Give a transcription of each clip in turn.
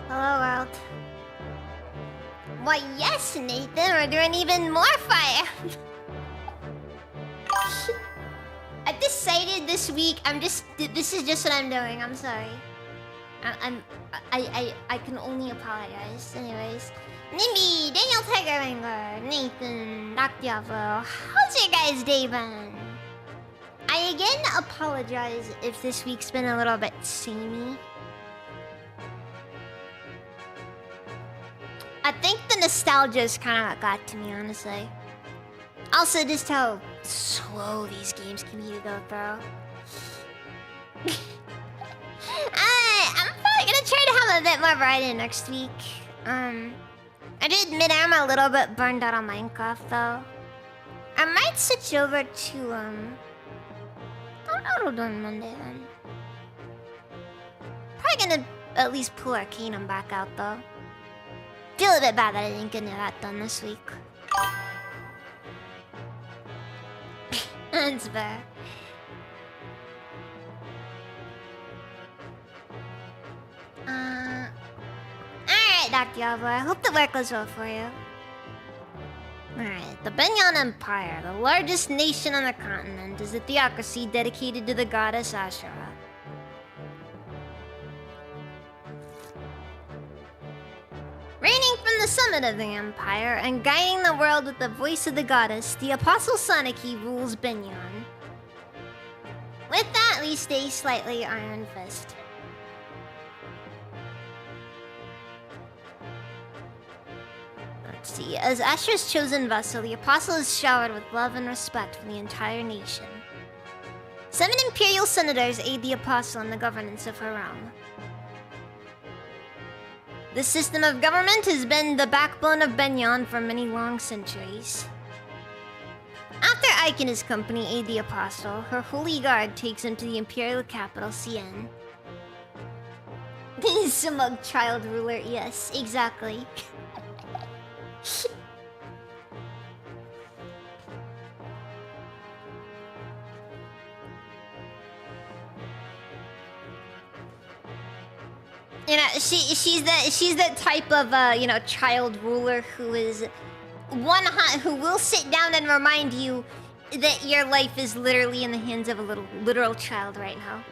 Hello, world. Why, yes, Nathan, we're doing even more fire. I've decided this week, this is just what I'm doing, I'm sorry. I can only apologize. Anyways. Nimby, Daniel Tiger Wrangler, Nathan, Doc Diablo, how's your guys' day been? I again apologize if this week's been a little bit samey. I think the nostalgia's kind of got to me, honestly. Also, just how slow these games can be to go through. I'm probably gonna try to have a bit more variety next week. I did admit I'm a little bit burned out on Minecraft, though. I might switch over to, I'll do on Monday, then. Probably gonna at least pull Arcanum back out, though. Feel a bit bad that I didn't get any of that done this week. That's fair. Alright, Dr. Diablo, I hope the work goes well for you. Alright, the Banyan Empire, the largest nation on the continent, is a theocracy dedicated to the goddess Ashura. Reigning from the summit of the empire and guiding the world with the voice of the goddess, the Apostle Saniki rules Banyan. With that, we stay slightly iron fist. Let's see. As Ashra's chosen vessel, the Apostle is showered with love and respect from the entire nation. 7 Imperial Senators aid the Apostle in the governance of her realm. This system of government has been the backbone of Benyon for many long centuries. After Ike and his company aid the Apostle, her holy guard takes him to the Imperial capital, Cien. Smug child ruler, yes, exactly. You know, she's that type of child ruler who is who will sit down and remind you that your life is literally in the hands of a literal child right now.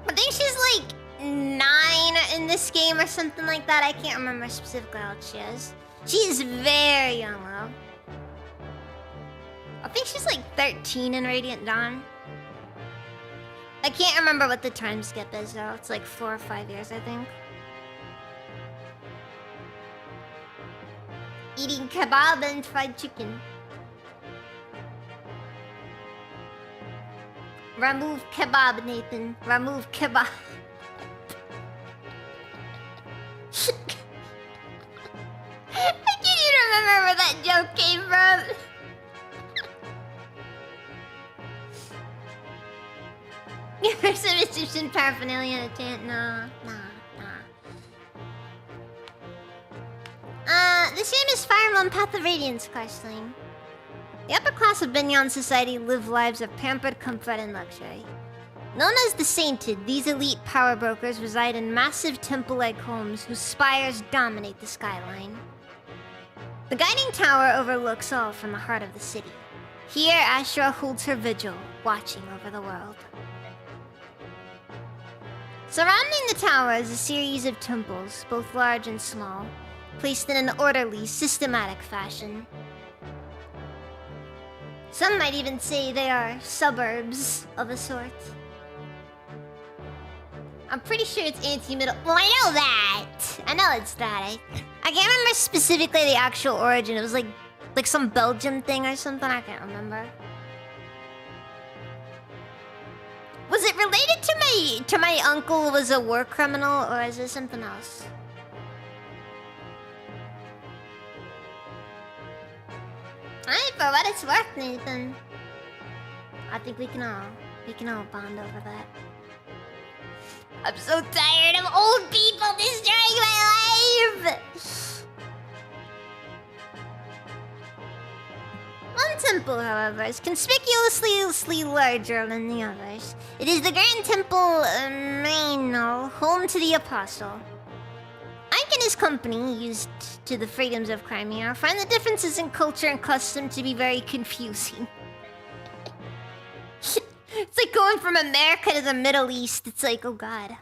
I think she's like 9 in this game or something like that. I can't remember specifically how old she is. She is very young though. I think she's like 13 in Radiant Dawn. I can't remember what the time skip is though. It's like 4 or 5 years, I think. Eating kebab and fried chicken. Remove kebab, Nathan. Remove kebab. I can't even remember where that joke came from. Give her some Egyptian paraphernalia in a tent. No. This game is Fire Emblem Path of Radiance questing. The upper class of Benyon society live lives of pampered comfort and luxury. Known as the Sainted, these elite power brokers reside in massive temple-like homes whose spires dominate the skyline. The guiding tower overlooks all from the heart of the city. Here, Ashra holds her vigil, watching over the world. Surrounding the tower is a series of temples, both large and small, placed in an orderly, systematic fashion. Some might even say they are suburbs of a sort. I'm pretty sure it's anti-middle. Well, I know that! I know it's that. I can't remember specifically the actual origin. It was like some Belgium thing or something. I can't remember. Was it related to my uncle who was a war criminal, or is it something else? Alright, for what it's worth, Nathan. I think we can all bond over that. I'm so tired of old people destroying my life! One temple, however, is conspicuously larger than the others. It is the Grand Temple Mainol, home to the Apostle. Ike and his company, used to the freedoms of Crimea, find the differences in culture and custom to be very confusing. It's like going from America to the Middle East. It's like, oh god.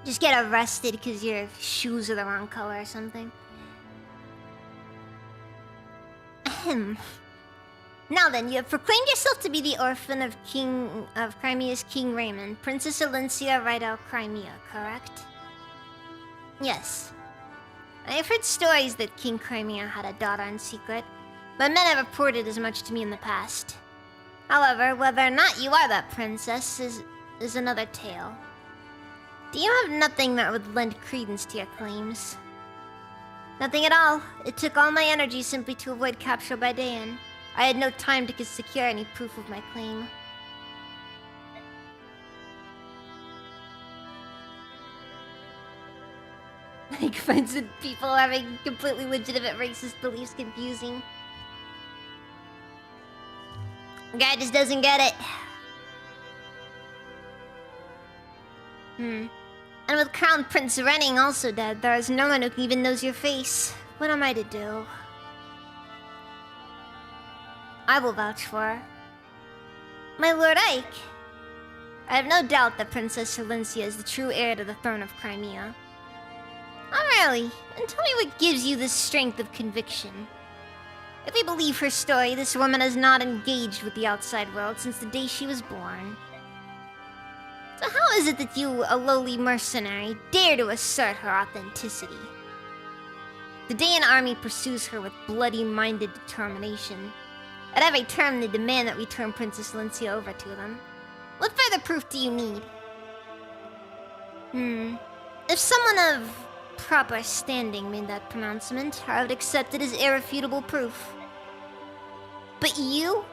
Just get arrested because your shoes are the wrong color or something. Ahem. Now then, you have proclaimed yourself to be the orphan of Crimea's King Raymond, Princess Alencia Rydell Crimea, correct? Yes. I have heard stories that King Crimea had a daughter in secret, but men have reported as much to me in the past. However, whether or not you are that princess is another tale. Do you have nothing that would lend credence to your claims? Nothing at all. It took all my energy simply to avoid capture by Dayan. I had no time to secure any proof of my claim. I find that people having completely legitimate racist beliefs confusing. The guy just doesn't get it. And with Crown Prince Renning also dead, there is no one who even knows your face. What am I to do? I will vouch for her. My Lord Ike. I have no doubt that Princess Silencia is the true heir to the throne of Crimea. Oh really? And tell me what gives you this strength of conviction. If we believe her story, this woman has not engaged with the outside world since the day she was born. So how is it that you, a lowly mercenary, dare to assert her authenticity? The Daean army pursues her with bloody-minded determination. At every turn, they demand that we turn Princess Silencia over to them. What further proof do you need? If someone of proper standing made that pronouncement, I would accept it as irrefutable proof. But you're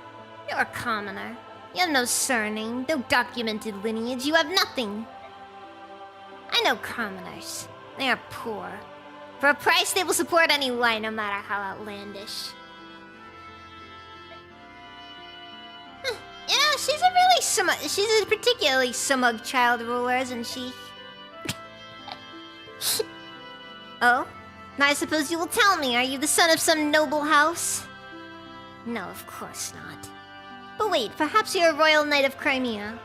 a commoner. You have no surname, no documented lineage, you have nothing. I know commoners. They are poor. For a price, they will support any lie, no matter how outlandish. You know, she's a particularly smug child ruler, isn't she? Oh? Now I suppose you will tell me, are you the son of some noble house? No, of course not. But wait, perhaps you're a royal knight of Crimea.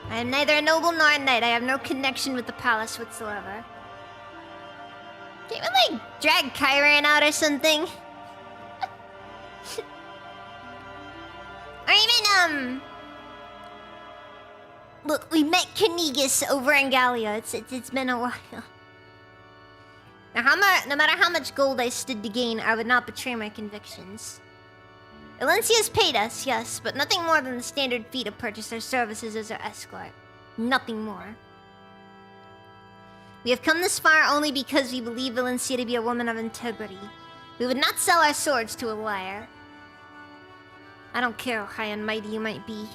I am neither a noble nor a knight. I have no connection with the palace whatsoever. Can't we, like, drag Chiron out or something? Or even, look, we met Kanigas over in Gallia. It's been a while. Now, no matter how much gold I stood to gain, I would not betray my convictions. Alencia's paid us, yes, but nothing more than the standard fee to purchase our services as our escort. Nothing more. We have come this far only because we believe Valencia to be a woman of integrity. We would not sell our swords to a liar. I don't care how high and mighty you might be.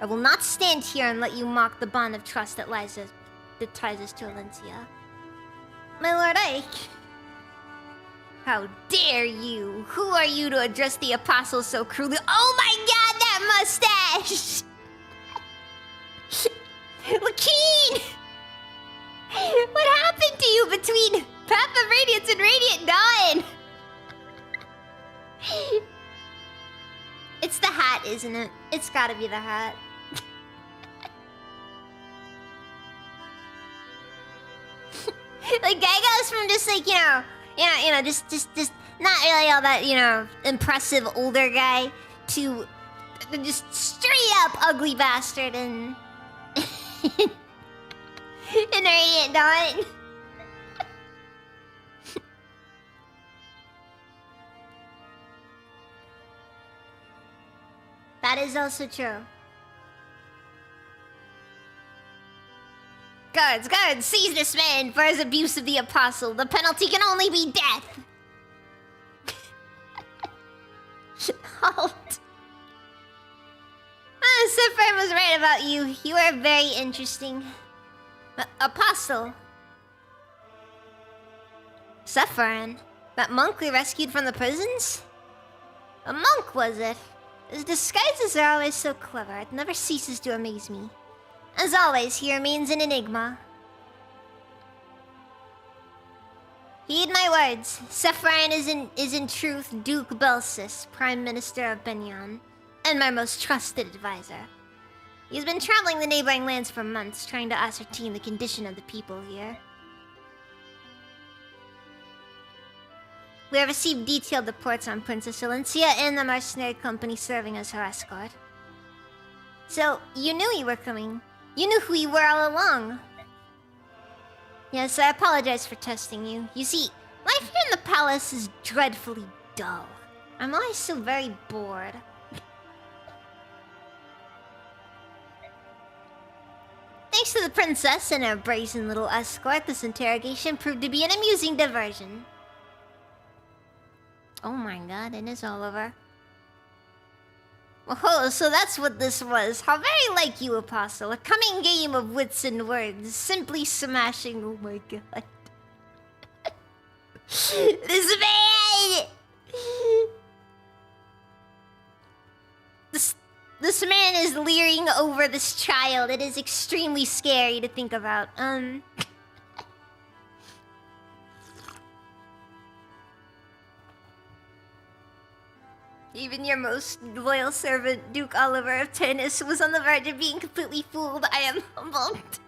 I will not stand here and let you mock the bond of trust that ties us to Alencia. My Lord Ike. How dare you? Who are you to address the apostle so cruelly? Oh my god, that mustache! Lakeen! What happened to you between Path of Radiance and Radiant Dawn? It's the hat, isn't it? It's gotta be the hat. Like, guy goes from just like, just not really all that, impressive older guy to just straight up ugly bastard in Radiant Dawn. That is also true. Guards, seize this man for his abuse of the apostle. The penalty can only be death. Halt. Sephiroth was right about you. You are very interesting. Apostle. Sephiroth? That monk we rescued from the prisons? A monk, was it? His disguises are always so clever. It never ceases to amaze me. As always, he remains an enigma. Heed my words. Sephiroth is in truth Duke Belsis, Prime Minister of Benyan, and my most trusted advisor. He's been traveling the neighboring lands for months, trying to ascertain the condition of the people here. We have received detailed reports on Princess Silencia and the mercenary company serving as her escort. So, you knew you were coming. You knew who you were all along. Yes, I apologize for testing you. You see, life here in the palace is dreadfully dull. I'm always so very bored. Thanks to the princess and her brazen little escort, this interrogation proved to be an amusing diversion. Oh my god, it is all over. Oh, so that's what this was. How very like you, Apostle. A cunning game of wits and words. Simply smashing. Oh my god. This man! This man is leering over this child. It is extremely scary to think about. Even your most loyal servant, Duke Oliver of Turnus, was on the verge of being completely fooled. I am humbled.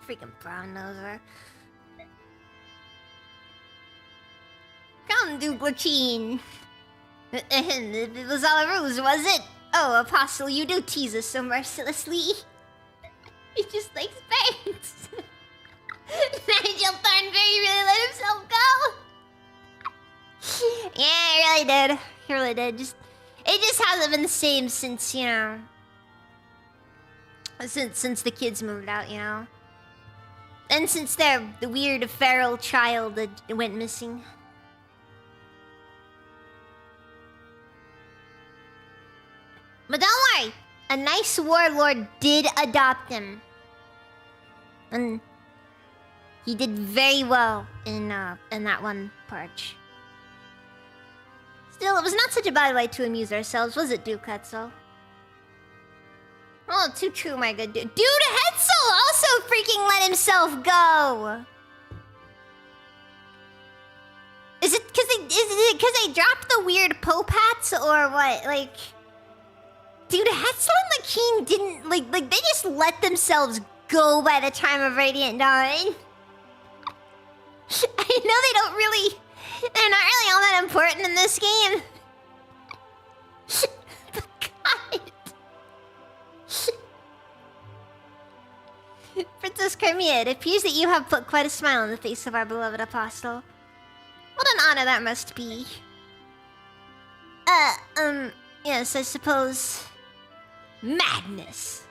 Freaking brown noser. Come, Duke Lakeen. It was all a ruse, was it? Oh, Apostle, you do tease us so mercilessly. He just likes bangs. Nigel Thornberry really let himself go. Yeah, he really did. He really did. It just hasn't been the same since, you know, since the kids moved out, you know, and since the weird feral child that went missing. But don't worry, a nice warlord did adopt him, and he did very well in that one purge. Still, it was not such a bad way to amuse ourselves, was it, Duke Hetzel? Oh, too true, my good dude. Dude Hetzel also freaking let himself go. Is it because they dropped the weird Pope hats or what? Like, dude, Hetzel and Lakeen didn't like they just let themselves go by the time of Radiant Dawn. I know they're not really all that important in this game. But God. Princess Crimea, it appears that you have put quite a smile on the face of our beloved apostle. What an honor that must be. Yes, I suppose. Madness.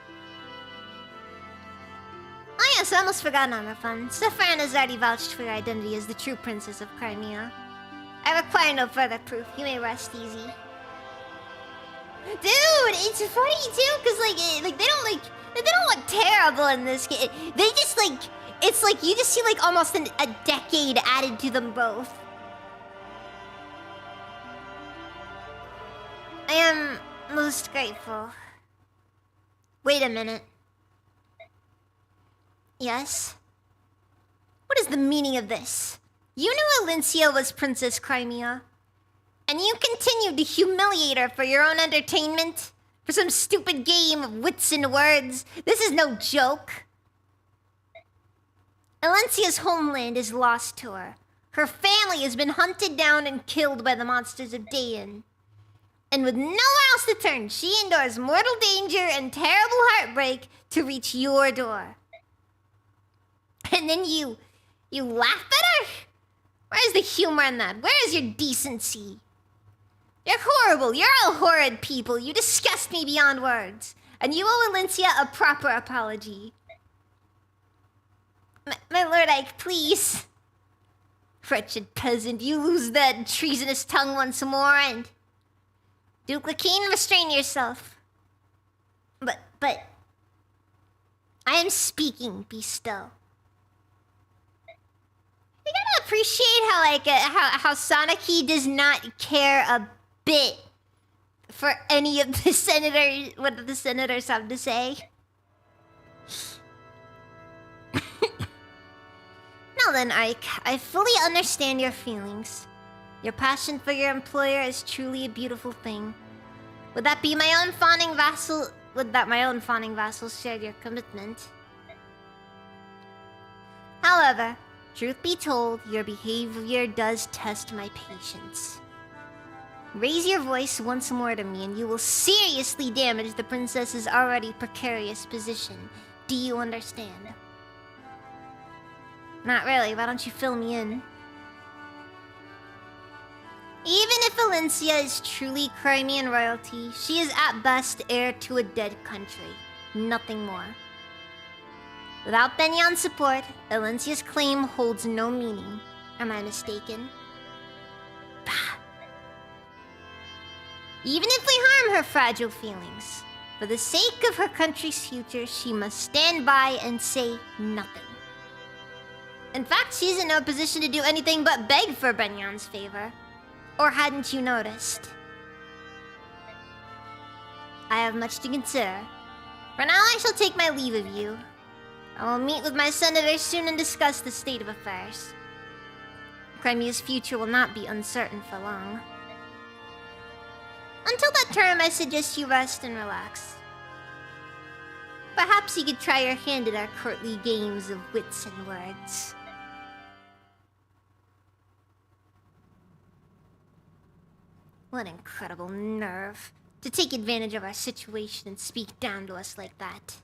Oh yes, I almost forgot another fun. Stefan has already vouched for your identity as the true princess of Crimea. I require no further proof. You may rest easy. Dude, it's funny too, cause like they don't look terrible in this game. They just like it's like you just see like almost a decade added to them both. I am most grateful. Wait a minute. Yes? What is the meaning of this? You knew Elincia was Princess Crimea, and you continued to humiliate her for your own entertainment? For some stupid game of wits and words? This is no joke. Elincia's homeland is lost to her. Her family has been hunted down and killed by the monsters of Dayan. And with nowhere else to turn, she endures mortal danger and terrible heartbreak to reach your door. And then you laugh at her? Where's the humor in that? Where is your decency? You're horrible. You're all horrid people. You disgust me beyond words. And you owe Elincia a proper apology. My Lord Ike, please. Wretched peasant, you lose that treasonous tongue once more, and... Duke Lakeen, restrain yourself. But... I am speaking, be still. You gotta appreciate how, like, how Soniki does not care a bit for any of the senators, what the senators have to say. Now then, Ike, I fully understand your feelings. Your passion for your employer is truly a beautiful thing. Would that my own fawning vassals share your commitment? However, truth be told, your behavior does test my patience. Raise your voice once more to me and you will seriously damage the princess's already precarious position. Do you understand? Not really, why don't you fill me in? Even if Elincia is truly Crimean royalty, she is at best heir to a dead country. Nothing more. Without Benyan's support, Elincia's claim holds no meaning. Am I mistaken? Bah. Even if we harm her fragile feelings, for the sake of her country's future, she must stand by and say nothing. In fact, she's in no position to do anything but beg for Benyan's favor. Or hadn't you noticed? I have much to consider. For now, I shall take my leave of you. I will meet with my senators soon and discuss the state of affairs. Crimea's future will not be uncertain for long. Until that time, I suggest you rest and relax. Perhaps you could try your hand at our courtly games of wits and words. What incredible nerve to take advantage of our situation and speak down to us like that.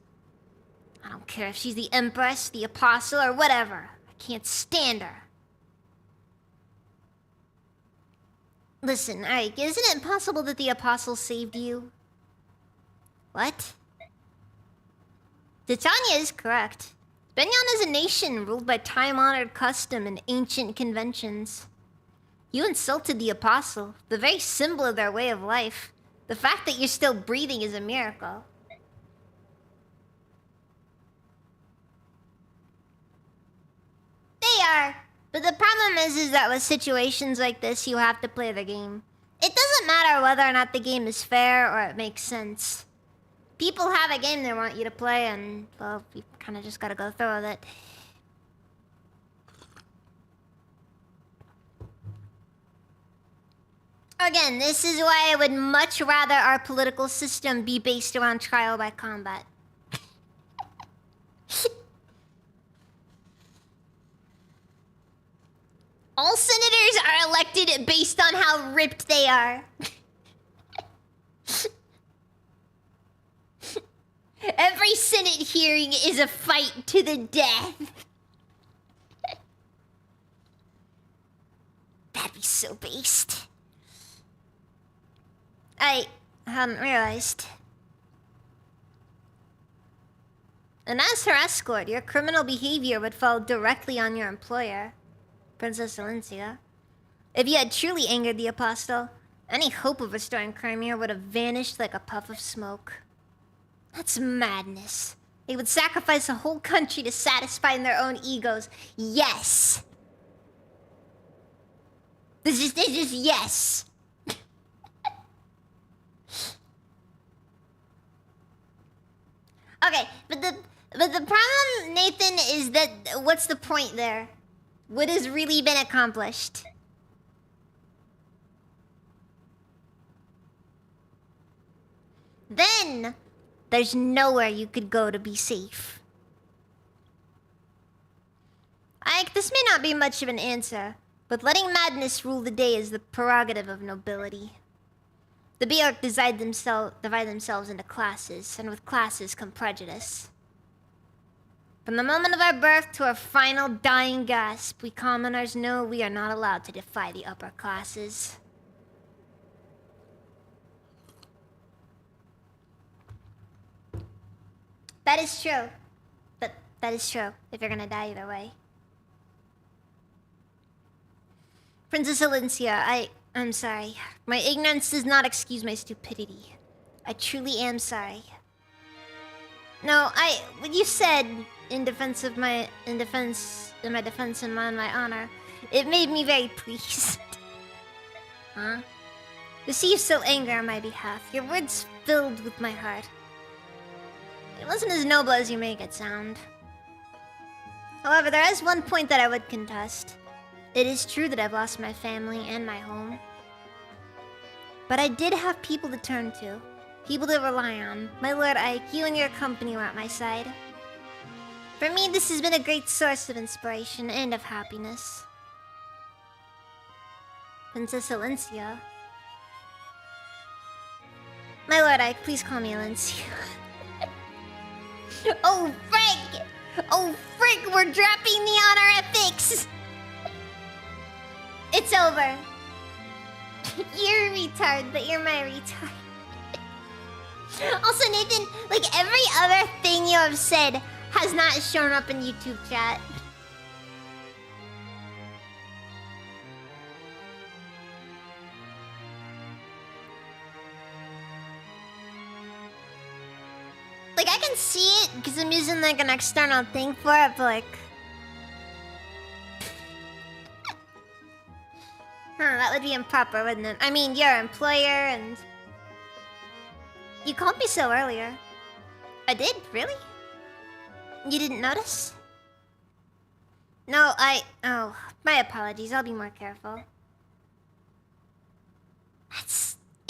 I don't care if she's the Empress, the Apostle, or whatever. I can't stand her. Listen, Ike, isn't it possible that the Apostle saved you? What? Titania is correct. Benyon is a nation ruled by time-honored custom and ancient conventions. You insulted the Apostle, the very symbol of their way of life. The fact that you're still breathing is a miracle. They are. But the problem is that with situations like this, you have to play the game. It doesn't matter whether or not the game is fair or it makes sense. People have a game they want you to play, and, well, you kind of just gotta go through with it. Again, this is why I would much rather our political system be based around trial by combat. All senators are elected based on how ripped they are. Every Senate hearing is a fight to the death. That'd be so based. I hadn't realized. And as her escort, your criminal behavior would fall directly on your employer, Princess Silencia. If you had truly angered the Apostle, any hope of restoring Crimea would have vanished like a puff of smoke. That's madness. They would sacrifice a whole country to satisfy their own egos. Yes! This is yes! Okay, but the problem, Nathan, is that what's the point there? What has really been accomplished? Then, there's nowhere you could go to be safe. Ike, this may not be much of an answer, but letting madness rule the day is the prerogative of nobility. The Bjork divide themselves into classes, and with classes come prejudice. From the moment of our birth to our final dying gasp, we commoners know we are not allowed to defy the upper classes. That is true. That is true, if you're gonna die either way. Princess Silencia, I'm sorry. My ignorance does not excuse my stupidity. I truly am sorry. No, what you said in defense and my honor, it made me very pleased. Huh? To see you so angry on my behalf, your words filled with my heart. It wasn't as noble as you make it sound. However, there is one point that I would contest. It is true that I've lost my family and my home. But I did have people to turn to. People to rely on. My Lord Ike, you and your company were at my side. For me, this has been a great source of inspiration and of happiness. Princess Silencia. My Lord Ike, please call me Alencia. Oh, frick! Oh, frick! We're dropping the honorifics! It's over. You're a retard, but you're my retard. Also, Nathan, like every other thing you have said has not shown up in YouTube chat. Like, I can see it because I'm using like an external thing for it, but like... that would be improper, wouldn't it? I mean, you're an employer and... You called me so earlier. I did? Really? You didn't notice? No, oh, my apologies. I'll be more careful.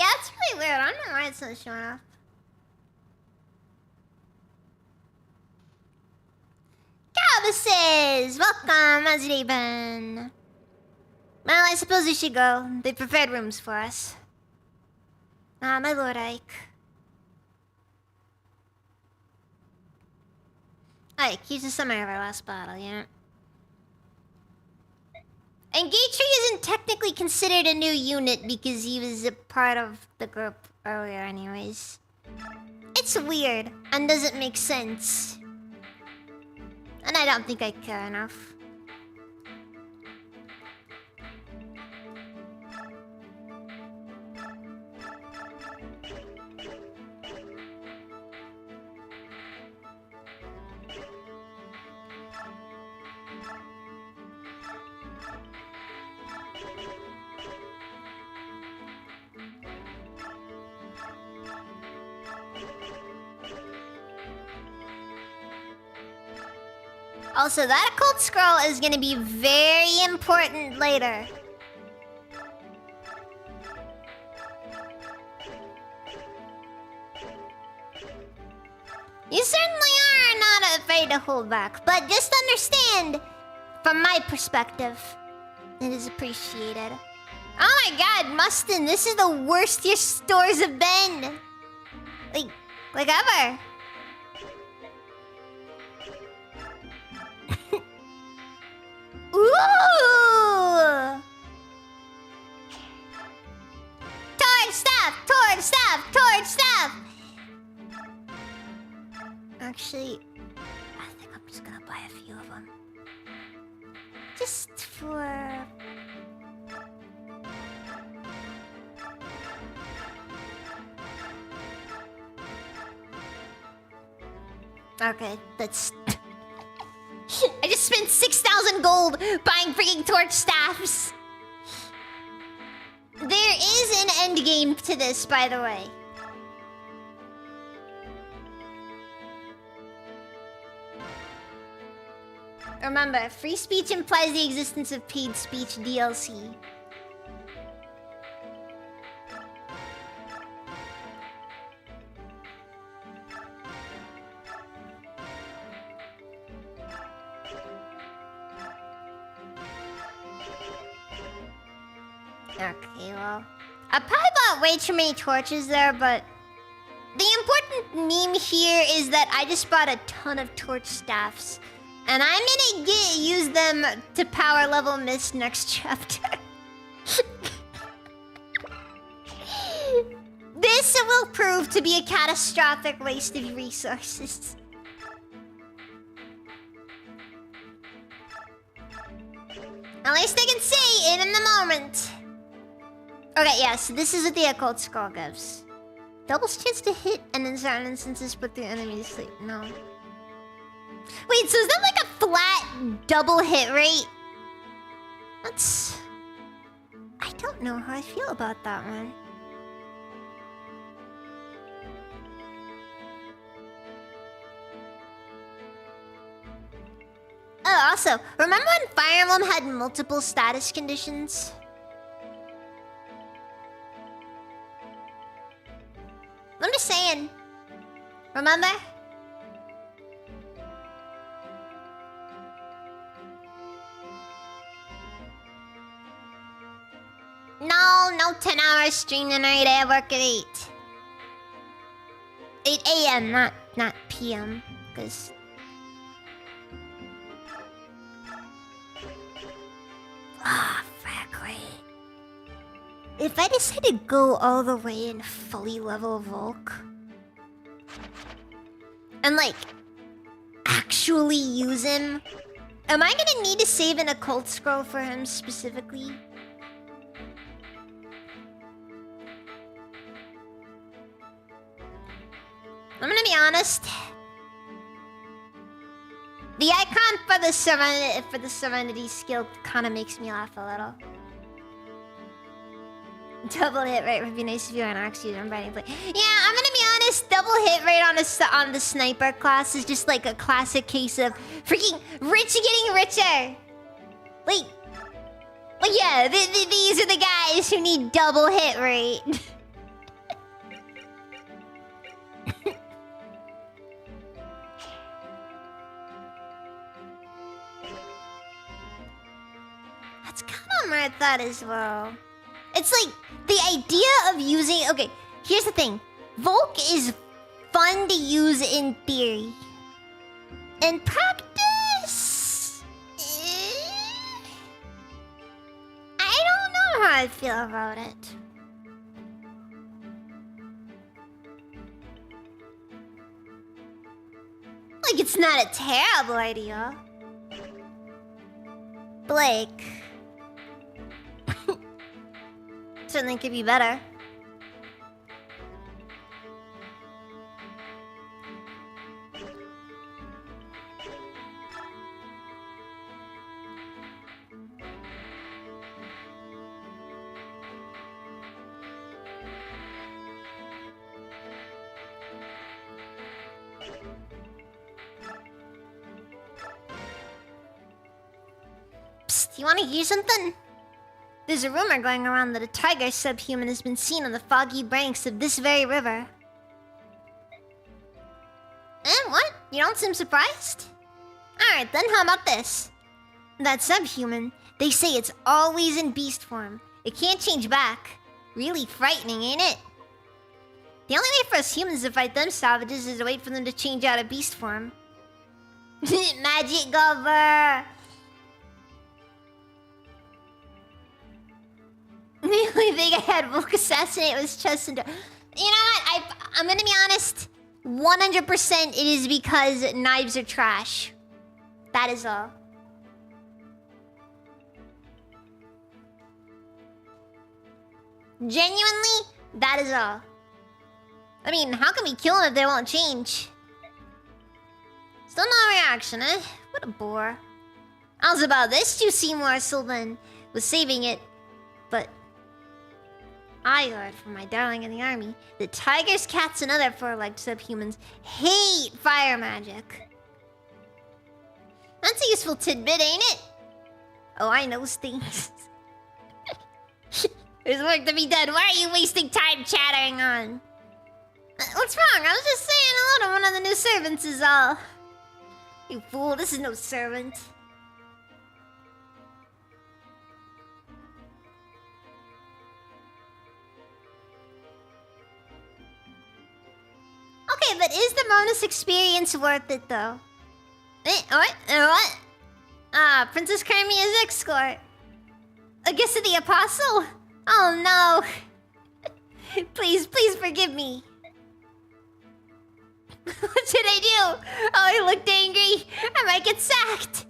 Yeah, it's really weird. I don't know why it's not showing up. Calbuses! Welcome, how's your day been? Well, I suppose we should go. They prepared rooms for us. Ah, my lord Ike. Ike, he's the summary of our last battle, yeah? And Gatry isn't technically considered a new unit because he was a part of the group earlier anyways. It's weird and doesn't make sense. And I don't think I care enough. Also, that occult scroll is gonna be very important later. You certainly are not afraid to hold back, but just understand, from my perspective, it is appreciated. Oh my god, Mustin, this is the worst your stores have been. Like ever. Ooh! Torch staff! Torch staff! Torch staff! Actually, I think I'm just gonna buy a few of them. Just for... Okay, that's... I just spent 6,000 gold buying freaking torch staffs. There is an end game to this, by the way. Remember, free speech implies the existence of paid speech DLC. Okay, well... I probably bought way too many torches there, but... The important meme here is that I just bought a ton of torch staffs. And I'm gonna use them to power level Mist next chapter. This will prove to be a catastrophic waste of resources. At least I can see it in the moment. Okay, yeah, so this is what the occult scroll gives. Doubles chance to hit and in certain instances put the enemy to sleep. No. Wait, so is that like a flat double hit rate? That's... I don't know how I feel about that one. Oh, also, remember when Fire Emblem had multiple status conditions? I'm just saying. Remember? No 10-hour stream tonight. I work at 8. 8 a.m., not p.m. Because... Ah, fuck, wait. If I decide to go all the way in fully level Volk... and, like, actually use him... Am I gonna need to save an occult scroll for him specifically? I'm gonna be honest. The icon for the Serenity skill kind of makes me laugh a little. Double hit rate would be nice if you were an axe user. I'm ready to play. Yeah, I'm gonna be honest. Double hit rate on the sniper class is just like a classic case of freaking rich getting richer. Like yeah, these are the guys who need double hit rate. That's kind of my thought as well. It's like the idea of using. Okay, here's the thing. Volk is fun to use in theory. In practice, I don't know how I feel about it. Like, it's not a terrible idea. Blake. Certainly could be better. Psst, you wanna hear something? There's a rumor going around that a tiger subhuman has been seen on the foggy banks of this very river. What? You don't seem surprised? Alright then, how about this? That subhuman, they say it's always in beast form. It can't change back. Really frightening, ain't it? The only way for us humans to fight them savages is to wait for them to change out of beast form. Magic Gover! The only thing I had Volk assassinate was chest and door. You know what? I'm gonna be honest. 100% it is because knives are trash. That is all. Genuinely, that is all. I mean, how can we kill them if they won't change? Still no reaction, eh? What a bore. How's about this, you Seymour Sylvan? Was saving it, but I heard from my darling in the army that tigers, cats, and other four-legged subhumans hate fire magic. That's a useful tidbit, ain't it? Oh, I knows things. There's work to be done. Why are you wasting time chattering on? What's wrong? I was just saying hello to one of the new servants is all. You fool, this is no servant. Okay, but is the bonus experience worth it, though? What? What? Ah, Princess Carmia's escort. A guest of the Apostle? Oh, no. Please, please forgive me. What should I do? Oh, I looked angry. I might get sacked.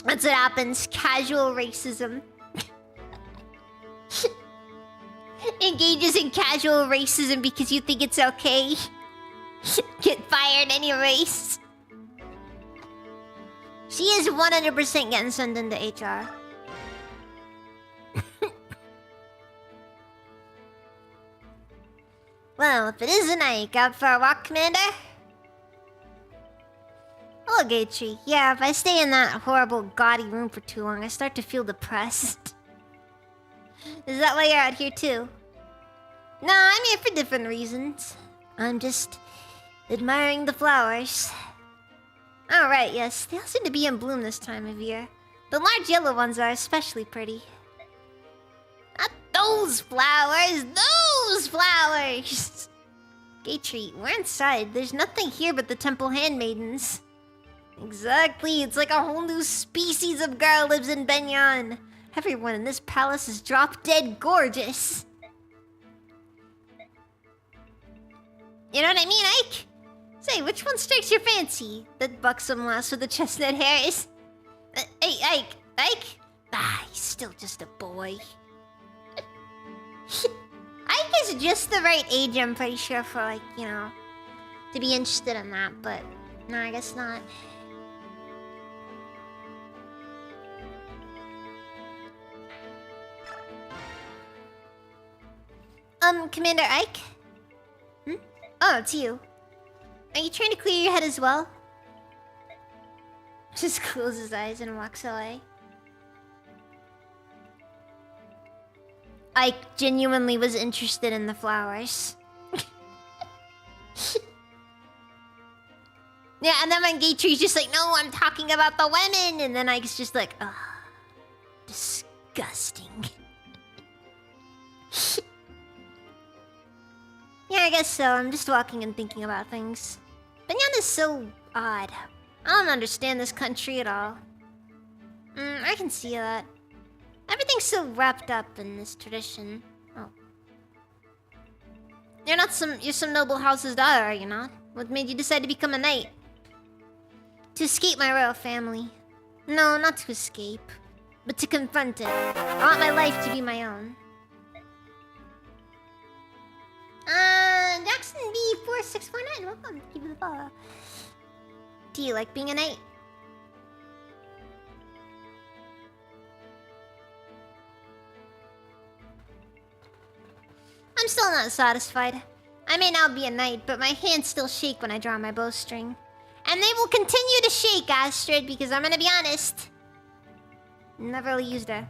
That's what happens. Casual racism. Engages in casual racism because you think it's okay. Get fired anyways. She is 100% getting sent into HR. Well, if it is a night, out for a walk, Commander? Oh, Gatry. Yeah, if I stay in that horrible, gaudy room for too long, I start to feel depressed. Is that why you're out here, too? No, I'm here for different reasons. I'm just admiring the flowers. Oh, right, yes. They all seem to be in bloom this time of year. The large yellow ones are especially pretty. Not those flowers! Those flowers! Gatry, we're inside. There's nothing here but the temple handmaidens. Exactly. It's like a whole new species of girl lives in Benyon. Everyone in this palace is drop-dead gorgeous. You know what I mean, Ike? Say, which one strikes your fancy? That buxom lass with the chestnut hair is... Hey, Ike! Ike? Ah, he's still just a boy. Ike is just the right age, I'm pretty sure, for, like, you know, to be interested in that, but... No, I guess not. Commander Ike? Hmm? Oh, it's you. Are you trying to clear your head as well? Just closes his eyes and walks away. Ike genuinely was interested in the flowers. Yeah, and then when Gatry's just like, no, I'm talking about the women, and then Ike's just like, ugh, disgusting. Yeah, I guess so. I'm just walking and thinking about things. Banana's so odd. I don't understand this country at all. I can see that. Everything's so wrapped up in this tradition. Oh. You're some noble house's daughter, are you not? What made you decide to become a knight? To escape my royal family. No, not to escape. But to confront it. I want my life to be my own. Jackson B4649, welcome. Keep the follow. Do you like being a knight? I'm still not satisfied. I may now be a knight, but my hands still shake when I draw my bowstring. And they will continue to shake, Astrid, because I'm gonna be honest. Never really used her.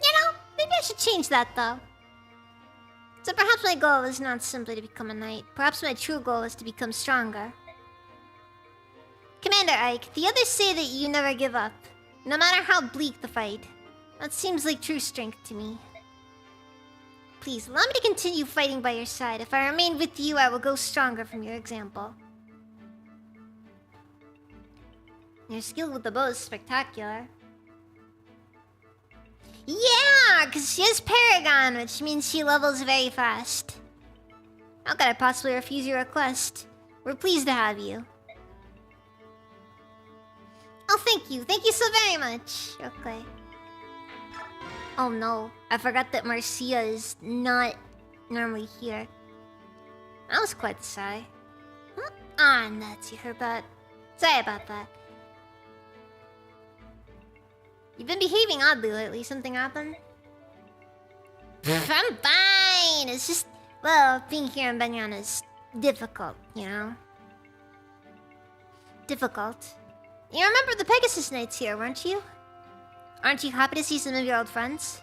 You know, maybe I should change that, though. So perhaps my goal is not simply to become a knight. Perhaps my true goal is to become stronger. Commander Ike, the others say that you never give up, no matter how bleak the fight. That seems like true strength to me. Please, allow me to continue fighting by your side. If I remain with you, I will grow stronger from your example. Your skill with the bow is spectacular. Yeah, because she has Paragon, which means she levels very fast. How could I possibly refuse your request? We're pleased to have you. Oh, thank you. Thank you so very much. Okay. Oh no, I forgot that Marcia is not normally here. That was quite the sigh. Huh? Ah, nuts, you heard that? Sorry about that. You've been behaving oddly lately. Something happened? I'm fine. It's just, well, being here in Banyan is difficult, you know? Difficult. You remember the Pegasus nights here, weren't you? Aren't you happy to see some of your old friends?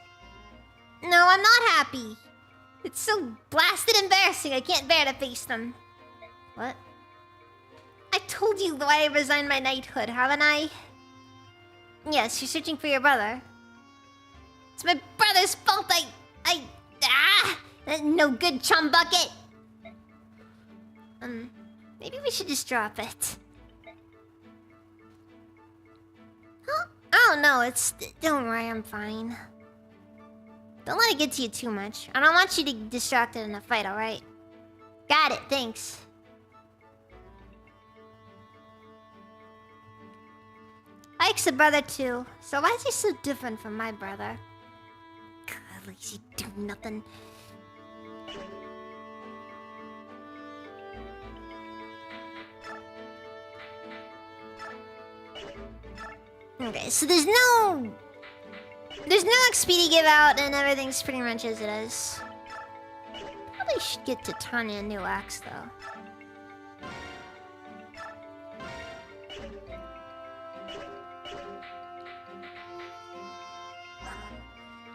No, I'm not happy. It's so blasted embarrassing, I can't bear to face them. What? I told you why I resigned my knighthood, haven't I? Yes, you're searching for your brother. It's my brother's fault, no good, chum bucket! Maybe we should just drop it. Huh? Oh no, don't worry, I'm fine. Don't let it get to you too much. I don't want you to get distracted in a fight, alright? Got it, thanks. Ike's a brother too, so why is he so different from my brother? God, lazy do nothing. Okay, so there's no XP to give out, and everything's pretty much as it is. Probably should get to Tanya a new axe though.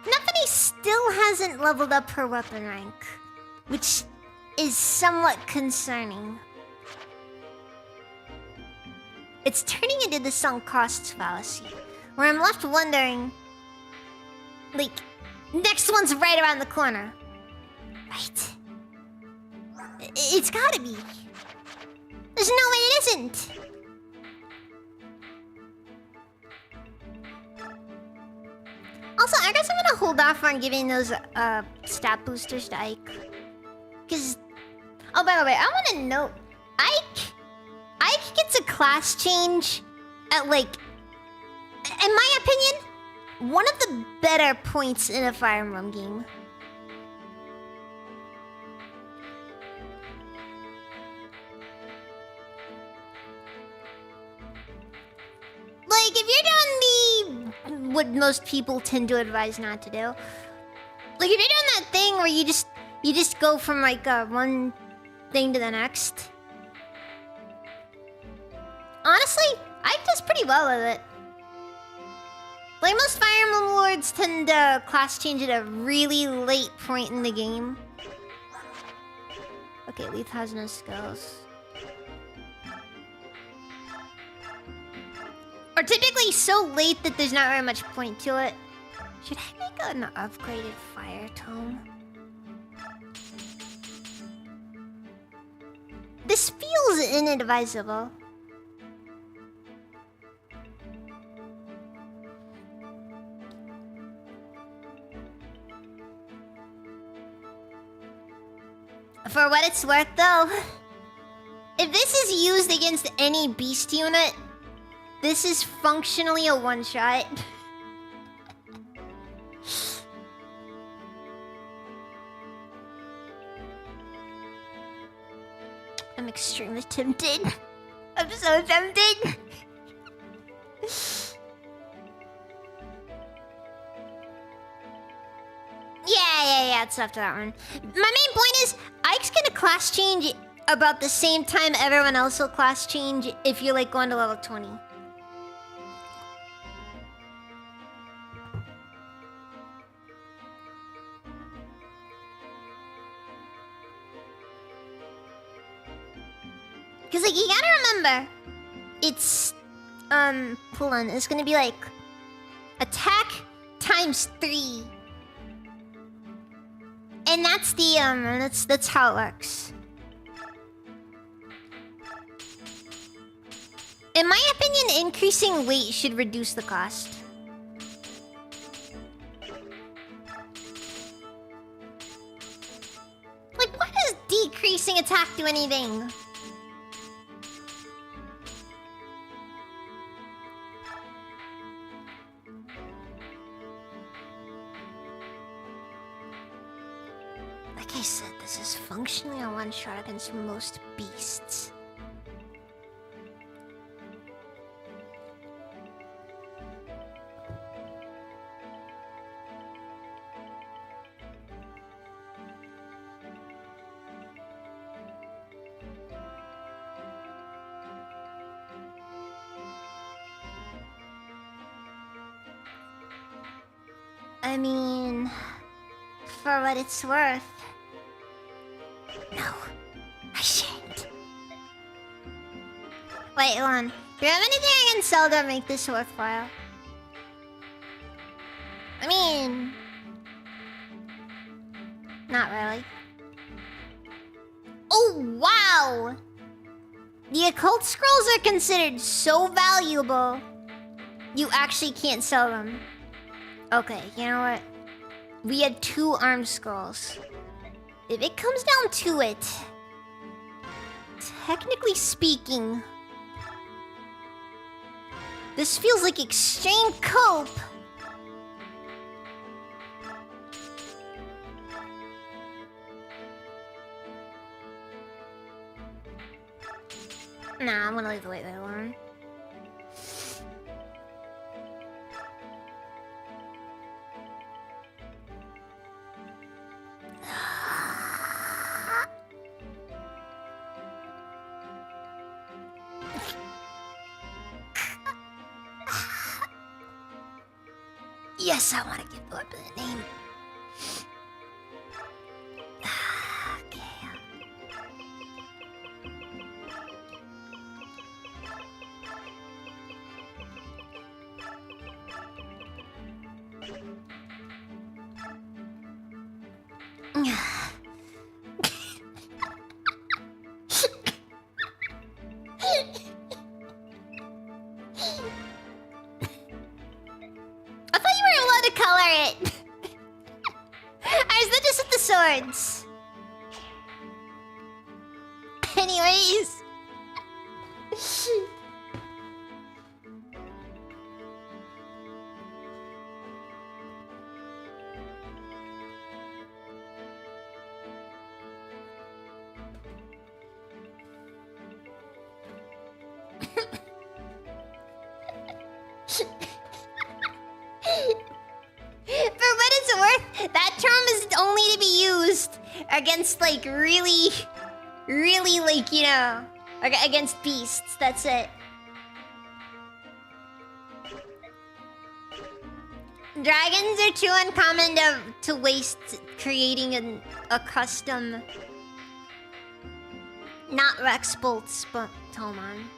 Neffany still hasn't leveled up her weapon rank, which is somewhat concerning. It's turning into the sunk costs fallacy, where I'm left wondering, like, next one's right around the corner. Right? It's gotta be. There's no way it isn't. Also, I guess I'm gonna hold off on giving those stat boosters to Ike. Cause, oh, by the way, I wanna note, Ike gets a class change at, like, in my opinion, one of the better points in a Fire Emblem game. Like, if you're doing what most people tend to advise not to do, like, if you're doing that thing where you just go from, like, one thing to the next, honestly, Ike does pretty well with it. Like, most Fire Emblem Lords tend to class change at a really late point in the game. Okay, Leaf has no skills. Or typically so late that there's not very much point to it. Should I make an upgraded fire tome? This feels inadvisable. For what it's worth, though, if this is used against any beast unit, this is functionally a one-shot. I'm extremely tempted. I'm so tempted. Yeah, it's up to that one. My main point is, Ike's gonna class change about the same time everyone else will class change if you're like going to level 20. Cause like you gotta remember, it's hold on, it's gonna be like attack times 3. And that's the that's how it works. In my opinion, increasing weight should reduce the cost. Like, why does decreasing attack do anything? Like I said, this is functionally a one-shot against most beasts. I mean, for what it's worth. No, I shouldn't. Wait, hold on. Do you have anything I can sell to make this worthwhile? I mean... not really. Oh, wow! The occult scrolls are considered so valuable, you actually can't sell them. Okay, you know what? We had 2 armed scrolls. If it comes down to it, technically speaking, this feels like extreme cope. Nah, I'm gonna leave the weight alone. Yes, I want to give the weapon a name. I thought you were allowed to color it. Or is that just with the swords? Anyways. For what it's worth, that charm is only to be used against like really like, you know, against beasts. That's it. Dragons are too uncommon to waste creating a custom Not Rex Bolts, but hold on.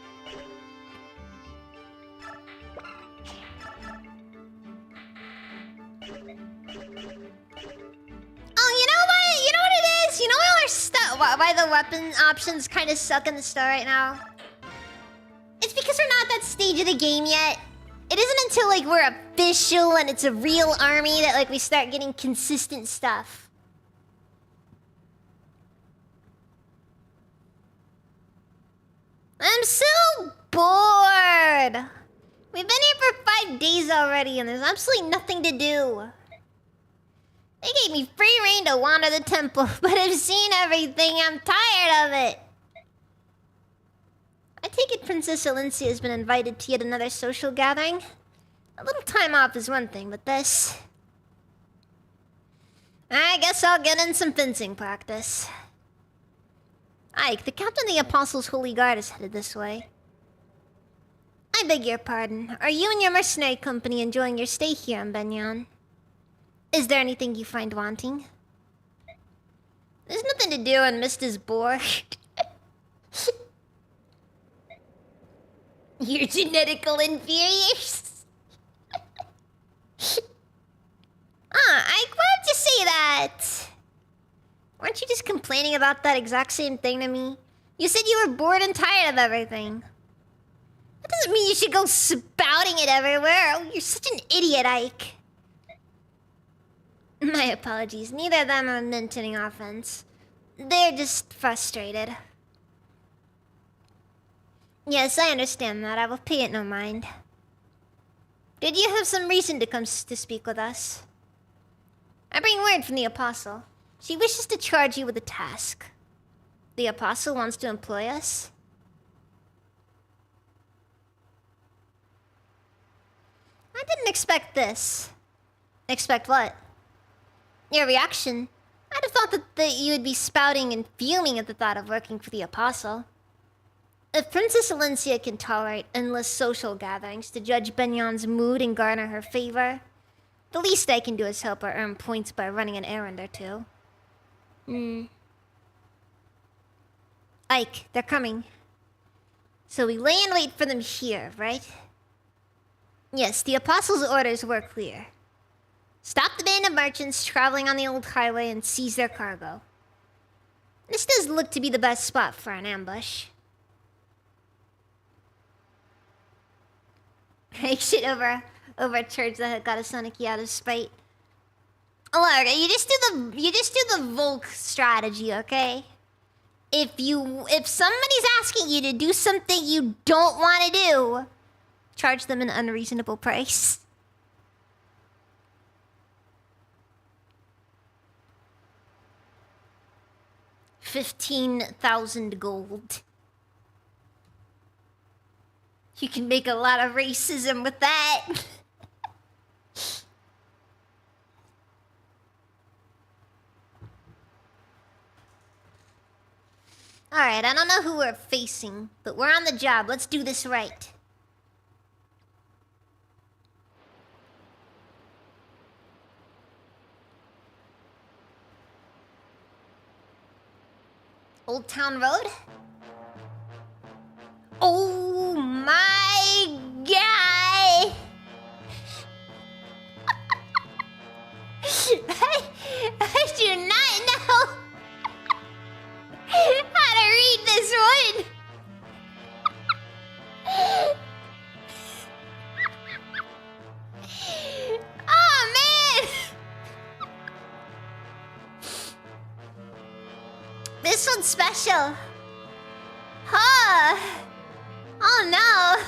Oh, you know what? You know what it is? You know why we're stuck? Why the weapon options kind of suck in the store right now? It's because we're not at that stage of the game yet. It isn't until like we're official and it's a real army that like we start getting consistent stuff. I'm so bored. We've been here for 5 days already and there's absolutely nothing to do. They gave me free reign to wander the temple, but I've seen everything. I'm tired of it. I take it Princess Elincia has been invited to yet another social gathering. A little time off is one thing, but this... I guess I'll get in some fencing practice. Ike, the captain of the Apostles' Holy Guard is headed this way. I beg your pardon. Are you and your mercenary company enjoying your stay here in Benyon? Is there anything you find wanting? There's nothing to do when Mist is bored. Your genetical inferiors? Ike, why'd you say that? Weren't you just complaining about that exact same thing to me? You said you were bored and tired of everything. That doesn't mean you should go spouting it everywhere. Oh, you're such an idiot, Ike. My apologies. Neither of them are meant any offense. They're just frustrated. Yes, I understand that. I will pay it no mind. Did you have some reason to come to speak with us? I bring word from the Apostle. She wishes to charge you with a task. The Apostle wants to employ us? I didn't expect this. Expect what? Your reaction. I'd have thought that you would be spouting and fuming at the thought of working for the Apostle. If Princess Elincia can tolerate endless social gatherings to judge Benyon's mood and garner her favor, the least I can do is help her earn points by running an errand or two. Ike, they're coming. So we lay in wait for them here, right? Yes, the Apostle's orders were clear. Stop the band of merchants traveling on the old highway and seize their cargo. This does look to be the best spot for an ambush. I should overcharge the heck out of Sonic out of spite. Look, you just do the Volk strategy, okay? If somebody's asking you to do something you don't want to do, charge them an unreasonable price. $15,000 gold. You can make a lot of racism with that. Alright, I don't know who we're facing, but we're on the job. Let's do this right. Old Town Road? Oh my god! I do not know how to read this one. Oh man! This one's special. Huh? Oh no!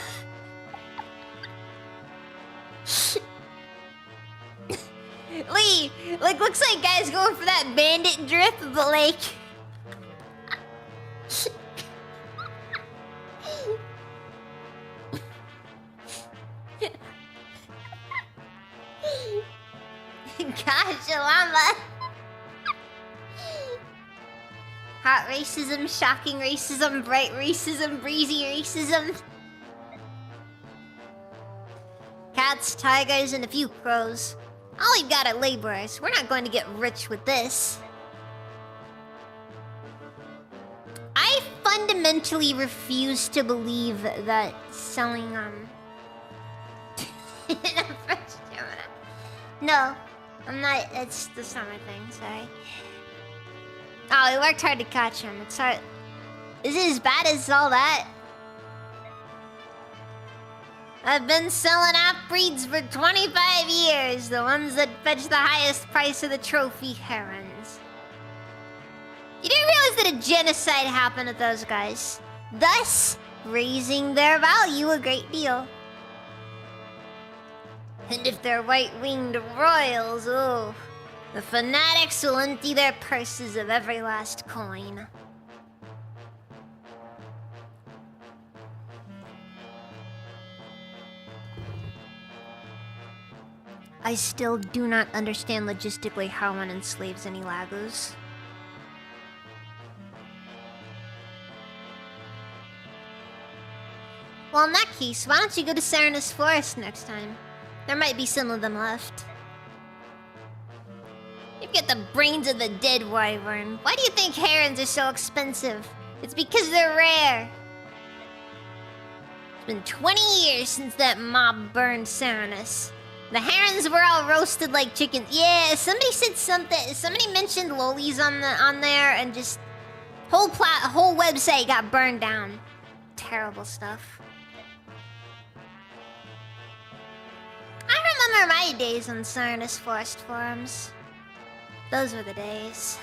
Lee, like looks like guys going for that bandit drip, but like gosh, llama. Hot racism, shocking racism, bright racism, breezy racism. Cats, tigers, and a few crows. All we've got are laborers. We're not going to get rich with this. I fundamentally refuse to believe that selling No, I'm not. That's not my thing. Sorry. Oh, we worked hard to catch him. It's hard. Is it as bad as all that? I've been selling half-breeds for 25 years. The ones that fetch the highest price are the trophy herons. You didn't realize that a genocide happened with those guys, thus raising their value a great deal. And if they're white-winged royals, oh, the fanatics will empty their purses of every last coin. I still do not understand logistically how one enslaves any Lagos. Well, in that case, why don't you go to Serenus Forest next time? There might be some of them left. You've got the brains of the dead wyvern. Why do you think herons are so expensive? It's because they're rare. It's been 20 years since that mob burned Serenus. The herons were all roasted like chickens. Yeah, somebody said something. Somebody mentioned lolies on there, and just whole website got burned down. Terrible stuff. I remember my days on Serenus Forest forums. Those were the days.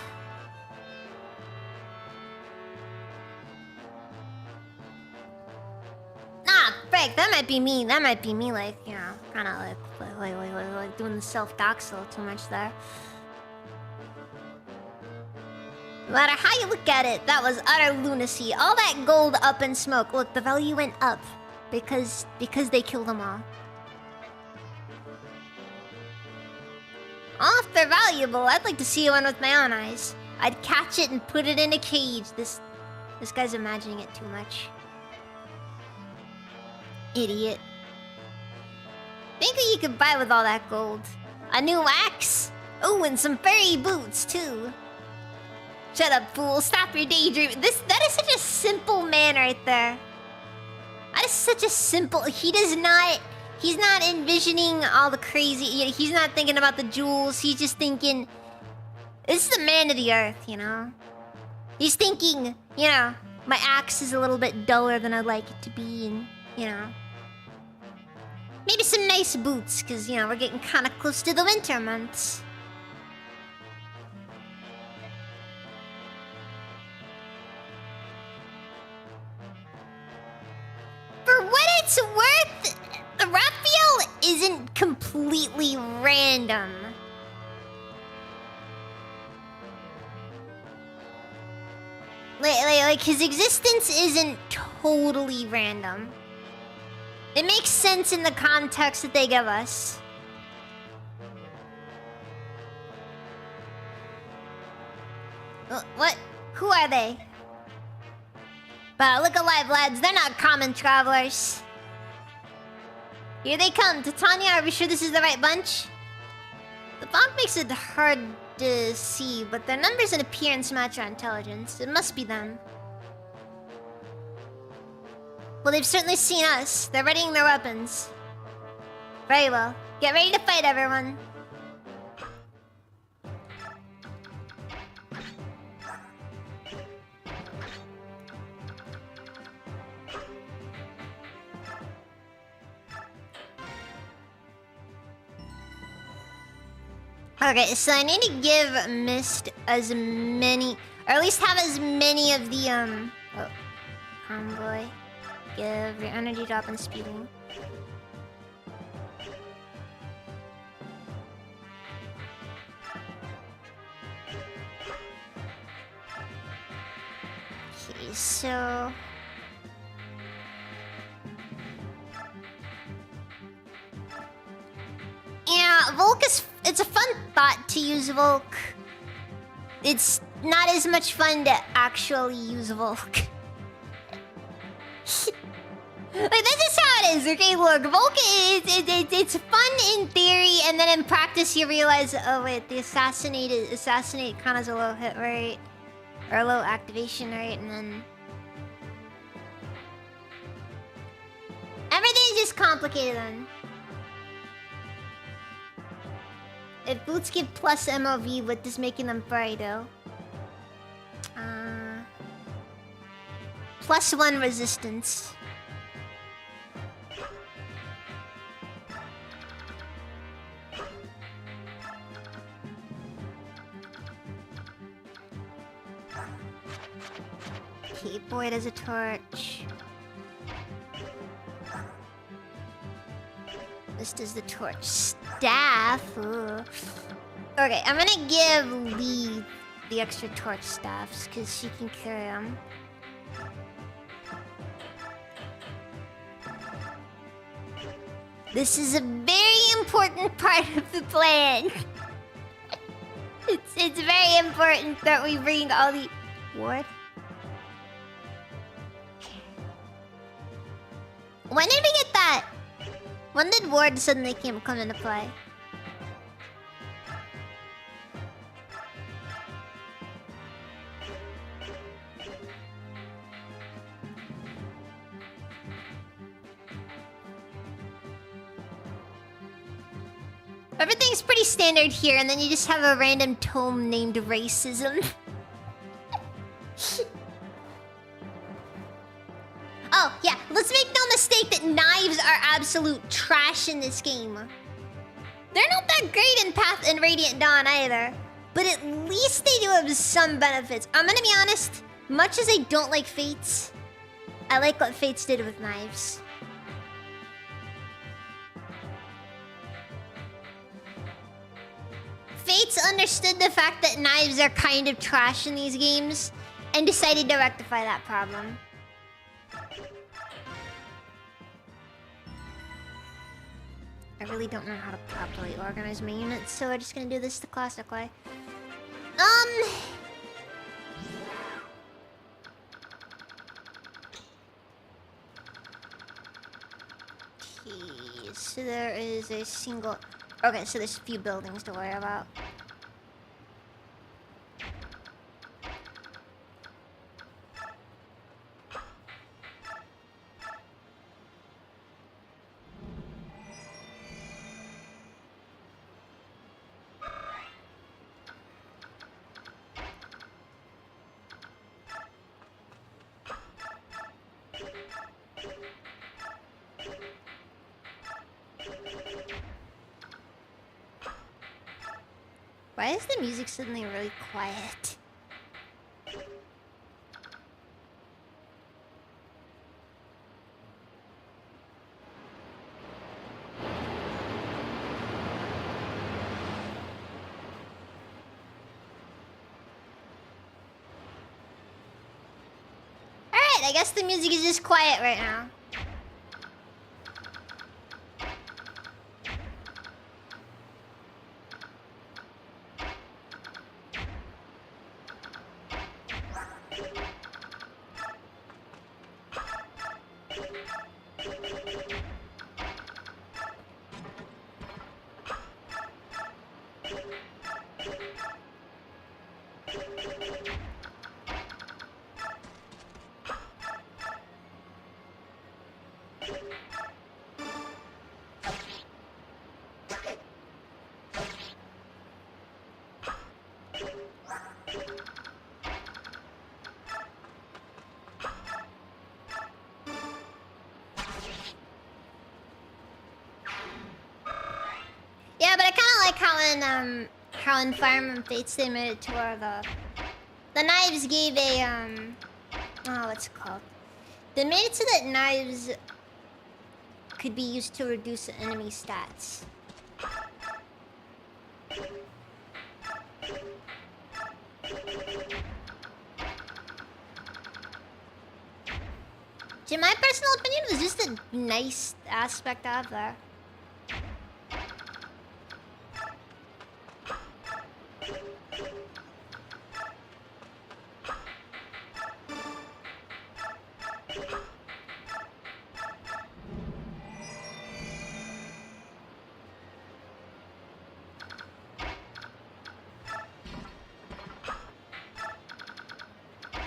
Ah, frick, that might be me. That might be me, like, you know, kind of like doing the self-dox a little too much there. No matter how you look at it, that was utter lunacy. All that gold up in smoke. Look, the value went up because they killed them all. Oh, if they're valuable, I'd like to see one with my own eyes. I'd catch it and put it in a cage. This guy's imagining it too much. Idiot. Think what you could buy with all that gold? A new axe? Oh, and some furry boots, too. Shut up, fool. Stop your daydreaming. That is such a simple man right there. That is such a simple... He's not envisioning all the crazy... He's not thinking about the jewels. He's just thinking... This is a man of the earth, you know? He's thinking, you know, my axe is a little bit duller than I'd like it to be, and, you know... Maybe some nice boots, because, you know, we're getting kind of close to the winter months. For what it's worth, Raphael isn't completely random. Like his existence isn't totally random. It makes sense in the context that they give us. What? Who are they? But look alive, lads. They're not common travelers. Here they come. Titania, are we sure this is the right bunch? The fog makes it hard to see, but their numbers and appearance match our intelligence. It must be them. Well, they've certainly seen us. They're readying their weapons. Very well. Get ready to fight, everyone. Okay, so I need to give Mist as many... Or at least have as many of the, Oh, convoy. Give your energy drop and speeding. Okay, so... Yeah, Volk is... It's a fun thought to use Volk. It's not as much fun to actually use Volk. Like, that's just how it is, okay? Look, Volk it's fun in theory, and then in practice you realize, oh wait, the assassinate kind of has a low hit rate, or a low activation rate, and then complicated then. If boots give plus MOV, what does making them furry do? +1 resistance. Void as a torch. This does the torch staff. Ugh. Okay, I'm gonna give Lee the extra torch staffs because she can carry them. This is a very important part of the plan. It's very important that we bring all the what? When did we get that? When did Ward suddenly come into play? Everything's pretty standard here, and then you just have a random tome named Racism. Oh, yeah, let's make no mistake that knives are absolute trash in this game. They're not that great in Path and Radiant Dawn either, but at least they do have some benefits. I'm gonna be honest, much as I don't like Fates, I like what Fates did with knives. Fates understood the fact that knives are kind of trash in these games and decided to rectify that problem. I really don't know how to properly organize my units, so we're just gonna do this the classic way. Okay, so there is a single... Okay, so there's a few buildings to worry about. Why is the music suddenly really quiet? Alright, I guess the music is just quiet right now. Yeah, but I kind of like how in Fire Emblem Fates they made it to where the knives gave a oh, what's it called? They made it so that knives could be used to reduce enemy stats. In my personal opinion, it was just a nice aspect of there.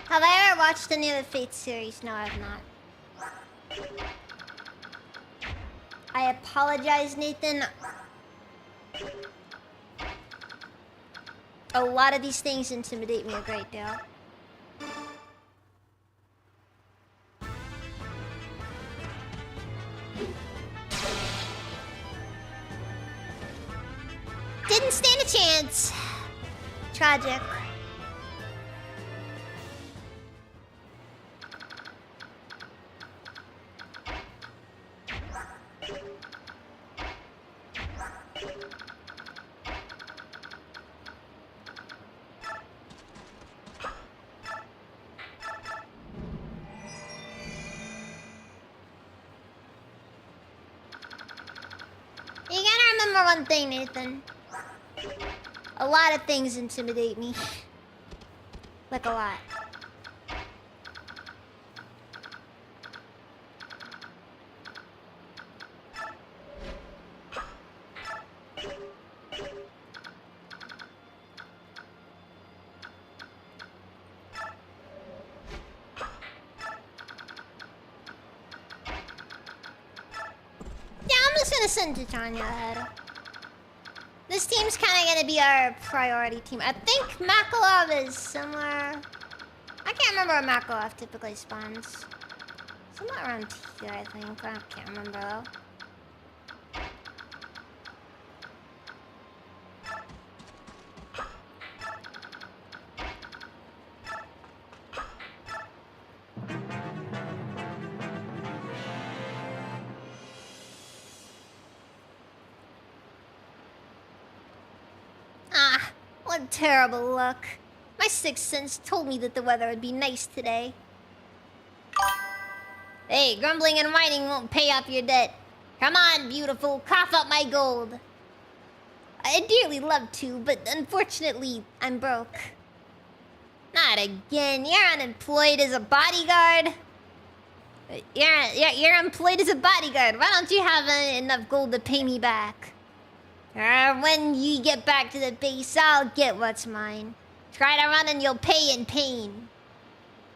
Have I ever watched any of the Fate series? No, I have not. I apologize, Nathan. A lot of these things intimidate me a great deal. Didn't stand a chance. Tragic. You gotta remember one thing, Nathan. A lot of things intimidate me. Like a lot. Yeah, I'm just gonna send Titania ahead. This team's kind of gonna be our priority team. I think Makalov is somewhere... I can't remember where Makalov typically spawns. Somewhere around here, I think. I can't remember though. Ah, what terrible luck. My sixth sense told me that the weather would be nice today. Hey, grumbling and whining won't pay off your debt. Come on, beautiful, cough up my gold. I'd dearly love to, but unfortunately, I'm broke. Not again. You're unemployed as a bodyguard. You're employed as a bodyguard. Why don't you have enough gold to pay me back? When you get back to the base, I'll get what's mine. Try to run and you'll pay in pain.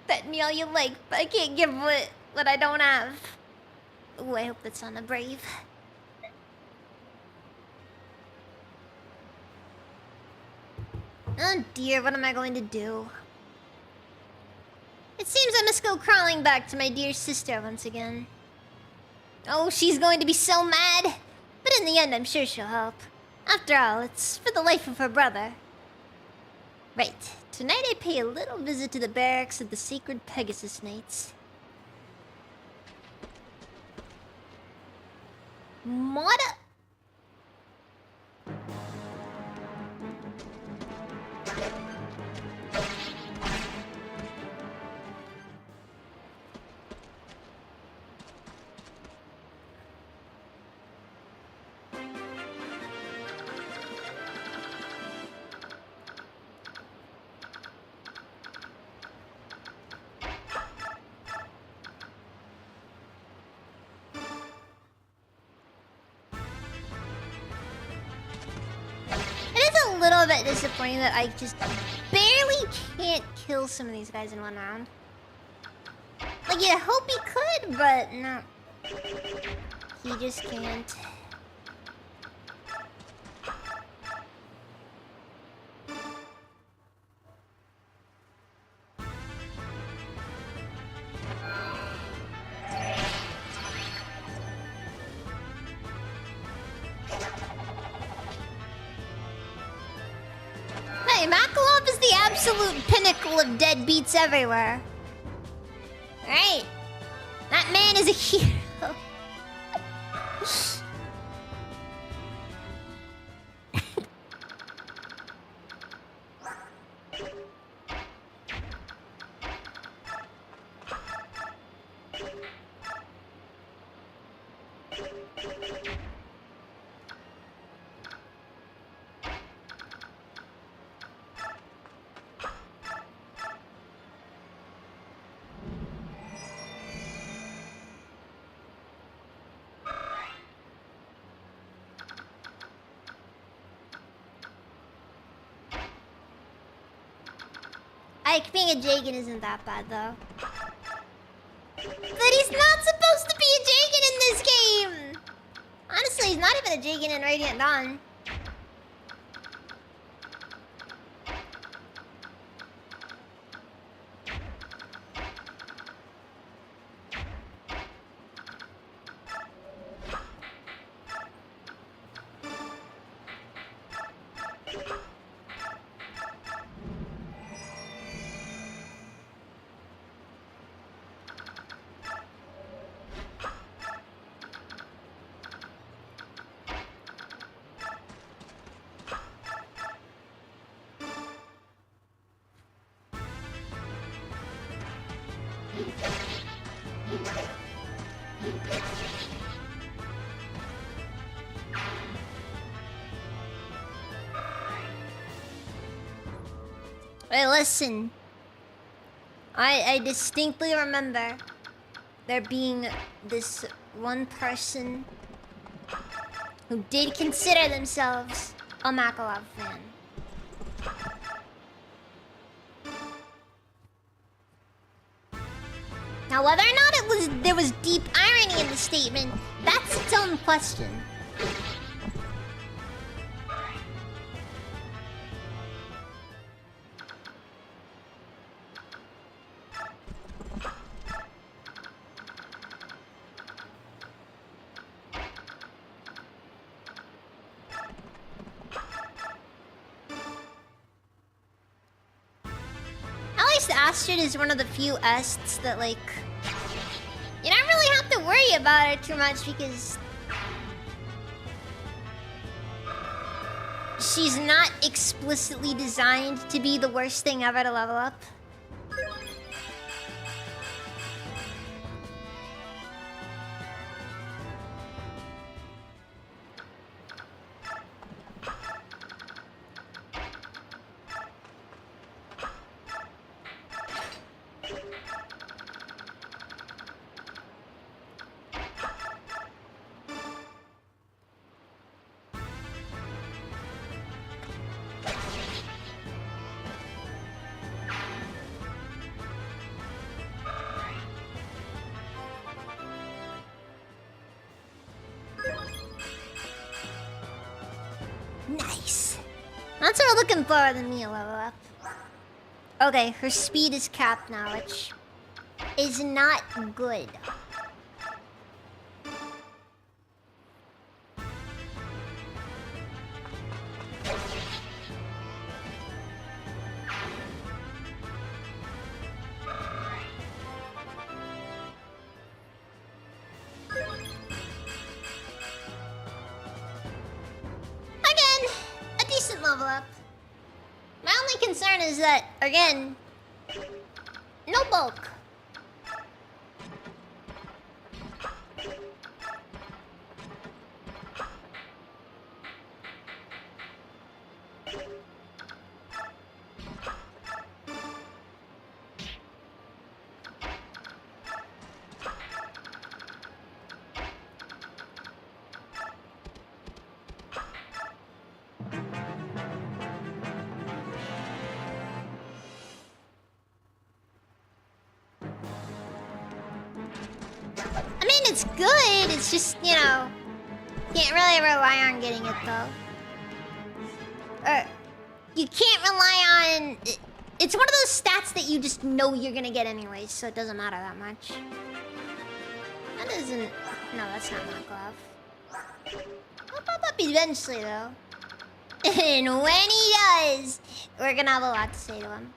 Bet me all you like, but I can't give what I don't have. Ooh, I hope that's not a brave. Oh dear, what am I going to do? It seems I must go crawling back to my dear sister once again. Oh, she's going to be so mad. But in the end, I'm sure she'll help. After all, it's for the life of her brother. Right. Tonight I pay a little visit to the barracks of the Sacred Pegasus Knights. Mata... A little bit disappointing that I just barely can't kill some of these guys in one round. Like, you hope he could, but no. He just can't. Hey, Makalov is the absolute pinnacle of deadbeats everywhere. Right? That man is a hero. Like, being a Jagan isn't that bad, though. But he's not supposed to be a Jagan in this game! Honestly, he's not even a Jigen in Radiant Dawn. Wait, listen. I distinctly remember there being this one person who did consider themselves a Makalov fan. Now, whether or not there was deep irony in the statement, that's its own question. At least Astrid is one of the few Ests that, like, you don't really have to worry about it too much because she's not explicitly designed to be the worst thing ever to level up. Nice. That's what we're looking for with the Mia level up. Okay, her speed is capped now, which is not good. Again, a decent level up. My only concern is that, again, no bulk. I mean, it's good. It's just, you know, can't really rely on getting it though. You can't rely on. It's one of those stats that you just know you're gonna get anyways, so it doesn't matter that much. That isn't. No, that's not Makalov. He'll pop up eventually though. And when he does, we're gonna have a lot to say to him.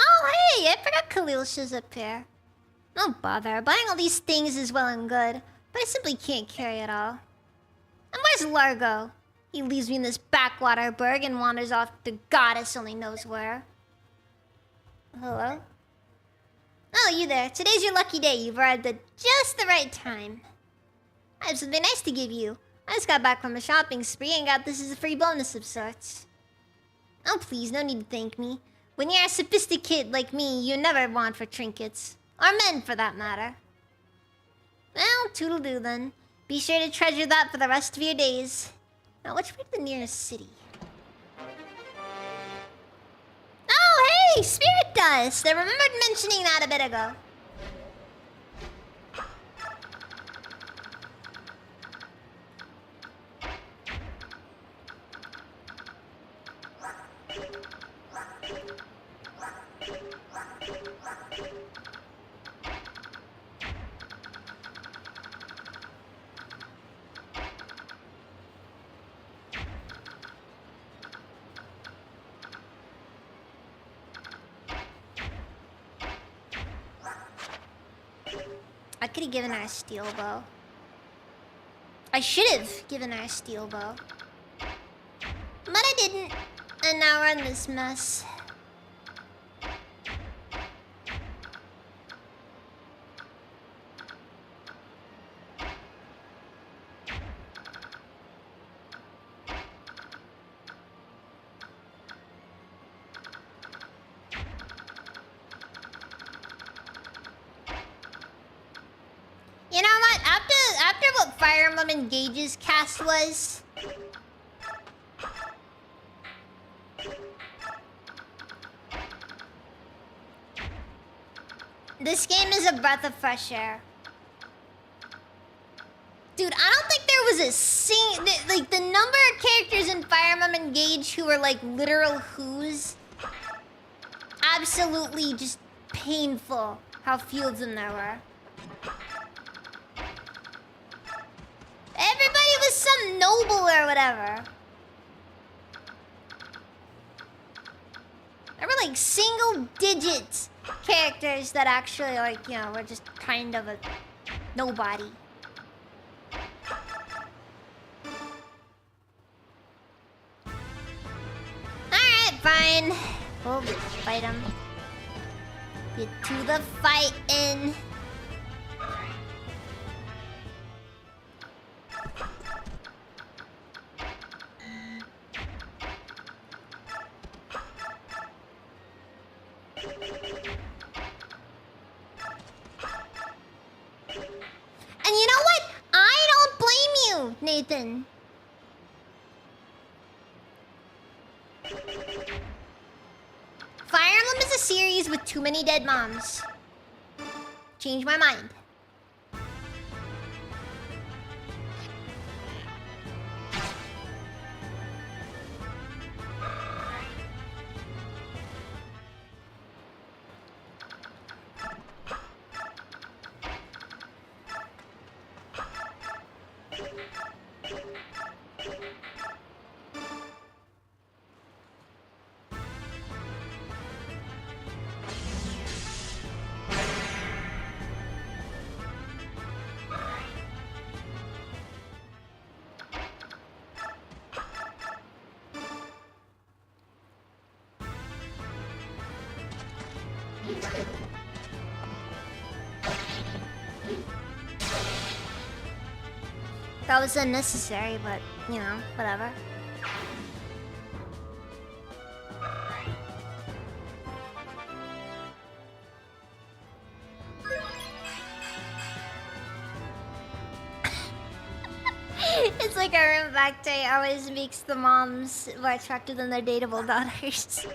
Oh, hey, I forgot Khalil shows up here. No bother. Buying all these things is well and good, but I simply can't carry it all. And where's Largo? He leaves me in this backwater burg and wanders off to goddess only knows where. Hello? Oh, you there. Today's your lucky day. You've arrived at just the right time. I have something nice to give you. I just got back from a shopping spree and got this as a free bonus of sorts. Oh please, no need to thank me. When you're a sophisticated like me, you never want for trinkets. Or men, for that matter. Well, toodle-doo then. Be sure to treasure that for the rest of your days. Now, which way to the nearest city? Oh, hey! Spirit Dust! I remembered mentioning that a bit ago. I could have given her a steel bow. I should have given her a steel bow. But I didn't. And now we're in this mess. You know what? After what Fire Emblem Engage's cast was, this game is a breath of fresh air. Dude, I don't think there was a like the number of characters in Fire Emblem Engage who were like literal who's absolutely just painful how few of them there were. Everybody was some noble or whatever. There were like single digit characters that actually like, you know, were just kind of a nobody. Alright, fine. We'll fight him. Get to the fightin'. And you know what? I don't blame you, Nathan. Fire Emblem is a series with too many dead moms. Change my mind. That was unnecessary, but, you know, whatever. It's like Iron Factory always makes the moms more attractive than their dateable daughters.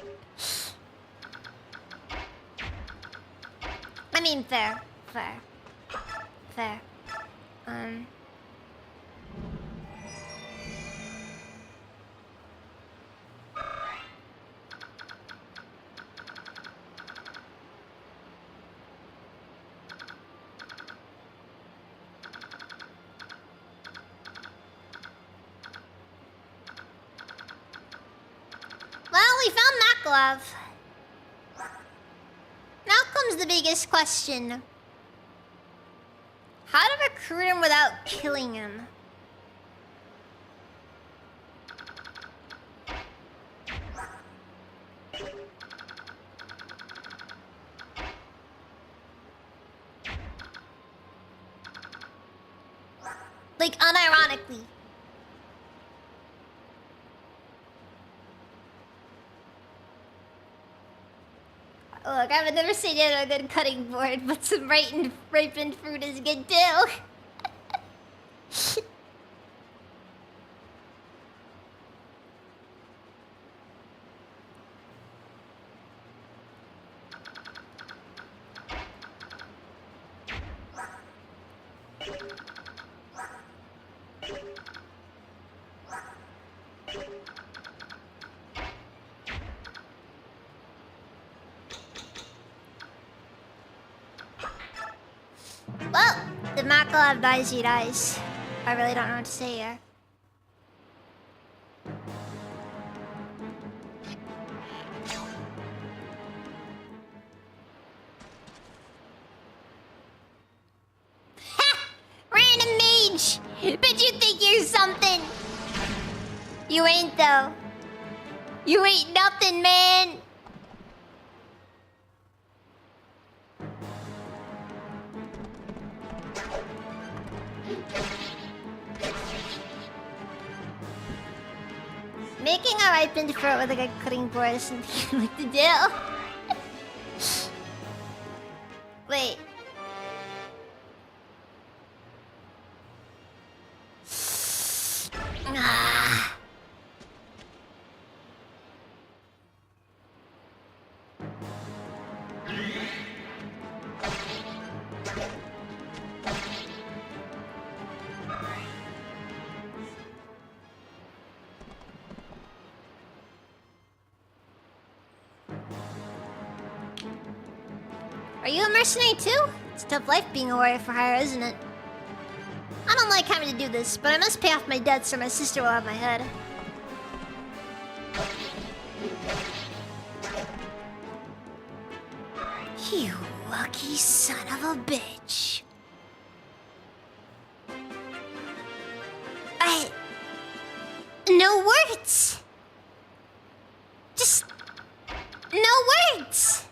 I mean, fair. Fair. Fair. Well, we found Maklov. Now comes the biggest question. How to recruit him without killing him? Like, unironically. Look, I've never seen yet a good cutting board, but some ripened fruit is good too. Well, the Makalab dies, he dies. I really don't know what to say here. Ha! Random mage! Bet you think you're something! You ain't though. You ain't nothing, man! Making a ripened fruit with a good cutting board is something you like to do. Wait. Ah. Are you a mercenary too? It's a tough life being a warrior for hire, isn't it? I don't like having to do this, but I must pay off my debts or my sister will have my head. You lucky son of a bitch. No words! Just... no words!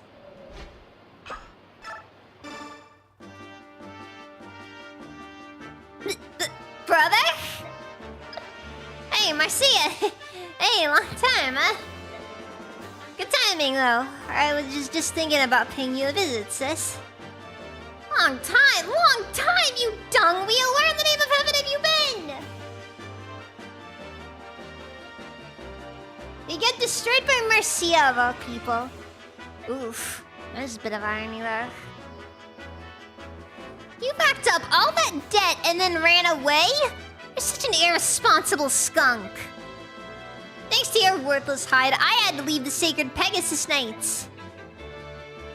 Brother? Hey, Marcia! Hey, long time, huh? Good timing, though. I was just thinking about paying you a visit, sis. Long time, you dung wheel! Where in the name of heaven have you been? You get destroyed by Marcia, of all people. Oof. There's a bit of irony there. You backed up all that debt and then ran away? You're such an irresponsible skunk. Thanks to your worthless hide, I had to leave the sacred Pegasus Knights.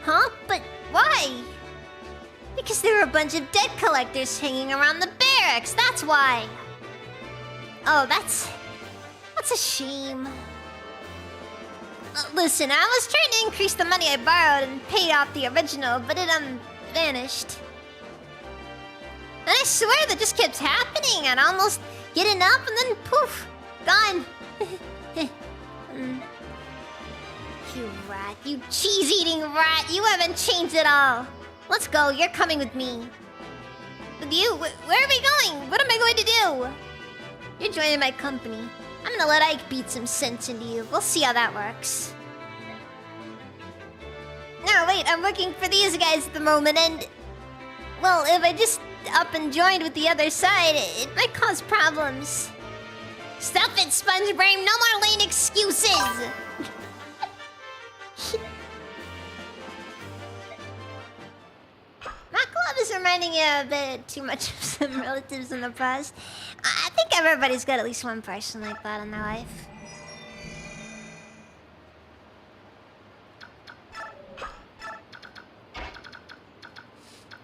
Huh? But why? Because there were a bunch of debt collectors hanging around the barracks, that's why. Oh, that's a shame. Listen, I was trying to increase the money I borrowed and pay off the original, but it, vanished. And I swear that just kept happening. I'd almost get enough and then poof, gone. You rat, you cheese-eating rat, you haven't changed at all. Let's go, you're coming with me. With you? Where are we going? What am I going to do? You're joining my company. I'm gonna let Ike beat some sense into you. We'll see how that works. No, wait, I'm working for these guys at the moment and... well, if I just up and joined with the other side, it might cause problems. Stuff it, Sponge Brain! No more lame excuses! Makalab is reminding you a bit too much of some relatives in the past. I think everybody's got at least one person like that in their life.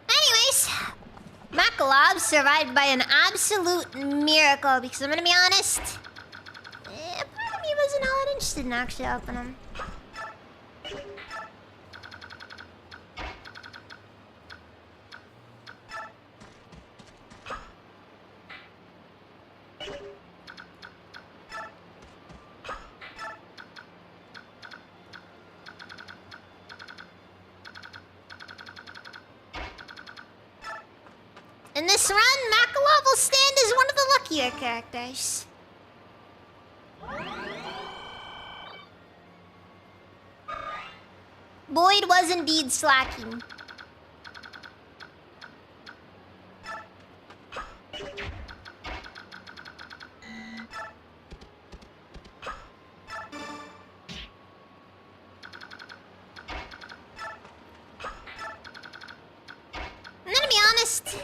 Anyways, Makalab survived by an absolute miracle because I'm gonna be honest, part of me wasn't all that interested in actually helping him. In this run, Makalov will stand as one of the luckier characters. Boyd was indeed slacking. I'm gonna be honest.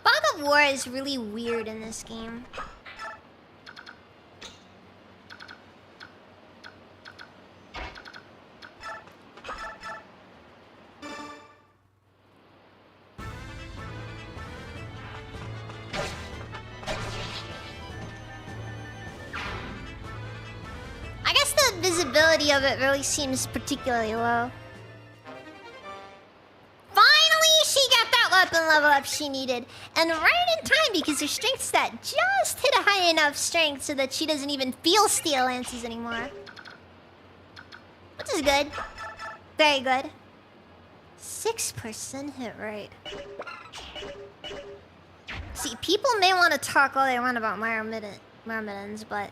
Fog of War is really weird in this game. I guess the visibility of it really seems particularly low. Finally, she got that weapon level up she needed. And right in time because her strength stat just hit a high enough strength so that she doesn't even feel steel lances anymore. Which is good. Very good. 6% hit rate. See, people may want to talk all they want about Myrmidons, but...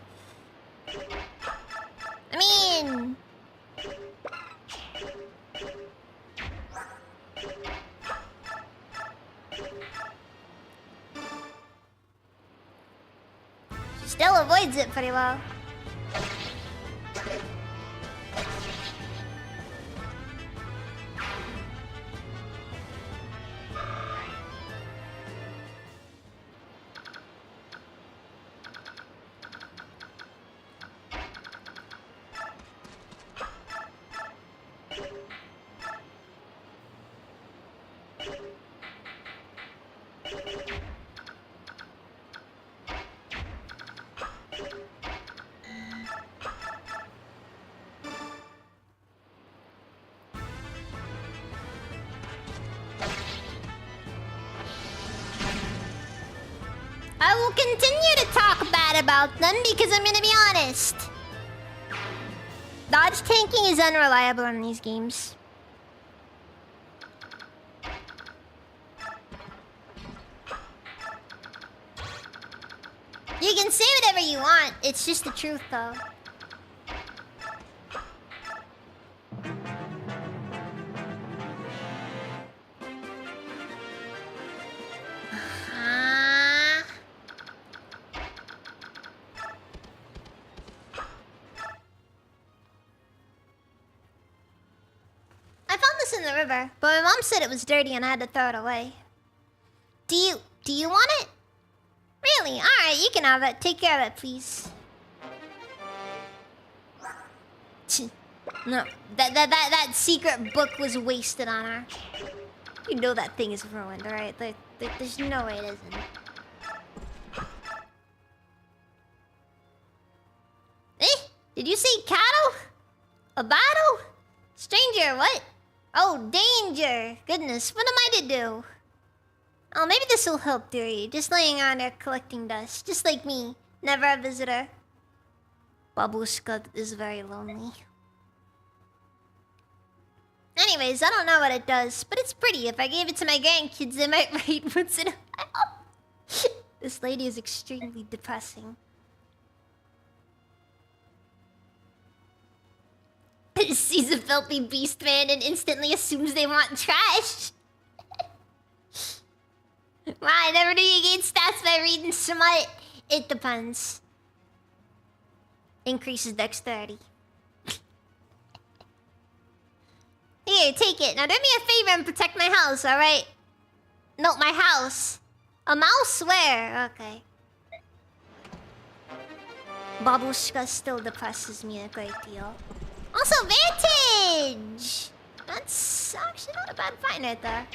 I mean... She still avoids it pretty well. I will continue to talk bad about them because I'm gonna be honest. Dodge tanking is unreliable in these games. You can say whatever you want, it's just the truth though. I found this in the river, but my mom said it was dirty and I had to throw it away. Do you want it? Really? Alright, you can have it. Take care of it, please. No, that secret book was wasted on her. You know that thing is ruined, right? There's no way it isn't. Eh? Did you see cattle? A battle? Stranger, what? Oh, danger! Goodness, what am I to do? Oh, maybe this will help Duri. Just laying around there collecting dust. Just like me. Never a visitor. Babushka is very lonely. Anyways, I don't know what it does, but it's pretty. If I gave it to my grandkids, they might read once in a while. This lady is extremely depressing. Sees a filthy beast man and instantly assumes they want trash. Wow, I never knew you gain stats by reading smut. It depends. Increases dexterity. Here, take it. Now do me a favor and protect my house, alright? No, my house. A mouse? Where? Okay. Babushka still depresses me a great deal. Also, Vantage! That's actually not a bad find right there.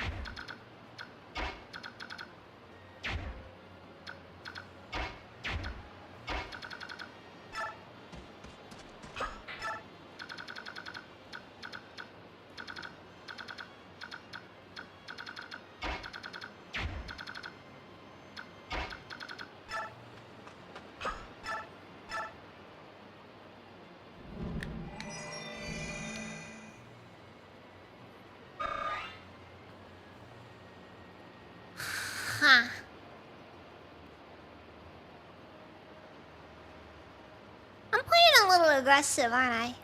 aggressive, aren't I?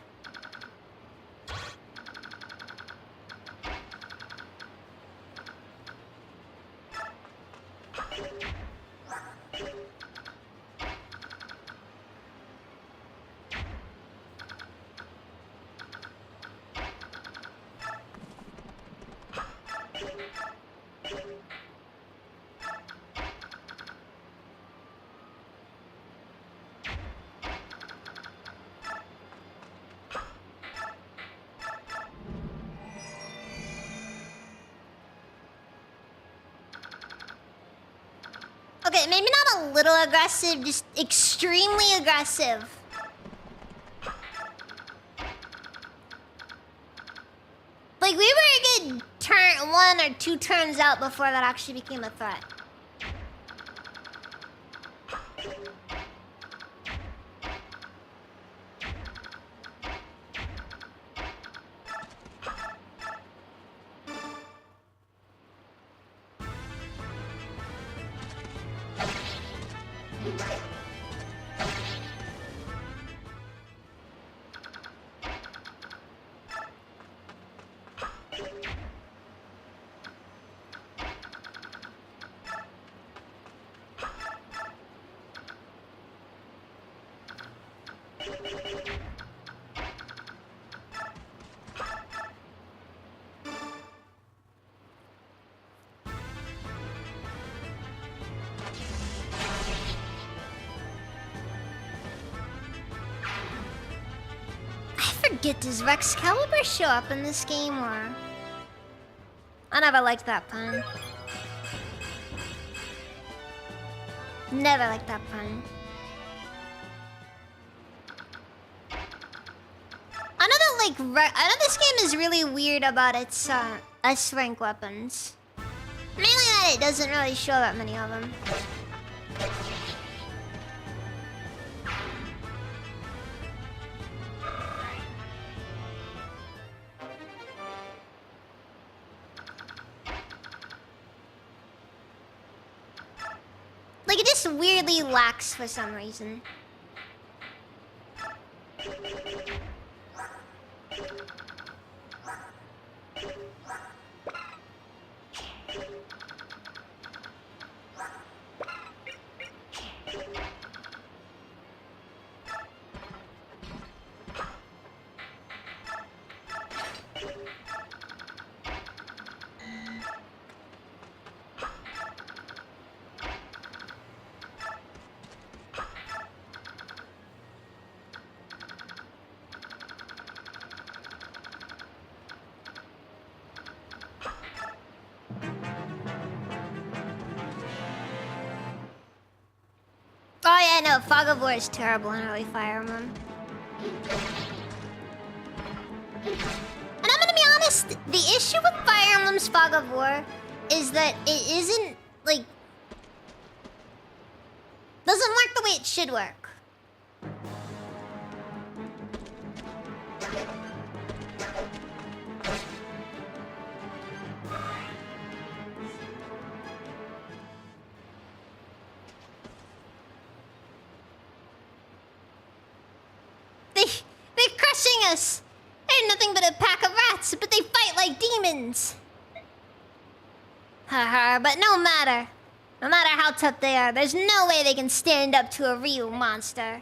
Okay, maybe not a little aggressive, just extremely aggressive. Like, we were a good turn, 1 or 2 turns out before that actually became a threat. Does Rexcalibur show up in this game, or... I never liked that pun. Never liked that pun. I know that, I know this game is really weird about its, S-rank weapons. Mainly that it doesn't really show that many of them. Weirdly lax for some reason. Oh yeah, no, Fog of War is terrible in early Fire Emblem. And I'm gonna be honest, the issue with Fire Emblem's Fog of War is that it isn't, like... doesn't work the way it should work. They're crushing us! They're nothing but a pack of rats, but they fight like demons! Haha, but no matter. No matter how tough they are, there's no way they can stand up to a real monster.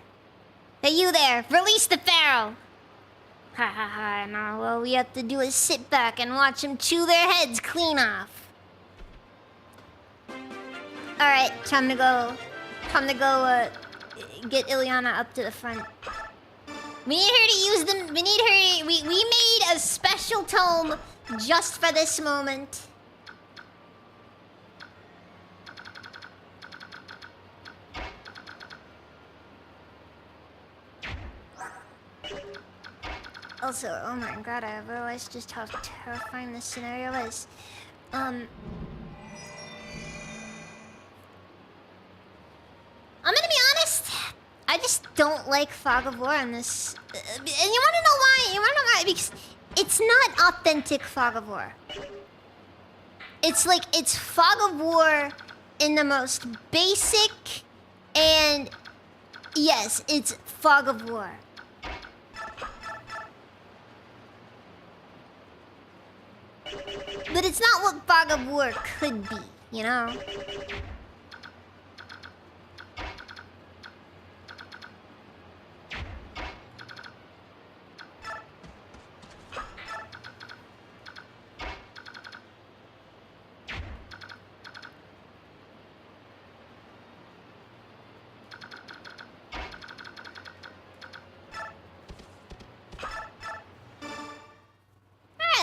Hey, you there, release the Pharaoh! Ha ha ha, and all we have to do is sit back and watch them chew their heads clean off. Alright, time to go get Ileana up to the front. We need her to use them. We need her. We made a special tome just for this moment. Also, oh my god, I realized just how terrifying this scenario is. I'm gonna be honest. I just don't like Fog of War on this. And you wanna know why? You wanna know why? Because it's not authentic Fog of War. It's like, it's Fog of War in the most basic and... yes, it's Fog of War. it's not what Fog of War could be, you know?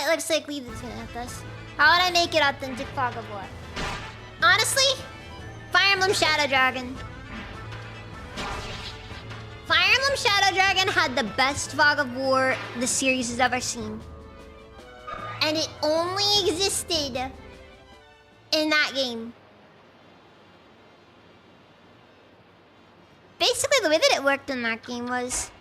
Looks like Lee's gonna hit this. How would I make it authentic Fog of War? Honestly, Fire Emblem Shadow Dragon. Fire Emblem Shadow Dragon had the best Fog of War the series has ever seen. And it only existed in that game. Basically, the way that it worked in that game was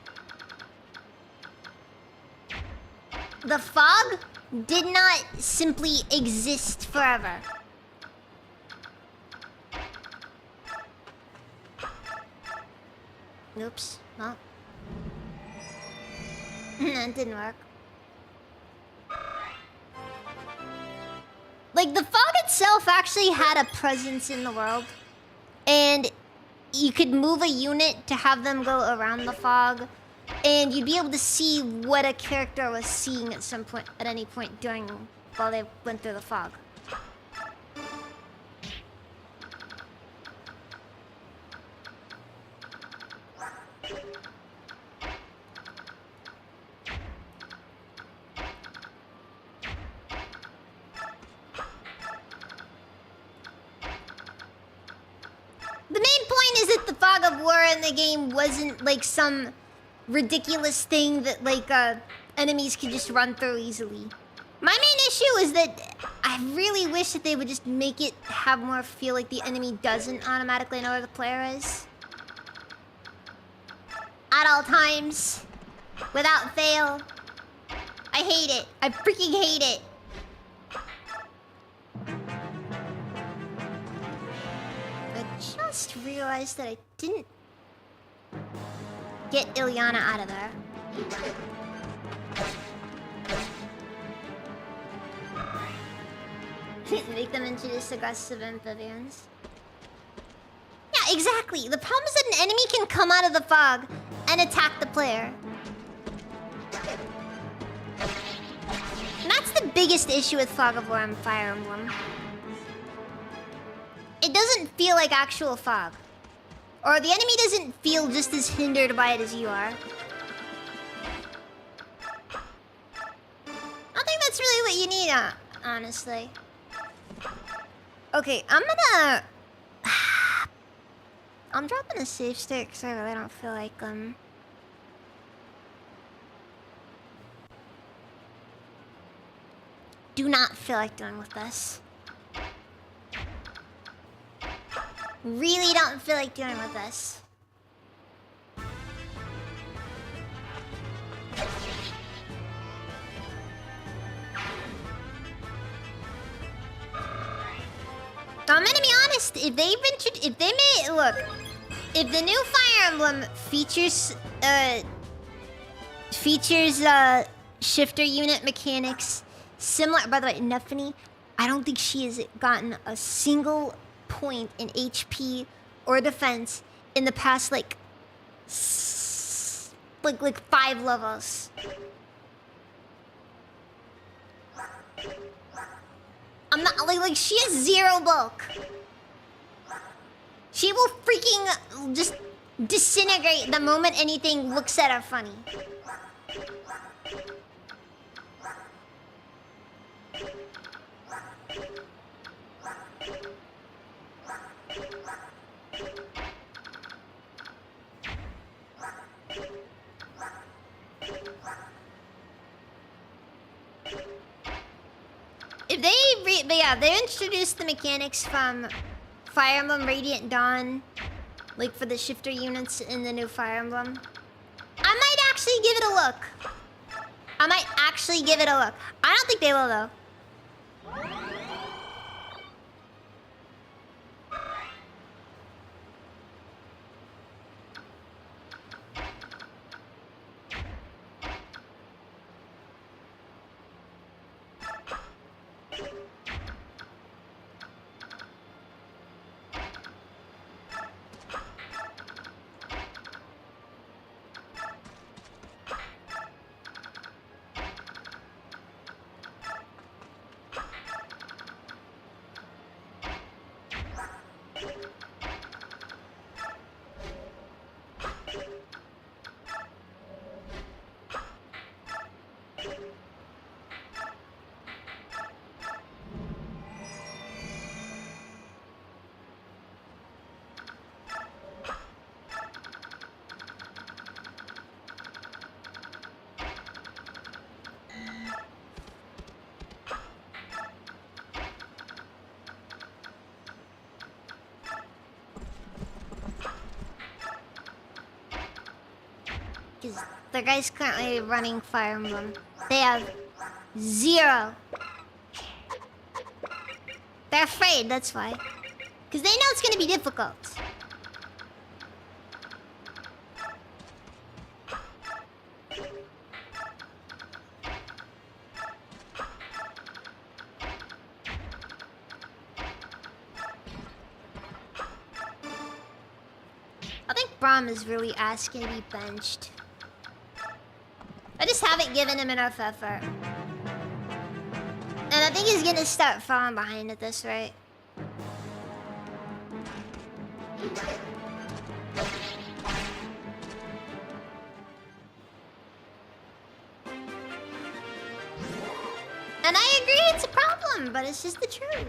the fog did not simply exist forever. Oops. Well. That didn't work. Like, the fog itself actually had a presence in the world. And you could move a unit to have them go around the fog. And you'd be able to see what a character was seeing at some point, at any point during while they went through the fog. The main point is that the fog of war in the game wasn't like some ridiculous thing that like enemies could just run through easily. My main issue is that I really wish that they would just make it have more feel like the enemy doesn't automatically know where the player is. At all times. Without fail. I hate it. I freaking hate it. I just realized that I didn't get Ilyana out of there. Make them into just aggressive amphibians. Yeah, exactly. The problem is that an enemy can come out of the fog and attack the player. And that's the biggest issue with Fog of War and Fire Emblem. It doesn't feel like actual fog. Or the enemy doesn't feel just as hindered by it as you are. I don't think that's really what you need, honestly. Okay, I'm dropping a save state because I really don't feel like, do not feel like dealing with this. Really don't feel like dealing with this. I'm gonna be honest, if the new Fire Emblem features shifter unit mechanics similar, by the way, Nephany, I don't think she has gotten a single point in HP or defense in the past like 5 levels. I'm not like she has 0 bulk. She will freaking just disintegrate the moment anything looks at her funny. But yeah, they introduced the mechanics from Fire Emblem Radiant Dawn, like for the shifter units in the new Fire Emblem. I might actually give it a look. I don't think they will though. because the guy's currently running Fire Emblem. They have 0. They're afraid, that's why. Because they know it's gonna be difficult. I think Braum is really asking to be benched. I just haven't given him enough effort. And I think he's gonna start falling behind at this rate. And I agree it's a problem, but it's just the truth.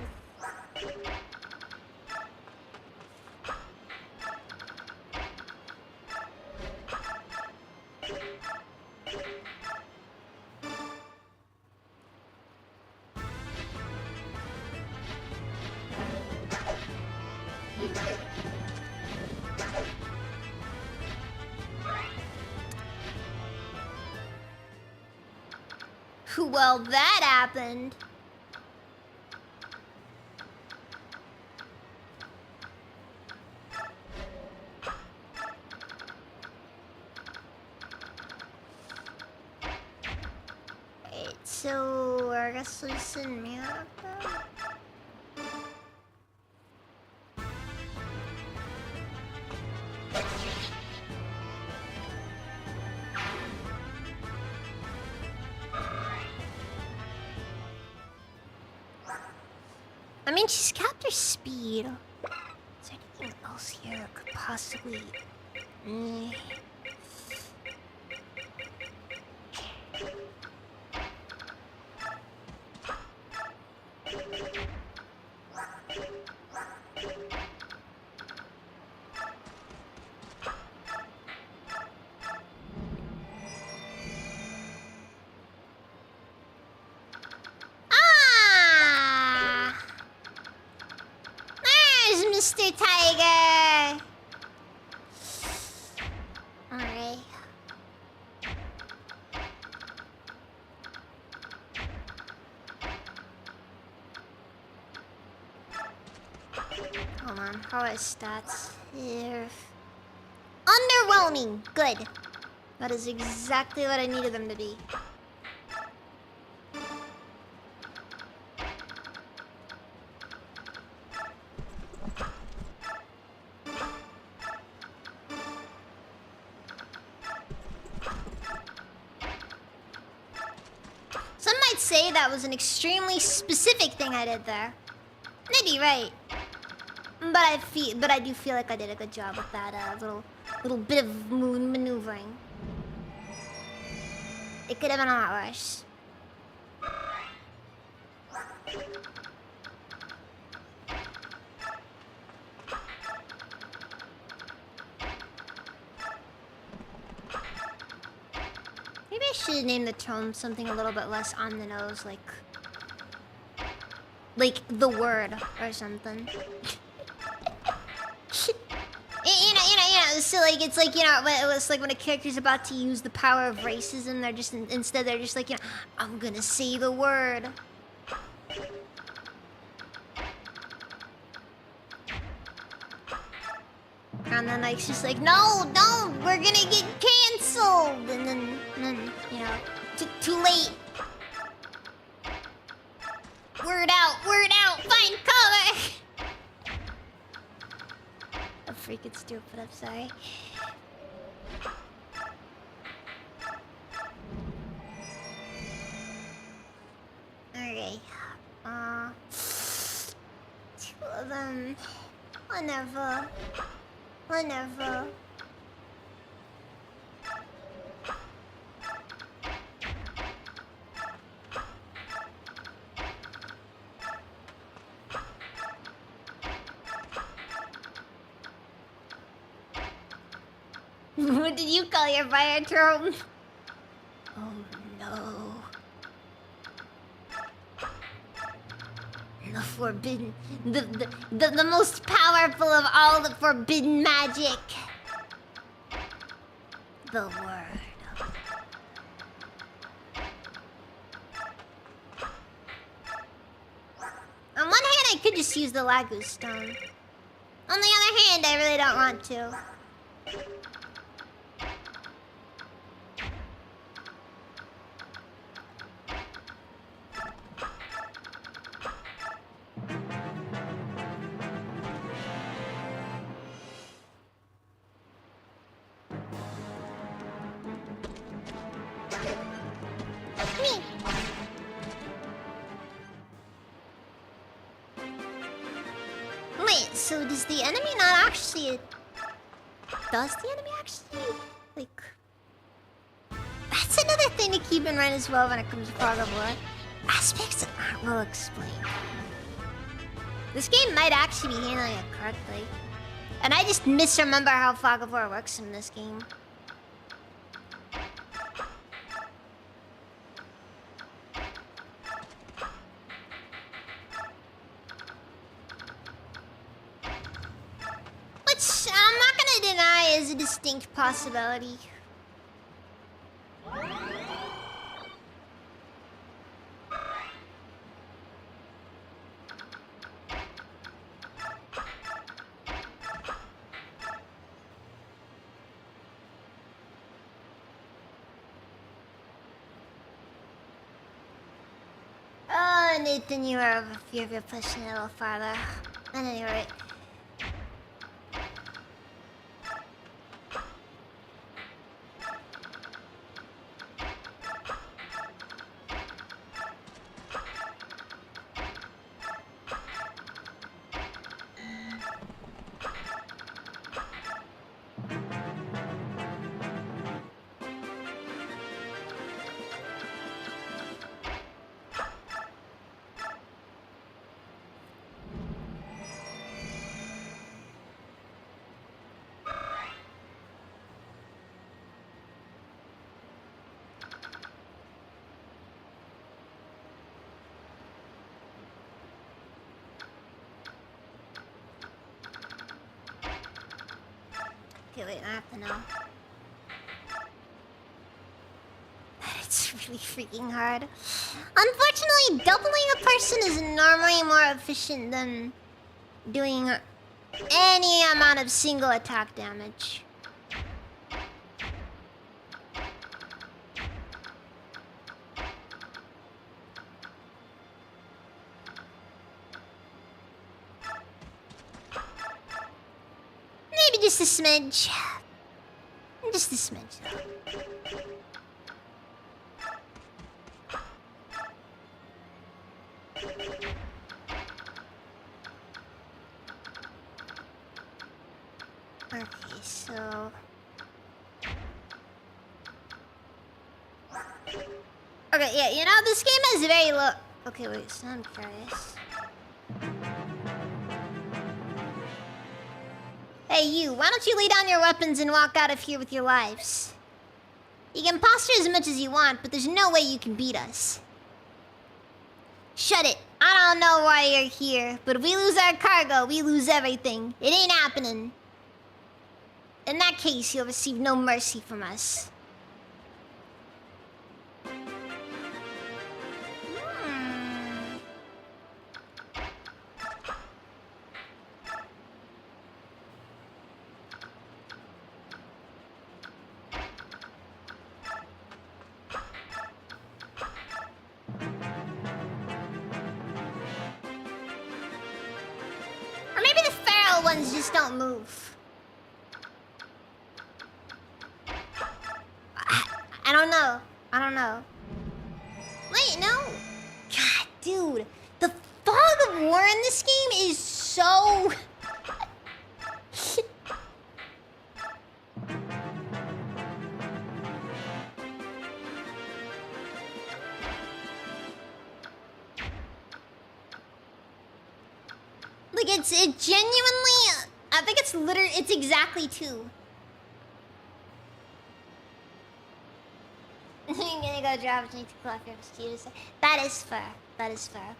Well, that happened. Wait, so I guess we send me out. I mean, she's capped her speed. Is there anything else here that could possibly... Mr. Tiger! Alright. Hold on, how are his stats here? Underwhelming! Good. That is exactly what I needed them to be. Say that was an extremely specific thing I did there. Maybe right, but I do feel like I did a good job with that little bit of maneuvering. It could have been a lot worse. Maybe I should name the tome something a little bit less on the nose, like the word or something. So like it's like, you know, it's like when a character's about to use the power of racism, they're just instead they're just like, you know, I'm gonna say the word. And then like she's like, no, don't, we're gonna get cancelled. And then you know, too late. Word out, find cover. I'm freaking stupid, I'm sorry. Okay. 2 of them. Whenever. What did you call your fire throne? Oh no. The forbidden... The most powerful of all the forbidden magic. the word. On one hand, I could just use the Lagu Stone. On the other hand, I really don't want to. Me. Wait, so does the enemy not actually... Does the enemy actually... Like... That's another thing to keep in mind as well when it comes to Fog of War. Aspects that aren't well explained. This game might actually be handling it correctly. And I just misremember how Fog of War works in this game. Which I'm not gonna deny is a distinct possibility. Oh, Nathan, you are of a fear of your pushing it a little farther. At any rate. Okay, wait, I have to know. It's really freaking hard. Unfortunately, doubling a person is normally more efficient than doing any amount of single attack damage. Maybe just a smidge. Just a smidge, though. Okay, so... Okay, yeah, you know, this game is very low... Okay, wait, so I'm curious. Hey, you, why don't you lay down your weapons and walk out of here with your lives? You can posture as much as you want, but there's no way you can beat us. Shut it. I don't know why you're here, but if we lose our cargo, we lose everything. It ain't happening. In that case, you'll receive no mercy from us. Or maybe the feral ones just don't move. I don't know. I don't know. Wait, no. God, dude. The fog of war in this game is so... Like, it genuinely... I think it's literally... It's exactly 2. I'm gonna go drop Jake to collect your mosquitoes. That is fair. That is fair.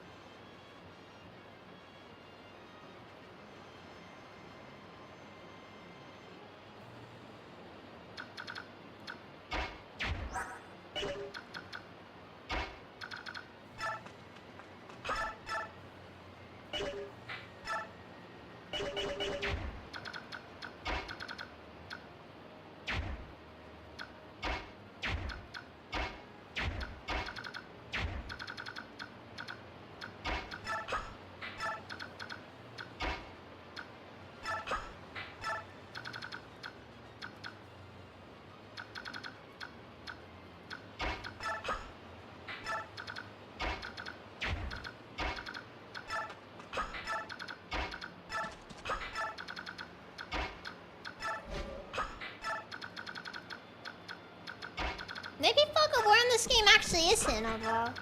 this game actually is Hanover.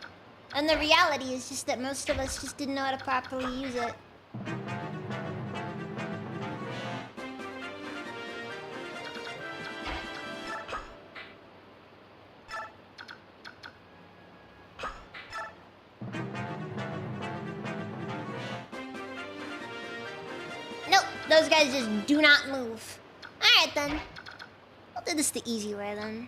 And the reality is just that most of us just didn't know how to properly use it. Nope, those guys just do not move. Alright then. I'll do this the easy way then.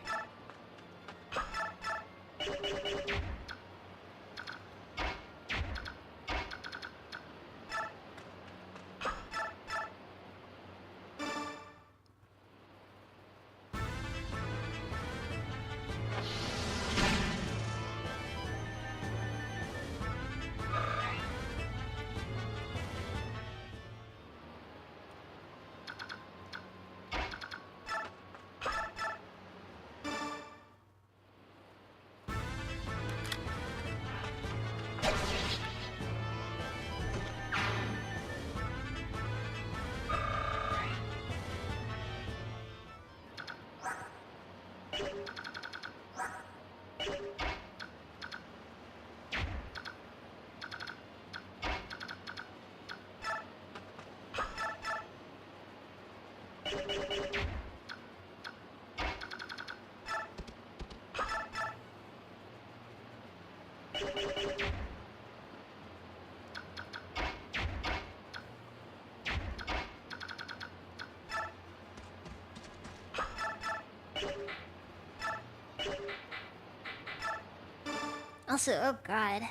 Also, oh god.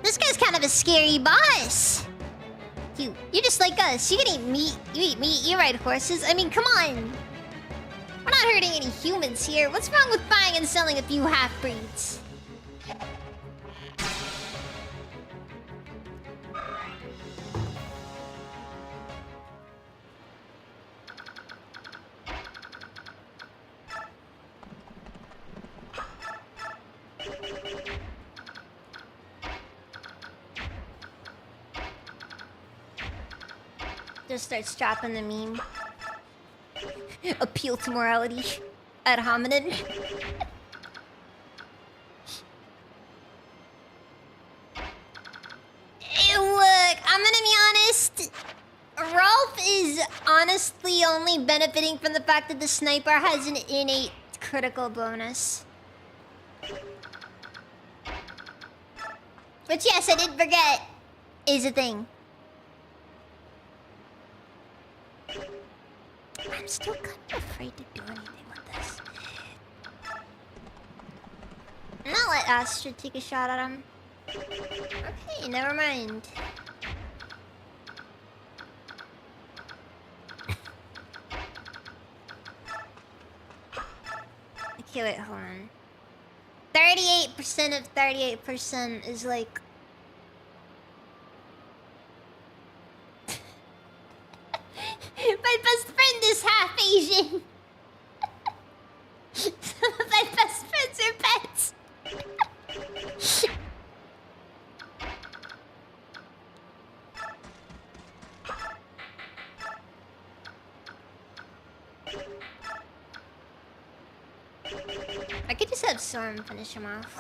This guy's kind of a scary boss. You're just like us. You can eat meat. You eat meat. You ride horses. I mean, come on. We're not hurting any humans here. What's wrong with buying and selling a few half-breeds? Just starts dropping the meme. Appeal to morality. Ad hominem. Look, I'm gonna be honest. Rolf is honestly only benefiting from the fact that the sniper has an innate critical bonus. Which, yes, I did forget, is a thing. I'm still kind of afraid to do anything with this. And I'll let Astrid take a shot at him. Okay, never mind. Okay, wait, hold on. 38% of 38% is like... My best friend is half Asian. Some of my best friends are pets. I could just have Storm finish him off.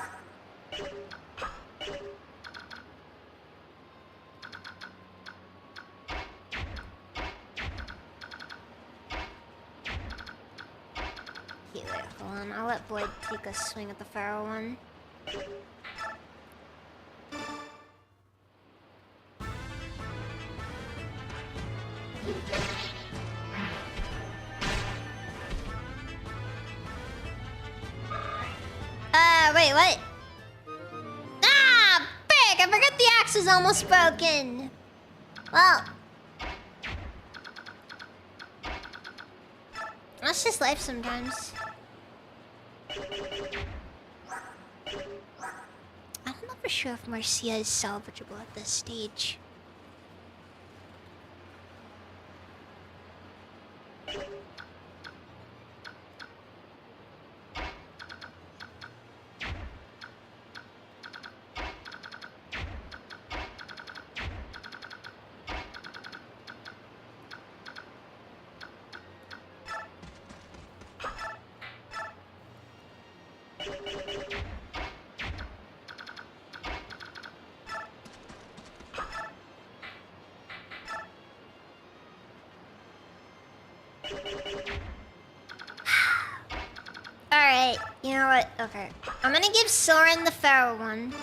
Okay, wait, hold on. I'll let Boyd take a swing at the feral one. Wait, what? Ah, frick! I forgot the axe was almost broken. Well, that's just life sometimes. I'm not for sure if Marcia is salvageable at this stage. You know what? Okay. I'm gonna give Soren the Pharaoh one.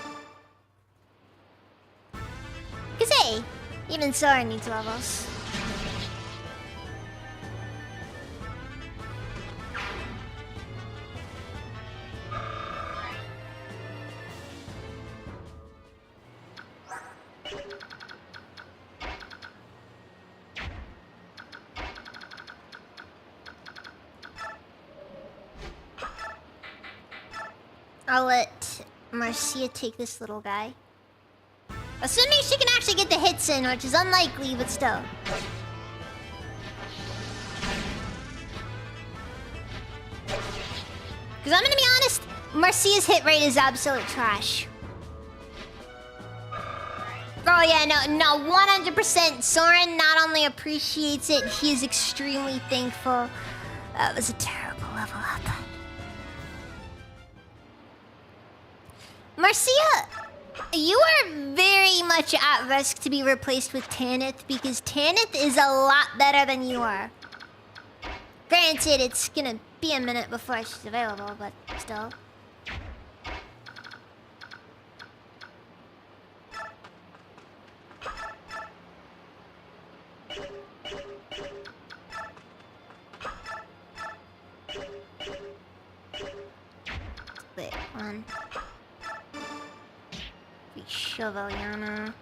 Cause hey, even Soren needs levels. I'll let Marcia take this little guy. Assuming she can actually get the hits in, which is unlikely, but still. Because I'm gonna be honest, Marcia's hit rate is absolute trash. Oh yeah, no, 100%. Soren not only appreciates it, he is extremely thankful. That was a terrible level up. Marcia, you are very much at risk to be replaced with Tanith because Tanith is a lot better than you are. Granted, it's gonna be a minute before she's available, but still. Wait, one. Chevaliana.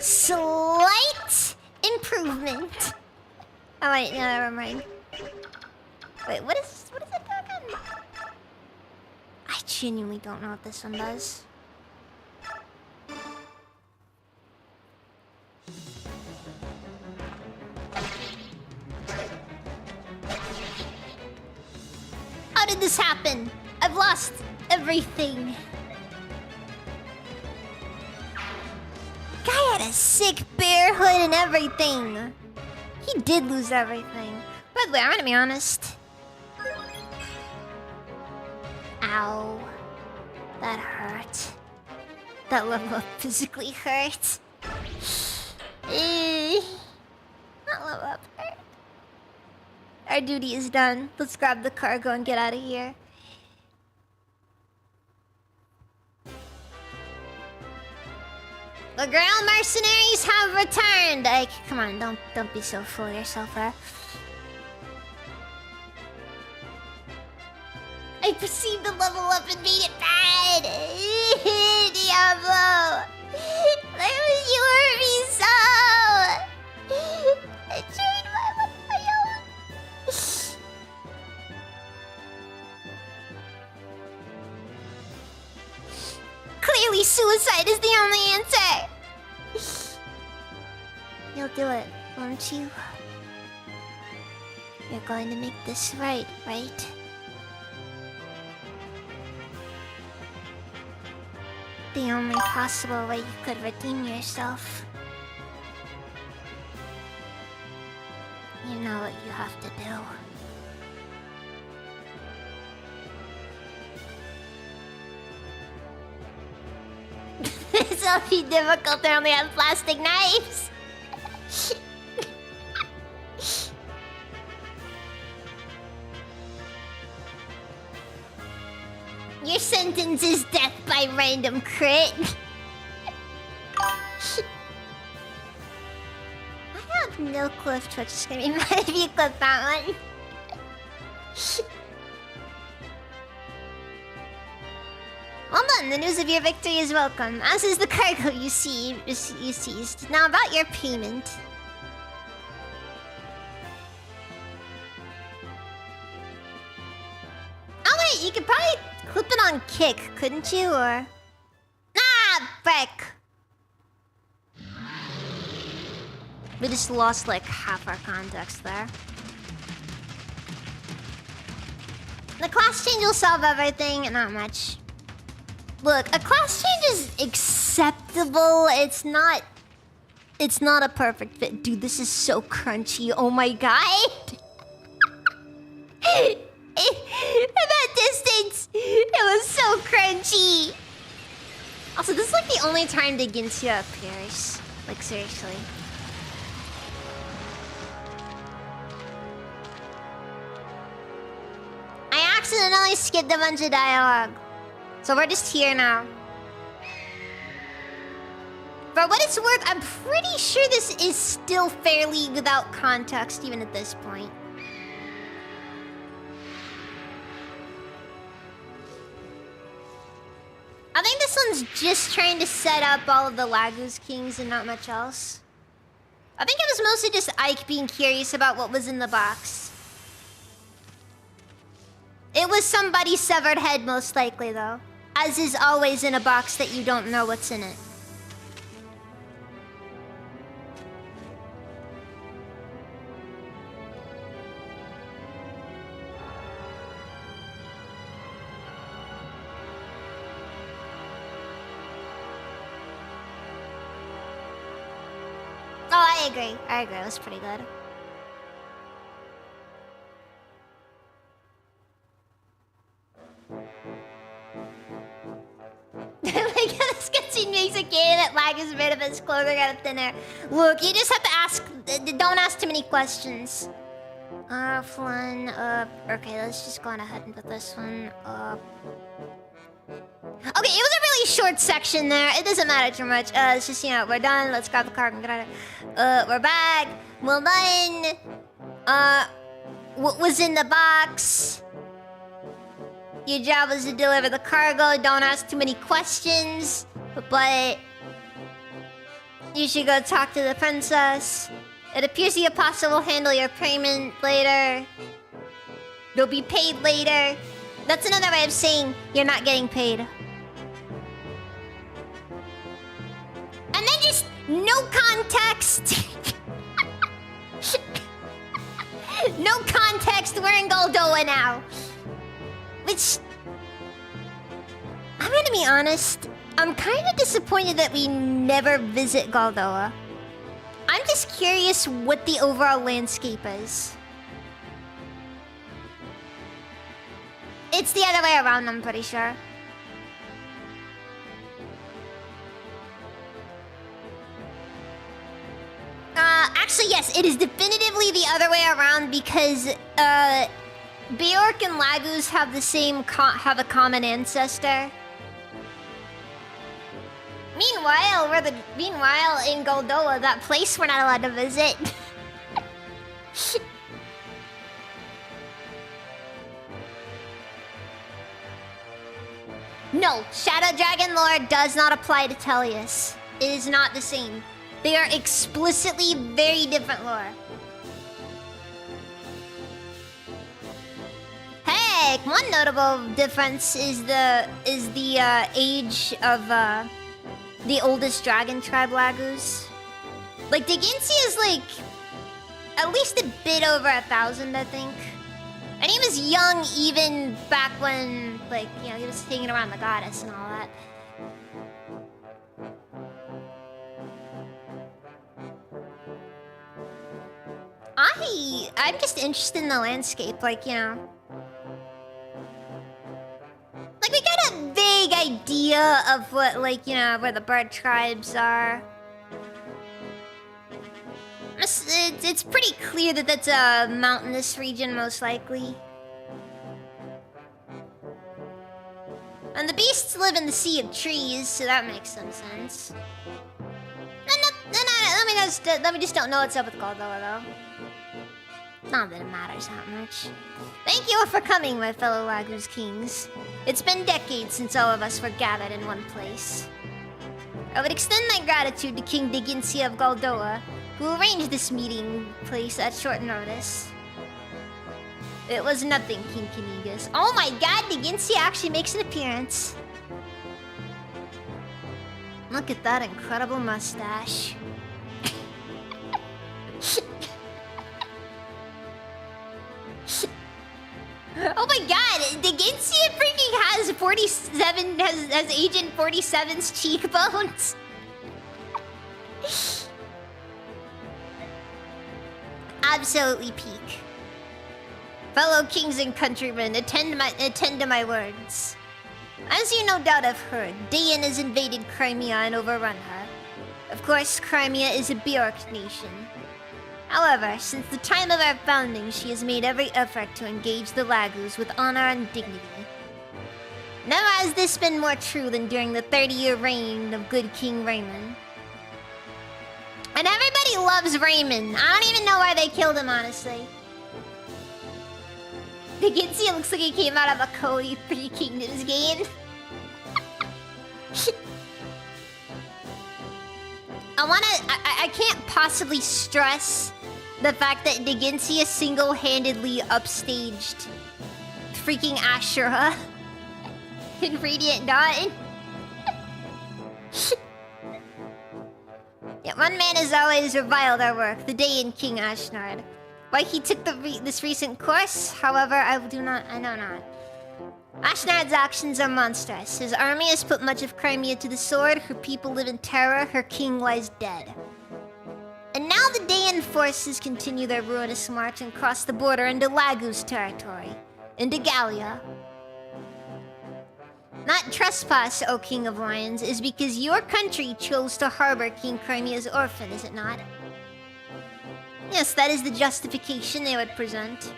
Slight improvement. Oh wait, no, never mind. Wait, what is it again? I genuinely don't know what this one does. How did this happen? I've lost everything. Guy had a sick bear hood and everything. He did lose everything. By the way, I'm gonna be honest. Ow. That hurt. That level up physically hurt. That level up hurt. Our duty is done. Let's grab the cargo and get out of here. The Grail mercenaries have returned. Like, come on, don't be so full of yourself, huh? I perceived the level up and made it bad. Diablo, you hurt me so. I trained my own. Clearly, suicide is the only answer. You'll do it, won't you? You're going to make this right, right? The only possible way you could redeem yourself. You know what you have to do. This'll be difficult to only have plastic knives. Your sentence is death by random crit. I have no clue if Twitch is gonna be mad if you clip that one. Well done, the news of your victory is welcome, as is the cargo you seized. Now about your payment. Oh wait, you could probably clip it on kick, couldn't you, or... Ah, frick! We just lost like half our context there. The class change will solve everything, not much. Look, a class change is acceptable. It's not a perfect fit. Dude, this is so crunchy. Oh my god. At that distance, it was so crunchy. Also, this is like the only time the Gintia appears. Like, seriously. accidentally skipped a bunch of dialogue. So we're just here now. For what it's worth, I'm pretty sure this is still fairly without context even at this point. I think this one's just trying to set up all of the Laguz Kings and not much else. I think it was mostly just Ike being curious about what was in the box. It was somebody's severed head, most likely, though. As is always in a box that you don't know what's in it. Oh, I agree. I agree. It was pretty good. Like, this cutscene makes a game that Lag is rid of his clothing out of thin air. Look, you just have to ask... Don't ask too many questions. Flan, okay, let's just go on ahead and put this one up. Okay, it was a really short section there. It doesn't matter too much. It's just, you know, we're done. Let's grab the card and get out of here. We're back. Well done. What was in the box? Your job was to deliver the cargo. Don't ask too many questions. But you should go talk to the princess. It appears the apostle will handle your payment later. You'll be paid later. That's another way of saying you're not getting paid. And then just no context. No context, we're in Goldoa now. Which... I'm gonna be honest. I'm kind of disappointed that we never visit Goldoa. I'm just curious what the overall landscape is. It's the other way around, I'm pretty sure. Actually, yes, it is definitively the other way around because, Bjork and Laguz have the same have a common ancestor. Meanwhile, in Goldoa, that place we're not allowed to visit. No, Shadow Dragon lore does not apply to Tellius. It is not the same. They are explicitly very different lore. Heck, one notable difference is the age of the oldest dragon tribe, Laguz. Like, Diginsi is like at least a bit over 1,000, I think. And he was young even back when, like, you know, he was hanging around the goddess and all that. I'm just interested in the landscape, like, you know. Like, we got a vague idea of what, like, you know, where the bird tribes are. It's pretty clear that that's a mountainous region, most likely. And the beasts live in the Sea of Trees, so that makes some sense. Let me just don't know what's up with Goldoa, though. Not that it matters that much. Thank you all for coming, my fellow Laguz Kings. It's been decades since all of us were gathered in one place. I would extend my gratitude to King Diginsi of Goldoa, who arranged this meeting place at short notice. It was nothing, King Kinigas. Oh my god, Diginsi actually makes an appearance. Look at that incredible mustache. Oh my god, Diginsi freaking has 47, has Agent 47's cheekbones. Absolutely peak. Fellow kings and countrymen, attend to my words. As you no doubt have heard, Dayan has invaded Crimea and overrun her. Of course, Crimea is a Bjork nation. However, since the time of our founding, she has made every effort to engage the Lagus with honor and dignity. Never has this been more true than during the 30-year reign of good King Raymond. And everybody loves Raymond. I don't even know why they killed him, honestly. The Ginsia looks like he came out of a Cody 3 Kingdoms game. I can't possibly stress the fact that Diginsia single-handedly upstaged freaking Ashura in Radiant Dawn. Yeah, one man has always reviled our work, the Daein King Ashnard. Why he took this recent course, however, I know not. Ashnard's actions are monstrous. His army has put much of Crimea to the sword, her people live in terror, her king lies dead. And now the Daein forces continue their ruinous march and cross the border into Lagus territory, into Gallia. Not trespass, O King of Lions, is because your country chose to harbor King Crimea's orphan, is it not? Yes, that is the justification they would present.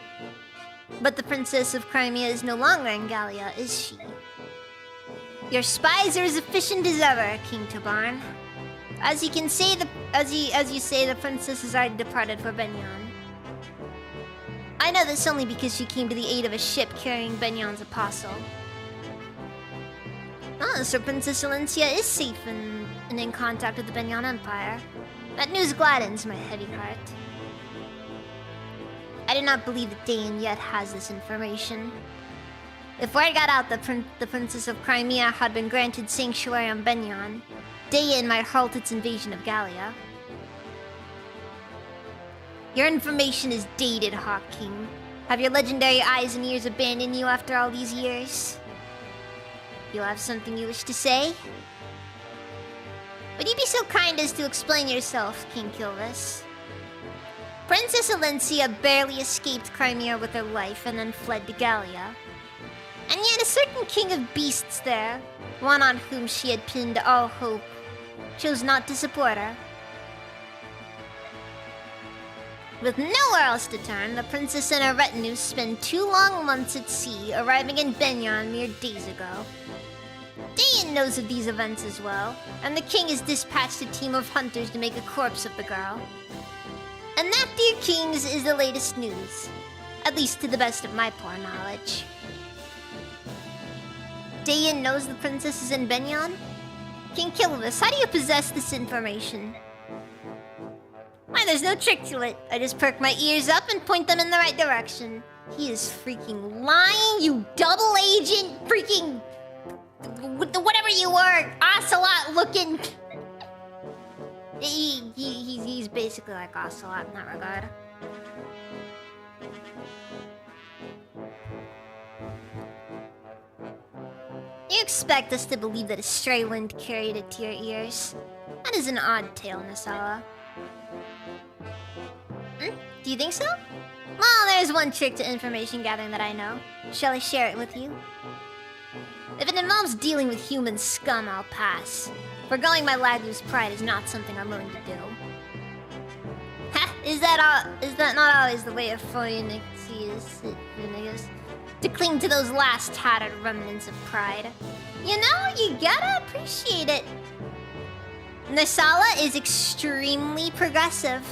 But the Princess of Crimea is no longer in Gallia, is she? Your spies are as efficient as ever, King Tabarn. As you say, the princess has already departed for Benyon. I know this only because she came to the aid of a ship carrying Benyon's apostle. Oh, so Princess Alencia is safe and in contact with the Benyon Empire. That news gladdens my heavy heart. I do not believe that Daein yet has this information. If word got out that the Princess of Crimea had been granted sanctuary on Benyon, Daein might halt its invasion of Gallia. Your information is dated, Hawk King. Have your legendary eyes and ears abandoned you after all these years? You have something you wish to say? Would you be so kind as to explain yourself, King Kilvis? Princess Alencia barely escaped Crimea with her life and then fled to Gallia. And yet a certain king of beasts there, one on whom she had pinned all hope, chose not to support her. With nowhere else to turn, the princess and her retinue spent 2 long months at sea, arriving in Benyon mere days ago. Daein knows of these events as well, and the king has dispatched a team of hunters to make a corpse of the girl. And that, dear kings, is the latest news. At least to the best of my poor knowledge. Daein knows the princess is in Benyon? King Kilvis, how do you possess this information? Why, there's no trick to it. I just perk my ears up and point them in the right direction. He is freaking lying, you double agent freaking... whatever you were, Ocelot looking... He's basically like Ocelot in that regard. You expect us to believe that a stray wind carried it to your ears? That is an odd tale, Nasala. Do you think so? Well, there's one trick to information gathering that I know. Shall I share it with you? If it involves dealing with human scum, I'll pass. Forgoing my Lagu's pride is not something I'm willing to do. Ha! Is that not always the way of Phoenix to cling to those last tattered remnants of pride? You know, you gotta appreciate it. Nasala is extremely progressive.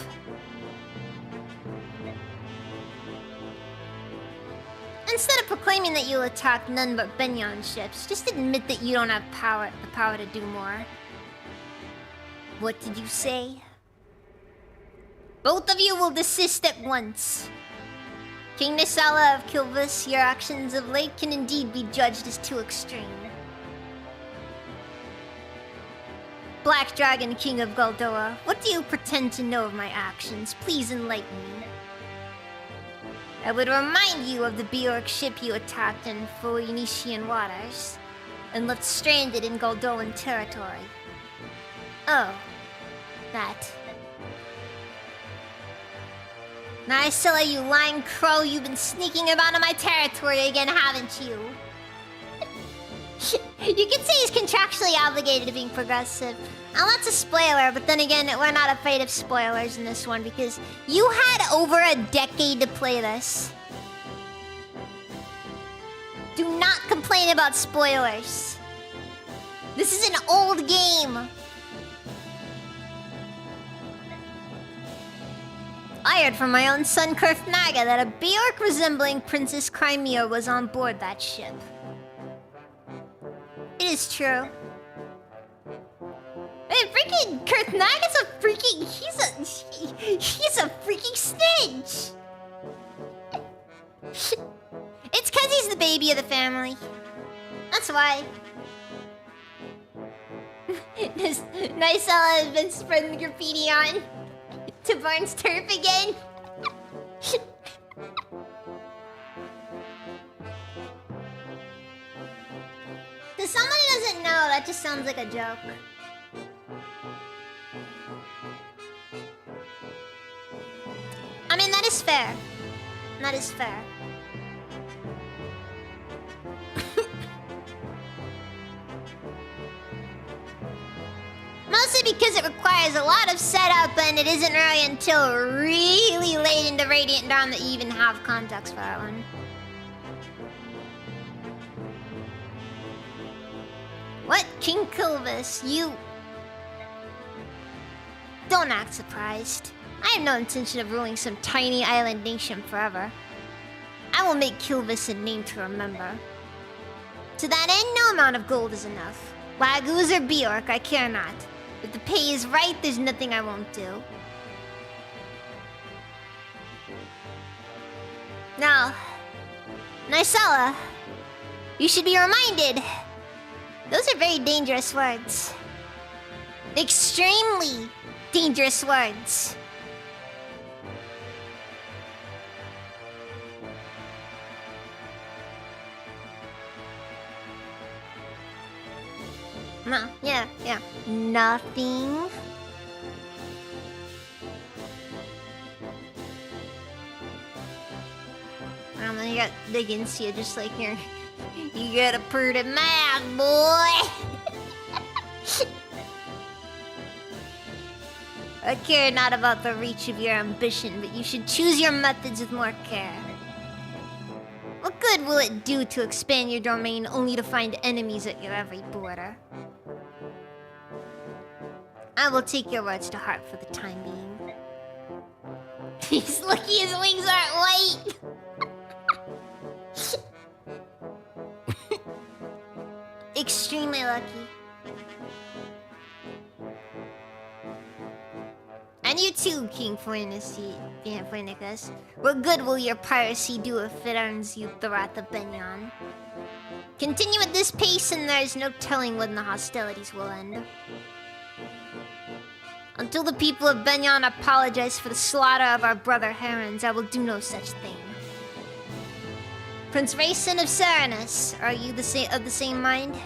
Instead of proclaiming that you'll attack none but Benyon ships, just admit that you don't have the power to do more. What did you say? Both of you will desist at once. King Nasala of Kilvis, your actions of late can indeed be judged as too extreme. Black Dragon, King of Goldoa, what do you pretend to know of my actions? Please enlighten me. I would remind you of the Bjork ship you attacked in Phoenician waters and left stranded in Goldoan territory. Oh, that. Narcilla, you lying crow, you've been sneaking about in my territory again, haven't you? You could say he's contractually obligated to being progressive. And that's a spoiler, but then again, we're not afraid of spoilers in this one because you had over a decade to play this. Do not complain about spoilers. This is an old game. I heard from my own son Kurth Naga that a Bjork resembling Princess Crimea was on board that ship. It is true. Hey, freaking Kurth Naga's a freaking... He's a freaking snitch! It's cause he's the baby of the family. That's why. Nicella has been spreading graffiti on to Barnes Turf again. To someone who doesn't know, that just sounds like a joke. I mean, that is fair. That is fair. Mostly because it requires a lot of setup and it isn't really until really late into Radiant Dawn that you even have context for that one. What? King Kilvis, you... Don't act surprised. I have no intention of ruling some tiny island nation forever. I will make Kilvis a name to remember. To that end, no amount of gold is enough. Wagoos or Bjork, I care not. If the pay is right, there's nothing I won't do. Now, Nicella, you should be reminded. Those are very dangerous words. Extremely dangerous words. No, yeah. Nothing. You got Diggins here just like here. You got a pretty mad boy. I care not about the reach of your ambition, but you should choose your methods with more care. What good will it do to expand your domain only to find enemies at your every border? I will take your words to heart for the time being. He's lucky his wings aren't white! Extremely lucky. And you too, King Phoenicus. What good will your piracy do if it earns you the wrath of Benyon? Continue at this pace and there is no telling when the hostilities will end. Until the people of Benyon apologize for the slaughter of our brother Herons, I will do no such thing. Prince Rayson of Serenus, are you of the same mind?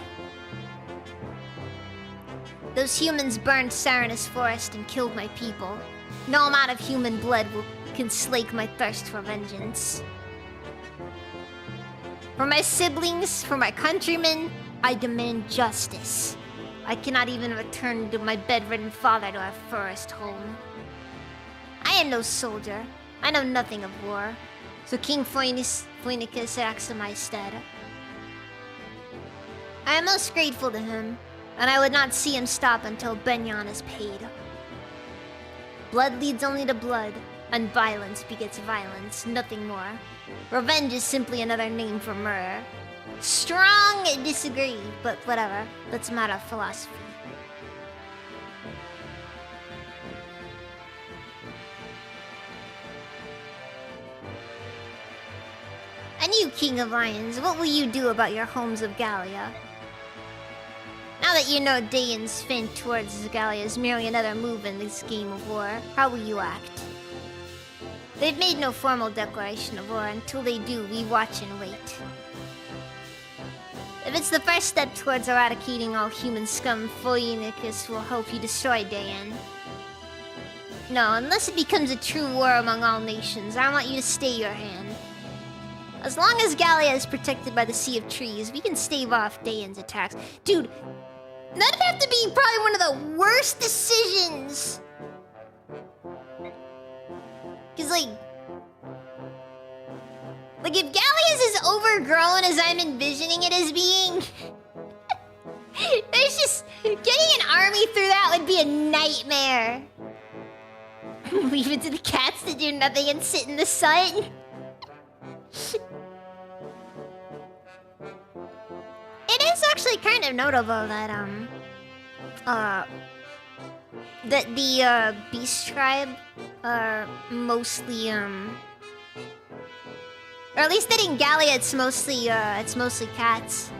Those humans burned Serenus Forest and killed my people. No amount of human blood can slake my thirst for vengeance. For my siblings, for my countrymen, I demand justice. I cannot even return to my bedridden father to our forest home. I am no soldier. I know nothing of war. So King Phoenicus acts in my stead. I am most grateful to him, and I would not see him stop until Benyon is paid. Blood leads only to blood, and violence begets violence, nothing more. Revenge is simply another name for murder. Strong disagree, but whatever. That's a matter of philosophy. And you, King of Lions, what will you do about your homes of Gallia? Now that you know Daeon's feint towards Gallia is merely another move in this game of war, how will you act? They've made no formal declaration of war. Until they do, we watch and wait. If it's the first step towards eradicating all human scum, Phoenicus will help you destroy Daeon. No, unless it becomes a true war among all nations, I want you to stay your hand. As long as Gallia is protected by the Sea of Trees, we can stave off Daemon's attacks. Dude, that'd have to be probably one of the worst decisions. Cause like if Gallia's as overgrown as I'm envisioning it as being, there's just getting an army through that would be a nightmare. Leave it to the cats to do nothing and sit in the sun. It is actually kind of notable that that the Beast Tribe are mostly or at least that in Gallia it's mostly cats.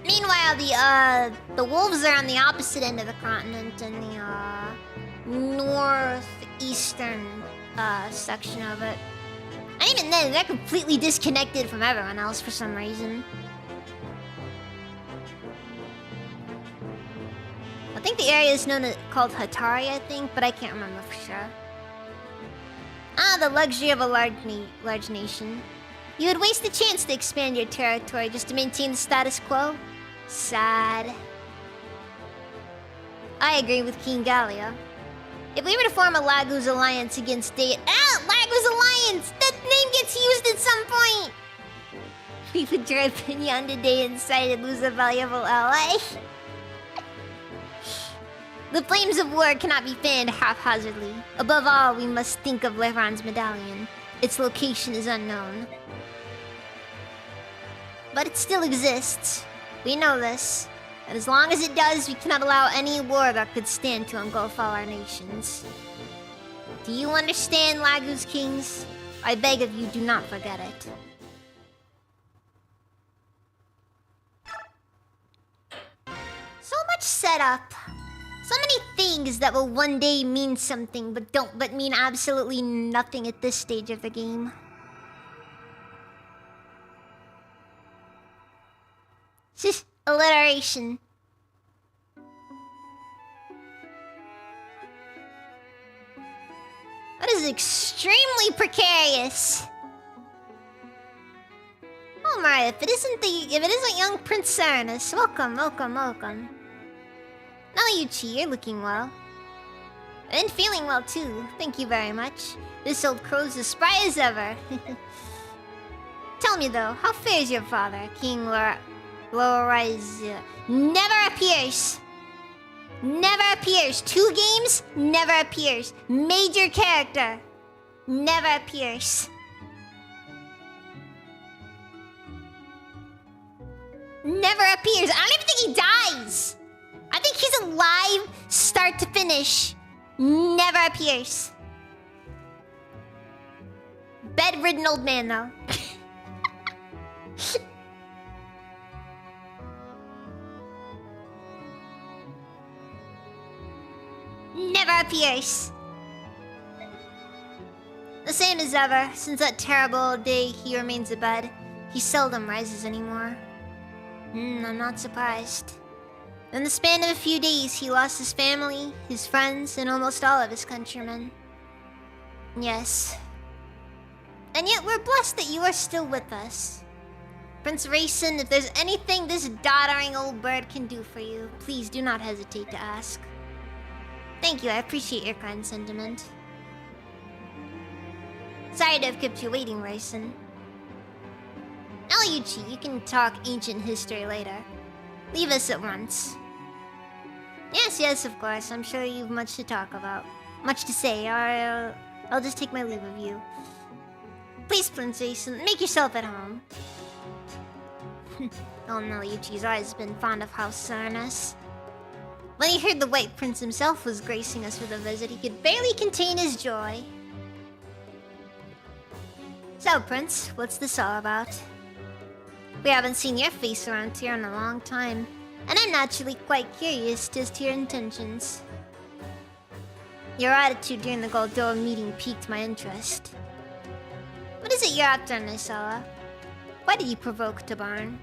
Meanwhile, the wolves are on the opposite end of the continent in the northeastern section of it. And even then, they're completely disconnected from everyone else for some reason. I think the area is called Hatari, I think, but I can't remember for sure. Ah, the luxury of a large nation. You would waste the chance to expand your territory just to maintain the status quo? Sad. I agree with King Gallia. If we were to form a Laguz alliance against Laguz alliance! That name gets used at some point! We would drive Pinyan today inside and lose a valuable ally. The flames of war cannot be fanned haphazardly. Above all, we must think of Lehran's medallion. Its location is unknown. But it still exists. We know this. And as long as it does, we cannot allow any war that could stand to engulf all our nations. Do you understand, Laguz Kings? I beg of you, do not forget it. So much setup. So many things that will one day mean something, but mean absolutely nothing at this stage of the game. Just alliteration. That is extremely precarious. Oh my! If it isn't young Prince Serenus, welcome. Naoyuchi, you're looking well. And feeling well too. Thank you very much. This old crow's as spry as ever. Tell me though, how fares your father, King Lorizia? Never appears. Never appears. 2 games, never appears. Major character, never appears. Never appears. I don't even think he dies. I think he's alive, start to finish. Never appears. Bedridden old man, though. Never appears. The same as ever. Since that terrible day he remains abed, he seldom rises anymore. I'm not surprised. In the span of a few days, he lost his family, his friends, and almost all of his countrymen. Yes. And yet we're blessed that you are still with us. Prince Rayson, if there's anything this doddering old bird can do for you, please do not hesitate to ask. Thank you, I appreciate your kind sentiment. Sorry to have kept you waiting, Rayson. Naoyuchi, you can talk ancient history later. Leave us at once. Yes, of course. I'm sure you've much to talk about. Much to say. I'll just take my leave of you. Please, Prince Jason, make yourself at home. Oh, Naoyuchi's always been fond of House Serenus. When he heard the White Prince himself was gracing us with a visit, he could barely contain his joy. So, Prince, what's this all about? We haven't seen your face around here in a long time, and I'm naturally quite curious as to your intentions. Your attitude during the Goldoa meeting piqued my interest. What is it you're after, Nisala? Why did you provoke Tabarn?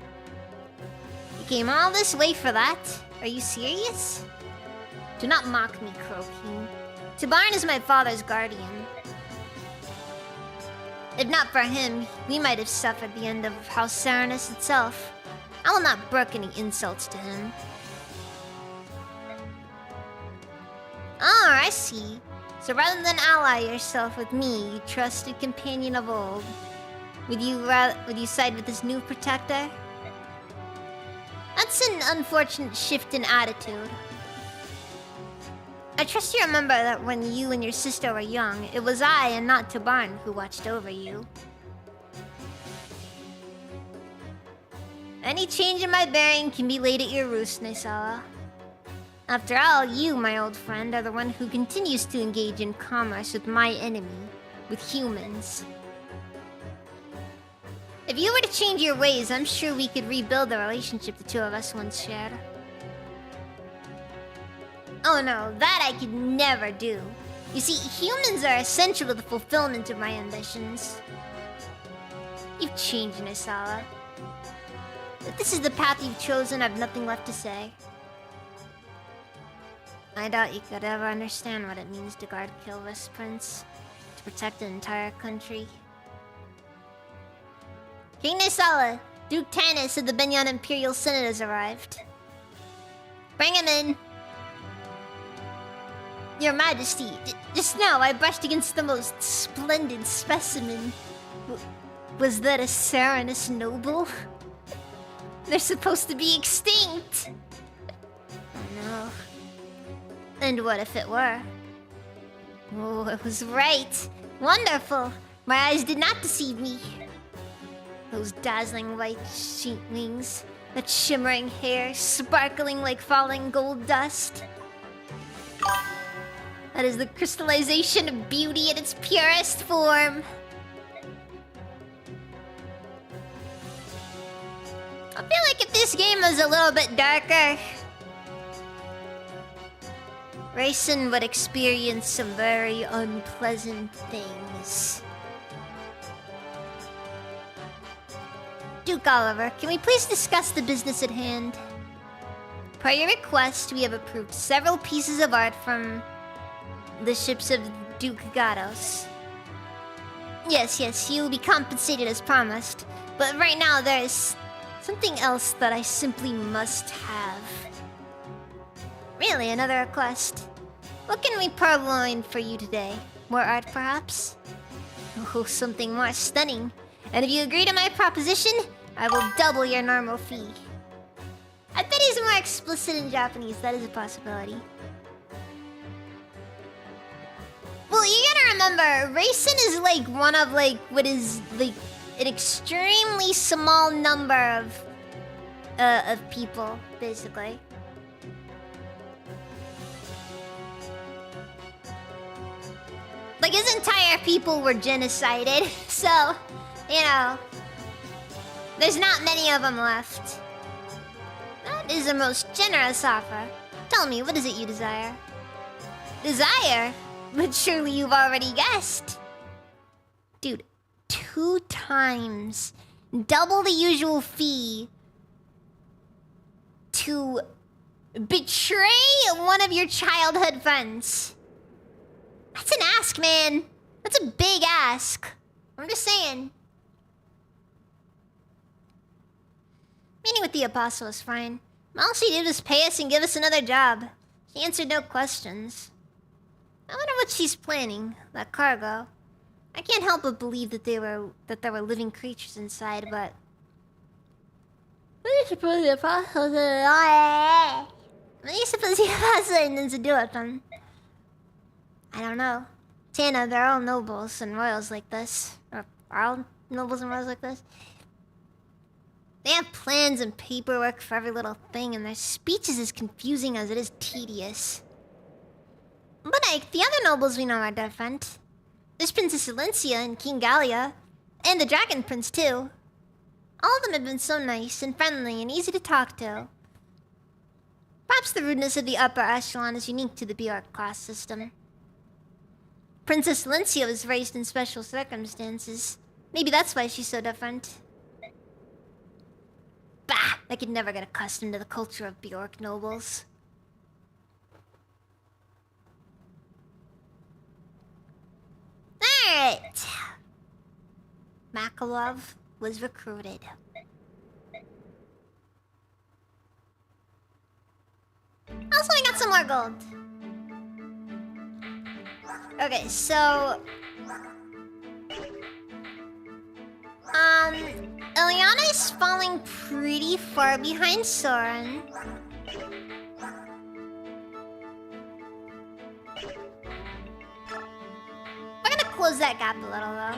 You came all this way for that? Are you serious? Do not mock me, Crow King. Tabarn is my father's guardian. If not for him, we might have suffered the end of House Serenus itself. I will not brook any insults to him. Oh, I see. So rather than ally yourself with me, you trusted companion of old, would you side with this new protector? That's an unfortunate shift in attitude. I trust you remember that when you and your sister were young, it was I and not Tabarn who watched over you. Any change in my bearing can be laid at your roost, Nysala. After all, you, my old friend, are the one who continues to engage in commerce with my enemy, with humans. If you were to change your ways, I'm sure we could rebuild the relationship the two of us once shared. Oh no, that I could never do. You see, humans are essential to the fulfillment of my ambitions. You've changed, Nysala. If this is the path you've chosen, I've nothing left to say. I doubt you could ever understand what it means to guard Kilvis, Prince. To protect an entire country. King Nysala, Duke Tanis of the Benyon Imperial Senate has arrived. Bring him in. Your Majesty, just now I brushed against the most splendid specimen. Was that a Serenus noble? They're supposed to be extinct. Oh no. And what if it were? Oh, I was right. Wonderful. My eyes did not deceive me. Those dazzling white sheet wings, that shimmering hair, sparkling like falling gold dust. That is the crystallization of beauty in its purest form. I feel like if this game was a little bit darker, Rayson would experience some very unpleasant things. Duke Oliver, can we please discuss the business at hand? Per your request, we have approved several pieces of art from the ships of Duke Gatos. Yes, you will be compensated as promised. But right now, there's something else that I simply must have. Really, another request. What can we purloin for you today? More art, perhaps? Oh, something more stunning. And if you agree to my proposition, I will double your normal fee. I bet he's more explicit in Japanese. That is a possibility. Well, you gotta remember, Rayson is like one of what is like an extremely small number of people, basically. Like his entire people were genocided, so you know, there's not many of them left. That is a most generous offer. Tell me, what is it you desire? Desire? But surely you've already guessed. Dude, 2 times double the usual fee to betray one of your childhood friends. That's an ask, man. That's a big ask. I'm just saying. Meeting with the Apostle is fine. All she did was pay us and give us another job. She answered no questions. I wonder what she's planning. That cargo. I can't help but believe that there were living creatures inside, but what do you suppose the Apostle intends to do with them? I don't know. Tana, they're all nobles and royals like this. Or are all nobles and royals like this? They have plans and paperwork for every little thing, and their speech is as confusing as it is tedious. But like, the other nobles we know are different. There's Princess Silencia and King Gallia, and the Dragon Prince too. All of them have been so nice and friendly and easy to talk to. Perhaps the rudeness of the upper echelon is unique to the Bjork class system. Princess Silencia was raised in special circumstances. Maybe that's why she's so different. Bah! I could never get accustomed to the culture of Bjork nobles. Alright. Sokolov was recruited. Also, we got some more gold. Okay, so... Ilyana is falling pretty far behind Soren. We're gonna close that gap a little, though.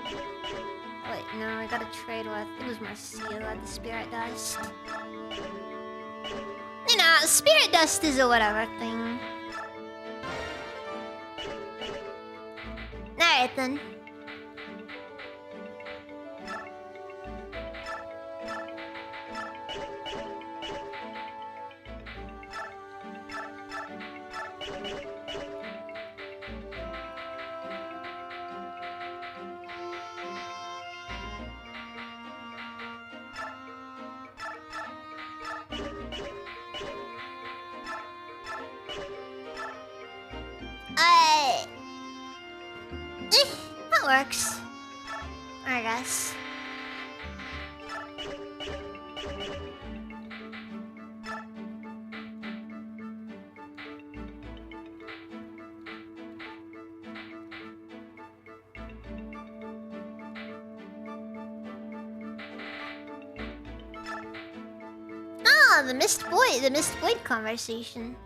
Oh, wait, no, I gotta trade with... It was Marcia at the Spirit Dust. You know, Spirit Dust is a whatever thing. Alright, then. That works. I guess. Ah, the Missed Void conversation.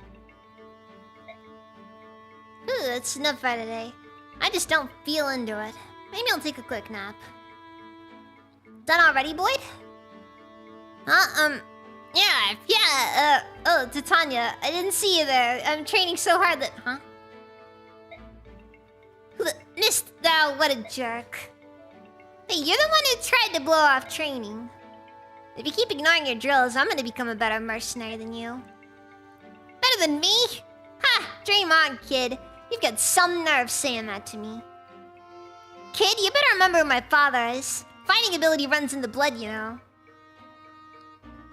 Ooh, that's enough for today. I just don't feel into it. Maybe I'll take a quick nap. Done already, Boyd? Yeah, oh, Titania, I didn't see you there. I'm training so hard that... Huh? Missed thou, what a jerk. Hey, you're the one who tried to blow off training. If you keep ignoring your drills, I'm gonna become a better mercenary than you. Better than me? Ha! Dream on, kid. You've got some nerve saying that to me. Kid, you better remember who my father is. Fighting ability runs in the blood, you know.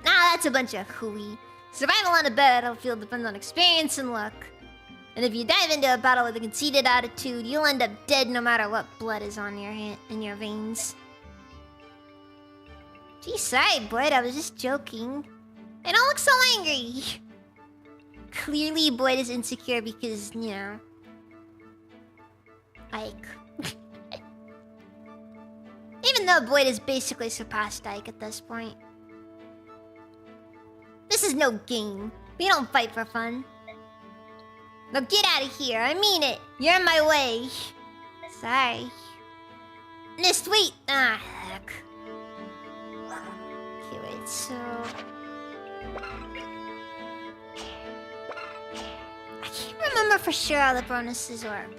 Nah, that's a bunch of hooey. Survival on a battlefield depends on experience and luck. And if you dive into a battle with a conceited attitude, you'll end up dead no matter what blood is on your in your veins. Gee, sorry, Boyd, I was just joking. I don't look so angry. Clearly, Boyd is insecure because, you know... Ike. Even though Boyd has basically surpassed Ike at this point. This is no game. We don't fight for fun. Now get out of here, I mean it. You're in my way. Sorry. Missed, wait. Ah, heck. Okay, wait, so... I can't remember for sure how the bonuses work.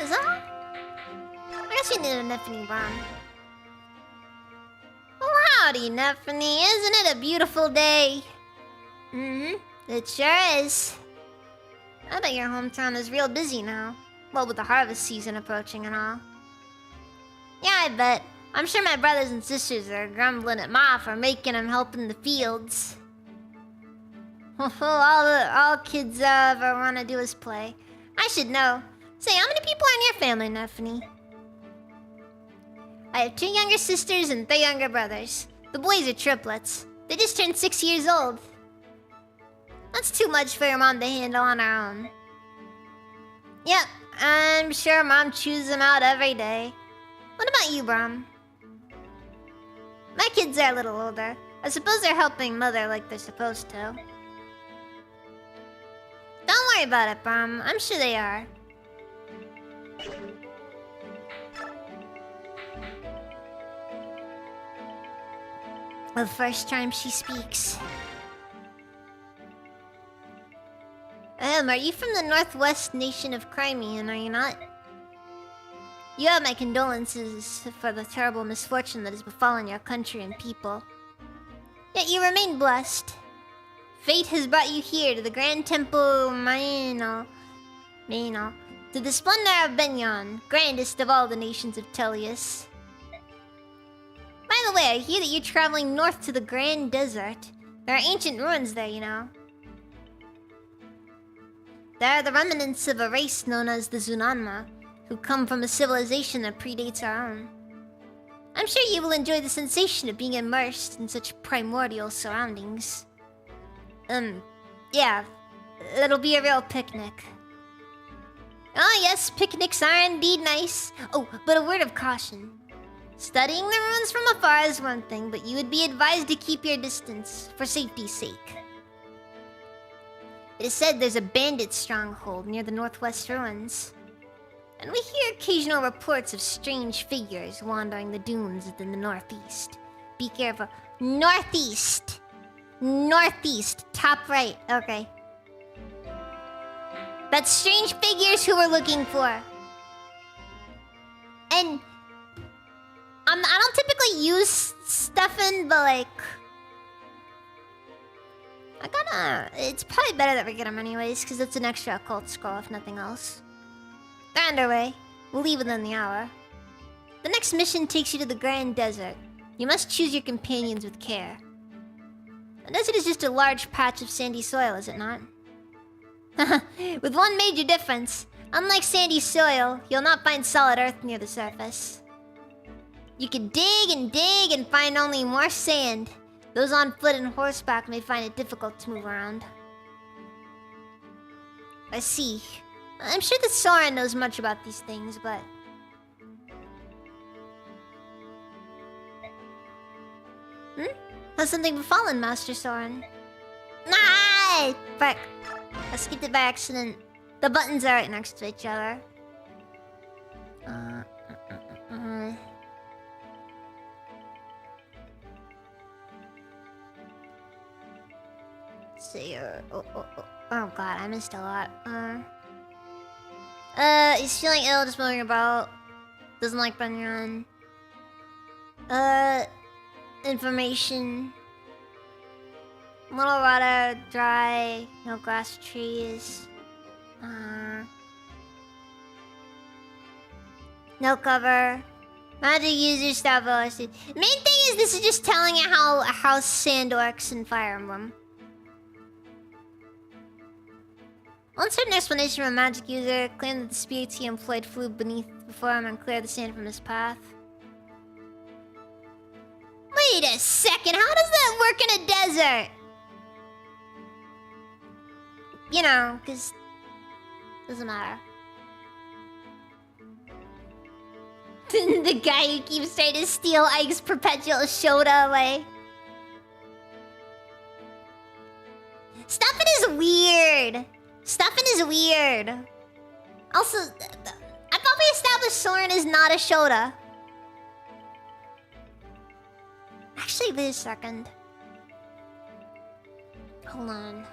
Is that all? I guess you need a Nephany bomb. Well, howdy, Nephany. Isn't it a beautiful day? It sure is. I bet your hometown is real busy now. Well, with the harvest season approaching and all. Yeah, I bet. I'm sure my brothers and sisters are grumbling at Ma for making them help in the fields. all kids ever want to do is play. I should know. Say, how many people are in your family, Nephany? I have 2 younger sisters and 3 younger brothers. The boys are triplets. They just turned 6 years old. That's too much for your mom to handle on her own. Yep, I'm sure Mom chews them out every day. What about you, Brom? My kids are a little older. I suppose they're helping Mother like they're supposed to. Don't worry about it, Brom. I'm sure they are. The first time she speaks. Are you from the northwest nation of Crimean, are you not? You have my condolences for the terrible misfortune that has befallen your country and people. Yet you remain blessed. Fate has brought you here to the Grand Temple Maino, to the splendor of Benyon, grandest of all the nations of Tellius. the way, I hear that you're traveling north to the Grand Desert. There are ancient ruins there, you know. There are the remnants of a race known as the Zunanma, who come from a civilization that predates our own. I'm sure you will enjoy the sensation of being immersed in such primordial surroundings. Yeah, it'll be a real picnic. Oh yes, picnics are indeed nice. Oh, but a word of caution. Studying the ruins from afar is one thing, but you would be advised to keep your distance, for safety's sake. It is said there's a bandit stronghold near the northwest ruins. And we hear occasional reports of strange figures wandering the dunes in the northeast. Be careful. Northeast! Northeast, top right. Okay. That's strange figures who we're looking for. And I don't typically use Stefan, but like, it's probably better that we get him anyways, because it's an extra occult scroll if nothing else. They're underway. We'll leave within the hour. The next mission takes you to the Grand Desert. You must choose your companions with care. The desert is just a large patch of sandy soil, is it not? With one major difference. Unlike sandy soil, you'll not find solid earth near the surface. You can dig and find only more sand. Those on foot and horseback may find it difficult to move around. I see. I'm sure that Soren knows much about these things, but... Has something befallen, Master Soren? Nah! Frick. I skipped it by accident. The buttons are right next to each other. See, oh god, I missed a lot. He's feeling ill, just moving about. Doesn't like Bunyan. Information. Little water, dry, no grass, trees. No cover. Magic user stop velocity. Main thing is this is just telling you how sand works in Fire Emblem. One certain explanation from a magic user claimed that the spirits he employed flew beneath before him and cleared the sand from his path. Wait a second, how does that work in a desert? You know, cause doesn't matter. The guy who keeps trying to steal Ike's perpetual Shota away. Stuffin is weird. Stuffin is weird. Also, I thought we established Soren is not a Shota. Actually, wait a second. Hold on.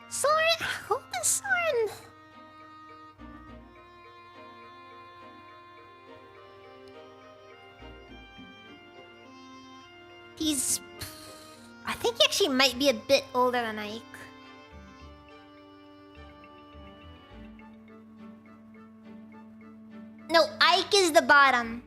Soren? Who is Soren? He's... I think he actually might be a bit older than Ike. No, Ike is the bottom.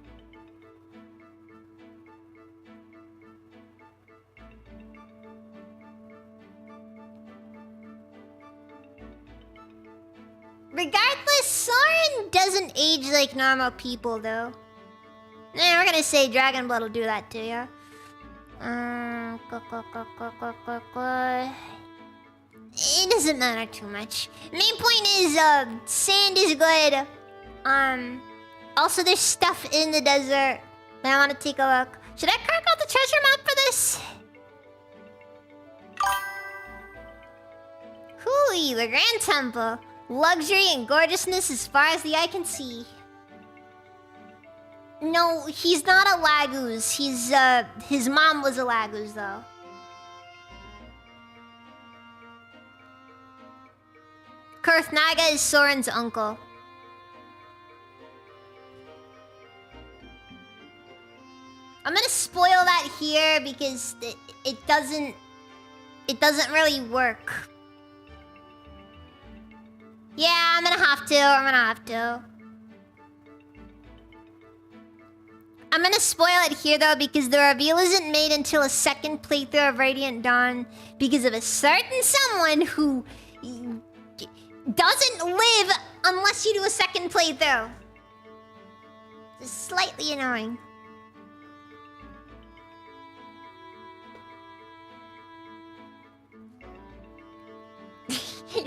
Regardless, Soren doesn't age like normal people, though. Nah, we're gonna say Dragon Blood will do that to you. It doesn't matter too much. Main point is, sand is good. Also there's stuff in the desert that I want to take a look. Should I crack out the treasure map for this? Hooey, the Grand Temple. Luxury and gorgeousness as far as the eye can see. No, he's not a Laguz. His mom was a Laguz, though. Kurthnaga is Soren's uncle. I'm gonna spoil that here because it doesn't really work. Yeah, I'm gonna have to. I'm gonna spoil it here though, because the reveal isn't made until a second playthrough of Radiant Dawn because of a certain someone who doesn't live unless you do a second playthrough. It's slightly annoying.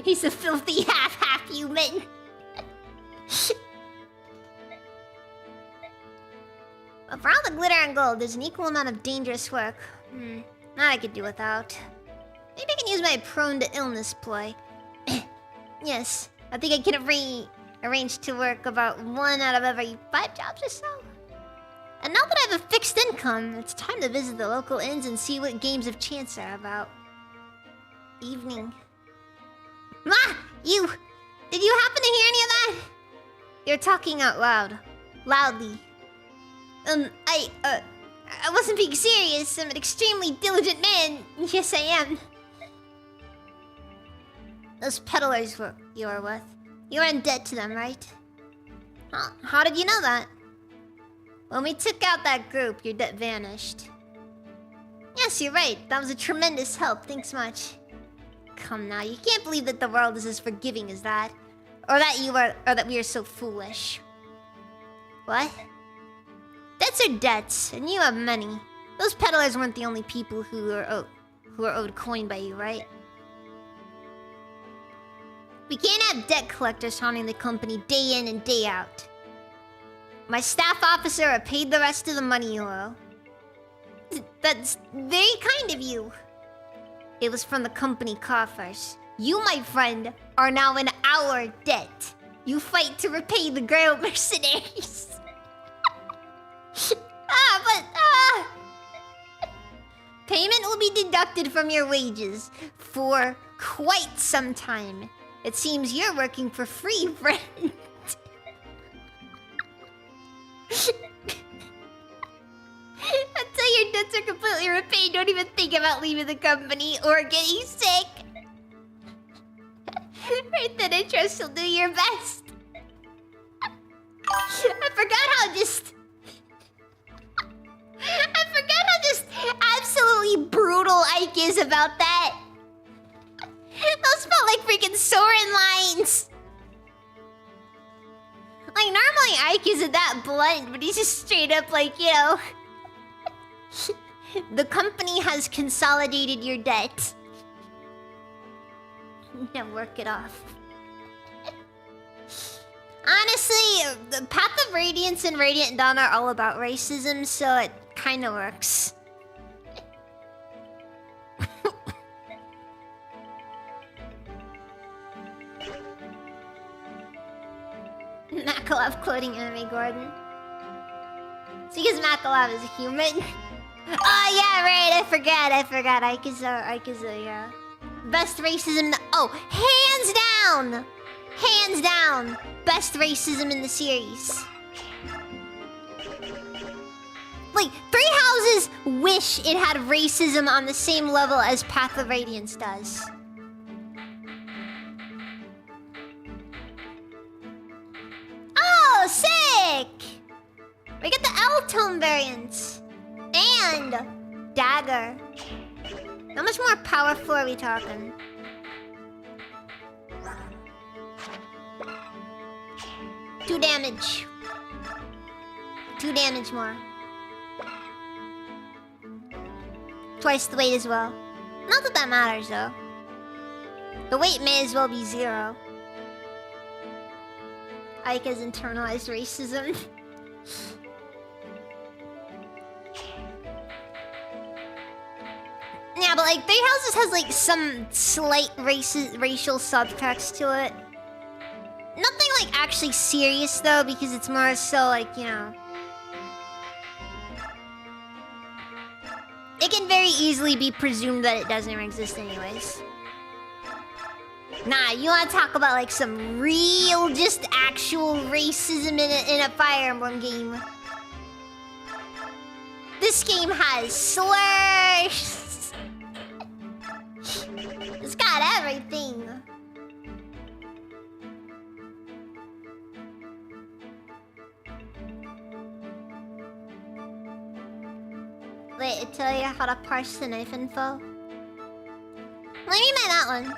He's a filthy half human. But for all the glitter and gold, there's an equal amount of dangerous work. That I could do without. Maybe I can use my prone to illness ploy. Yes, I think I can arrange to work about 1 out of every 5 jobs or so. And now that I have a fixed income, it's time to visit the local inns and see what games of chance are about. Evening. Ah! You! Did you happen to hear any of that? You're talking out loud. Loudly. I wasn't being serious. I'm an extremely diligent man. Yes, I am. Those peddlers you were with. You were in debt to them, right? Huh? How did you know that? When we took out that group, your debt vanished. Yes, you're right. That was a tremendous help. Thanks much. Come now, you can't believe that the world is as forgiving as that. Or that we are so foolish. What? Debts are debts, and you have many. Those peddlers weren't the only people who are owed coin by you, right? We can't have debt collectors haunting the company day in and day out. My staff officer paid the rest of the money you owe. That's very kind of you. It was from the company coffers. You, my friend, are now in our debt. You fight to repay the Grail mercenaries. Payment will be deducted from your wages for quite some time. It seems you're working for free, friend. Until your debts are completely repaid, don't even think about leaving the company or getting sick. Right then, I trust you'll do your best. I forgot how absolutely brutal Ike is about that. Those felt like freaking Soren lines. Like, normally Ike isn't that blunt, but he's just straight up like, you know... The company has consolidated your debt. Now work it off. Honestly, the Path of Radiance and Radiant Dawn are all about racism, so it kinda works. Makalov quoting Anime Gordon. It's because Makalov is a human. Oh yeah, right, I forgot. Ike's yeah. Best racism hands down, best racism in the series. Like, Three Houses wish it had racism on the same level as Path of Radiance does. Oh, sick! We get the L-tone variant. And dagger. How much more powerful are we talking? Two damage. 2 damage more. Twice the weight as well. Not that that matters though. The weight may as well be 0. Ike has internalized racism. Yeah, but like, Three Houses has like some slight racial subtext to it. Nothing like actually serious though, because it's more so like, you know... It can very easily be presumed that it doesn't exist anyways. Nah, you wanna talk about like some real, just actual racism in a Fire Emblem game. This game has slurs! It's got everything. Wait, it tell you how to parse the knife info? What do you mean by that one?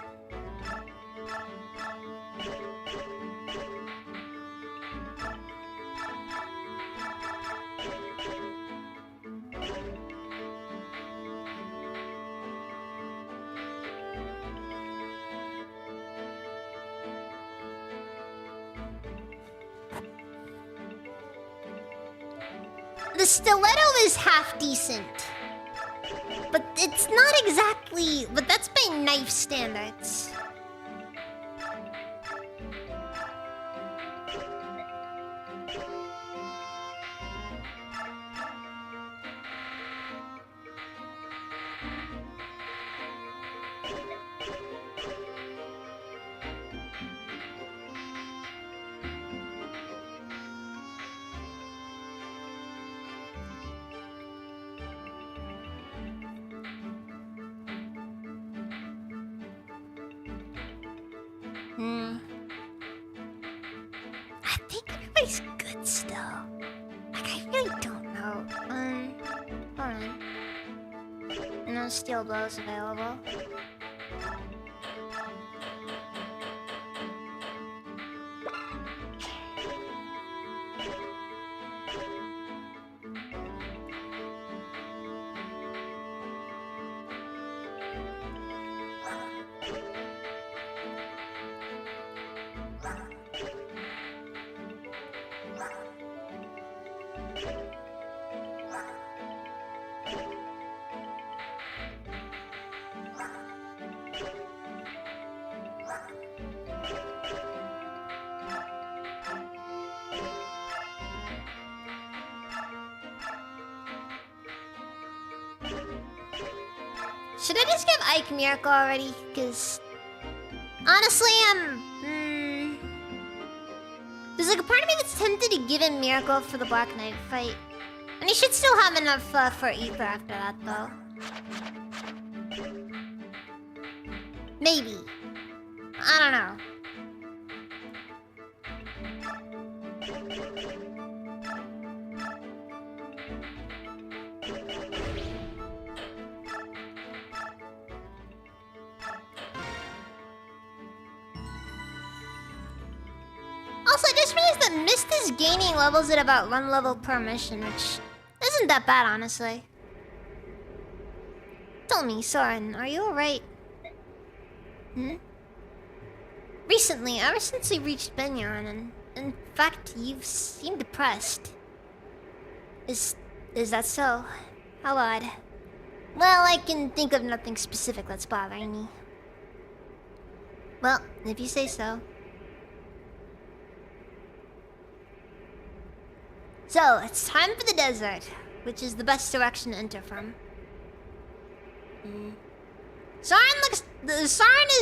The stiletto is half decent. But it's not exactly... But that's by knife standards. I think everybody's good still. Like, I really don't know. Hold on. No steel blows available. Should I just give Ike Miracle already? Because honestly, there's like a part of me that's tempted to give him Miracle for the Black Knight fight. And he should still have enough for Ether after that, though. Maybe. I don't know. Also, I just realized that Mist is gaining levels at about 1 level per mission, which isn't that bad, honestly. Tell me, Soren, are you alright? Recently, ever since we reached Benyon, and in fact, you've seemed depressed. Is that so? How odd. Well, I can think of nothing specific that's bothering me. Well, if you say so. So, it's time for the desert, which is the best direction to enter from. Soren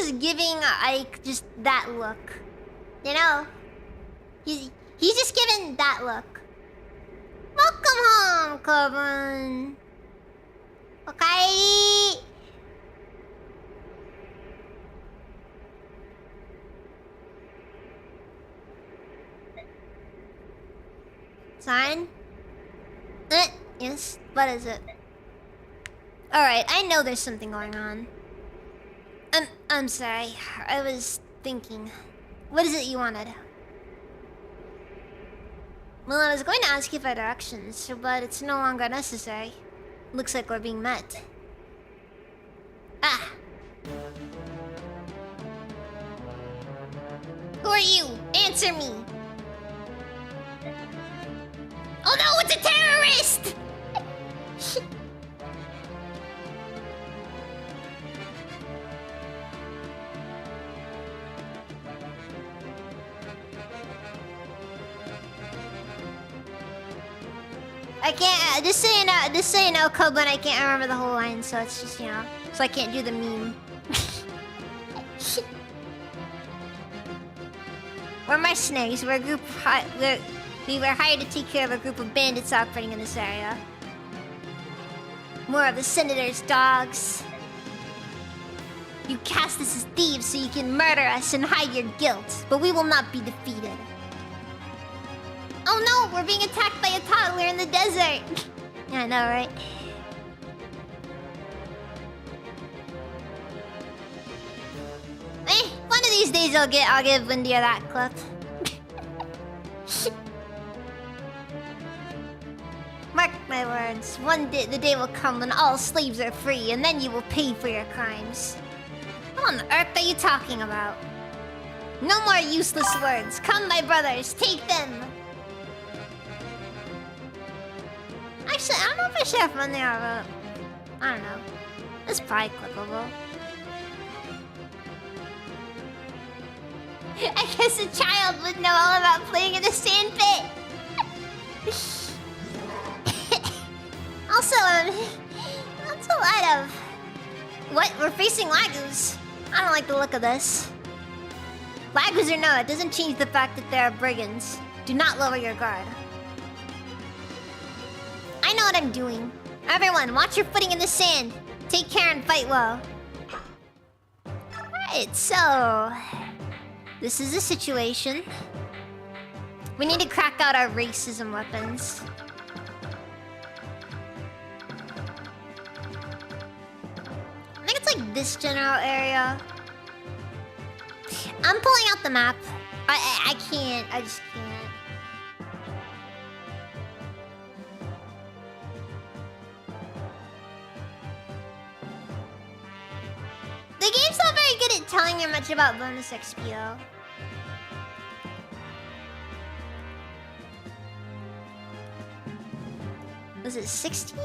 is giving Ike just that look. You know? He's just giving that look. Welcome home, Coburn. Okay. Sign? Yes, what is it? Alright, I know there's something going on. I'm sorry. I was thinking. What is it you wanted? Well, I was going to ask you for directions, but it's no longer necessary. Looks like we're being met. Ah! Who are you? Answer me! Oh no, it's a terrorist! I can't, just so you know, Coburn, I can't remember the whole line, so it's just, you know, so I can't do the meme. We're mercenaries. We're a group. We were hired to take care of a group of bandits operating in this area. More of the Senator's dogs. You cast us as thieves so you can murder us and hide your guilt, but we will not be defeated. Oh no, we're being attacked by a toddler in the desert. Yeah, I know, right? these days I'll give Windia that clip. Mark my words, one day the day will come when all slaves are free, and then you will pay for your crimes. What on earth are you talking about? No more useless words. Come, my brothers, take them. Actually, I don't know if I should have fun there, but I don't know. It's probably clickable. I guess a child would know all about playing in a sand pit. Also, that's a lot of... What? We're facing Lagoos. I don't like the look of this. Lagoos or no, it doesn't change the fact that there are brigands. Do not lower your guard. I know what I'm doing. Everyone, watch your footing in the sand. Take care and fight well. Alright, so... This is a situation. We need to crack out our racism weapons. I think it's like this general area. I'm pulling out the map. I can't. I just can't. The game's not very good at telling you much about bonus XP though. Was it 16?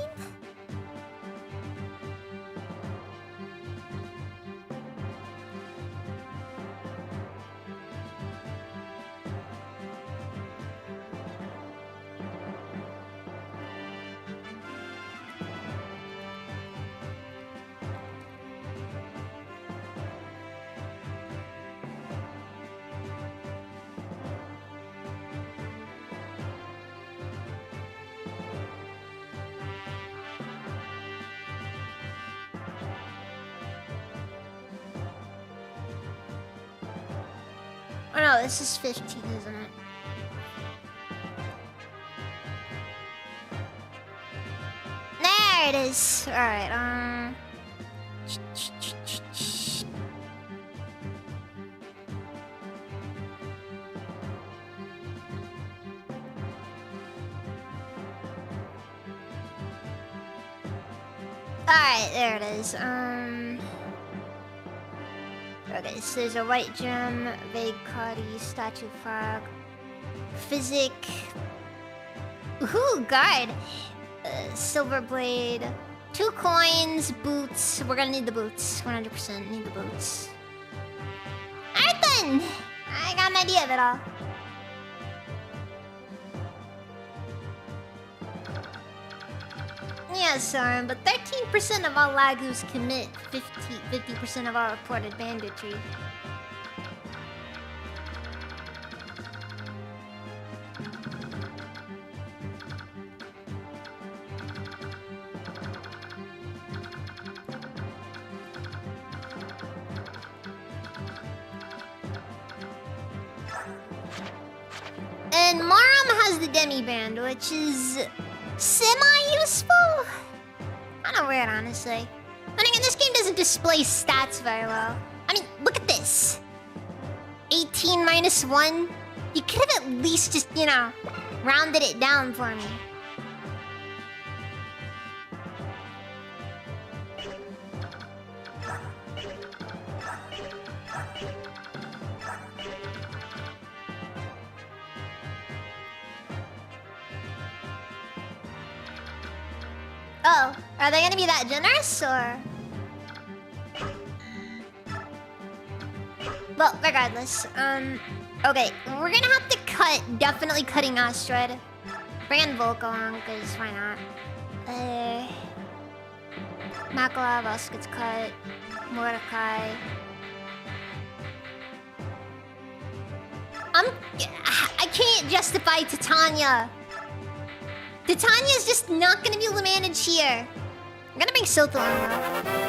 Oh no, this is 15, isn't it? There it is. Alright, Alright, there it is. Okay, so there's a white gem, vague Cardi, statue frog, physic. Ooh, guard. Silver blade. 2 coins, boots. We're gonna need the boots. 100% need the boots. Alright then! I got an idea of it all. Yeah, sorry, but 13% of all Lagoos commit 50% of all reported banditry. And Maram has the demi-band, which is semi-useful? Kind of weird, honestly. And again, this game doesn't display stats very well. I mean, look at this. 18 minus 1. You could have at least just, you know, rounded it down for me. Oh, are they gonna be that generous, or...? Well, regardless, okay, we're gonna have to cut, definitely cutting Astrid. Bring in Volcom, because why not? Makalav also gets cut. Mordecai. I can't justify Titania. Titania's just not gonna be able to manage here. I'm gonna bring Siltha though.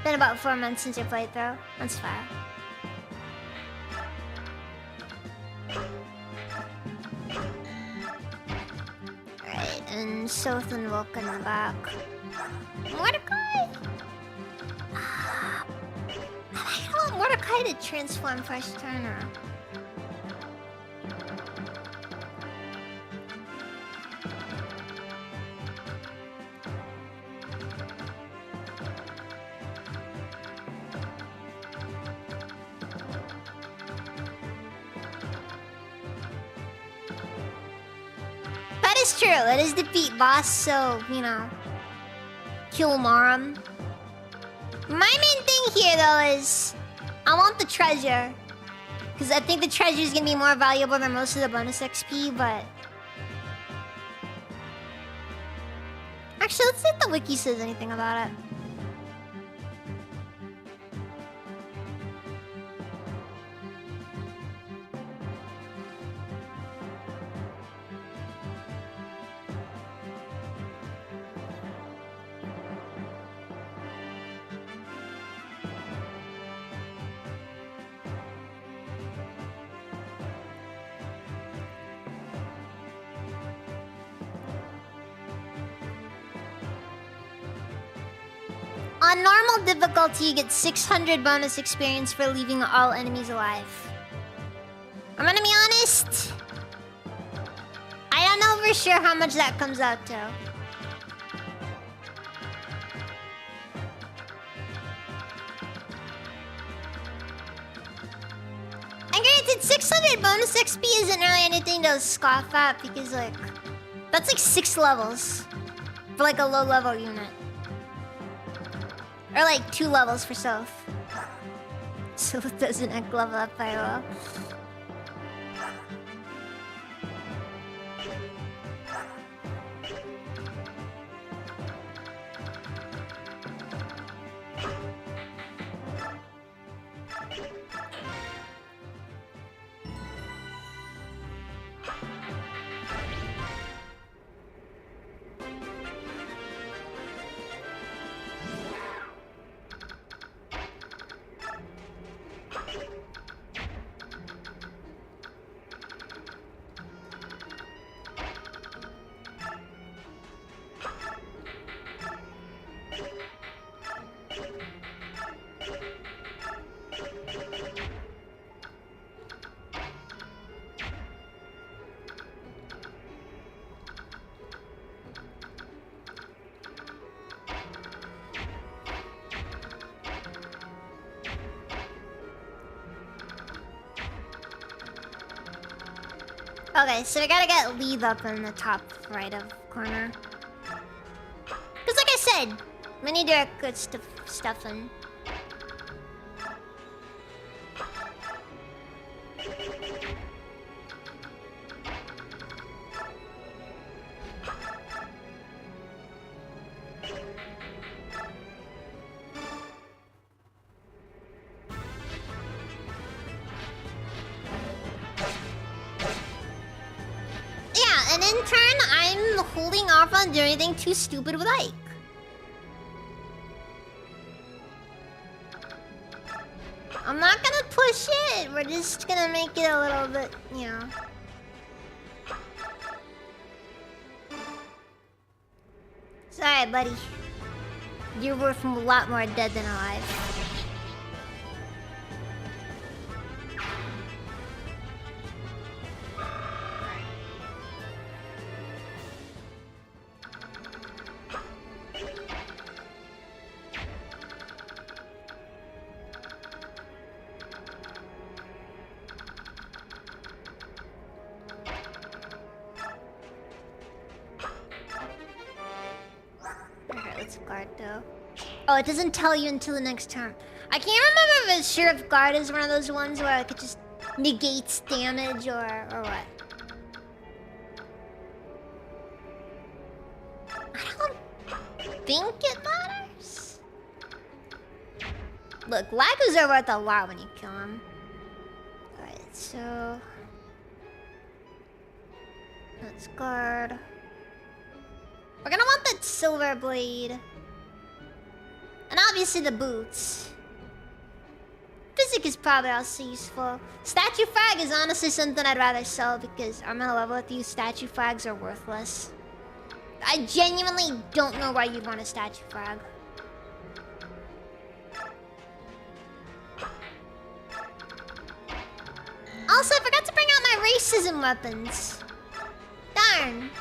Been about 4 months since your playthrough. That's fair. Soth and Rook in the back. Mordecai? I don't want Mordecai to transform first turner. That is true. It is defeat boss, so, you know, kill Marum. My main thing here, though, is I want the treasure. Because I think the treasure is going to be more valuable than most of the bonus XP, but... Actually, let's see if the wiki says anything about it. On normal difficulty, you get 600 bonus experience for leaving all enemies alive. I'm gonna be honest. I don't know for sure how much that comes out to. And granted, 600 bonus XP isn't really anything to scoff at because, like, that's like 6 levels for like a low level unit. Or like 2 levels for Soth. Soth doesn't level up very well. Okay, so we gotta get Leave up in the top right of corner. Because like I said, we need to get good stuff in. And in turn, I'm holding off on doing anything too stupid with Ike. I'm not gonna push it. We're just gonna make it a little bit, you know. Sorry, buddy. You're worth a lot more dead than alive. Oh, it doesn't tell you until the next turn. I can't remember if it's sure if guard is one of those ones where it just negates damage or what. I don't think it matters. Look, Lagus are worth a lot when you kill him. Alright, so... let's guard. We're gonna want that silver blade. And obviously the boots. Physic is probably also useful. Statue flag is honestly something I'd rather sell because I'm gonna level with you. Statue flags are worthless. I genuinely don't know why you'd want a statue frog. Also, I forgot to bring out my racism weapons. Darn.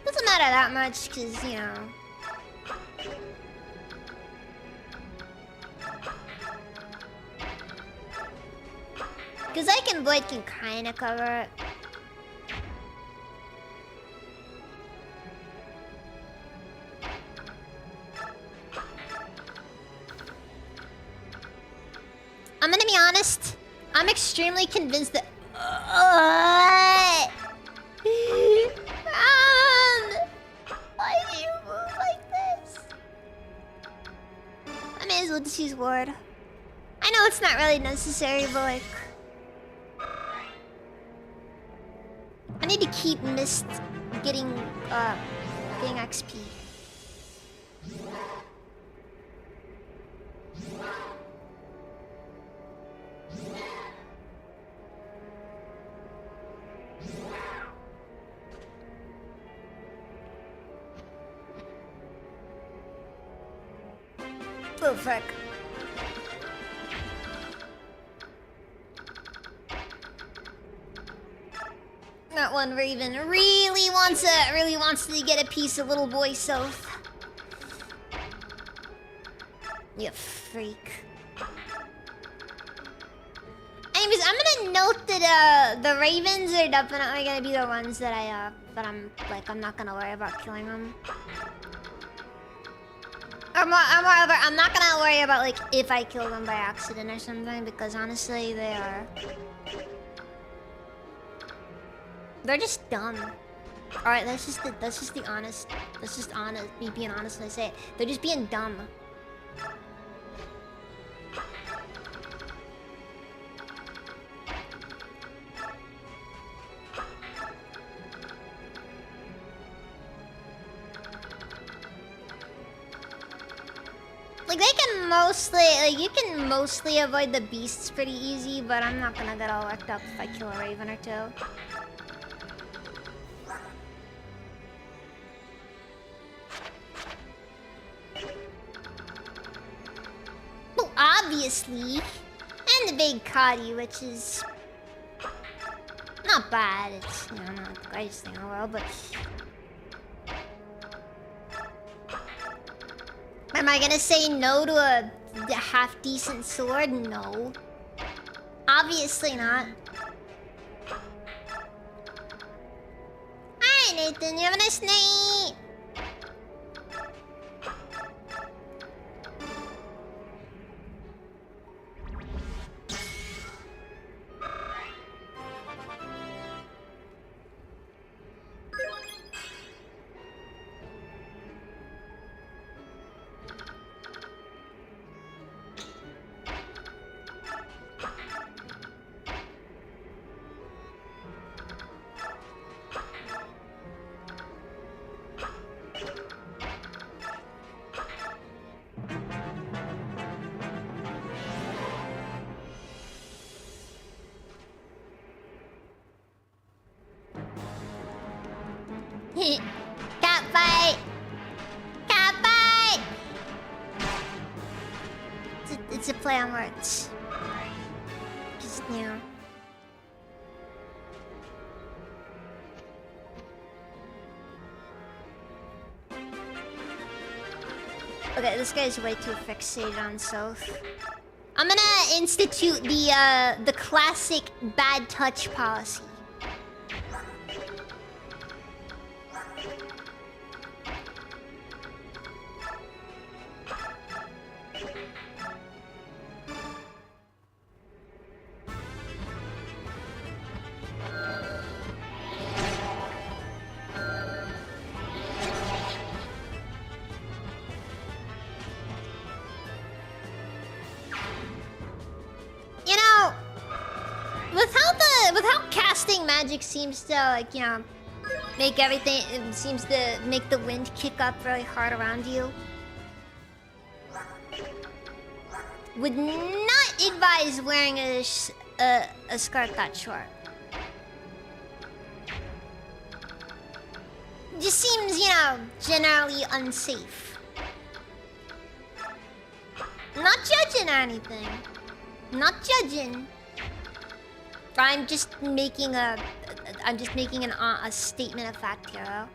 Doesn't matter that much, cause you know. Cause I can Void can kinda cover it. I'm gonna be honest. I'm extremely convinced that. Why do you move like this? I may as well just use ward. I know it's not really necessary, but like, I need to keep Mist getting XP. Oh fuck. That one Raven really wants to get a piece of little boy Soph. You freak. Anyways, I'm gonna note that the Ravens are definitely gonna be the ones that I'm not gonna worry about killing them. I'm not gonna worry about like if I kill them by accident or something, because honestly they're just dumb. Alright, that's just honest. That's just honest. Me being honest when I say it. They're just being dumb. Like they can mostly, like you can mostly avoid the beasts pretty easy, but I'm not gonna get all worked up if I kill a Raven or two. Well, obviously, and the big Kadi, which is not bad. It's, you know, not the greatest thing in the world, but am I gonna say no to a half-decent sword? No. Obviously not. Alright, Nathan, you have a nice night. Cat fight! Cat fight! It's a play on words. Just, you know. Okay, this guy's way too fixated on Soph. I'm gonna institute the classic bad touch policy. Magic seems to, like, you know, make everything, it seems to make the wind kick up really hard around you. Would not advise wearing a skirt that short. Just seems, you know, generally unsafe. Not judging or anything. Not judging. I'm just making a statement of fact here.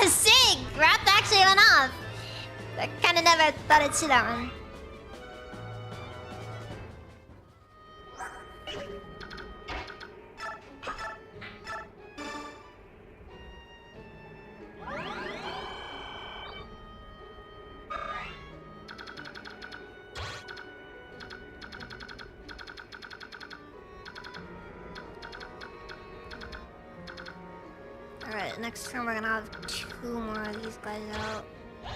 Sick! Wrapped actually went off. I kinda never thought I'd see that one. Alright, next turn we're gonna have 2 more of these guys out. I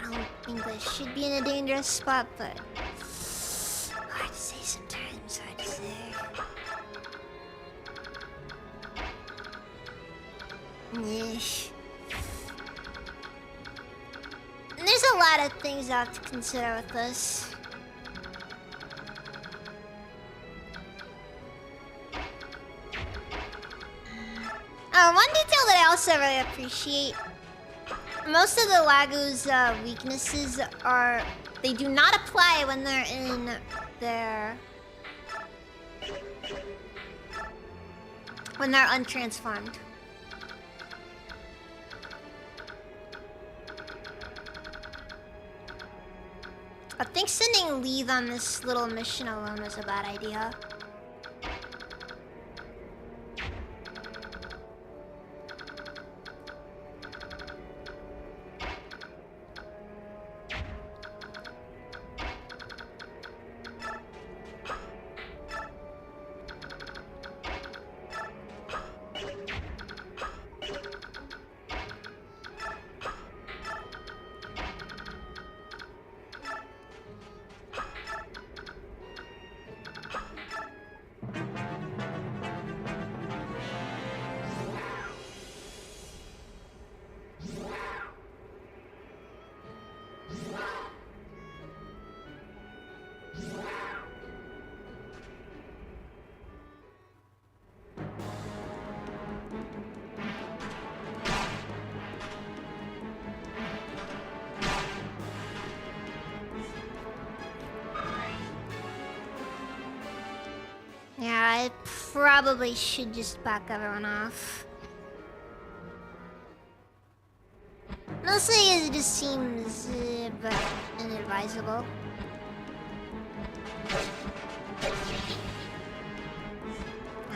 don't think they should be in a dangerous spot, but hard to say sometimes, hard to say. Yeesh. There's a lot of things I have to consider with this. One detail that I also really appreciate, most of the Lagu's weaknesses are, they do not apply when they're in when they're untransformed. I think sending Leith on this little mission alone was a bad idea. Yeah, I probably should just back everyone off. Mostly it just seems but inadvisable.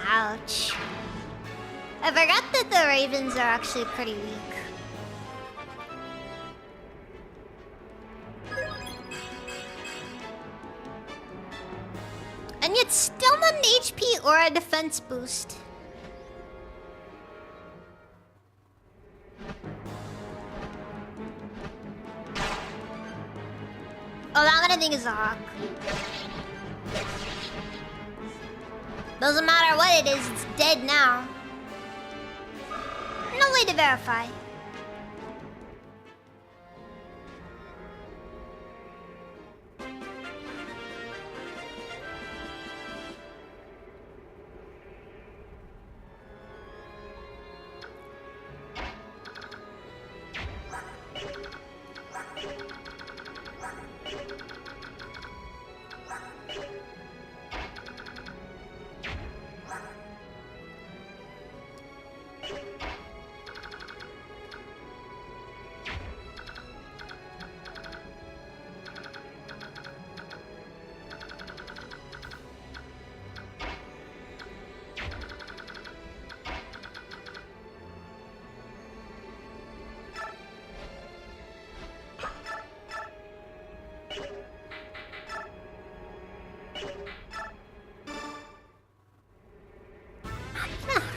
Ouch. I forgot that the Ravens are actually pretty weak. And yet still not an HP or a defense boost. Oh, that one I think is a hawk. Doesn't matter what it is, it's dead now. No way to verify.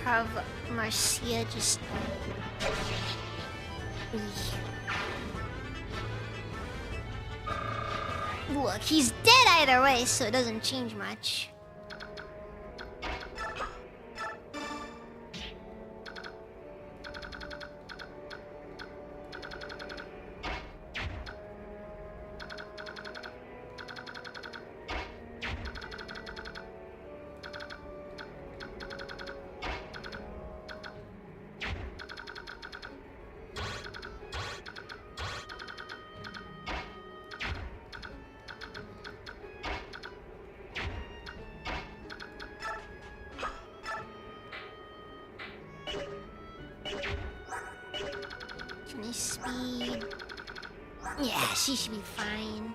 have Marcia just... Look, he's dead either way, so it doesn't change much. Speed. Yeah, she should be fine.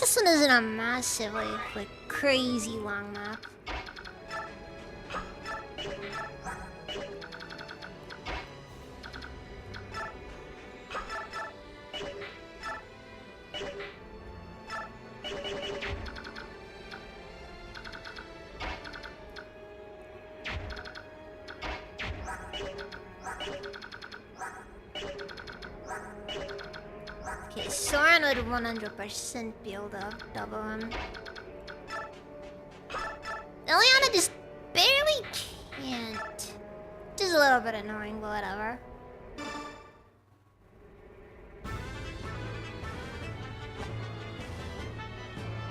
This one isn't a massive, like crazy long map. Okay, Soren would 100% be able to double him. Eliana just barely can't. Which is a little bit annoying, but whatever.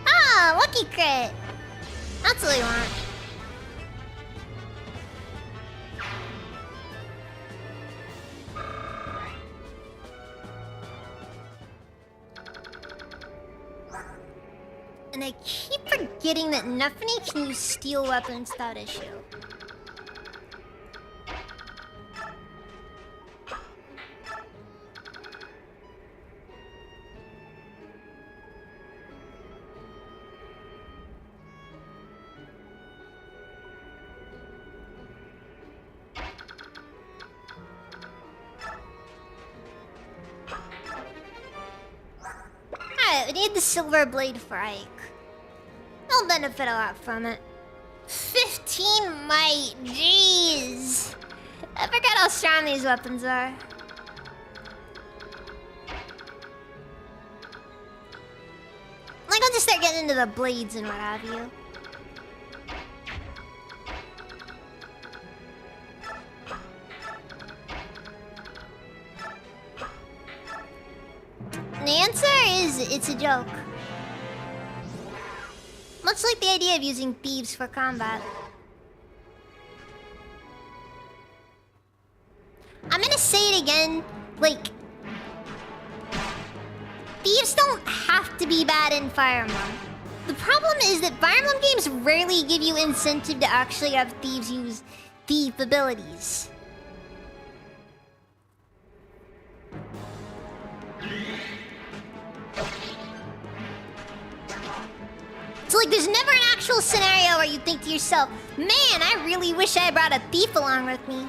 Ah, lucky crit! That's what we want. And I keep forgetting that Nephany can use steel weapons without issue. Alright, we need the silver blade for Ike. I'll benefit a lot from it. 15 might, jeez. I forgot how strong these weapons are. Like, I'll just start getting into the blades and what have you. The answer is, it's a joke. Much like the idea of using thieves for combat. I'm gonna say it again, like... Thieves don't have to be bad in Fire Emblem. The problem is that Fire Emblem games rarely give you incentive to actually have thieves use thief abilities. So like, there's never an actual scenario where you think to yourself, man, I really wish I brought a thief along with me.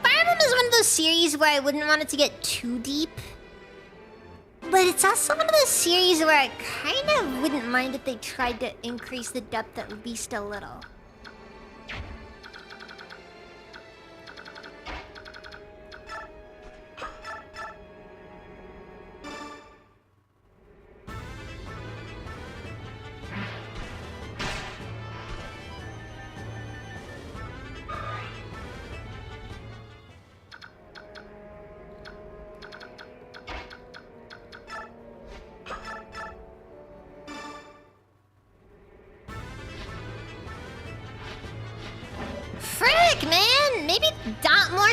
Fire Emblem is one of those series where I wouldn't want it to get too deep. But it's also one of those series where I kind of wouldn't mind if they tried to increase the depth at least a little.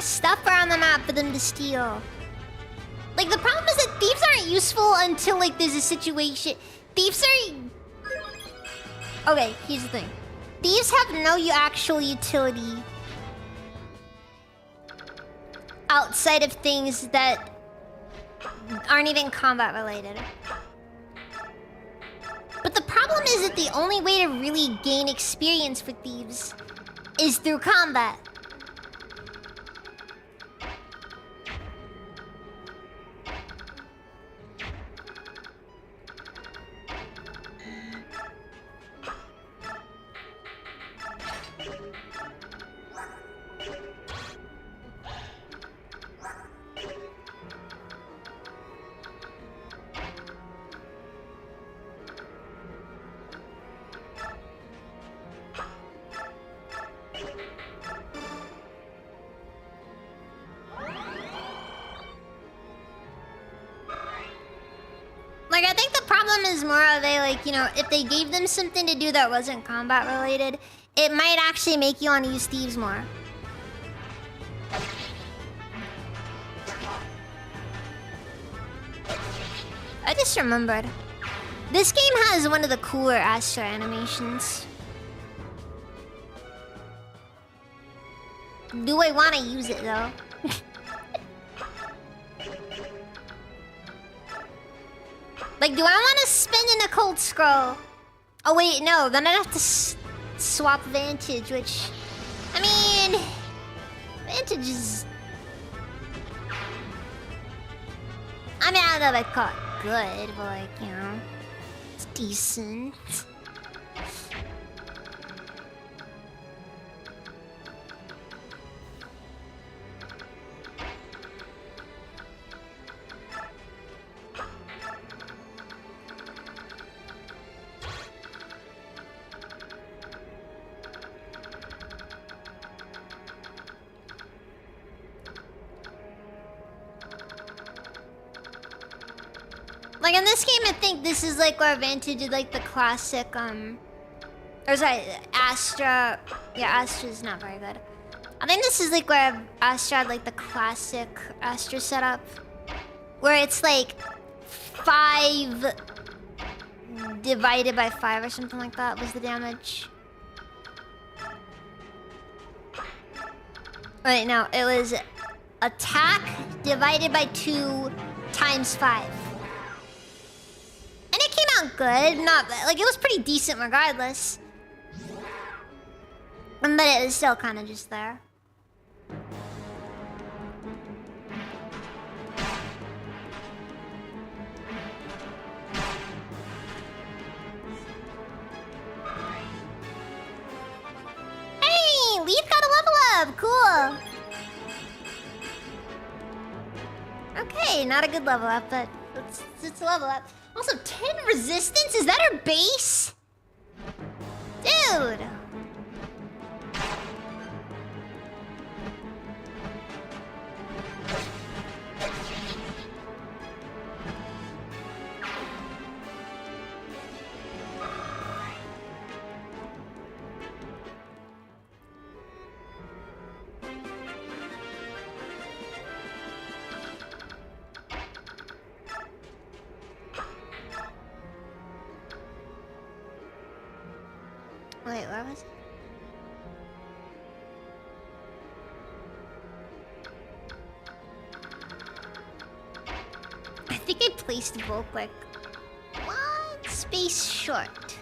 more stuff around the map for them to steal. Like, the problem is that thieves aren't useful until, like, there's a situation. Thieves are... Okay, here's the thing. Thieves have no actual utility outside of things that aren't even combat related. But the problem is that the only way to really gain experience for thieves is through combat. Like, I think the problem is more of a, like, you know, if they gave them something to do that wasn't combat related, it might actually make you want to use thieves more. I just remembered. This game has one of the cooler Astra animations. Do I want to use it, though? Like, do I want to spin in a cold scroll? Oh, wait, no. Then I'd have to swap Vantage, which... I mean... Vantage is... I mean, I don't know if I'd call it good, but, like, you know... It's decent. Like, in this game, I think this is, like, where Vantage did, like, the classic, Or, sorry, Astra... Yeah, Astra's not very good. I think this is, like, where Astra had, like, the classic Astra setup. Where it's, like, 5... divided by 5 or something like that was the damage. Wait, no, it was... attack divided by 2 times 5. And it came out good, not bad. Like, it was pretty decent regardless. But it was still kind of just there. Hey, Leaf got a level up, cool. Okay, not a good level up, but it's a level up. Also, 10 resistance? Is that her base? Dude! Wait, where was it? I think I placed Volk like 1 space short.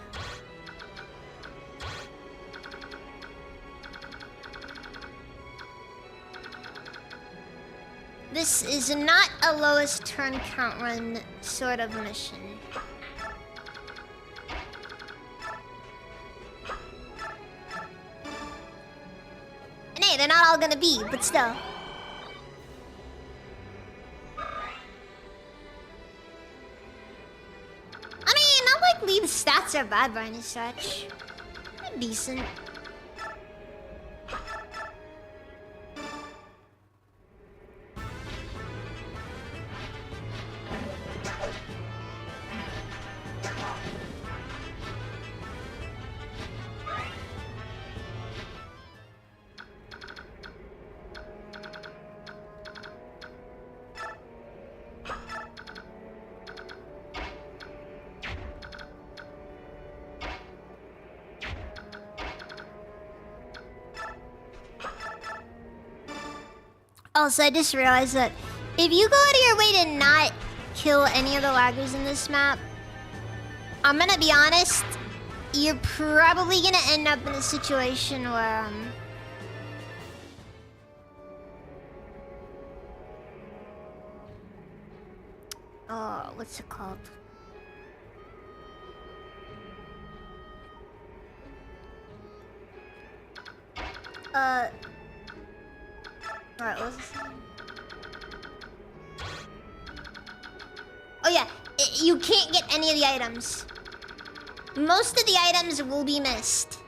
This is not a lowest turn count run sort of mission. And hey, they're not all gonna be, but still. I mean, not like Lee's stats are bad by any stretch. They're decent. Also, I just realized that if you go out of your way to not kill any of the laggers in this map, I'm gonna be honest, you're probably gonna end up in a situation where, oh, what's it called? Alright, what's this? Oh yeah, you can't get any of the items. Most of the items will be missed.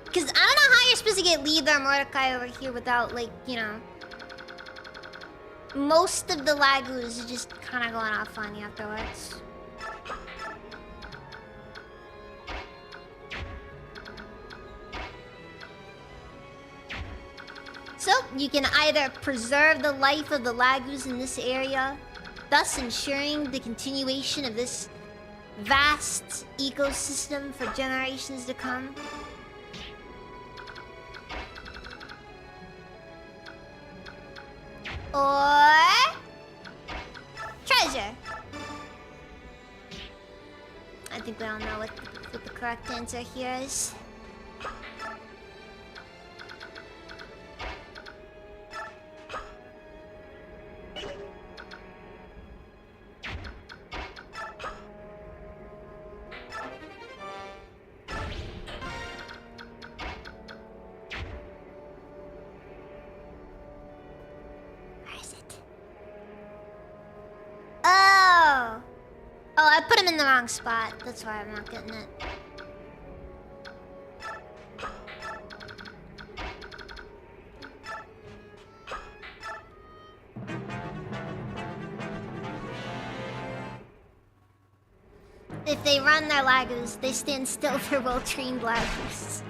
Because I don't know how you're supposed to get Leether or Mordecai over here without, like, you know... Most of the Lagoos just kind of going off on you afterwards. So, you can either preserve the life of the Lagoos in this area, thus ensuring the continuation of this vast ecosystem for generations to come. Or... treasure. I think we all know what the correct answer here is. I put him in the wrong spot. That's why I'm not getting it. If they run their Lagoos, they stand still. They're well-trained Lagoos.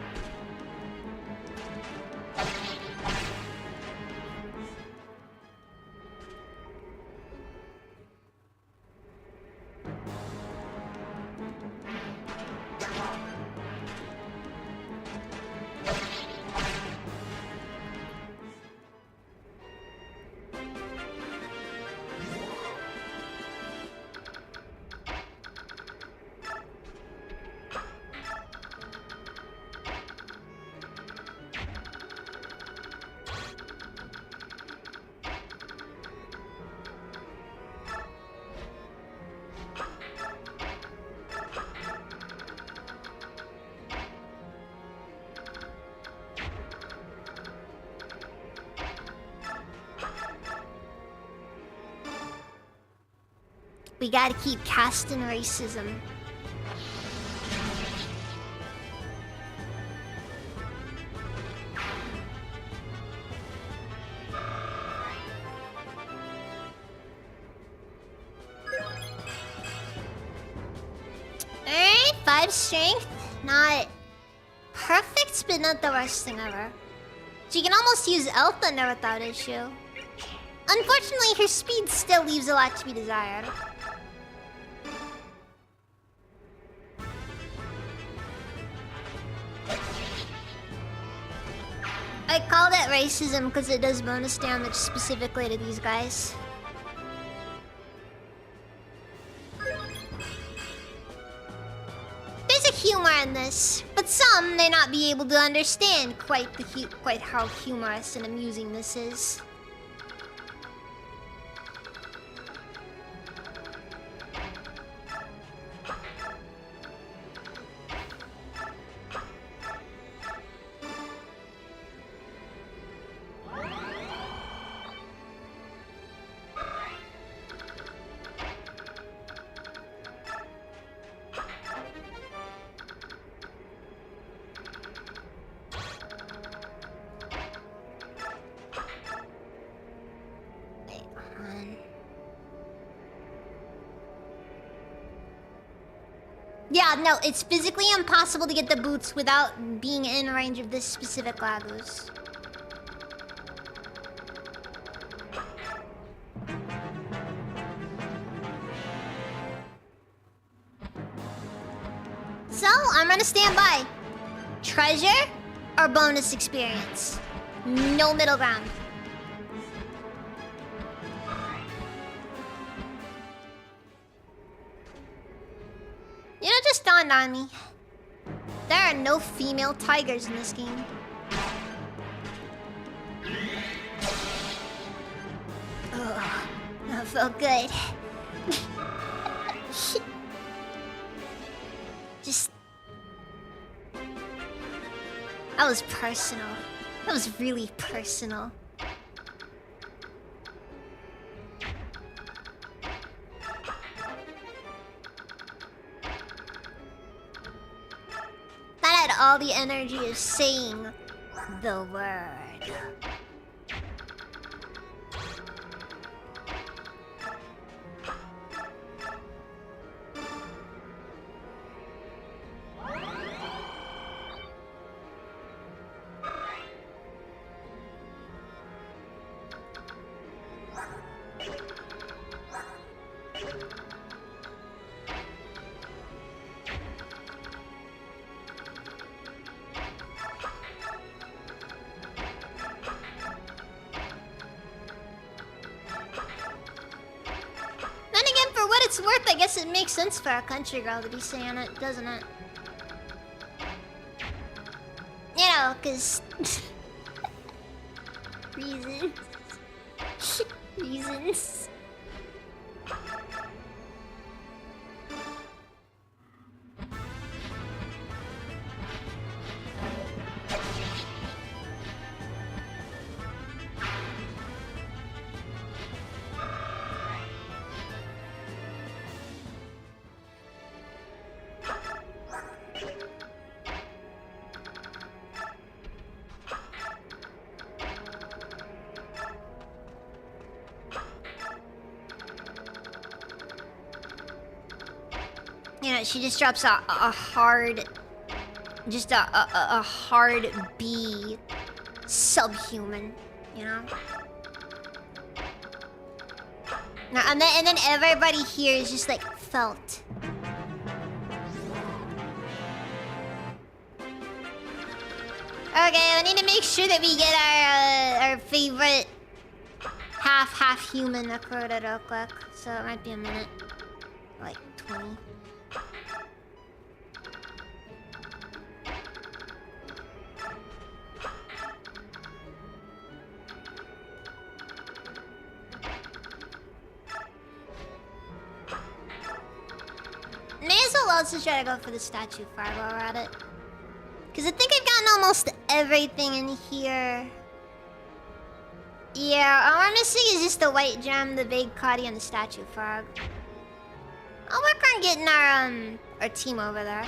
We gotta keep casting racism. Alright, 5 strength. Not perfect, but not the worst thing ever. So you can almost use Elf Thunder without issue. Unfortunately, her speed still leaves a lot to be desired. I call that racism because it does bonus damage specifically to these guys. There's a humor in this, but some may not be able to understand quite how humorous and amusing this is. Yeah, no, it's physically impossible to get the boots without being in range of this specific Lagoos. So, I'm gonna stand by. Treasure or bonus experience? No middle ground. You know, just dawned on me. There are no female tigers in this game. Oh, that felt good. Just... That was personal. That was really personal. That had all the energy of saying the word. It's worth, I guess it makes sense for a country girl to be saying it, doesn't it? You know, cause... reasons. Reasons. You know, she just drops a hard... Just a hard B subhuman, you know? And then everybody here is just like felt. Okay, I need to make sure that we get our favorite half human recorded real quick. So it might be a minute. Like 20. May as well also try to go for the statue fire while we're at it. Because I think I've gotten almost everything in here. Yeah, all we're missing is just the white gem, the vague Cuddy, and the statue frog. I'll work on getting our team over there.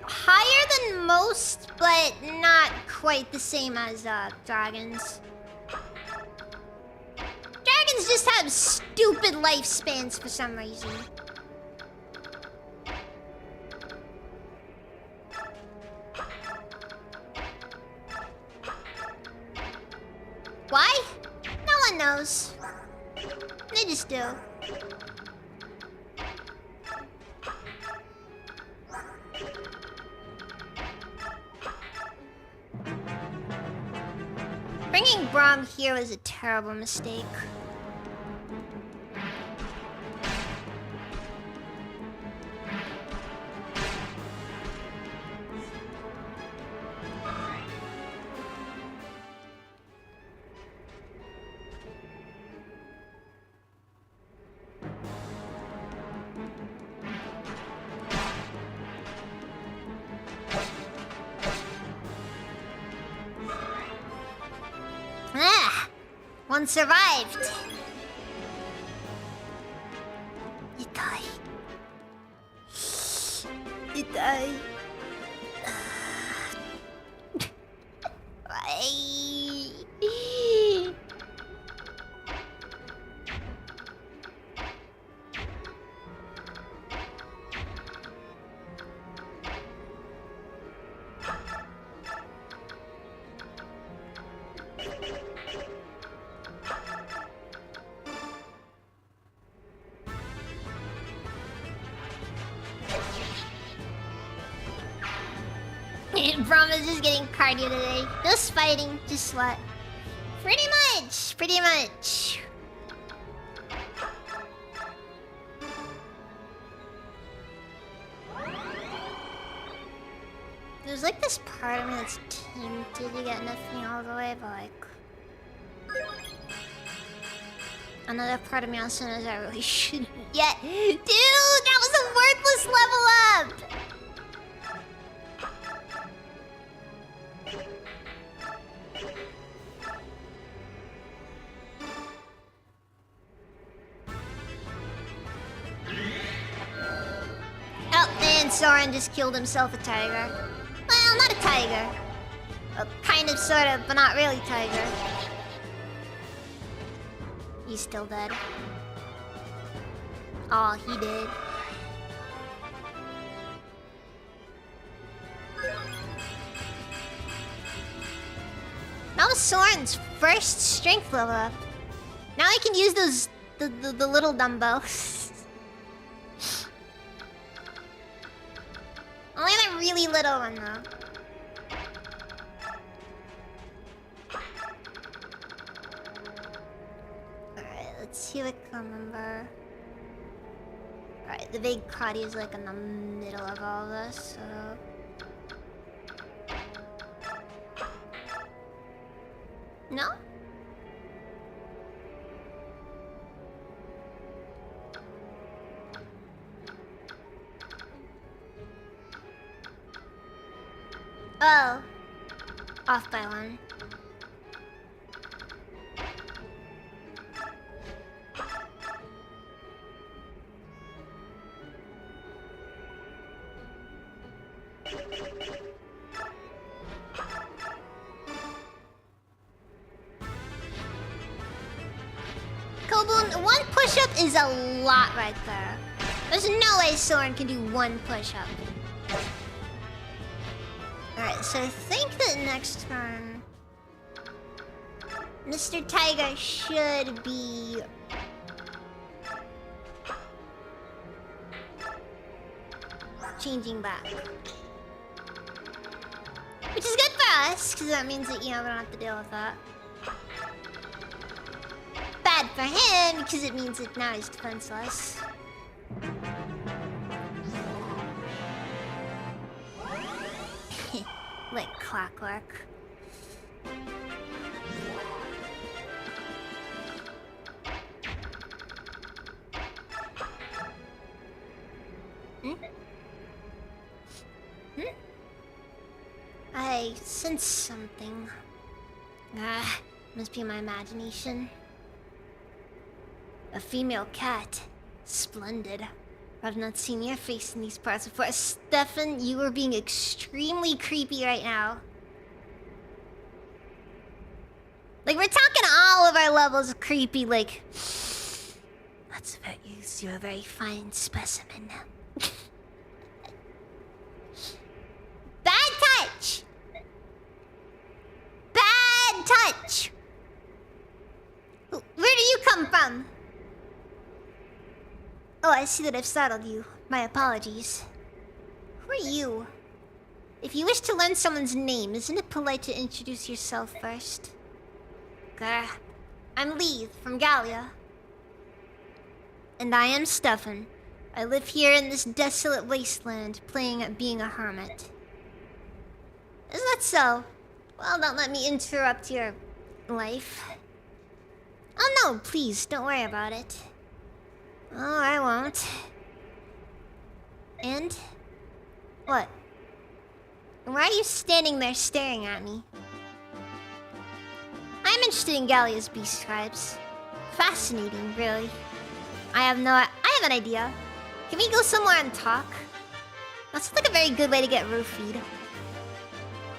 Higher than most, but not quite the same as dragons. Dragons just have stupid lifespans for some reason. Why? No one knows. They just do. Bringing Braum here was a terrible mistake. One survived. You die. You die. Brahma's just getting cardio today. No fighting, just sweat. Pretty much, pretty much. There's like this part of me that's tempted to get nothing all the way, but like... Another part of me also knows I really shouldn't yet. Dude, that was a worthless level up! Oh, and Soren just killed himself a tiger. Well, not a tiger. Well, kind of, sort of, but not really tiger. He's still dead. Oh, he did. That was Soren's first strength level up. Now I can use those the little dumbbells. Only the really little one though. Alright, let's see what I can remember. Alright, the big Kadi is like in the middle of all this, so... No? Oh. Off by one. Kobun, one push-up is a lot right there. There's no way Soren can do one push-up. Alright, so I think that next turn... Mr. Tiger should be... changing back. Which is good for us, because that means that, you know, we don't have to deal with that. Bad for him, because it means that now he's defenseless. Like clockwork. I sense something. Ah, must be my imagination. A female cat. Splendid. I've not seen your face in these parts before. Stefan, you are being extremely creepy right now. Like, we're talking all of our levels of creepy, like... That's about you, you're a very fine specimen. Bad touch! Bad touch! Where do you come from? Oh, I see that I've startled you. My apologies. Who are you? If you wish to learn someone's name, isn't it polite to introduce yourself first? Grr. I'm Lee, from Gallia. And I am Stefan. I live here in this desolate wasteland, playing at being a hermit. Is that so? Well, don't let me interrupt your life. Oh no, please, don't worry about it. Oh, I won't. And? What? Why are you standing there staring at me? I'm interested in Gallia's beast tribes. Fascinating, really. I have an idea. Can we go somewhere and talk? That sounds like a very good way to get roofied.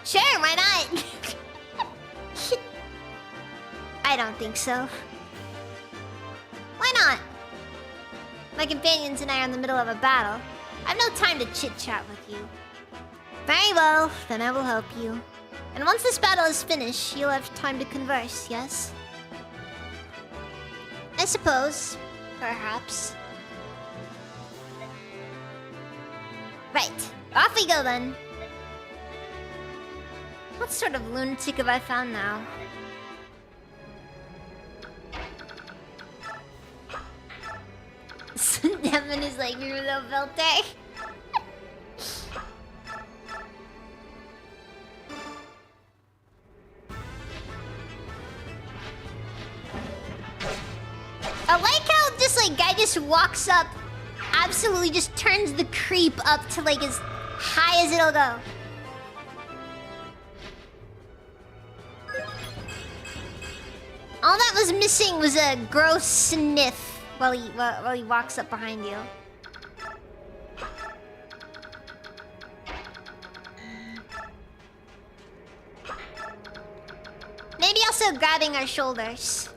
Sure, why not? I don't think so. Why not? My companions and I are in the middle of a battle. I have no time to chit-chat with you. Very well, then I will help you. And once this battle is finished, you'll have time to converse, yes? I suppose. Perhaps. Right. Off we go then. What sort of lunatic have I found now? Devin is like Rulo Velte. I like how just like guy just walks up, absolutely just turns the creep up to like as high as it'll go. All that was missing was a gross sniff while he walks up behind you. Maybe also grabbing our shoulders.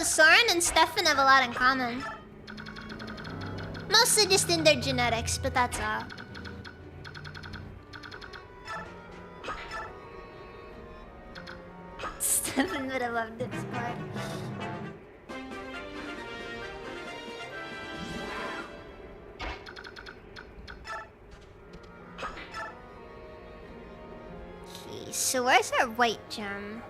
Soren and Stefan have a lot in common. Mostly just in their genetics, but that's all. Stefan would have loved Discord. Okay, so where's our white gem?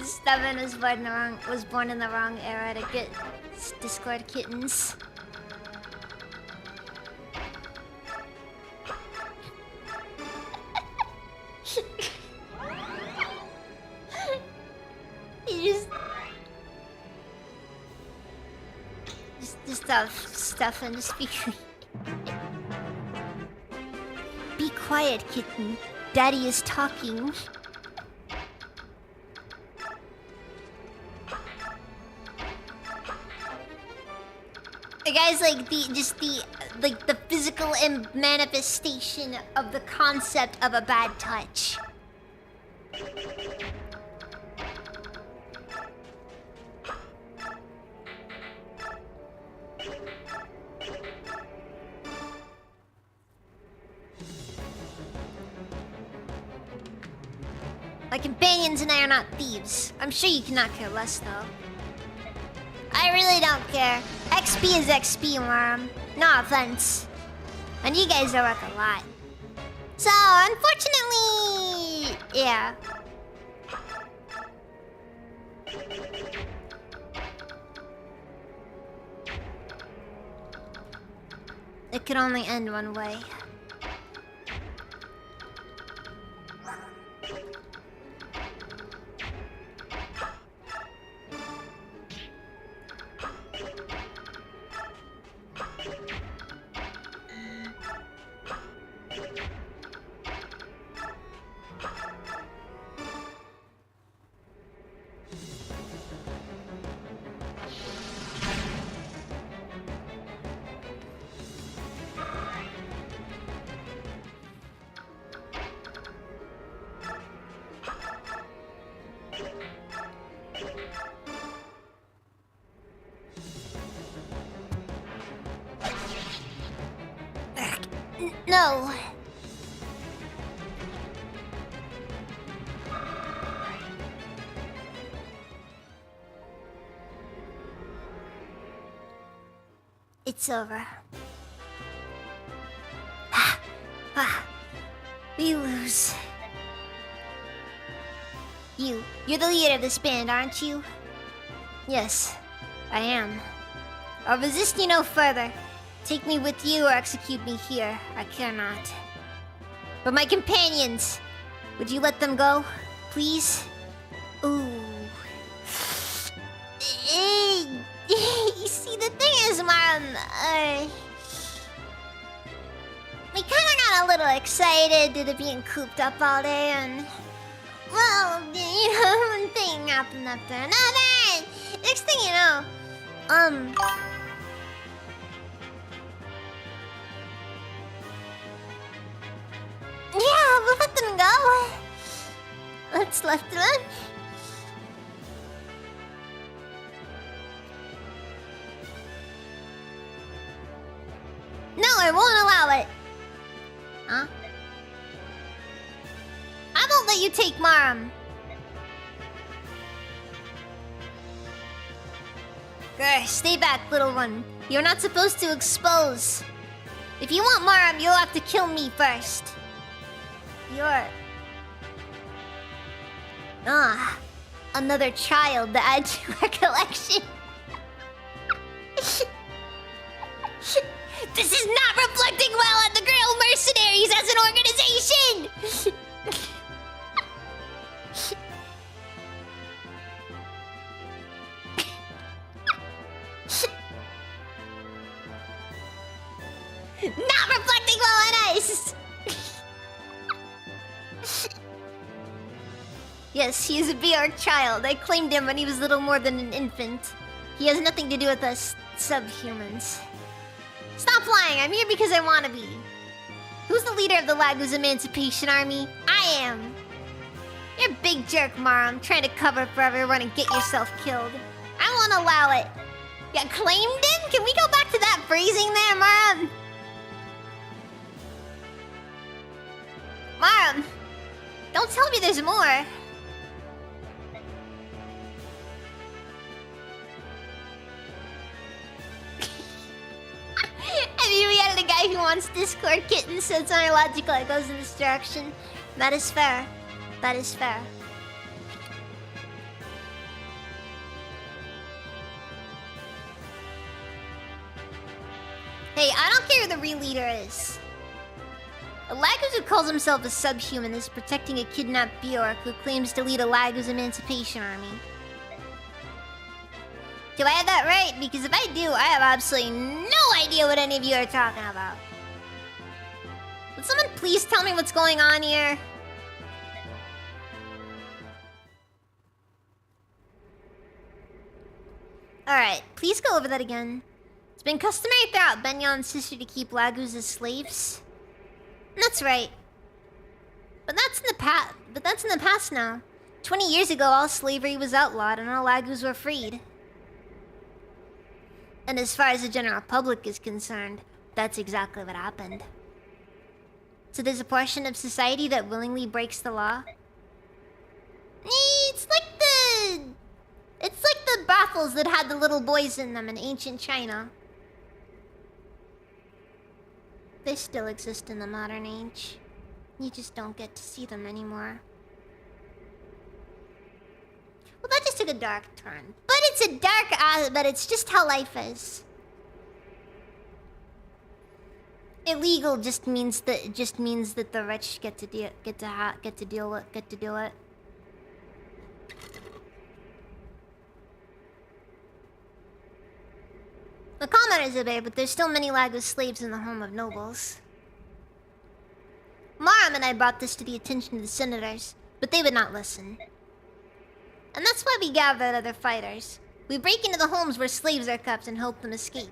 Stefan was born in the wrong era to get Discord kittens. You just have Stefan just be be quiet, kitten. Daddy is talking. Guys, like the physical manifestation of the concept of a bad touch. My companions and I are not thieves. I'm sure you cannot care less, though. I really don't care. XP is XP, Worm. No offense. And you guys are worth a lot. So, unfortunately... yeah. It could only end one way. No. It's over. We lose. You're the leader of this band, aren't you? Yes, I am. I'll resist you no further. Take me with you or execute me here. I care not. But my companions, would you let them go? Please? Ooh. You see, the thing is, Mom, we kinda got a little excited due to being cooped up all day and... well, you know, one thing Captain Nectar. No, then! Next thing you know, yeah, we'll let them go. Let's left them. No, I won't allow it. Huh? I won't let you take Maram. Grr, stay back, little one. You're not supposed to expose. If you want Maram, you'll have to kill me first. You're... another child to add to our collection. This is not reflecting well on the Grail Mercenaries as an organization! Not reflecting well on us! Yes, he is a VR child. I claimed him when he was little more than an infant. He has nothing to do with us subhumans. Stop lying, I'm here because I want to be. Who's the leader of the Laguz Emancipation Army? I am. You're a big jerk, Maram, trying to cover for everyone and get yourself killed. I won't allow it. You claimed him? Can we go back to that phrasing there, Maram? Maram, don't tell me there's more. Have you yet a guy who wants Discord kittens, so it's not illogical it goes in this direction? That is fair. That is fair. Hey, I don't care who the real leader is. A Laguz who calls himself a subhuman is protecting a kidnapped Bjork who claims to lead a Laguz Emancipation Army. Do I have that right? Because if I do, I have absolutely no idea what any of you are talking about. Would someone please tell me what's going on here? Alright, please go over that again. It's been customary throughout Benyon's history to keep Laguz as slaves. That's right. But that's in the past now. 20 years ago, all slavery was outlawed and all Laguz were freed. And as far as the general public is concerned, that's exactly what happened. So there's a portion of society that willingly breaks the law? It's like the brothels that had the little boys in them in ancient China. They still exist in the modern age. You just don't get to see them anymore. Well, that just took a dark turn. But it's a dark but it's just how life is. Illegal just means that the rich get to do it. The commoners obey, but there's still many Laguz slaves in the home of nobles. Maram and I brought this to the attention of the senators, but they would not listen. And that's why we gathered other fighters. We break into the homes where slaves are kept and help them escape.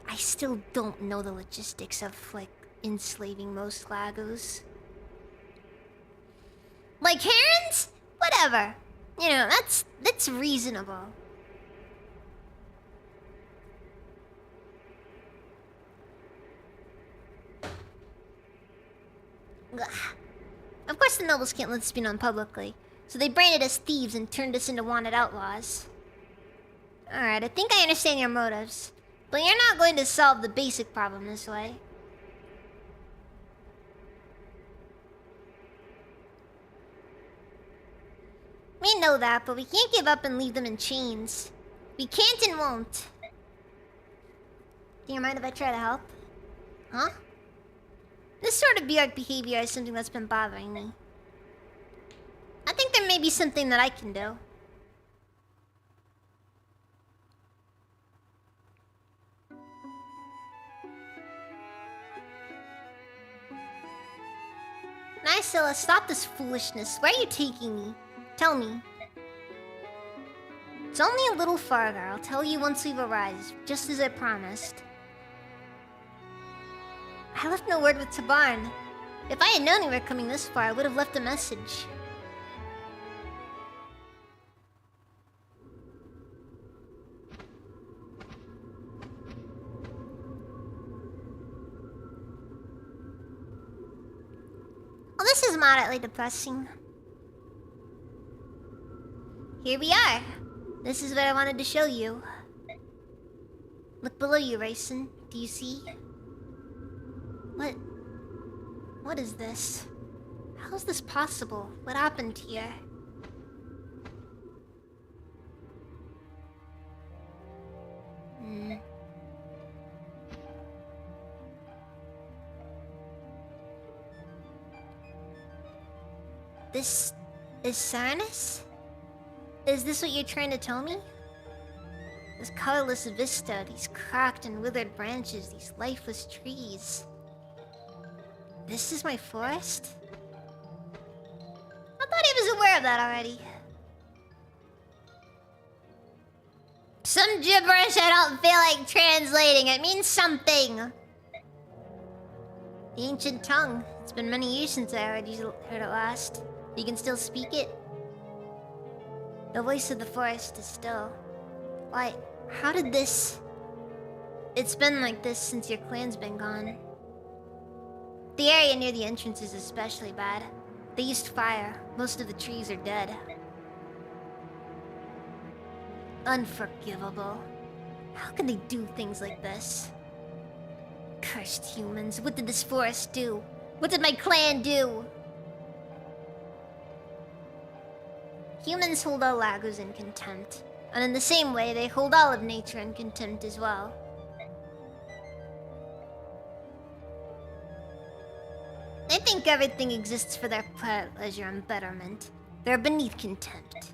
I still don't know the logistics of, like, enslaving most Laguz. Like herons? Whatever. You know, that's reasonable. Ugh. Of course the nobles can't let this be known publicly, so they branded us thieves and turned us into wanted outlaws. Alright, I think I understand your motives, but you're not going to solve the basic problem this way. We know that, but we can't give up and leave them in chains. We can't and won't. Do you mind if I try to help? Huh? This sort of Bjork behavior is something that's been bothering me. I think there may be something that I can do. Nysilla, stop this foolishness. Where are you taking me? Tell me. It's only a little farther. I'll tell you once we've arrived, just as I promised. I left no word with Tabarn. If I had known you were coming this far, I would have left a message. Well, this is moderately depressing. Here we are. This is what I wanted to show you. Look below you, Rayson. Do you see? What is this? How is this possible? What happened here? This is Cernus? Is this what you're trying to tell me? This colorless vista, these cracked and withered branches, these lifeless trees. This is my forest? I thought he was aware of that already. Some gibberish I don't feel like translating. It means something. The ancient tongue. It's been many years since I heard it last. You can still speak it? The voice of the forest is still. Why, how did this... It's been like this since your clan's been gone. The area near the entrance is especially bad. They used fire. Most of the trees are dead. Unforgivable. How can they do things like this? Cursed humans, what did this forest do? What did my clan do? Humans hold all Lagos in contempt. And in the same way, they hold all of nature in contempt as well. They think everything exists for their pleasure and betterment. They're beneath contempt.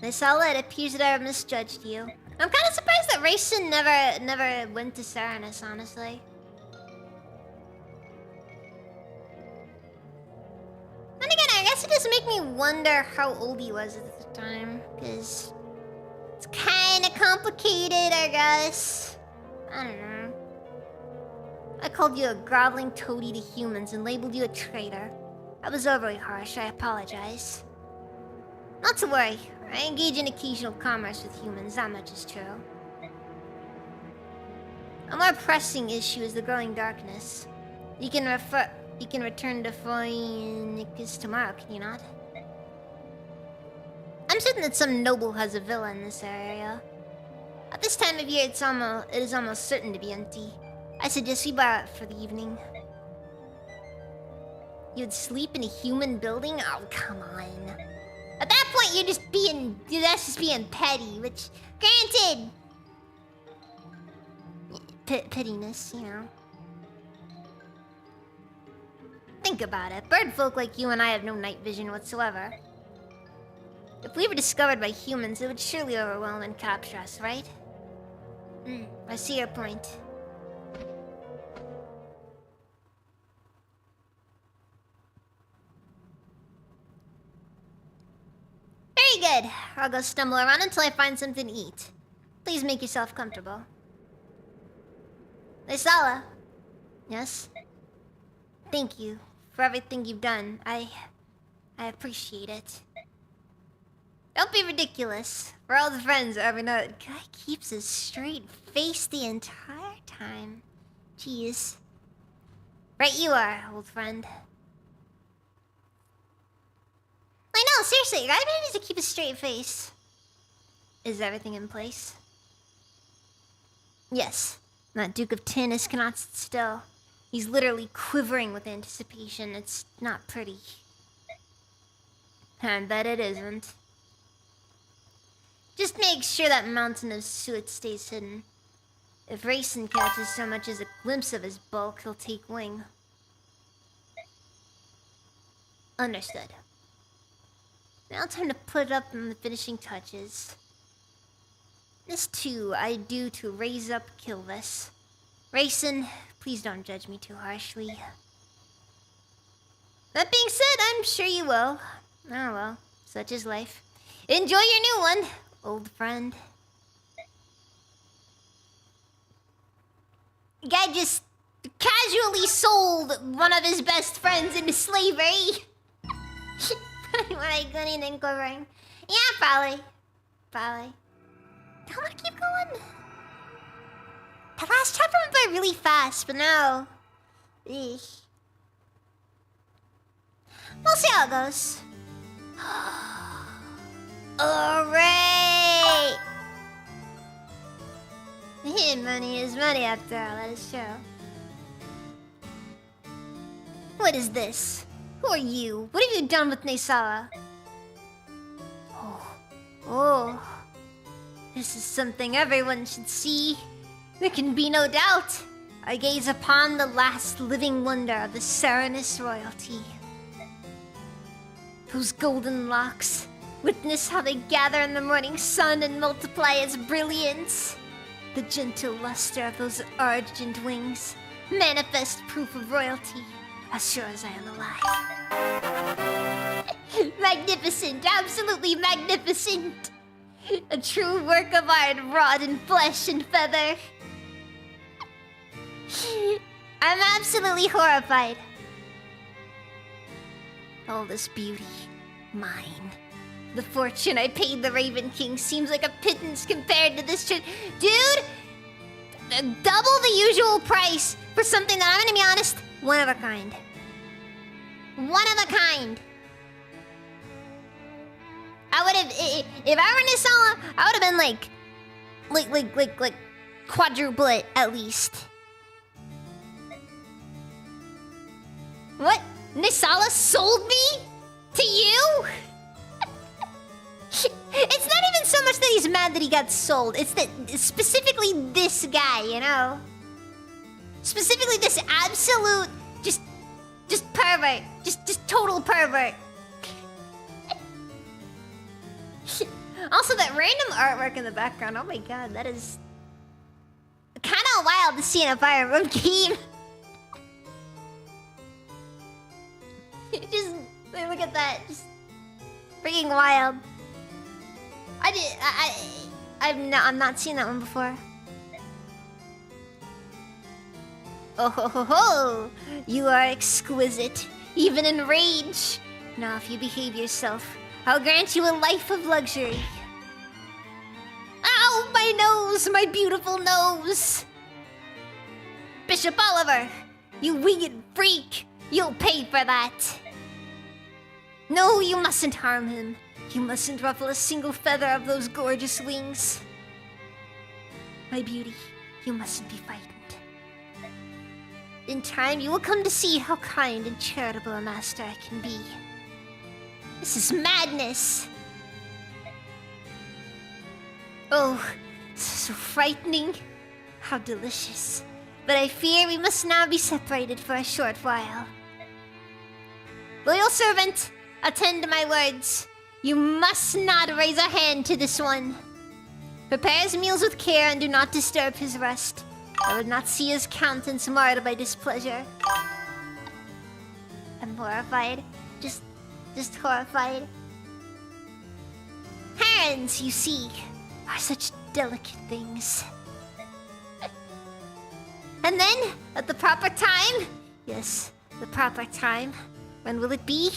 Lysala, it appears that I have misjudged you. I'm kind of surprised that Rayson never went to Cernus, honestly. Then again, I guess it does make me wonder how old he was at the time, because it's kind of complicated, I guess. I don't know. I called you a groveling toady to humans and labeled you a traitor. I was overly harsh, I apologize. Not to worry, I engage in occasional commerce with humans, that much is true. A more pressing issue is the growing darkness. You can return to Phoenix tomorrow, can you not? I'm certain that some noble has a villa in this area. At this time of year, it is almost certain to be empty. I suggest we borrow it for the evening. You'd sleep in a human building? Oh, come on. At that point, that's just being petty, which, granted, pettiness, you know. Think about it. Bird folk like you and I have no night vision whatsoever. If we were discovered by humans, it would surely overwhelm and capture us, right? I see your point. Very good. I'll go stumble around until I find something to eat. Please make yourself comfortable. Lysala. Yes? Thank you for everything you've done. I appreciate it. Don't be ridiculous. For all the friends I ever know, the guy keeps a straight face the entire time. Jeez. Right you are, old friend. I know, seriously, guy needs to keep a straight face. Is everything in place? Yes. That Duke of Tinnis cannot sit still. He's literally quivering with anticipation. It's not pretty. I bet it isn't. Just make sure that mountain of soot stays hidden. If Rayson catches so much as a glimpse of his bulk, he'll take wing. Understood. Now time to put up the finishing touches. This too I do to raise up Kilvis. Rayson, please don't judge me too harshly. That being said, I'm sure you will. Oh well, such is life. Enjoy your new one, old friend. Guy just casually sold one of his best friends into slavery. What I couldn't think of. Yeah, probably. Probably. I'm gonna keep going. The last chapter went by really fast, but no. Eesh. We'll see how it goes. Alright! Money is money after all, that is true. What is this? Who are you? What have you done with Nesawa? Oh. This is something everyone should see. There can be no doubt. I gaze upon the last living wonder of the Serenus royalty. Those golden locks. Witness how they gather in the morning sun and multiply as brilliance. The gentle luster of those argent wings. Manifest proof of royalty. As sure as I am alive. Magnificent, absolutely magnificent. A true work of art wrought in flesh and feather. I'm absolutely horrified. All this beauty, mine. The fortune I paid the Raven King seems like a pittance compared to this shit. Dude! Double the usual price for something that, I'm gonna be honest, one of a kind. One of a kind. I would have, if I were Nesawa, I would have been like quadruple it at least. What? Nesawa sold me? To you? It's not even so much that he's mad that he got sold. It's that specifically this guy, you know? Specifically this absolute, just pervert. Just total pervert. Also, that random artwork in the background, oh my god, that is kind of wild to see in a Fire Emblem game. Just look at that, just freaking wild. I've not seen that one before. Oh ho ho ho! You are exquisite, even in rage. Now, if you behave yourself, I'll grant you a life of luxury. Ow, my nose, my beautiful nose! Bishop Oliver, you winged freak! You'll pay for that! No, you mustn't harm him. You mustn't ruffle a single feather of those gorgeous wings. My beauty, you mustn't be frightened. In time, you will come to see how kind and charitable a master I can be. This is madness! Oh, so frightening. How delicious. But I fear we must now be separated for a short while. Loyal servant, attend to my words. You must not raise a hand to this one. Prepare his meals with care and do not disturb his rest. I would not see his countenance marred by displeasure. I'm horrified. Just horrified. Hands, you see, are such delicate things. And then, at the proper time, yes, the proper time, when will it be?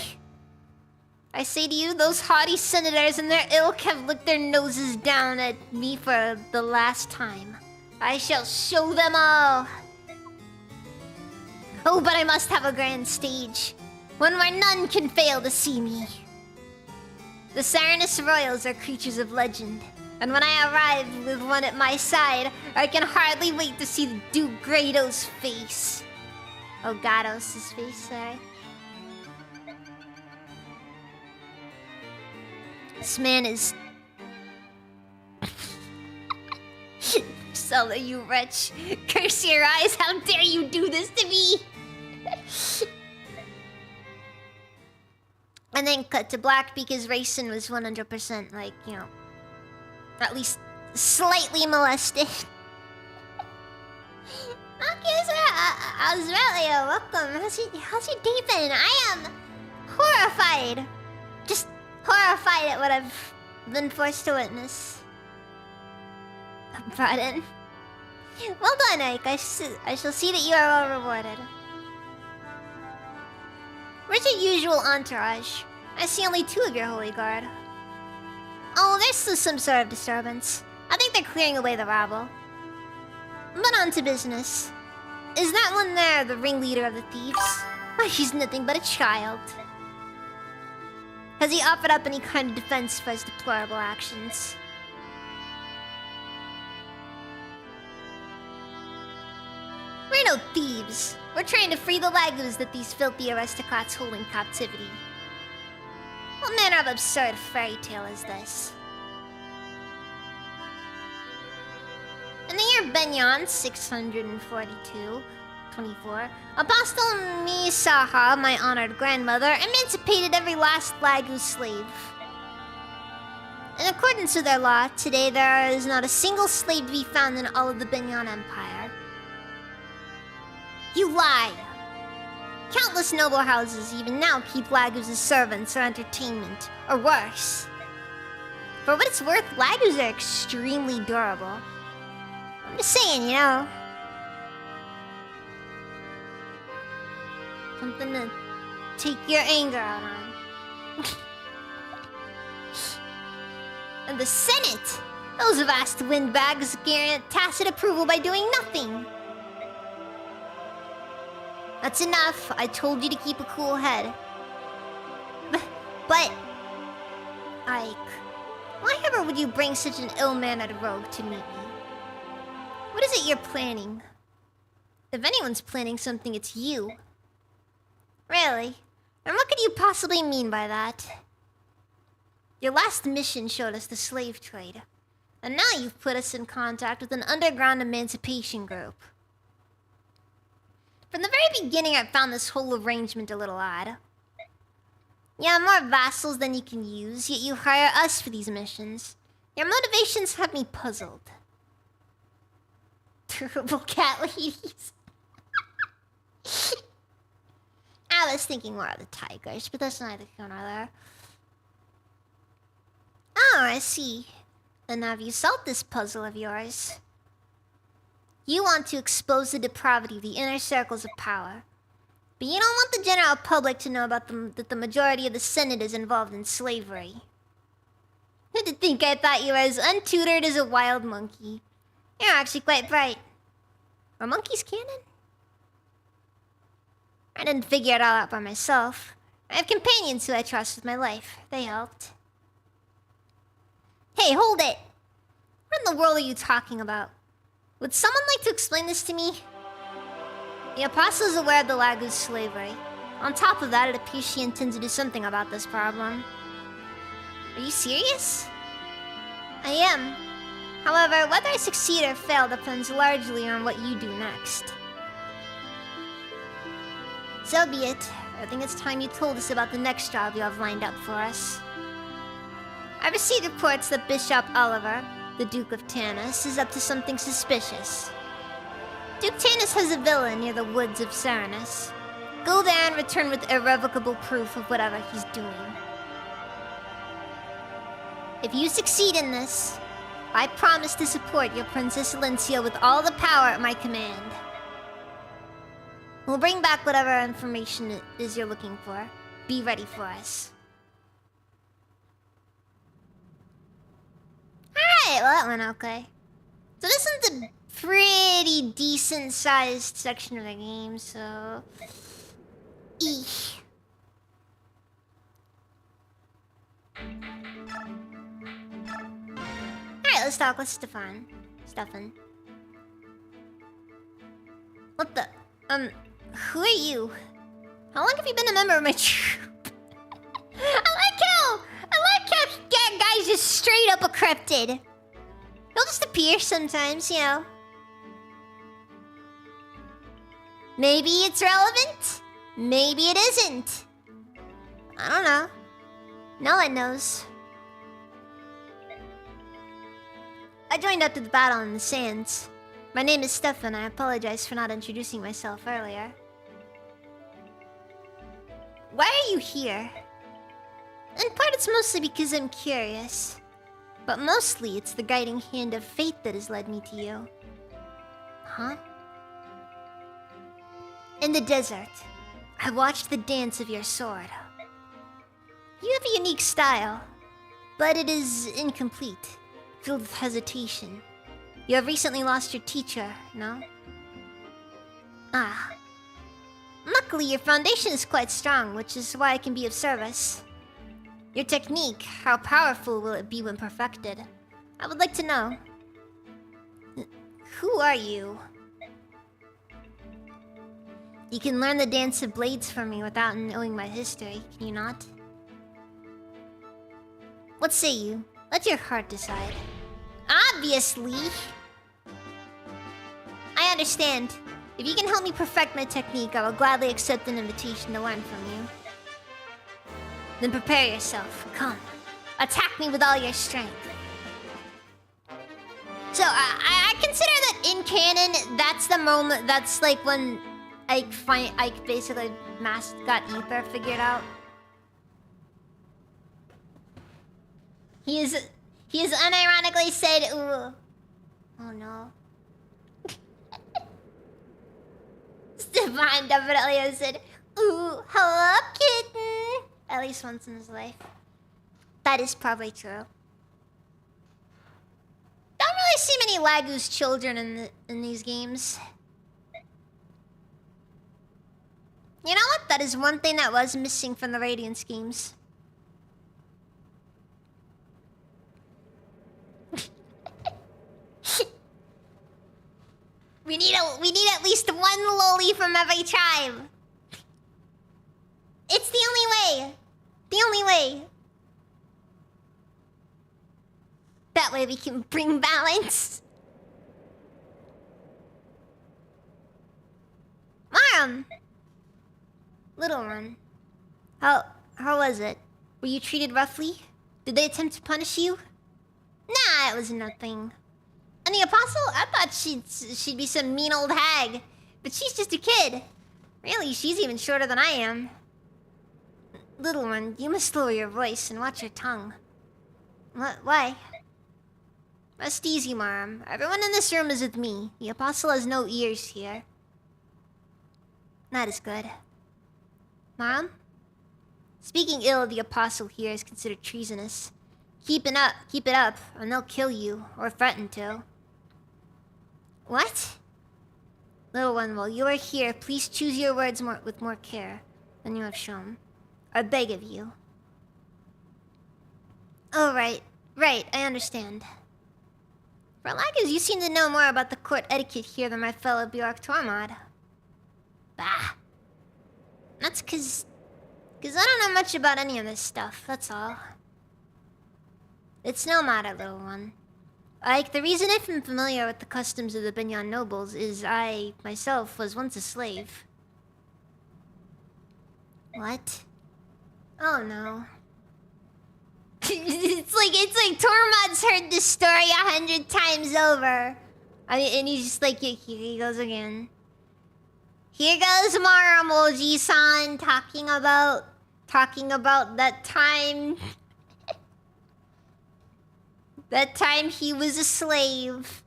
I say to you, those haughty senators and their ilk have looked their noses down at me for the last time. I shall show them all. Oh, but I must have a grand stage, one where none can fail to see me. The Serenus Royals are creatures of legend, and when I arrive with one at my side, I can hardly wait to see Duke Grado's face. Oh, Gatos' face, sorry. This man is... Sulla, you wretch. Curse your eyes, how dare you do this to me? And then cut to black because Raisin was 100% like, you know, at least slightly molested. Okay, sir, Australia, welcome. How's your day been? I am horrified. Just horrified at what I've been forced to witness. Pardon. Well done, Ike. I shall see that you are well rewarded. Where's your usual entourage? I see only 2 of your holy guard. Oh, there's still some sort of disturbance. I think they're clearing away the rabble. But on to business. Is that one there the ringleader of the thieves? Oh, he's nothing but a child. Has he offered up any kind of defense for his deplorable actions? We're no thieves. We're trying to free the Lagus that these filthy aristocrats hold in captivity. What manner of absurd fairy tale is this? In the year Benyon 642-24, Apostle Misaha, my honored grandmother, emancipated every last Lagu slave. In accordance with their law, today there is not a single slave to be found in all of the Benyon Empire. You lie! Countless noble houses even now keep Lagus as servants or entertainment, or worse. For what it's worth, Lagus are extremely durable. I'm just saying, you know. Something to take your anger out on. And the Senate! Those vast windbags grant tacit approval by doing nothing. That's enough. I told you to keep a cool head. But... Ike... Why ever would you bring such an ill-mannered rogue to meet me? What is it you're planning? If anyone's planning something, it's you. Really? And what could you possibly mean by that? Your last mission showed us the slave trade. And now you've put us in contact with an underground emancipation group. From the very beginning, I found this whole arrangement a little odd. You have more vassals than you can use, yet you hire us for these missions. Your motivations have me puzzled. Terrible cat ladies. I was thinking more of the tigers, but that's neither here nor there. Oh, I see. And have you solved this puzzle of yours? You want to expose the depravity of the inner circles of power. But you don't want the general public to know about that the majority of the Senate is involved in slavery. Who'd think I thought you were as untutored as a wild monkey? You're actually quite bright. Are monkeys canon? I didn't figure it all out by myself. I have companions who I trust with my life. They helped. Hey, hold it! What in the world are you talking about? Would someone like to explain this to me? The Apostle is aware of the Lagu's slavery. On top of that, it appears she intends to do something about this problem. Are you serious? I am. However, whether I succeed or fail depends largely on what you do next. So be it. I think it's time you told us about the next job you have lined up for us. I received reports that Bishop Oliver, the Duke of Tanis, is up to something suspicious. Duke Tanis has a villa near the woods of Serenus. Go there and return with irrevocable proof of whatever he's doing. If you succeed in this, I promise to support your Princess Alencia with all the power at my command. We'll bring back whatever information it is you're looking for. Be ready for us. Alright, well that went okay. So this one's a pretty decent sized section of the game, so... Eesh. Alright, let's talk with Stefan. What the... who are you? How long have you been a member of my troop? I like how guys just straight up decrypted. He'll just appear sometimes, you know. Maybe it's relevant. Maybe it isn't. I don't know. No one knows. I joined up to the battle in the sands. My name is Stefan. I apologize for not introducing myself earlier. Why are you here? In part, it's mostly because I'm curious. But mostly, it's the guiding hand of fate that has led me to you. Huh? In the desert, I watched the dance of your sword. You have a unique style, but it is incomplete, filled with hesitation. You have recently lost your teacher, no? Ah. Luckily, your foundation is quite strong, which is why I can be of service. Your technique, how powerful will it be when perfected? I would like to know. Who are you? You can learn the dance of blades from me without knowing my history, can you not? What say you? Let your heart decide. Obviously! I understand. If you can help me perfect my technique, I will gladly accept an invitation to learn from you. Then prepare yourself. Come. Attack me with all your strength. So, I consider that in canon, that's the moment, that's like when Ike basically got Ether figured out. He has unironically said, ooh. Oh no. Divine definitely has said, ooh, hello, kitten. At least once in his life. That is probably true. Don't really see many Lagoose children in these games. You know what? That is one thing that was missing from the Radiance games. We need at least one loli from every tribe. It's the only way. The only way. That way we can bring balance. Mom! Little one. How was it? Were you treated roughly? Did they attempt to punish you? Nah, it was nothing. And the apostle? I thought she'd be some mean old hag. But she's just a kid. Really, she's even shorter than I am. Little one, you must lower your voice and watch your tongue. What? Why? Rest easy, Mom. Everyone in this room is with me. The apostle has no ears here. That is good. Mom? Speaking ill of the apostle here is considered treasonous. Keep it up, and they'll kill you, or threaten to. What? Little one, while you are here, please choose your words with more care than you have shown. I beg of you. Oh, right, I understand. For Lagoose, you seem to know more about the court etiquette here than my fellow Bjork Tormod. Bah. That's cause I don't know much about any of this stuff, that's all. It's no matter, little one. Like, the reason I'm familiar with the customs of the Binyan nobles is I, myself, was once a slave. What? Oh no. it's like Tormod's heard this story 100 times over. And he's just like, here he goes again. Here goes Maramoji-san talking about that time. That time he was a slave.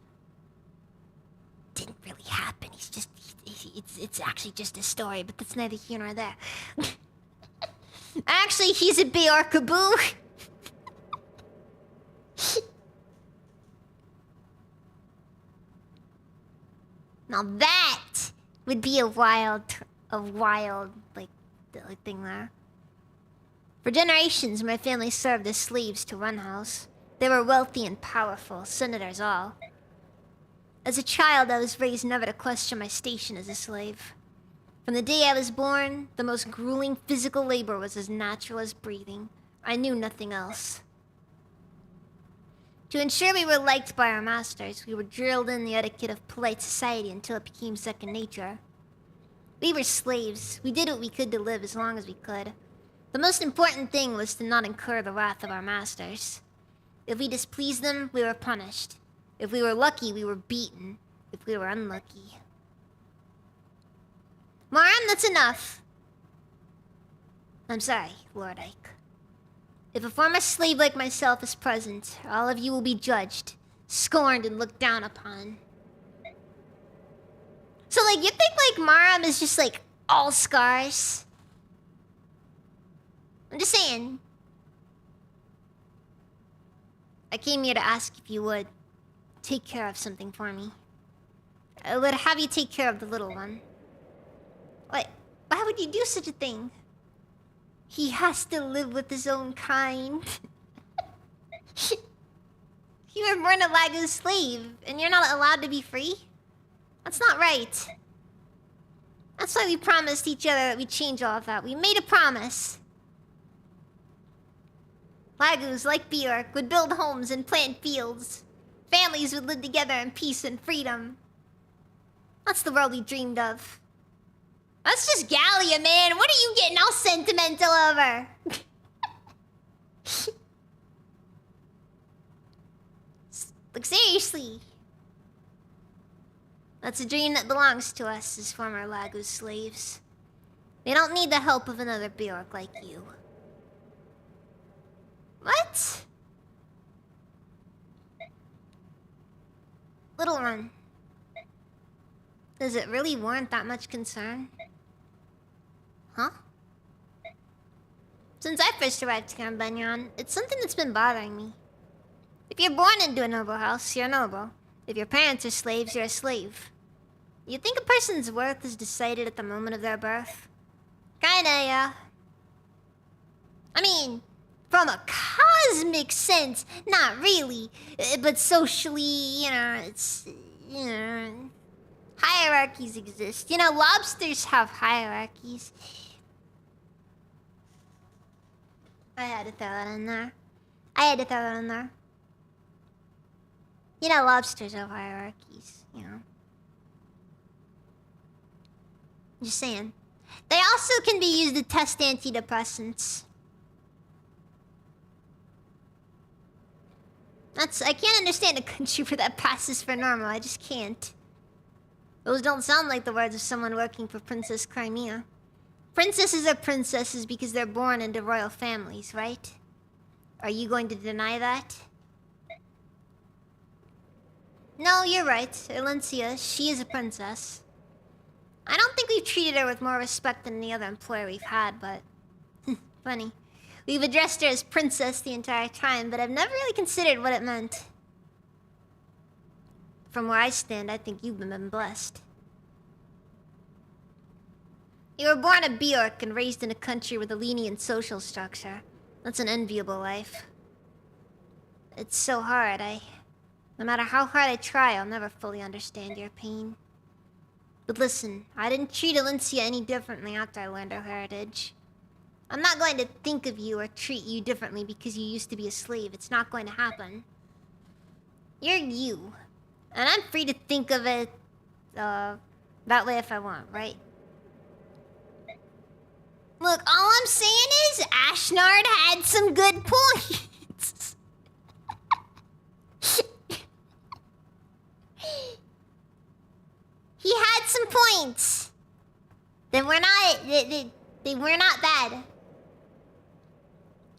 Didn't really happen. It's actually just a story, but that's neither here nor there. Actually, he's a Bjorkaboo. Now that would be a wild like thing there. For generations, my family served as slaves to one house. They were wealthy and powerful, senators all. As a child, I was raised never to question my station as a slave. From the day I was born, the most grueling physical labor was as natural as breathing. I knew nothing else. To ensure we were liked by our masters, we were drilled in the etiquette of polite society until it became second nature. We were slaves. We did what we could to live as long as we could. The most important thing was to not incur the wrath of our masters. If we displeased them, we were punished. If we were lucky, we were beaten. If we were unlucky... Maram, that's enough. I'm sorry, Lord Ike. If a former slave like myself is present, all of you will be judged, scorned, and looked down upon. So, like, you think, like, Maram is just, like, all scars? I'm just saying. I came here to ask if you would take care of something for me. I would have you take care of the little one. What? Why would you do such a thing? He has to live with his own kind. You were born a Lagu slave, and you're not allowed to be free? That's not right. That's why we promised each other that we'd change all of that. We made a promise. Lagus, like Bjork, would build homes and plant fields. Families would live together in peace and freedom. That's the world we dreamed of. That's just Gallia, man. What are you getting all sentimental over? Like, seriously. That's a dream that belongs to us as former Lagu slaves. They don't need the help of another Bjork like you. What? Little one. Does it really warrant that much concern? Huh? Since I first arrived to Camp Banyan, it's something that's been bothering me. If you're born into a noble house, you're noble. If your parents are slaves, you're a slave. You think a person's worth is decided at the moment of their birth? Kinda, yeah. I mean, from a cosmic sense, not really. But socially, it's... hierarchies exist. Lobsters have hierarchies. I had to throw that in there. Lobsters have hierarchies, Just saying. They also can be used to test antidepressants. I can't understand a country where that passes for normal. I just can't. Those don't sound like the words of someone working for Princess Crimea. Princesses are princesses because they're born into royal families, right? Are you going to deny that? No, you're right. Elencia, she is a princess. I don't think we've treated her with more respect than any other employer we've had, but... funny. We've addressed her as princess the entire time, but I've never really considered what it meant. From where I stand, I think you've been blessed. You were born a Bjork and raised in a country with a lenient social structure. That's an enviable life. It's so hard, no matter how hard I try, I'll never fully understand your pain. But listen, I didn't treat Elencia any differently after I learned her heritage. I'm not going to think of you or treat you differently because you used to be a slave. It's not going to happen. You're you. And I'm free to think of it, that way if I want, right? Look, all I'm saying is Ashnard had some good points. He had some points. They were not bad.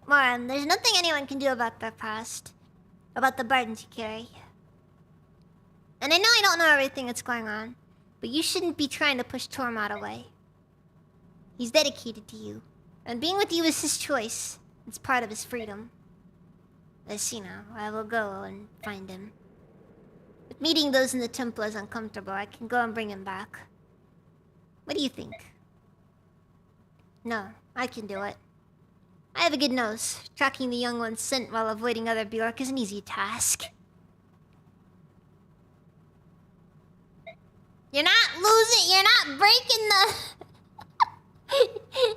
Moran, there's nothing anyone can do about their past. About the burdens you carry. And I know I don't know everything that's going on, but you shouldn't be trying to push Tormod away. He's dedicated to you, and being with you is his choice. It's part of his freedom. As you know, I will go and find him. If meeting those in the temple is uncomfortable, I can go and bring him back. What do you think? No, I can do it. I have a good nose. Tracking the young one's scent while avoiding other Bjork is an easy task. You're not breaking the...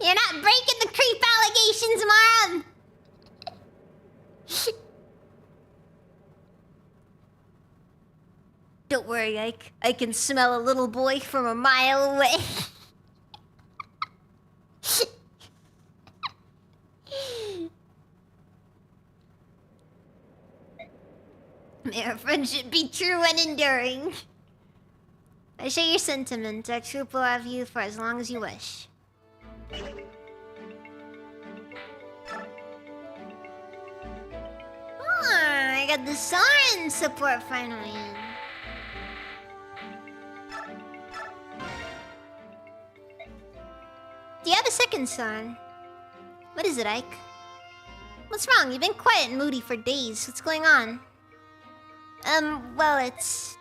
You're not breaking the creep allegations, Mom! Don't worry, I can smell a little boy from a mile away. May our friendship be true and enduring. I share your sentiment. Our troop will have you for as long as you wish. got the Soren support finally. Do you have a second son? What is it, Ike? What's wrong? You've been quiet and moody for days. What's going on? Well, it's...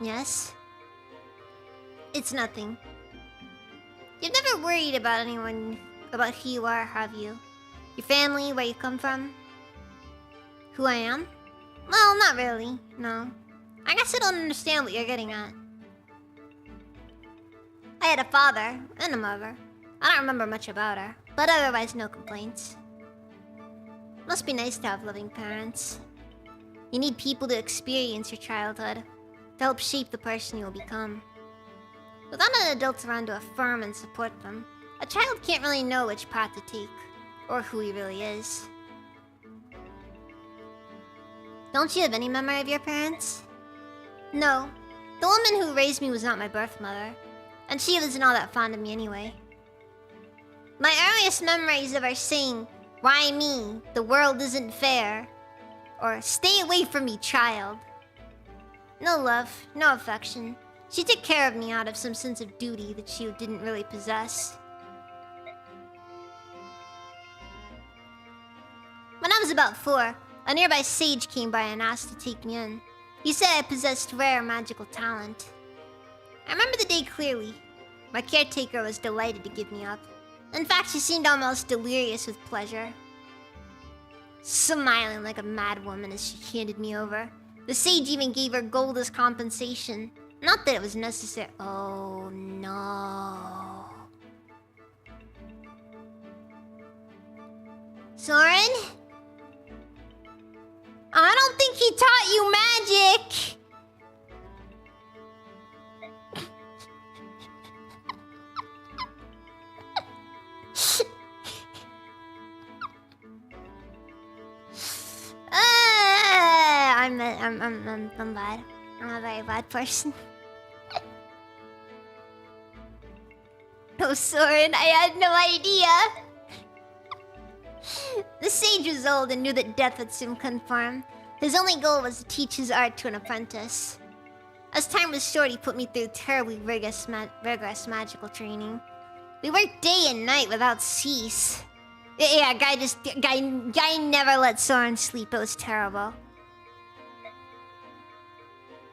Yes? It's nothing. You've never worried about anyone, about who you are, have you? Your family, where you come from? Who I am? Well, not really, no. I guess I don't understand what you're getting at. I had a father and a mother. I don't remember much about her, but otherwise no complaints. Must be nice to have loving parents. You need people to experience your childhood, to help shape the person you will become. Without an adult around to affirm and support them, a child can't really know which path to take, or who he really is. Don't you have any memory of your parents? No. The woman who raised me was not my birth mother, and she wasn't all that fond of me anyway. My earliest memories of her saying, "Why me? The world isn't fair," or "Stay away from me, child." No love, no affection. She took care of me out of some sense of duty that she didn't really possess. When I was about 4, a nearby sage came by and asked to take me in. He said I possessed rare magical talent. I remember the day clearly. My caretaker was delighted to give me up. In fact, she seemed almost delirious with pleasure, smiling like a mad woman as she handed me over. The sage even gave her gold as compensation. Not that it was necessary. Oh no. Soren? I don't think he taught you magic. I'm bad. I'm a very bad person. Oh, Soren, I had no idea. The sage was old and knew that death would soon confirm. His only goal was to teach his art to an apprentice. As time was short, he put me through terribly rigorous magical training. We worked day and night without cease. Yeah, guy never let Soren sleep. It was terrible.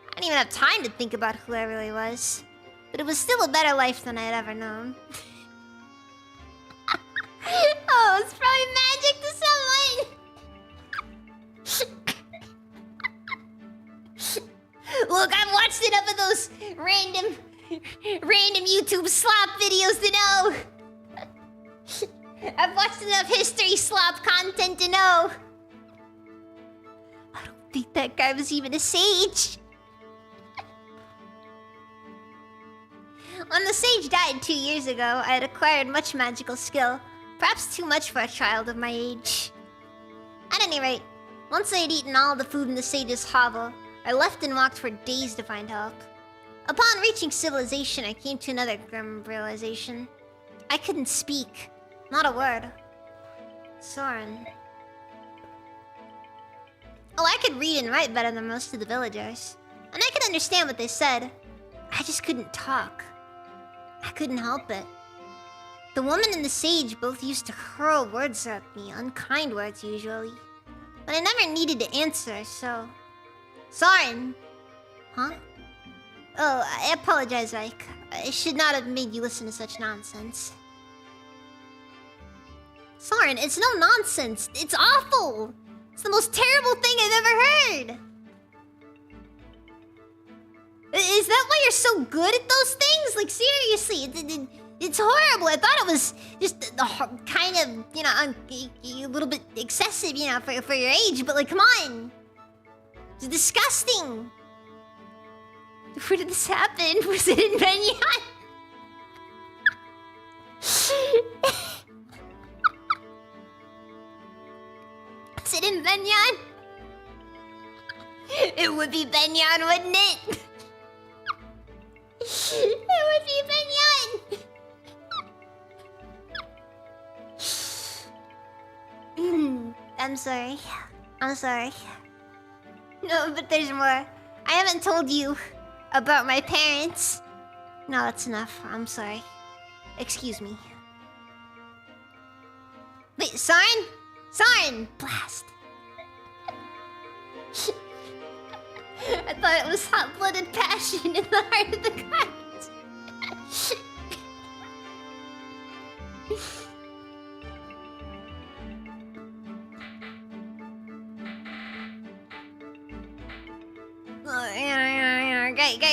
I didn't even have time to think about who I really was. But it was still a better life than I had ever known. Oh, it's probably magic to someone. Look, I've watched enough of those random YouTube slop videos to know. I've watched enough history slop content to know. I don't think that guy was even a sage. When the sage died 2 years ago, I had acquired much magical skill. Perhaps too much for a child of my age. At any rate, once I had eaten all the food in the sage's hovel, I left and walked for days to find help. Upon reaching civilization, I came to another grim realization. I couldn't speak. Not a word. Soren. Oh, I could read and write better than most of the villagers. And I could understand what they said. I just couldn't talk. I couldn't help it. The woman and the sage both used to hurl words at me, unkind words usually. But I never needed to answer, so... Soren! Huh? Oh, I apologize, Ike. I should not have made you listen to such nonsense. Soren, it's no nonsense. It's awful! It's the most terrible thing I've ever heard! Is that why you're so good at those things? Like, seriously, it's horrible. I thought it was just kind of, you know, a little bit excessive, you know, for your age. But, like, come on. It's disgusting. Where did this happen? Was it in Benyan? Is it in Benyan? It would be Benyan, wouldn't it? It would be Benyan. I'm sorry. I'm sorry. No, but there's more. I haven't told you about my parents. No, that's enough. I'm sorry. Excuse me. Wait, Sarin? Sarin! Blast. I thought it was hot-blooded passion in the heart of the cards.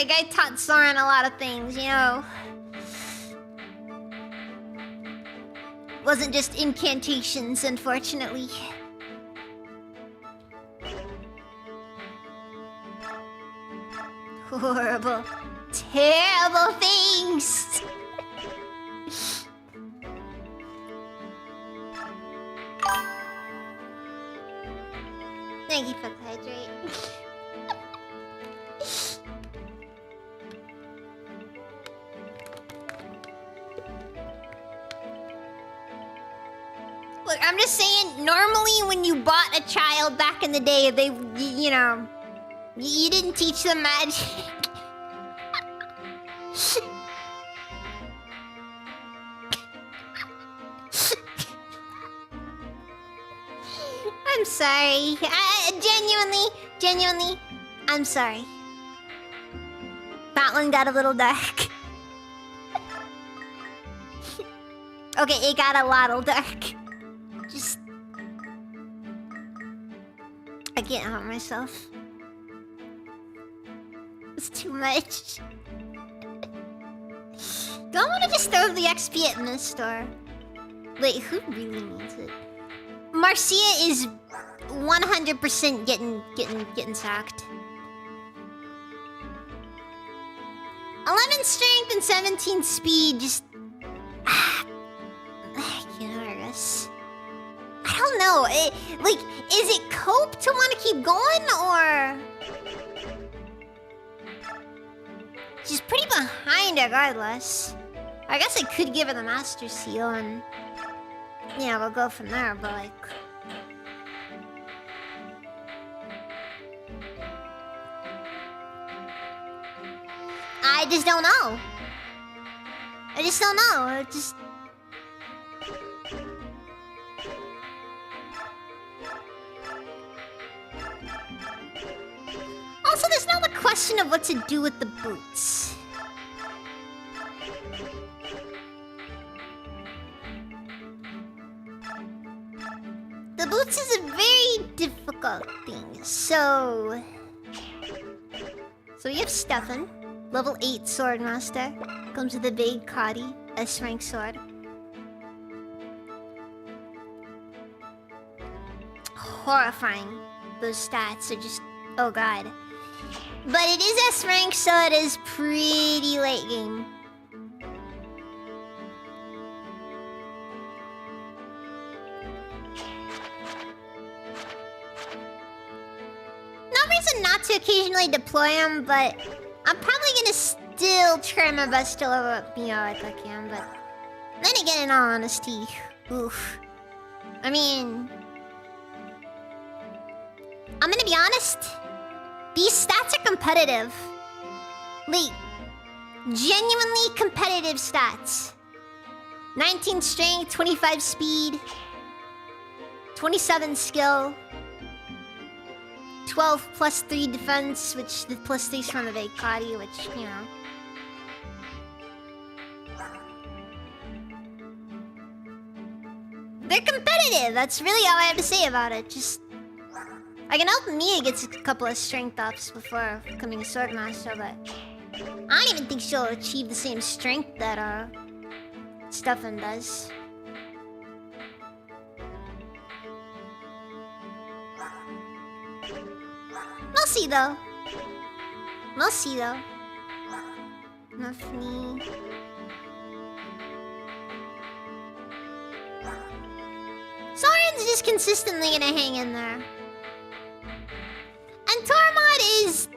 Guy taught Soren a lot of things, you know. Wasn't just incantations, unfortunately. Horrible, terrible things. Thank you for the hydrate. Look, I'm just saying, normally when you bought a child back in the day, they, you know, you didn't teach them magic. I'm sorry. Genuinely, I'm sorry. That one got a little dark. Okay, it got a little dark. Just... I can't help myself. It's too much. Do I want to just throw the XP at Mistar? Wait, who really needs it? Marcia is 100% getting sacked. 11 strength and 17 speed, just... I guess. I don't know. Is it cope to want to keep going, or... She's pretty behind regardless. I guess I could give her the Master Seal and... yeah, we'll go from there, but like... I just don't know. I just don't know. I just... Also, there's now the question of what to do with the boots. The boots is a very difficult thing, so we have Stefan, level 8 Swordmaster. Comes with a big Kadi, S-rank sword. Horrifying. Those stats are just... oh god. But it is S-rank, so it is pretty late game. No reason not to occasionally deploy him, but I'm probably gonna still try my best to level up Mio like I can, but then again, in all honesty, oof. I mean... I'm gonna be honest. These stats are competitive. Like, genuinely competitive stats. 19 strength, 25 speed, 27 skill, 12 plus 3 defense, which the plus 3's from the Veikari, which, you know. They're competitive, that's really all I have to say about it. Just... I can help Mia get a couple of strength ups before becoming a Swordmaster, but I don't even think she'll achieve the same strength that Stefan does. We'll see though. We'll see though. Nothing. Soren's just consistently gonna hang in there. And Tormod is...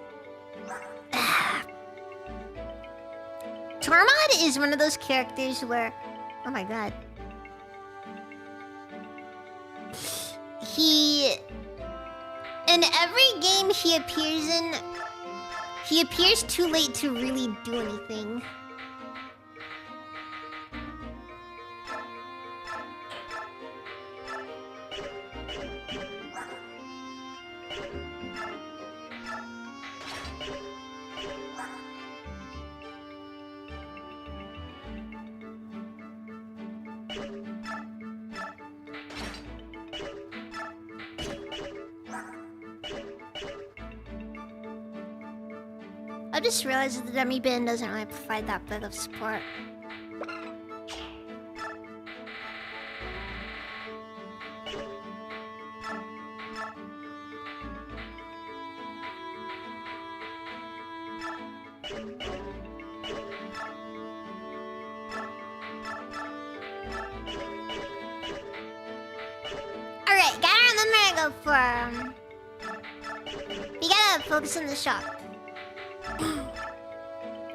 Tormod is one of those characters where... oh my god. He... in every game he appears in, he appears too late to really do anything. I just realized that the dummy bin doesn't really provide that big of support. Alright, gotta remember to go for you gotta focus on the shop.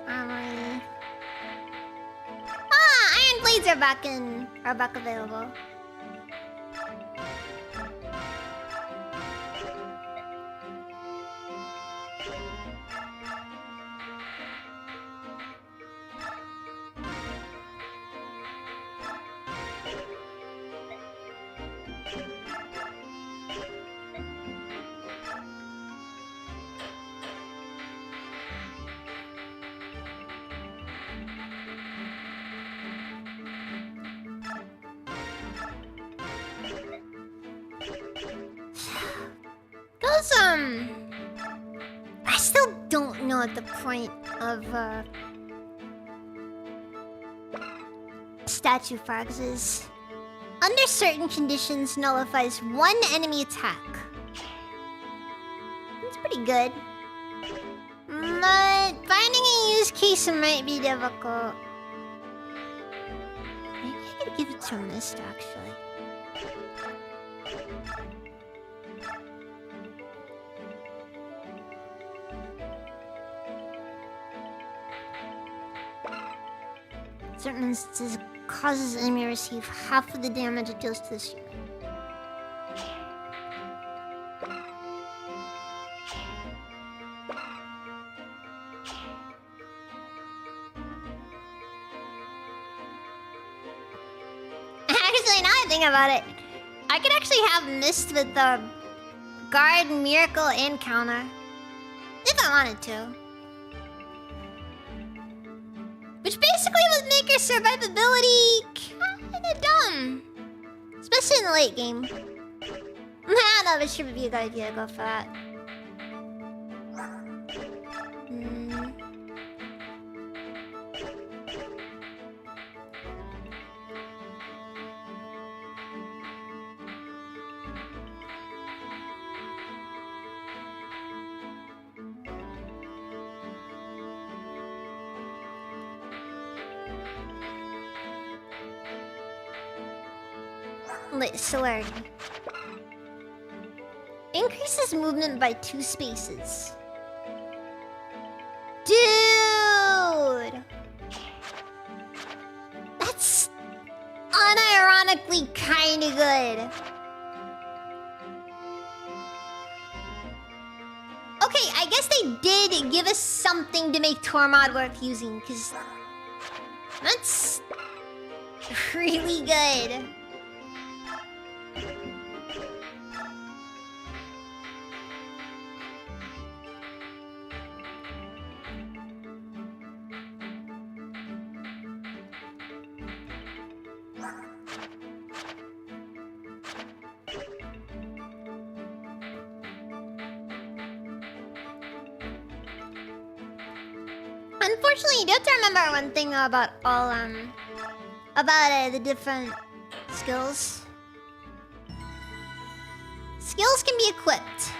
Armory. Iron blades are back available. Those I still don't know what the point of statue frogs is. Under certain conditions, nullifies one enemy attack. That's pretty good. But finding a use case might be difficult. Maybe I could give it to Mist, actually. Certain instances causes enemy to receive half of the damage it deals to this unit. Actually, now I think about it, I could actually have Mist with the Guard, Miracle, and Counter. If I wanted to. Which basically would make her survivability kinda dumb. Especially in the late game. I don't know if it should be a good idea to go for that. Celerity. Increases movement by 2 spaces. Dude! That's unironically kinda good. Okay, I guess they did give us something to make Tormod worth using, because that's really good. Unfortunately, you do have to remember one thing about all the different skills. Skills can be equipped,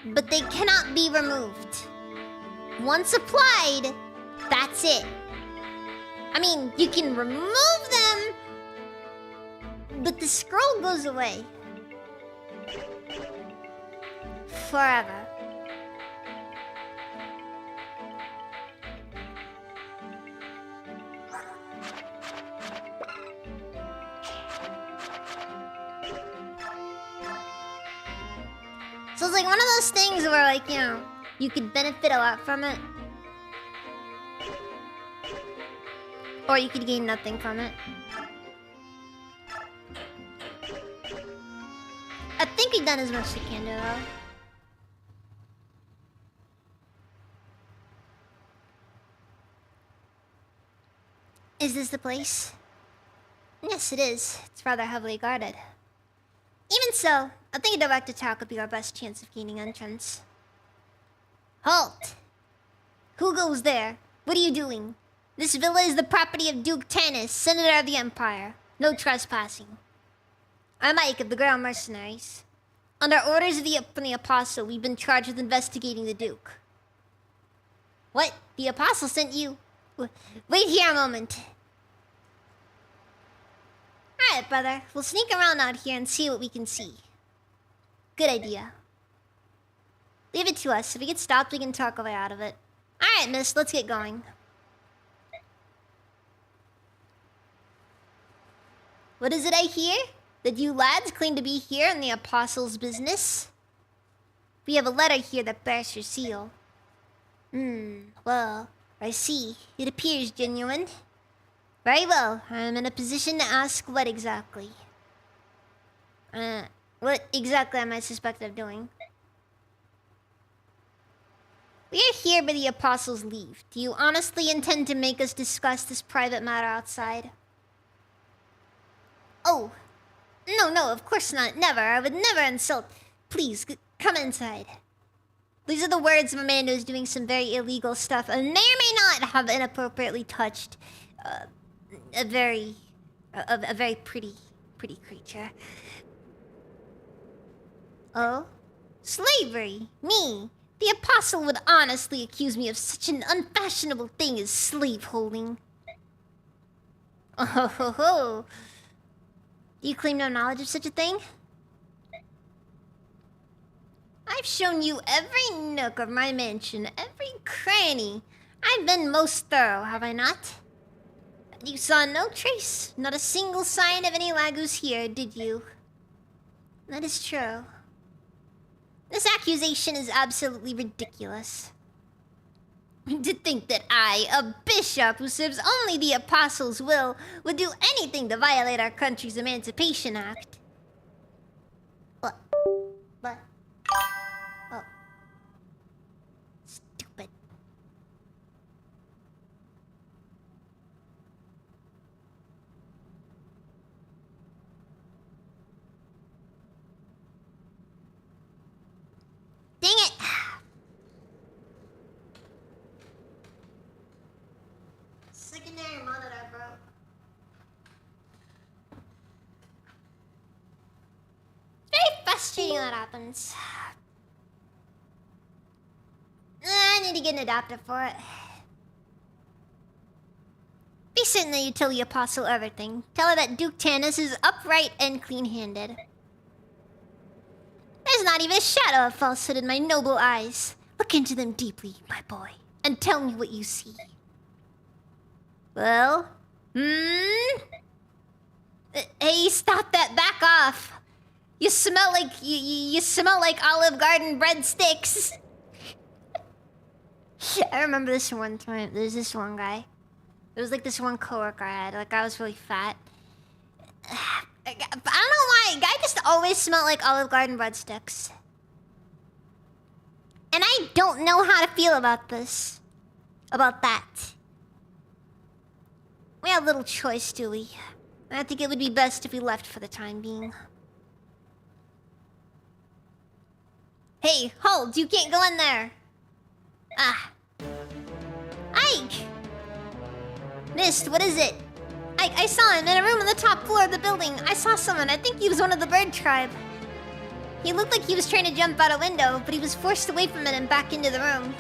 but they cannot be removed. Once applied, that's it. I mean, you can remove them, but the scroll goes away forever. So it's like one of those things where, like, you know, you could benefit a lot from it. Or you could gain nothing from it. I think we've done as much as we can do, though. Is this the place? Yes, it is. It's rather heavily guarded. Even so, I think a direct attack would be our best chance of gaining entrance. Halt! Who goes there? What are you doing? This villa is the property of Duke Tanis, Senator of the Empire. No trespassing. I'm Ike of the Grail Mercenaries. Under orders from the Apostle, we've been charged with investigating the Duke. What? The Apostle sent you? Wait here a moment. Alright, brother. We'll sneak around out here and see what we can see. Good idea. Leave it to us. If we get stopped, we can talk our way out of it. Alright, miss. Let's get going. What is it I hear? That you lads claim to be here in the Apostle's business? We have a letter here that bears your seal. Well, I see. It appears genuine. Very well. I'm in a position to ask what exactly. What exactly am I suspected of doing? We are here by the Apostle's leave. Do you honestly intend to make us discuss this private matter outside? Oh. No, of course not. Never. I would never insult. Please, come inside. These are the words of a man who is doing some very illegal stuff and may or may not have inappropriately touched a very pretty creature. Oh? Slavery? Me? The Apostle would honestly accuse me of such an unfashionable thing as slave-holding. Oh ho ho. Do you claim no knowledge of such a thing? I've shown you every nook of my mansion, every cranny. I've been most thorough, have I not? You saw no trace, not a single sign of any Lagus here, did you? That is true. This accusation is absolutely ridiculous. To think that I, a bishop who serves only the Apostle's will, would do anything to violate our country's Emancipation Act. What? Oh. Stupid. Dang it! Secondary monitor broke. Very frustrating when that happens. I need to get an adapter for it. Be certain that you tell the Apostle everything. Tell her that Duke Tanis is upright and clean-handed. There's not even a shadow of falsehood in my noble eyes. Look into them deeply, my boy, and tell me what you see. Well? Hey, stop that. Back off. You smell like... You smell like Olive Garden breadsticks. I remember this one time. There's this one guy. There was like this one coworker I had. Like, I was really fat. I don't know why. Guy just always smelled like Olive Garden breadsticks. And I don't know how to feel about this. About that. We have little choice, do we? I think it would be best if we left for the time being. Hey, hold! You can't go in there! Ah. Ike! Mist, what is it? Ike, I saw him in a room on the top floor of the building. I saw someone. I think he was one of the bird tribe. He looked like he was trying to jump out a window, but he was forced away from it and back into the room.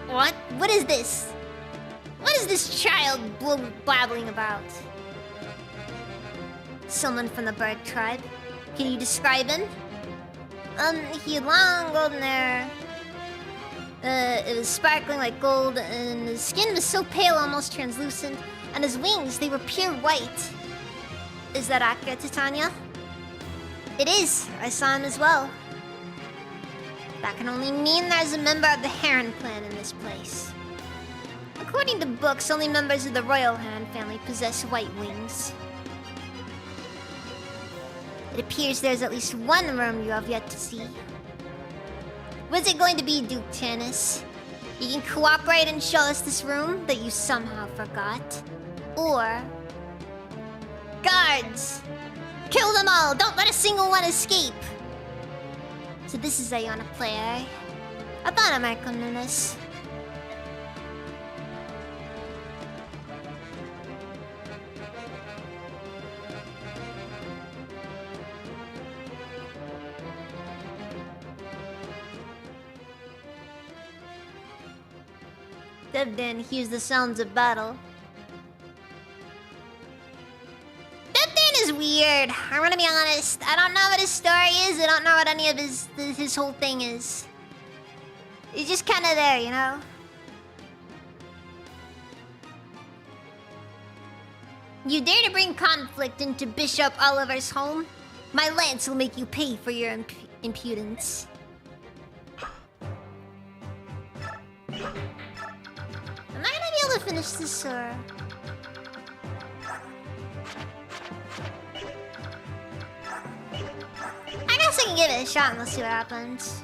What? What is this? What is this child blabbling about? Someone from the bird tribe. Can you describe him? He had long golden hair. It was sparkling like gold, and his skin was so pale, almost translucent, and his wings, they were pure white. Is that accurate, Titania? It is. I saw him as well. That can only mean there's a member of the Heron clan in this place. According to books, only members of the Royal Heron family possess white wings. It appears there's at least one room you have yet to see. Was it going to be Duke Tanis? You can cooperate and show us this room that you somehow forgot. Or... guards! Kill them all! Don't let a single one escape! So this is how you wanna play, eh? I thought I might come to this. Devdan hears the sounds of battle. Devdan is weird. I'm gonna be honest. I don't know what his story is. I don't know what any of his whole thing is. He's just kind of there, you know? You dare to bring conflict into Bishop Oliver's home? My lance will make you pay for your impudence. Am I gonna be able to finish this, or...? I guess I can give it a shot and let's see what happens.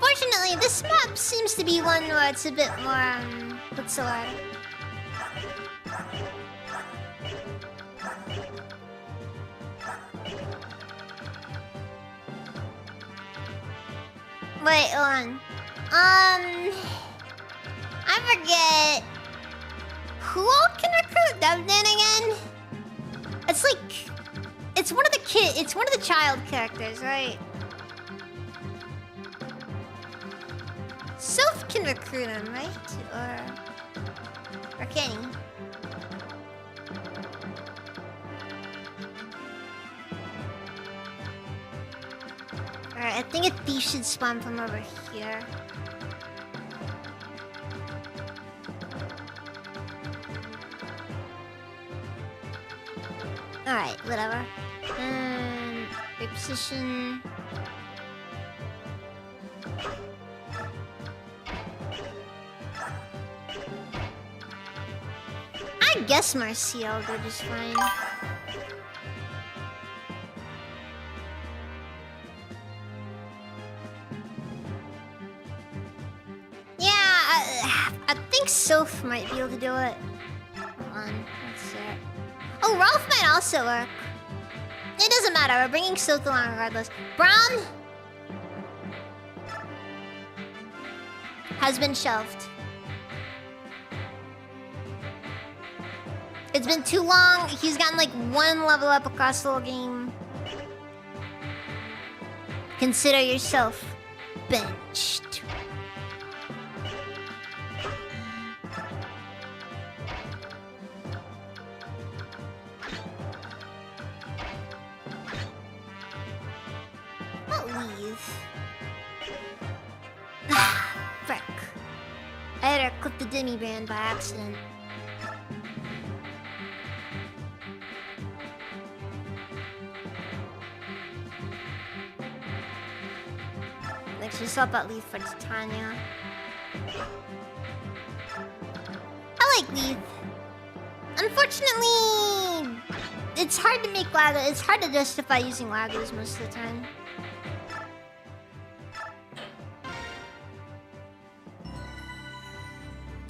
Fortunately, this map seems to be one where it's a bit more, what's the word? Wait, hold on. I forget who all can recruit Devdan again? It's like it's one of the child characters, right? Soph can recruit him, right? Or can he? Alright, I think a thief should spawn from over here. Alright, whatever. Reposition. I guess Marcia will go just fine. Yeah, I think Soph might be able to do it. Hold on, let's see it. Oh, Ralph might also work. It doesn't matter, we're bringing Soph along regardless. Brown has been shelved. It's been too long. He's gotten like one level up across the whole game. Consider yourself benched. I'll leave. Frick. I had to clip the Demi band by accident. Next, swap out Leaf for Titania. I like Leaf. Unfortunately, it's hard to make Lagos. It's hard to justify using Lagos most of the time.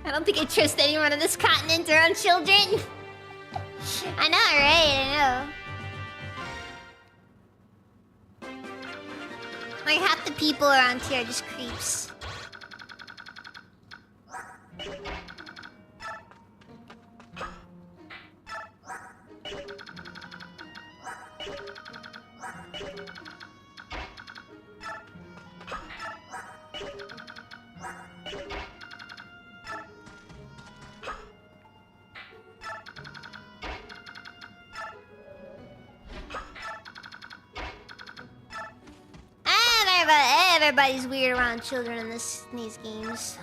I don't think I trust anyone on this continent around children. I know, right? I know. Like half the people around here are just creeps. Everybody's weird around children in these games.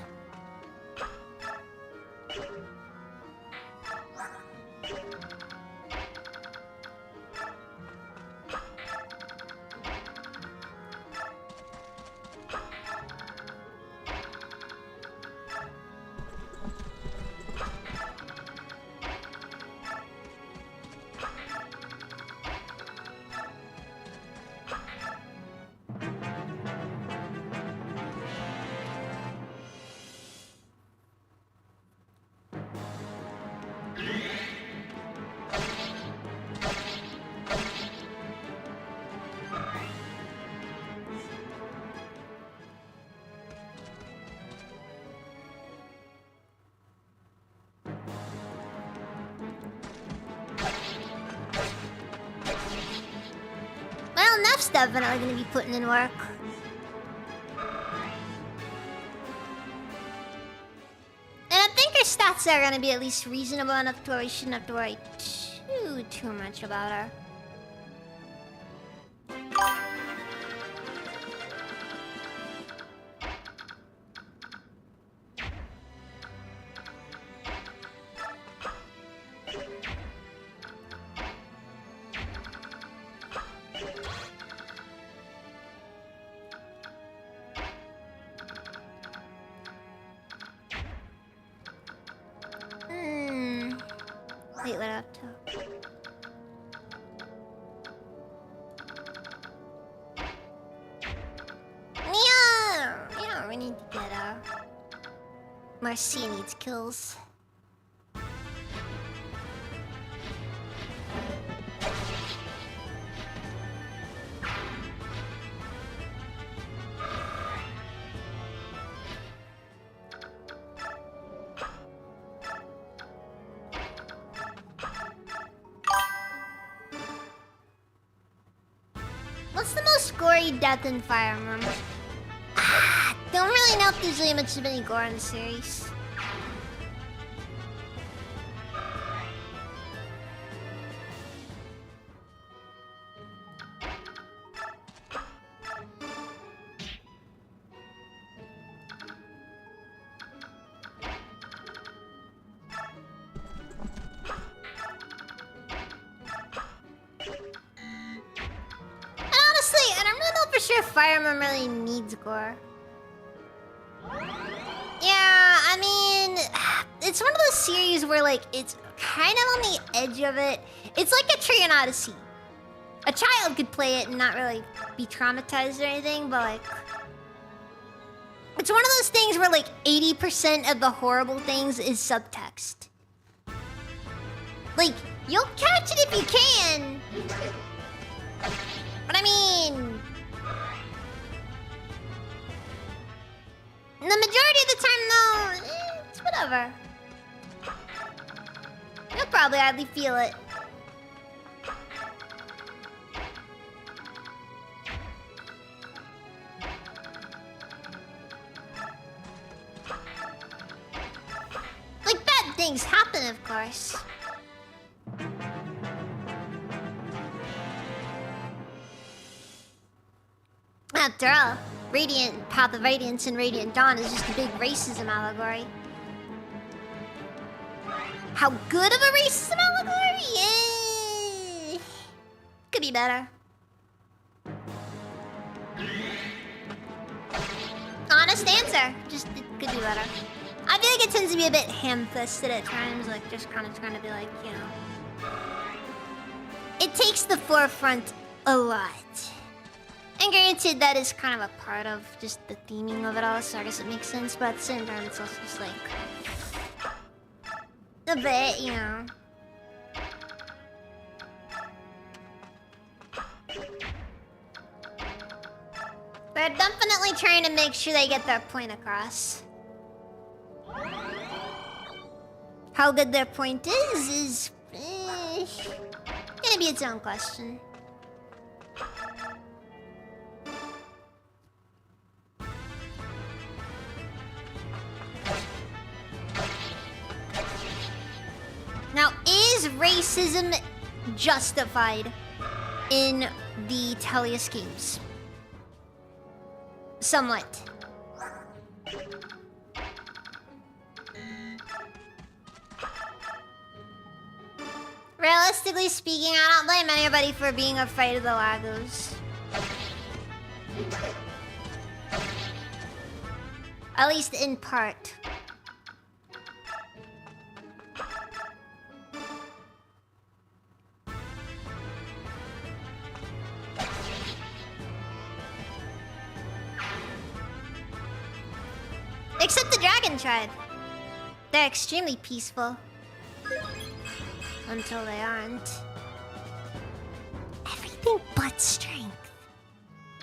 know, Neff's definitely gonna be putting in work. And I think her stats are gonna be at least reasonable enough to where we shouldn't have to worry too much about her. Wait, what up to? Yeah, you know, we need to get Marcia needs kills. What's the most gory death in Fire Emblem? Don't really know if there's really much of any gore in the series. Fire Emblem really needs gore. Yeah, I mean, it's one of those series where, like, it's kind of on the edge of it. It's like a Trian Odyssey. A child could play it and not really be traumatized or anything, but, like... It's one of those things where, like, 80% of the horrible things is subtext. Like, you'll catch it if you can. But I mean... The majority of the time, though, it's whatever. You'll probably hardly feel it. Like, bad things happen, of course. After all, Radiant Path of Radiance and Radiant Dawn is just a big racism allegory. How good of a racism allegory? Yeah. Could be better. Honest answer. Just, it could be better. I feel like it tends to be a bit ham-fisted at times, like just kind of trying to be like, you know. It takes the forefront a lot. And granted, that is kind of a part of just the theming of it all, so I guess it makes sense. But at the same time, it's also just like... a bit, you know. They're definitely trying to make sure they get their point across. How good their point is gonna be its own question. Now, is racism justified in the Tellius games? Somewhat. Realistically speaking, I don't blame anybody for being afraid of the Lagos. At least in part. Except the Dragon Tribe. They're extremely peaceful. Until they aren't. Everything but strength.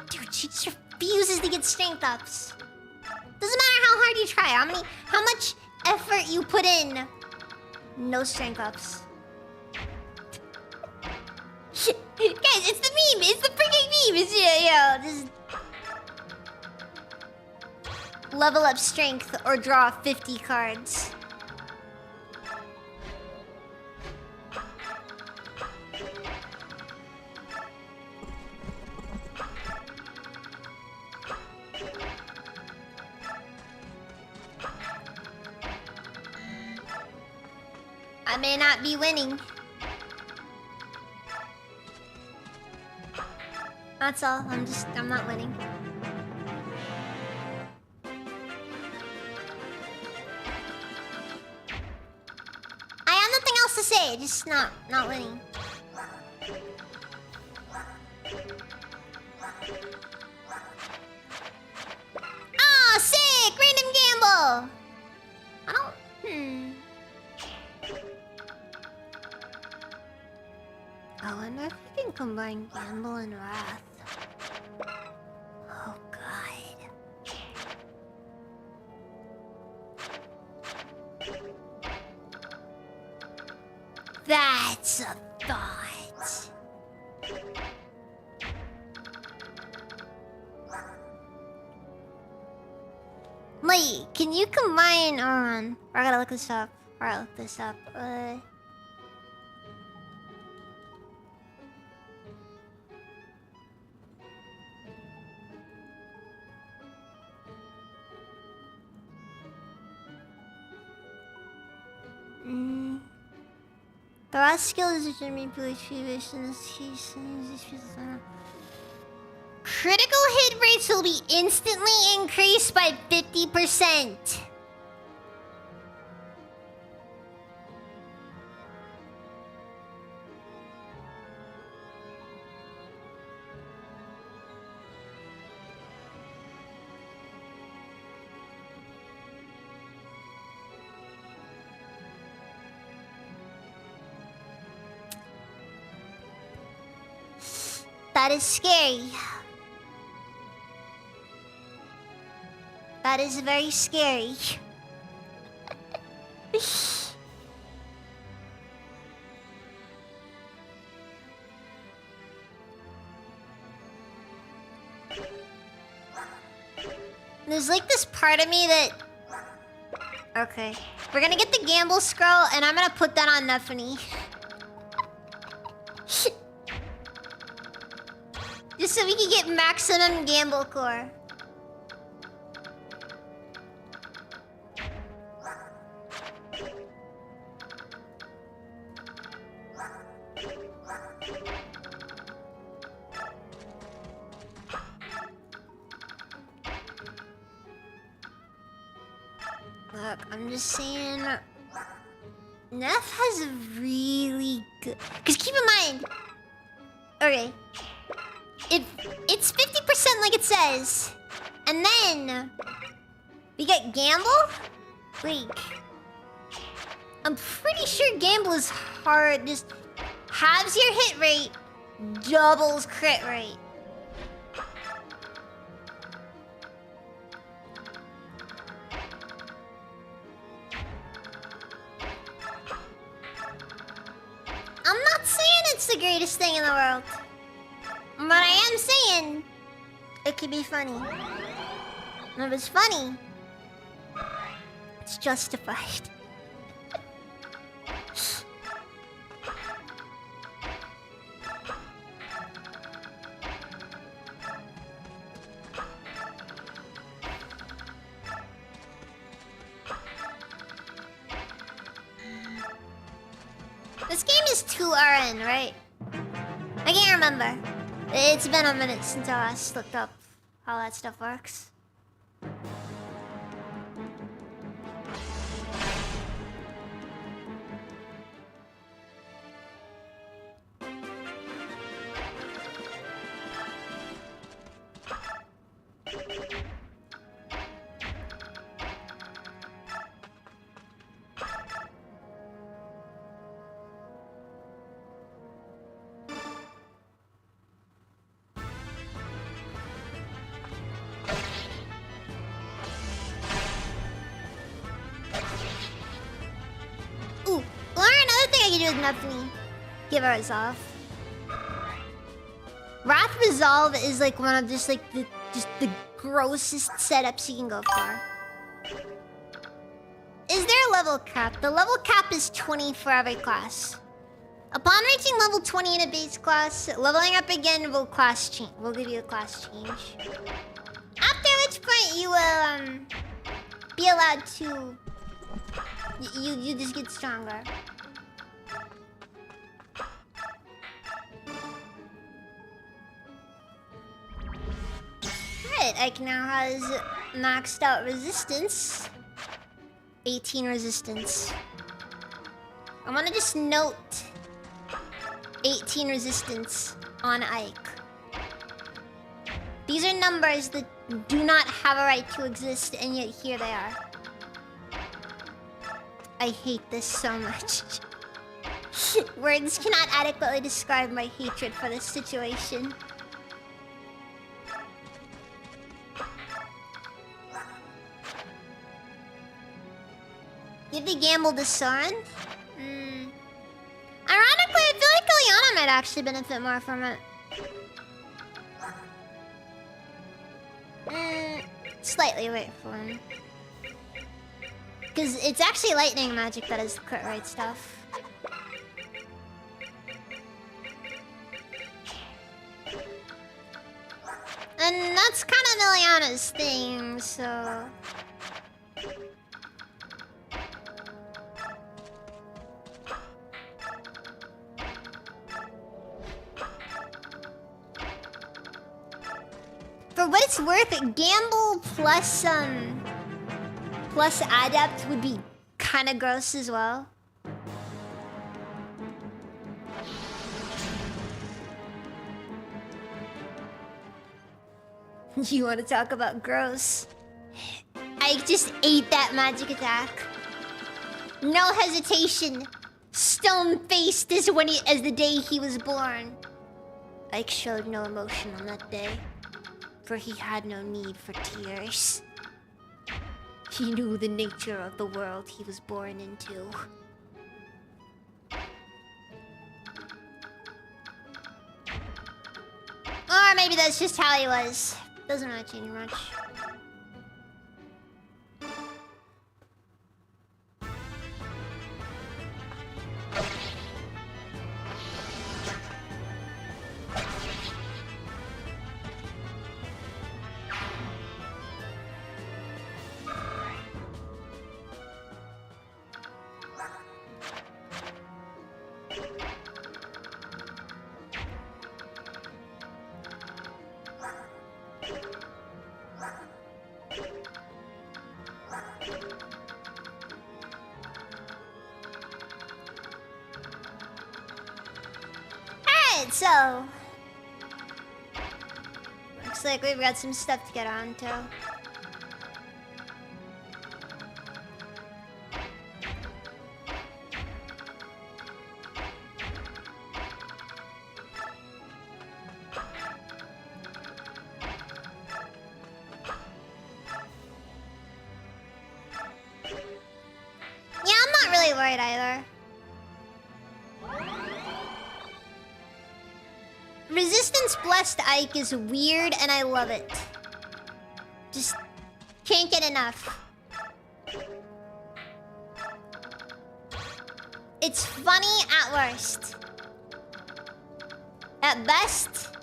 Dude, she just refuses to get strength ups. Doesn't matter how hard you try, how much effort you put in. No strength ups. Guys, it's the meme! It's the freaking Steve's, yeah, just level up strength or draw 50 cards. I may not be winning. That's all. I'm not winning. I have nothing else to say, just not winning. Ah, sick! Random gamble! I don't... I wonder if we can combine Gamble and Wrath. Oh, God. That's a thought. Wait, can you combine... Hold on. I gotta look this up. The last skill is a manipulate feverish in this case. Critical hit rates will be instantly increased by 50%. That is scary. That is very scary. There's like this part of me that... Okay. We're gonna get the gamble scroll and I'm gonna put that on Neffany. Just so we can get maximum gamble core. Look, I'm just saying... Neff has a really good... Because keep in mind... Okay. It's 50% like it says. And then... We get gamble? Wait. I'm pretty sure gamble is hard. Just halves your hit rate, doubles crit rate. I'm not saying it's the greatest thing in the world. But I am saying it could be funny. And if it's funny, it's justified. This game is 2RN, right? I can't remember. It's been a minute since I last looked up how that stuff works. Neffany. Give ours off. Wrath Resolve is like one of just the grossest setups you can go for. Is there a level cap? The level cap is 20 for every class. Upon reaching level 20 in a base class, leveling up again will class change. Will give you a class change. After which point you will be allowed to. You just get stronger. Alright, Ike now has maxed out resistance. 18 resistance. I want to just note 18 resistance on Ike. These are numbers that do not have a right to exist, and yet here they are. I hate this so much. Words cannot adequately describe my hatred for this situation. Give the gamble to Soren? Ironically, I feel like Ileana might actually benefit more from it. Slightly wait for him. Because it's actually lightning magic that is the crit rate stuff. And that's kind of Ileana's thing, so... For what it's worth, gamble plus adept would be kind of gross as well. You want to talk about gross? I just ate that magic attack. No hesitation. Stone-faced as the day he was born. Ike showed no emotion on that day. For he had no need for tears. He knew the nature of the world he was born into. Or maybe that's just how he was. Doesn't really change much. So, looks like we've got some stuff to get on to. Yeah, I'm not really worried either. Resistance Blessed Ike is weird and I love it. Just can't get enough. It's funny at worst. At best,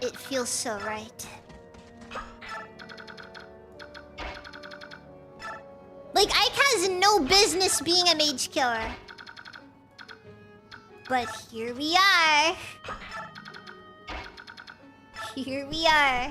it feels so right. Like, Ike has no business being a mage killer. But here we are. Here we are.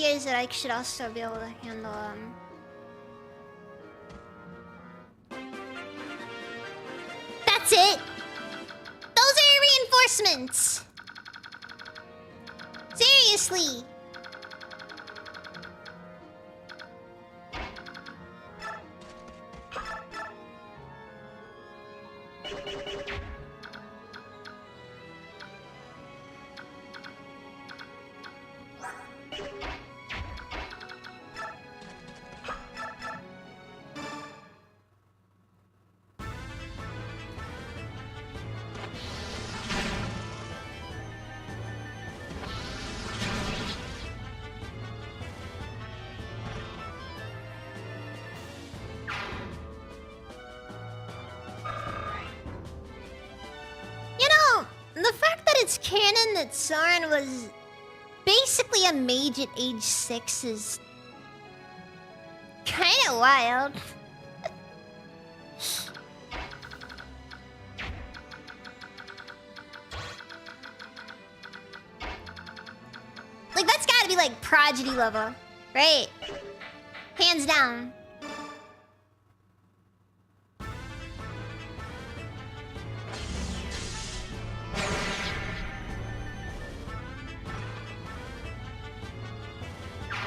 appears that I should also be able to handle That's it! Those are your reinforcements! Seriously! The fact that it's canon that Soren was basically a mage at age 6 is kinda wild. Like, that's gotta be like prodigy level, right? Hands down.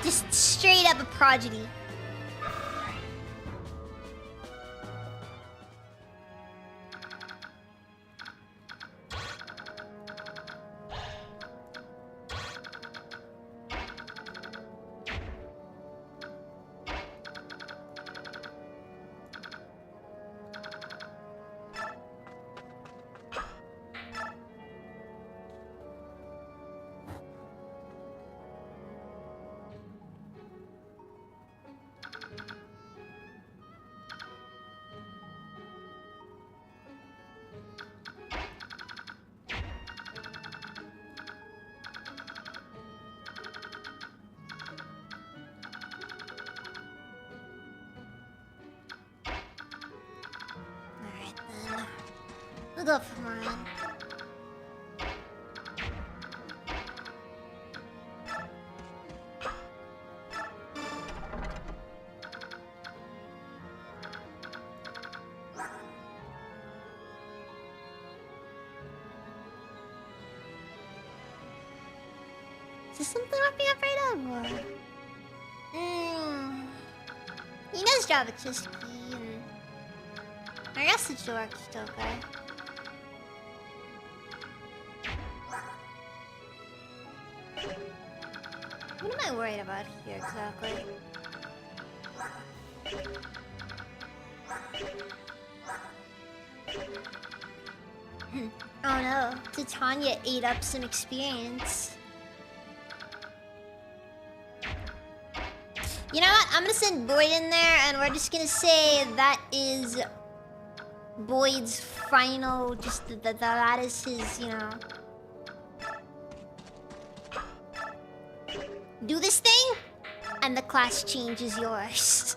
Just straight up a prodigy. We'll go for mine. Is this something I'm being afraid of? Or... He does drop a chest key, and I guess it works still okay. What am I worried about here exactly? Oh no, Titania ate up some experience. You know what? I'm gonna send Boyd in there, and we're just gonna say that is Boyd's final. Just that is his, you know. Do this thing, and the class change is yours.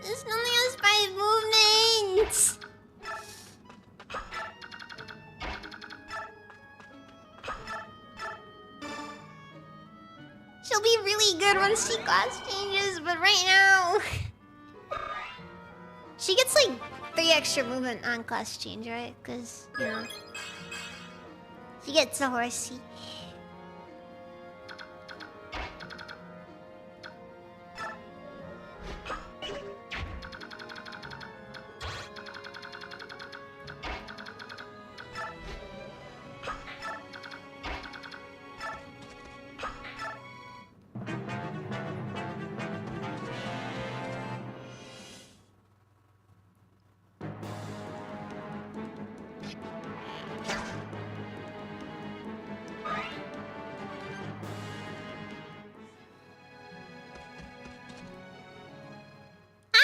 There's nothing else by movement. She'll be really good once she class changes, but right now... She gets like 3 extra movement on class change, right? Because, you know... She gets a horsey.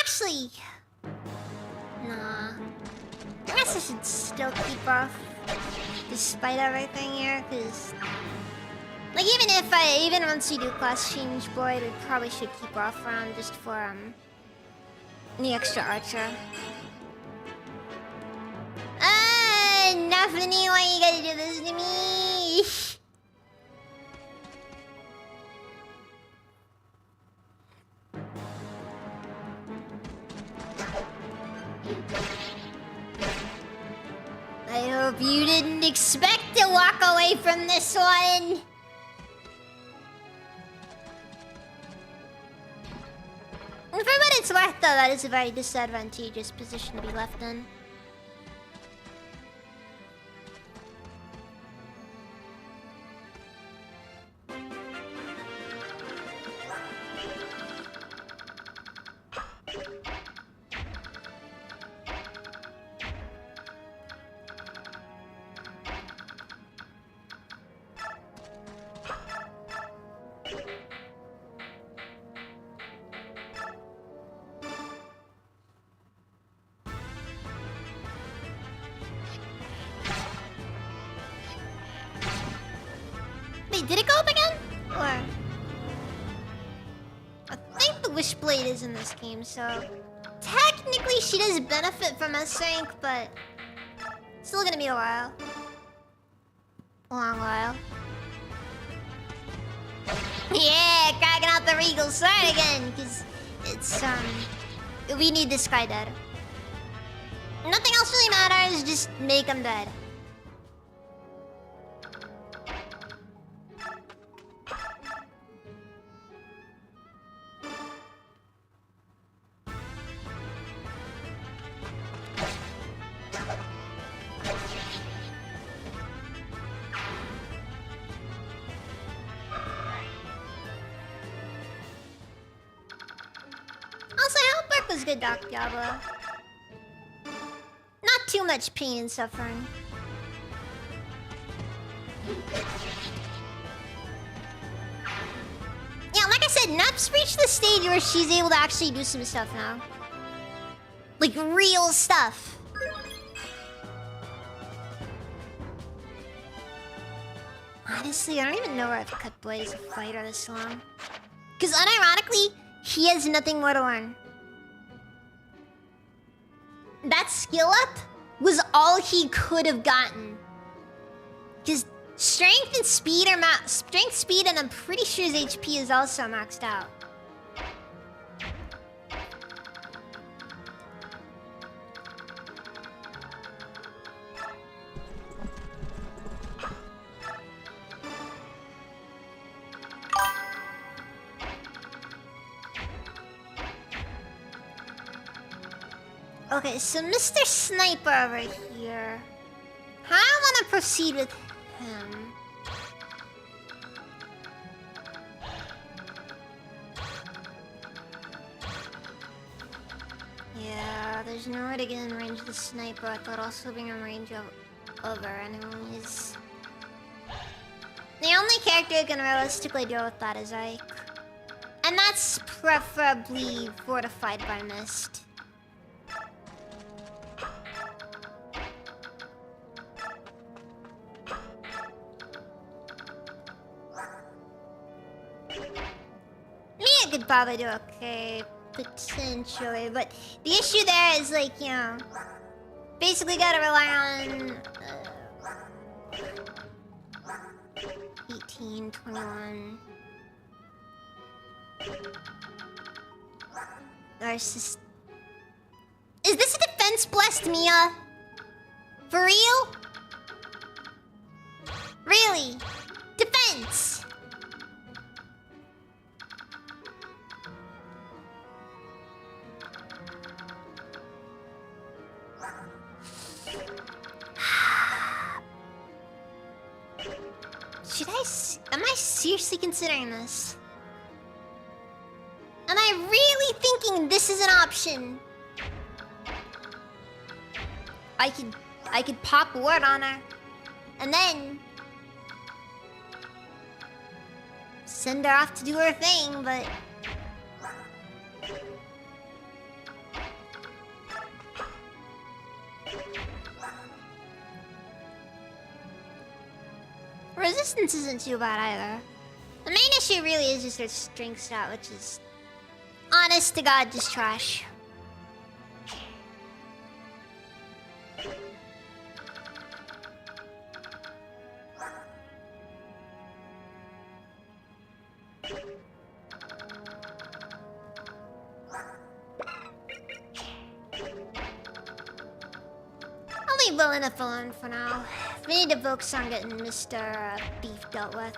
Actually, nah. I guess I should still keep off, despite everything here, because, like, even once we do class change, Boyd, we probably should keep off around just for The extra archer. Nothing. Why you gotta do this to me? I hope you didn't expect to walk away from this one. For what it's worth, though, that is a very disadvantageous position to be left in. Wait, did it go up again? Or... I think the Wishblade is in this game, so... Technically, she does benefit from S-Rank, but... It's still gonna be a while. A long while. Yeah, cracking out the Regal Sword again, because it's, we need this guy dead. Nothing else really matters, just make him dead. Was good, Doc Diablo. Not too much pain and suffering. Yeah, like I said, Nep's reached the stage where she's able to actually do some stuff now. Like, real stuff. Honestly, I don't even know where I've cut Blade as a fighter this long. Because unironically, he has nothing more to learn. That skill up was all he could have gotten. Because strength and speed are strength, speed, and I'm pretty sure his HP is also maxed out. Okay, so Mr. Sniper over here. How do I want to proceed with him? Yeah, there's nowhere to get in range of the sniper. I thought also being in range of other enemies. The only character who can realistically deal with that is Ike. And that's preferably fortified by Mist. Could probably do okay, potentially, but the issue there is like, you know, basically gotta rely on 18, 21. Is this a defense blessed Mia? For real? Really? Defense! Am I seriously considering this? Am I really thinking this is an option? I could pop word on her, and then send her off to do her thing, but resistance isn't too bad either. The main issue really is just her strength stat, which is, honest to God, just trash. leave Beleneth alone for now. We need to focus on getting Mr. Beef dealt with.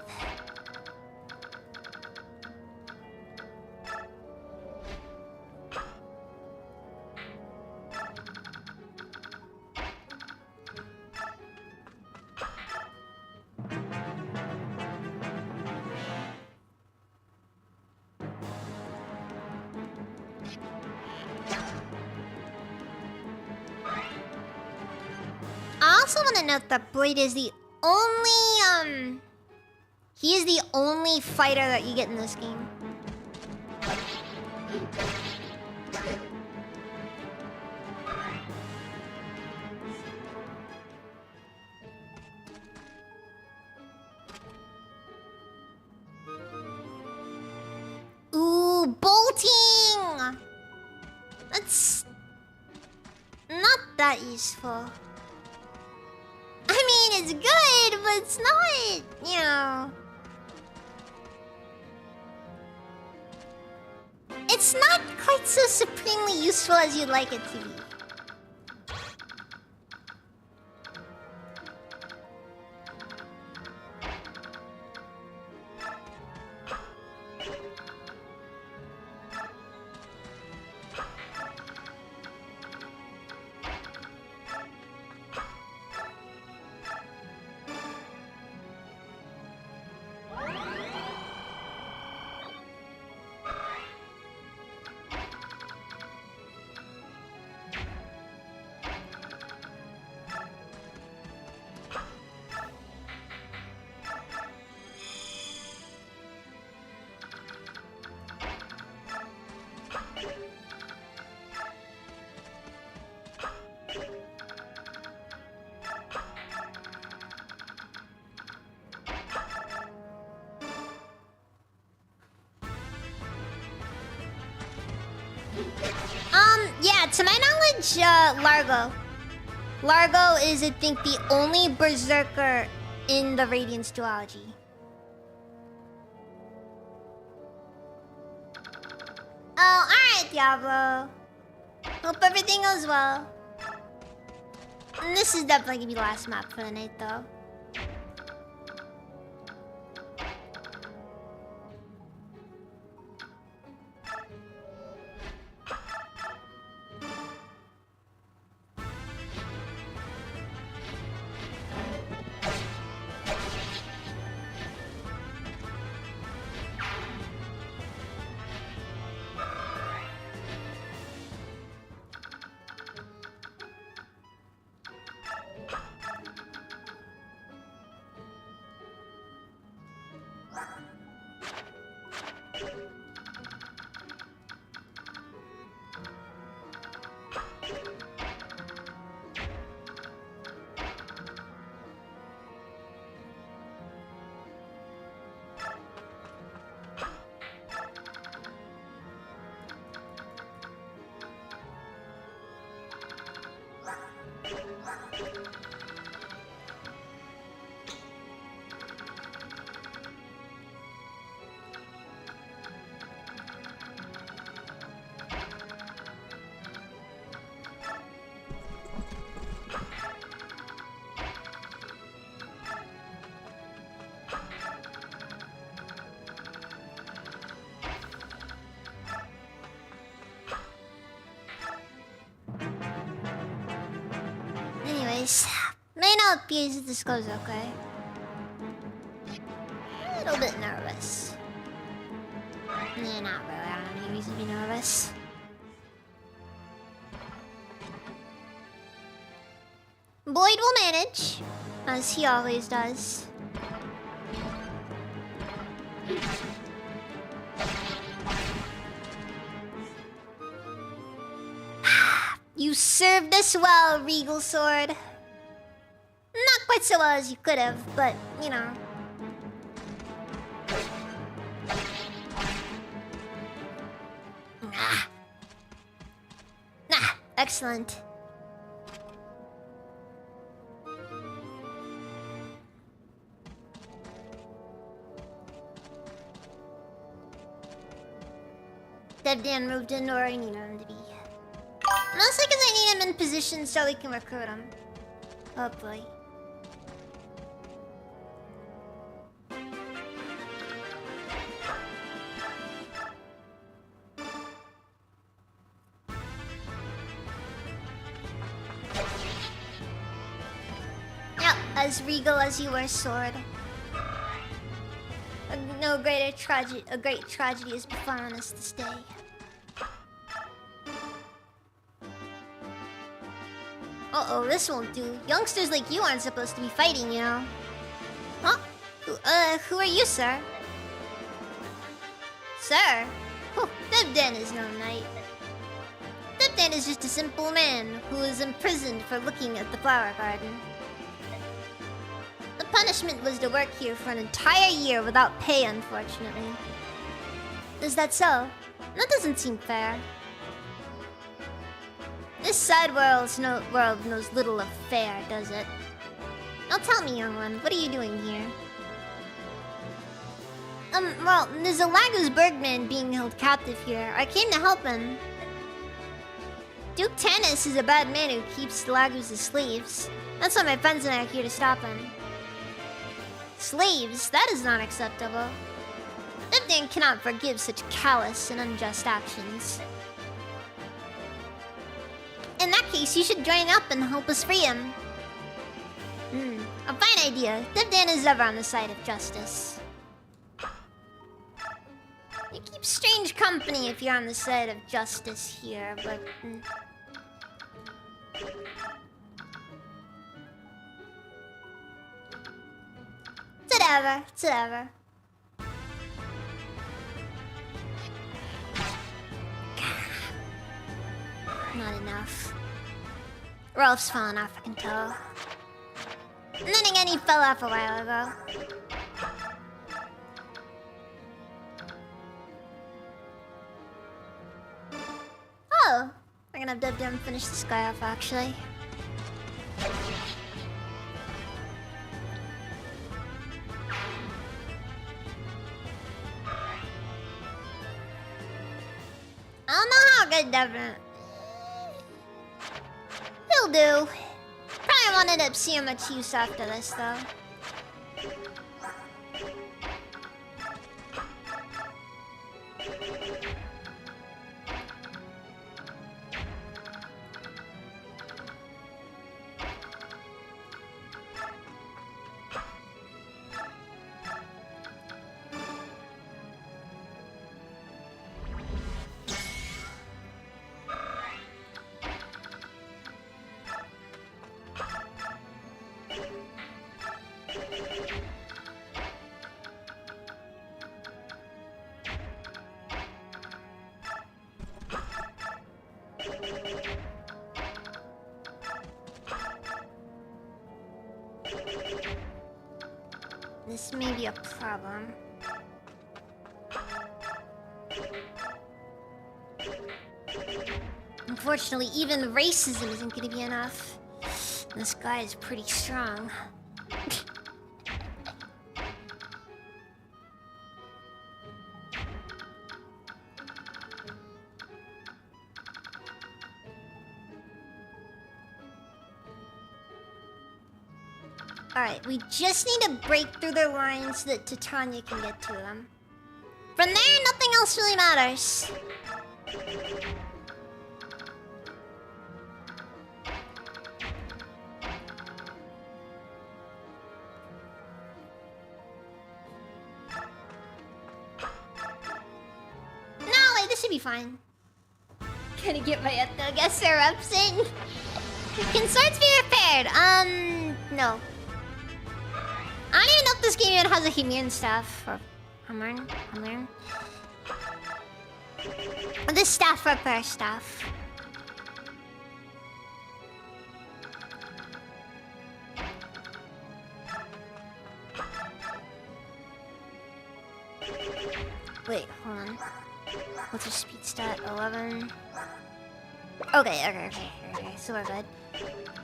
I also want to note that Blade is the only, he is the only fighter that you get in this game. Ooh, bolting! That's not that useful. I mean, it's good, but it's not, you know... It's not quite so supremely useful as you'd like it to be. Yeah, to my knowledge, Largo is, I think, the only Berserker in the Radiance duology. Oh, alright, Diablo. Hope everything goes well. And this is definitely gonna be the last map for the night, though. May not be as this goes okay. A little bit nervous. Nah, not really. I don't have any reason to be nervous. Boyd will manage, as he always does. You served us well, Regal Sword. Not quite so well as you could have, but, you know. Excellent. Devdan moved into where I need him to be. Mostly because I need him in position so we can recruit him. Oh boy. Yep, as regal as you wear sword. No greater tragedy, a great tragedy has befallen us this day. Uh-oh, this won't do. Youngsters like you aren't supposed to be fighting, you know. Huh? Who are you, sir? Sir? Oh, Dibden is no knight. Dibden is just a simple man who is imprisoned for looking at the flower garden. The punishment was to work here for an entire year without pay, unfortunately. Is that so? That doesn't seem fair. This side world knows little of fair, does it? Now tell me, young one, what are you doing here? Well, there's a Lagos Bergman being held captive here. I came to help him. Duke Tanis is a bad man who keeps Lagos as slaves. That's why my friends and I are here to stop him. Slaves? That is not acceptable. Dibden cannot forgive such callous and unjust actions. In that case, you should join up and help us free him. A fine idea. Dibden is ever on the side of justice. You keep strange company if you're on the side of justice here, but... It's whatever. Not enough. Rolf's fallen off, I can tell. And then again, he fell off a while ago. Oh! We're gonna have Dibden finish this guy off, actually. I don't know how good Dibden... He'll do. Probably won't end up seeing much use after this, though. This may be a problem. Unfortunately, even racism isn't gonna be enough. This guy is pretty strong. Alright, we just need to break through their lines so that Titania can get to them. From there, nothing else really matters. No, wait, this should be fine. Gonna get my Ethno erupts in. Can swords be repaired? No. I don't even know if this game even has a Himian staff or Hammer. This staff repair staff. Wait, hold on. What's your speed stat? 11. Okay, so we're good.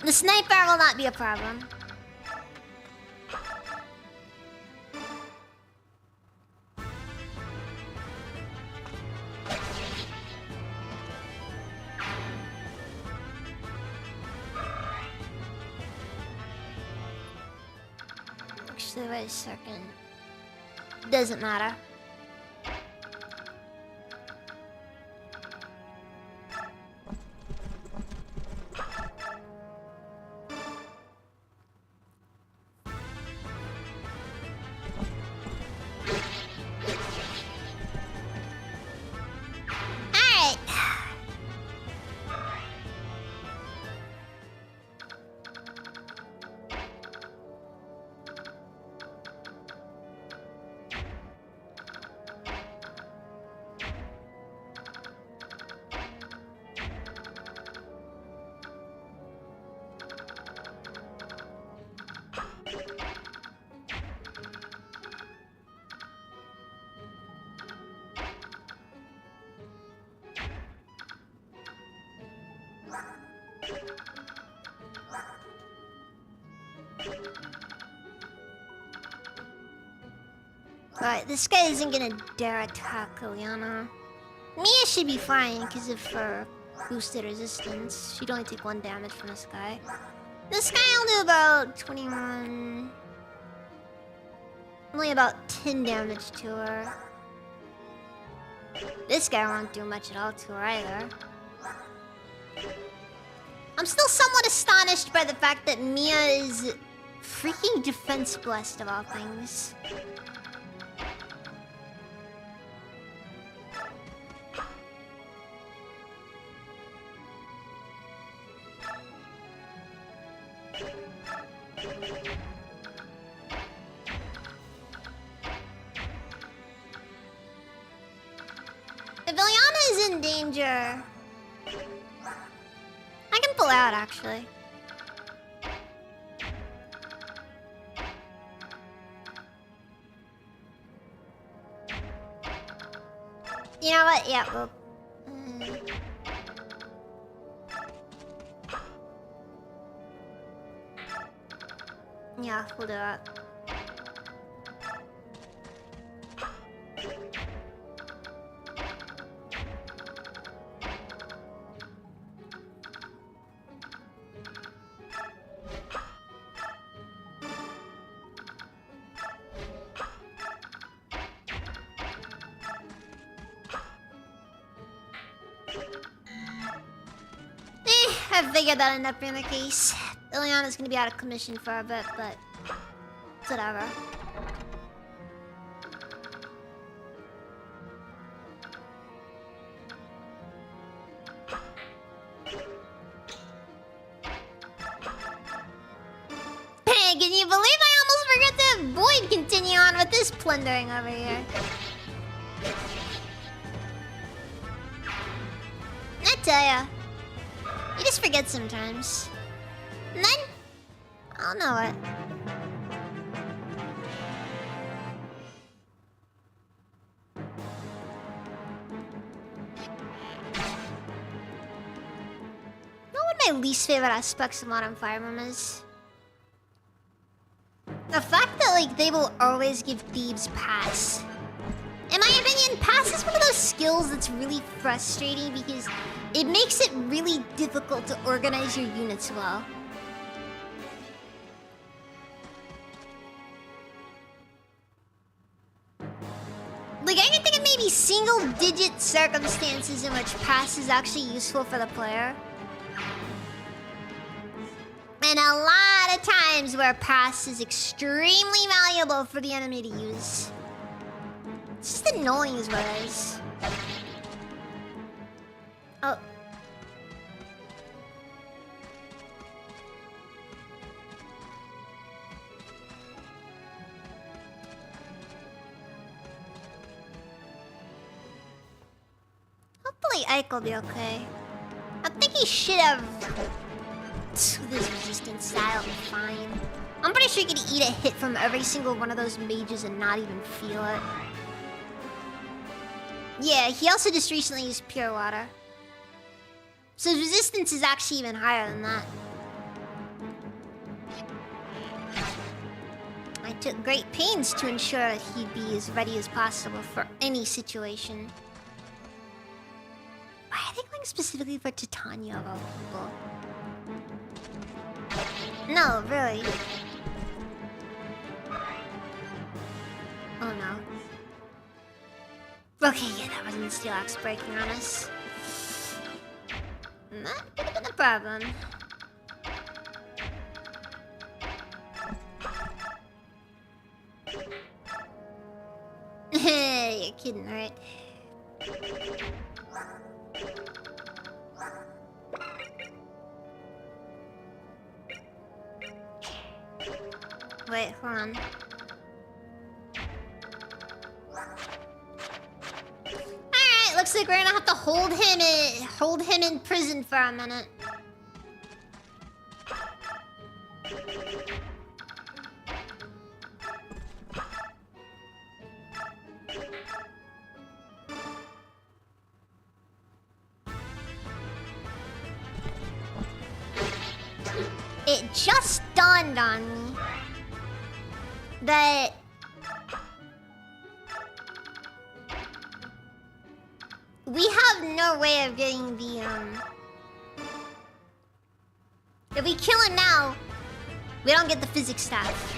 The sniper will not be a problem. Actually, wait a second. Doesn't matter. Alright. Alright, this guy isn't gonna dare attack Ileana. Mia should be fine because of her boosted resistance. She'd only take 1 damage from this guy. This guy will do about 21... Only about 10 damage to her. This guy won't do much at all to her either. I'm still somewhat astonished by the fact that Mia is freaking defense blessed of all things. If Ileana is in danger, I can pull out actually. You know what? Yeah, well. Yeah, we'll do that. I figured that'd end up being the case. Ileana's gonna be out of commission for a bit, but it's whatever. Hey, can you believe I almost forgot to avoid continue on with this plundering over here? I tell ya. You just forget sometimes. And then, I'll know it. You know what my least favorite aspects of Modern Fire Emblem is? The fact that, like, they will always give thieves pass. In my opinion, pass is one of those skills that's really frustrating because it makes it really difficult to organize your units well. Like, I can think of maybe single-digit circumstances in which pass is actually useful for the player. And a lot of times where pass is extremely valuable for the enemy to use. It's just annoying is what it is. Oh. Hopefully Ike will be okay. I think he should have... This resistance style be fine. I'm pretty sure he could eat a hit from every single one of those mages and not even feel it. Yeah, he also just recently used pure water. So his resistance is actually even higher than that. I took great pains to ensure that he'd be as ready as possible for any situation. I think like specifically for Titania of all people. No, really. Okay, yeah, that wasn't Steel Axe breaking on us. That could have been a problem. You're kidding, right? Wait, hold on. Alright, looks like we're gonna have to hold him in prison for a minute. It just dawned on me that we have no way of getting the if we kill him now, we don't get the physics staff.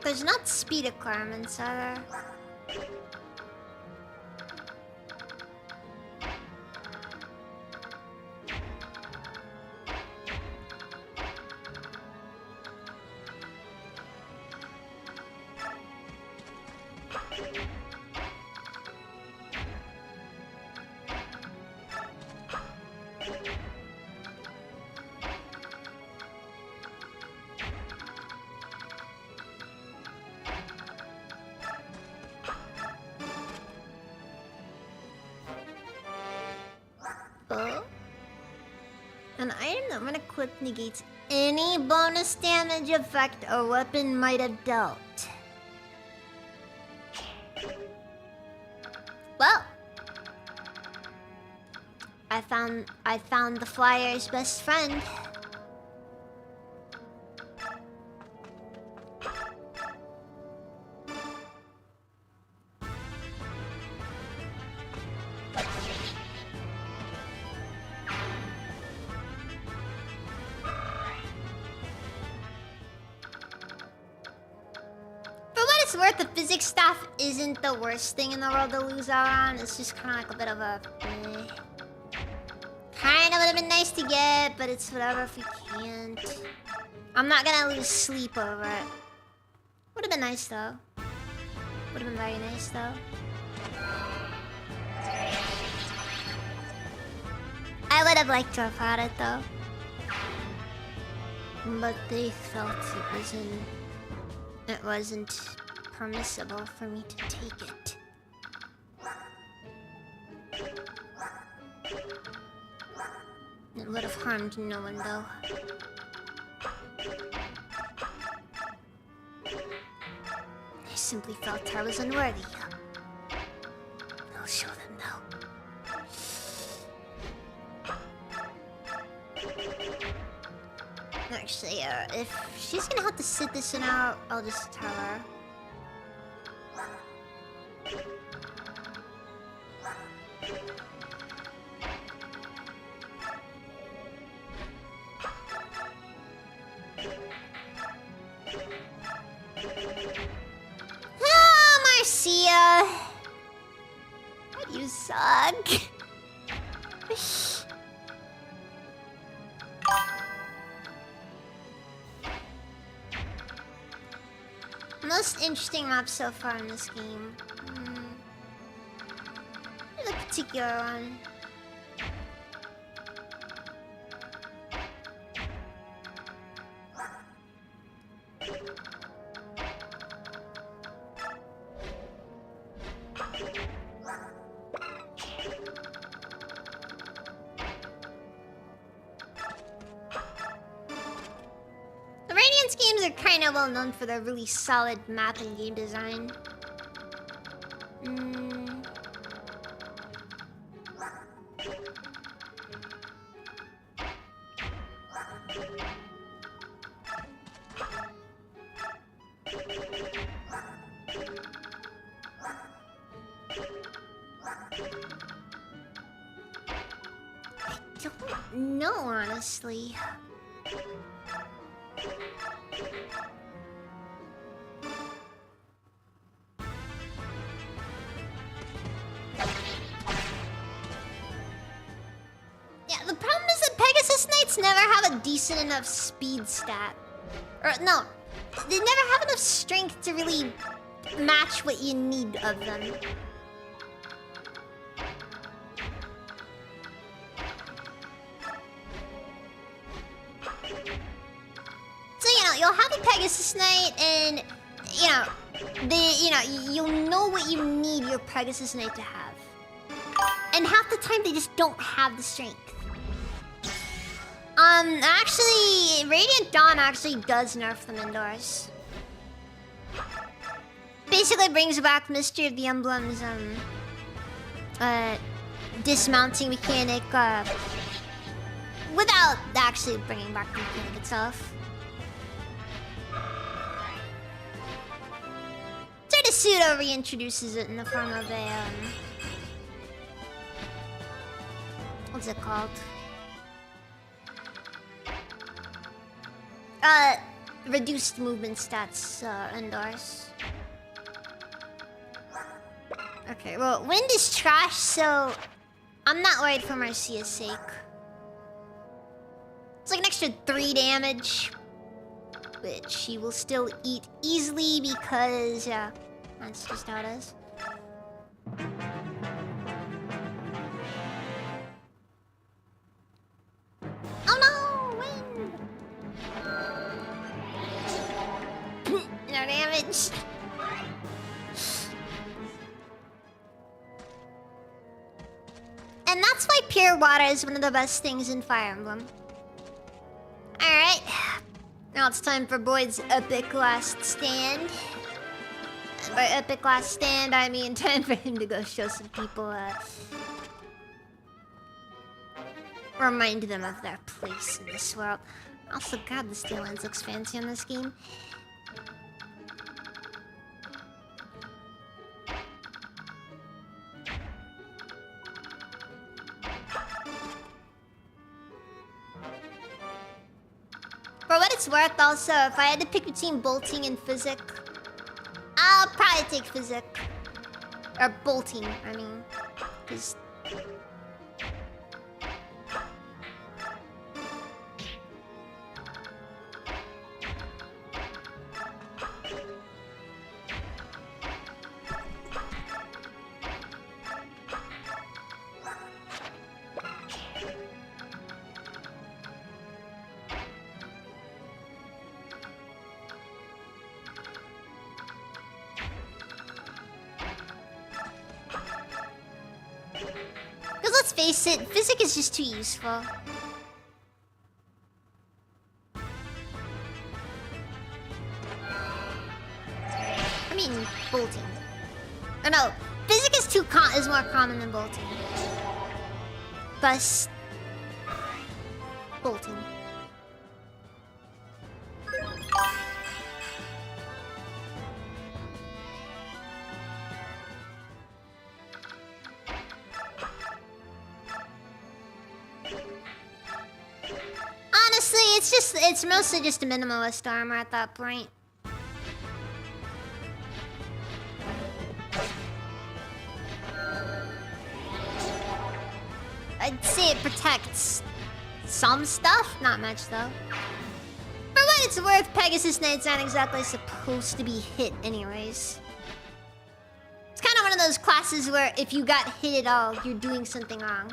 There's not speed requirements, are there? An item that when equipped negates any bonus damage effect a weapon might have dealt. Well, I found the flyer's best friend. Worth the physics staff isn't the worst thing in the world to lose out on. It's just kind of like a bit of a kind of would have been nice to get, but it's whatever if we can't. I'm not gonna lose sleep over it. Would have been nice though. Would have been very nice though. I would have liked to have had it though, but they felt it wasn't permissible for me to take it. It would have harmed no one though. I simply felt I was unworthy. I'll show them though. Actually, if she's gonna have to sit this one out, I'll just tell her. Marcia! You suck. Most interesting map so far in this game. The particular one. Well known for their really solid map and game design. I don't know, honestly. Yeah, the problem is that Pegasus Knights never have a decent enough speed stat. Or, no, they never have enough strength to really match what you need of them. So, you know, you'll have a Pegasus Knight and, you know, you'll know what you need your Pegasus Knight to have. And half the time they just don't have the strength. Actually, Radiant Dawn actually does nerf them indoors. Basically brings back Mystery of the Emblems, dismounting mechanic, without actually bringing back the mechanic itself. Sort of pseudo reintroduces it in the form of a, what's it called? Reduced movement stats, indoors. Okay, well, wind is trash, so I'm not worried for Marcia's sake. It's like an extra 3 damage, which she will still eat easily because, yeah, that's just how it is. Oh no, wind! No damage. And that's why pure water is one of the best things in Fire Emblem. Alright. Now it's time for Boyd's epic last stand. And by epic last stand, I mean time for him to go show some people, remind them of their place in this world. Also, God, the Steel Lens looks fancy on this game. For what it's worth, also, if I had to pick between bolting and physic, I'll probably take physic. Or bolting, I mean. Because... let's face it, physic is just too useful. I mean, bolting. Oh no, physic is is more common than bolting. Thus, bolting. Honestly, it's mostly just a minimalist armor at that point. I'd say it protects some stuff, not much though. For what it's worth, Pegasus Knights aren't exactly supposed to be hit anyways. It's kind of one of those classes where if you got hit at all, you're doing something wrong.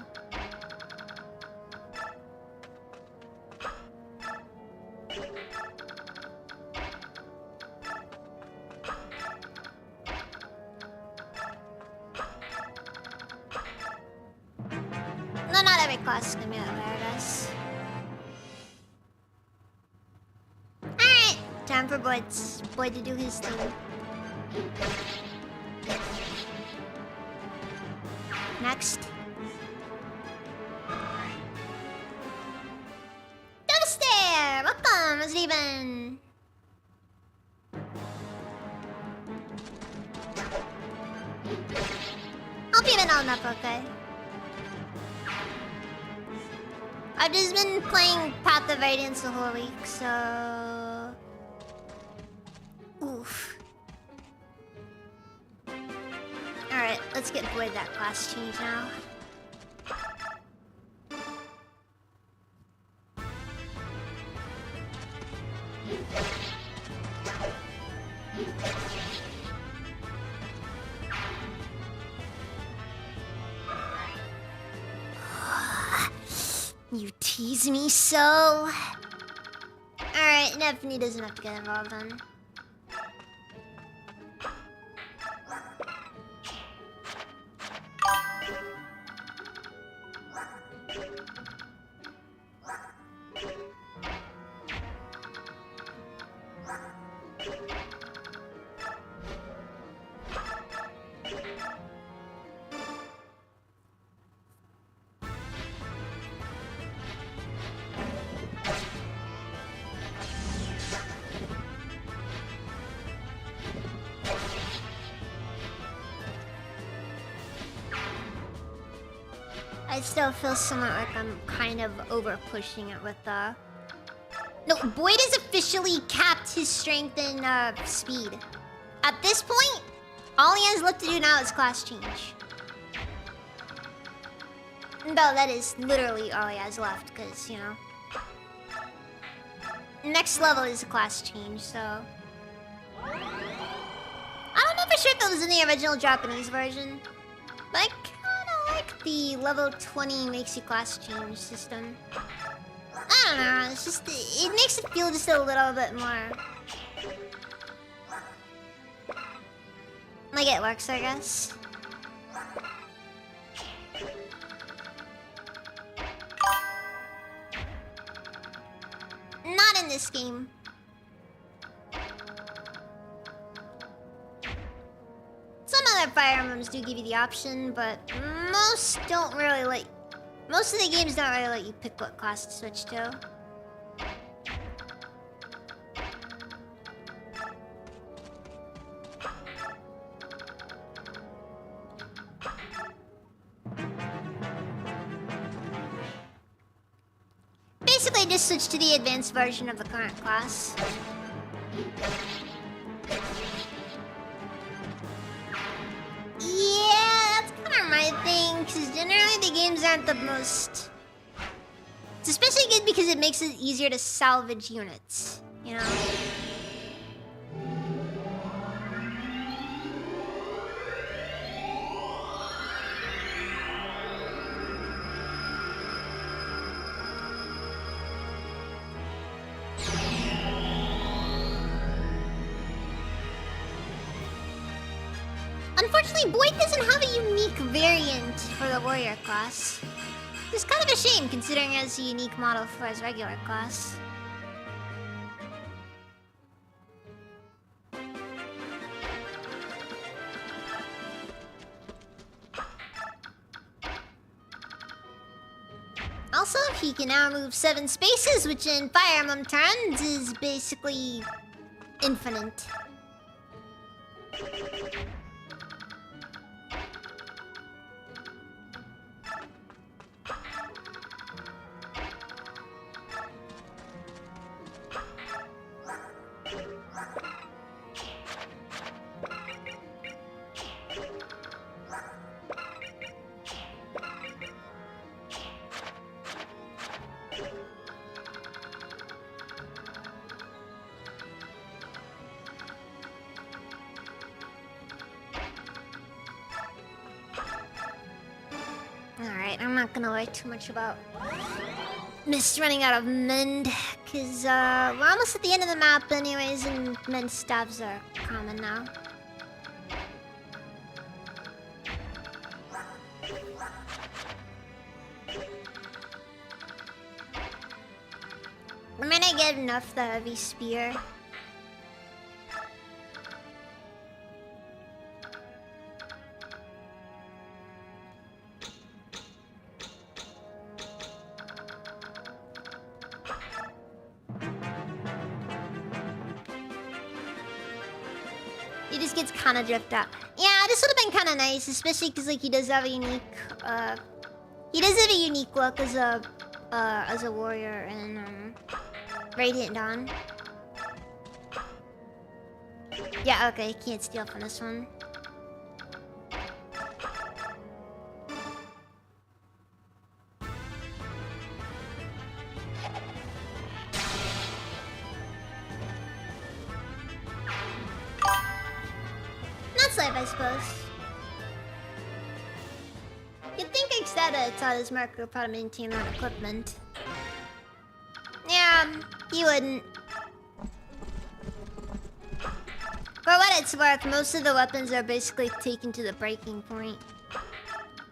No, not every class is gonna be that way, I guess. Alright, time for Boyd to do his thing. Next. Double welcome, how's it even? Hope you've been holding up okay. I've just been playing Path of Radiance the whole week, so... Oof. Alright, let's get Void that class change now. You tease me so. Alright, Nephany doesn't have to get involved then. I still feel somewhat like I'm kind of over pushing it with the... No, Boyd has officially capped his strength and speed. At this point, all he has left to do now is class change. No, that is literally all he has left, because, you know... Next level is a class change, so... I don't know for sure if that was in the original Japanese version. But I kinda like the level 20 makes you class change system. I don't know, it's just... It makes it feel just a little bit more... like it works, I guess. Not in this game. Some other Fire Emblems do give you the option, but most don't really let... Most of the games don't really let you pick what class to switch to. Basically, just switch to the advanced version of the current class. Yeah, that's kind of my thing, because generally the games aren't the most... It's especially good because it makes it easier to salvage units, you know? Unfortunately, Boyd doesn't have a unique variant for the warrior class. It's kind of a shame considering it has a unique model for his regular class. Also, he can now move 7 spaces, which in Fire Emblem terms is basically infinite. Alright, I'm not gonna worry too much about Mist running out of mend, because we're almost at the end of the map anyways, and mend staves are common now. I might not get enough the heavy spear. He just gets kind of drift out. Yeah, this would have been kind of nice, especially because like he does have a unique, he does have a unique look as a as a warrior in Radiant Dawn. Yeah, okay, can't steal from this one. Not slave, I suppose. You'd think Ixteta taught his marker how to maintain that equipment. Yeah, he wouldn't. For what it's worth, most of the weapons are basically taken to the breaking point.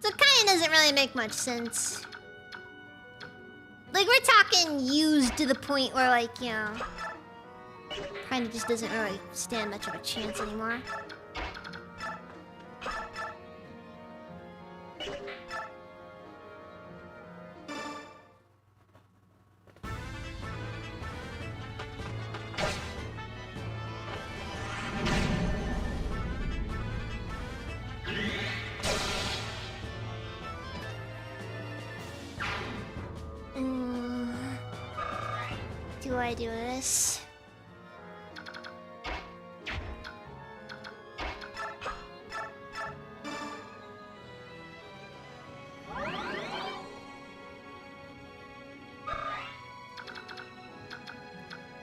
So it kinda doesn't really make much sense. Like, we're talking used to the point where, like, you know, kinda just doesn't really stand much of a chance anymore. Do I do this?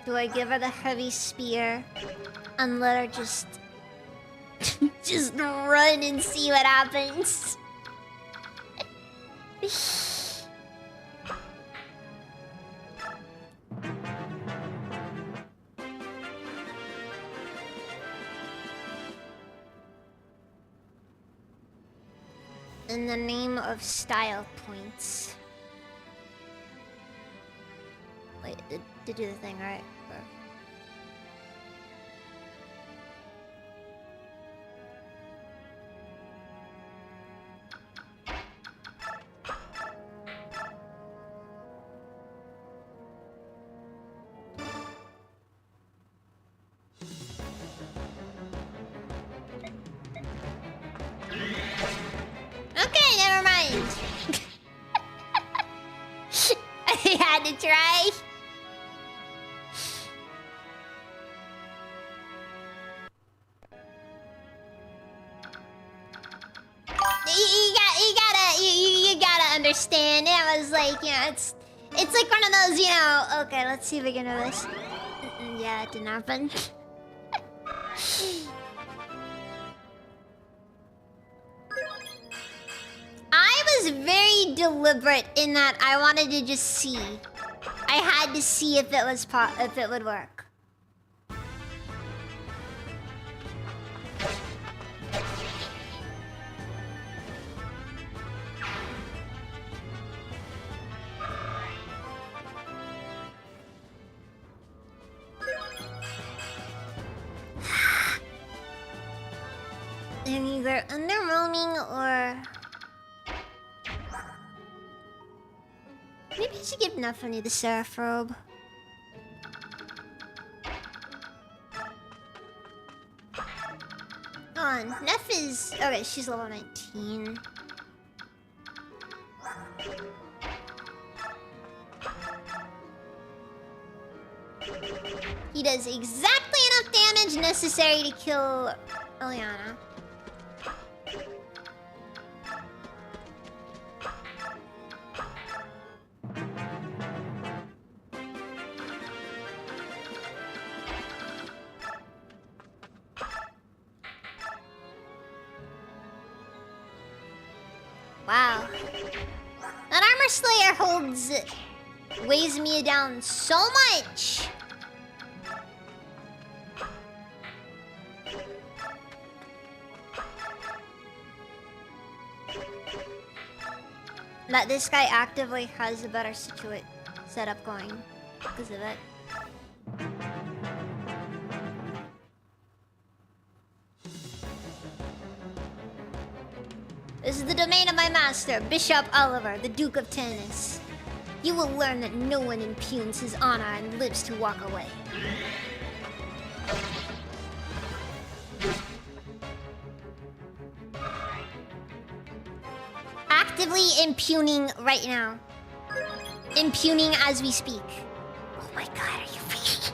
Do I give her the heavy spear and let her just just run and see what happens? In the name of style points. Wait, to do the thing, right? Or... Okay, never mind. I had to try. You gotta understand. It was like, you know, it's like one of those, you know. Okay, let's see if we can do this. Yeah, it didn't happen. I was very deliberate in that I wanted to just see. I had to see if it would work. And either underwhelming or... Maybe I should give Nefany the Seraph Robe. Hold on, Nef is... Okay, she's level 19. He does exactly enough damage necessary to kill Eliana. Wow. That Armor Slayer holds... weighs me down so much. That this guy actively has a better setup going because of it. This is the domain of my master, Bishop Oliver, the Duke of Tanis. You will learn that no one impugns his honor and lives to walk away. Actively impugning right now. impugning as we speak. Oh my god, are you freaking?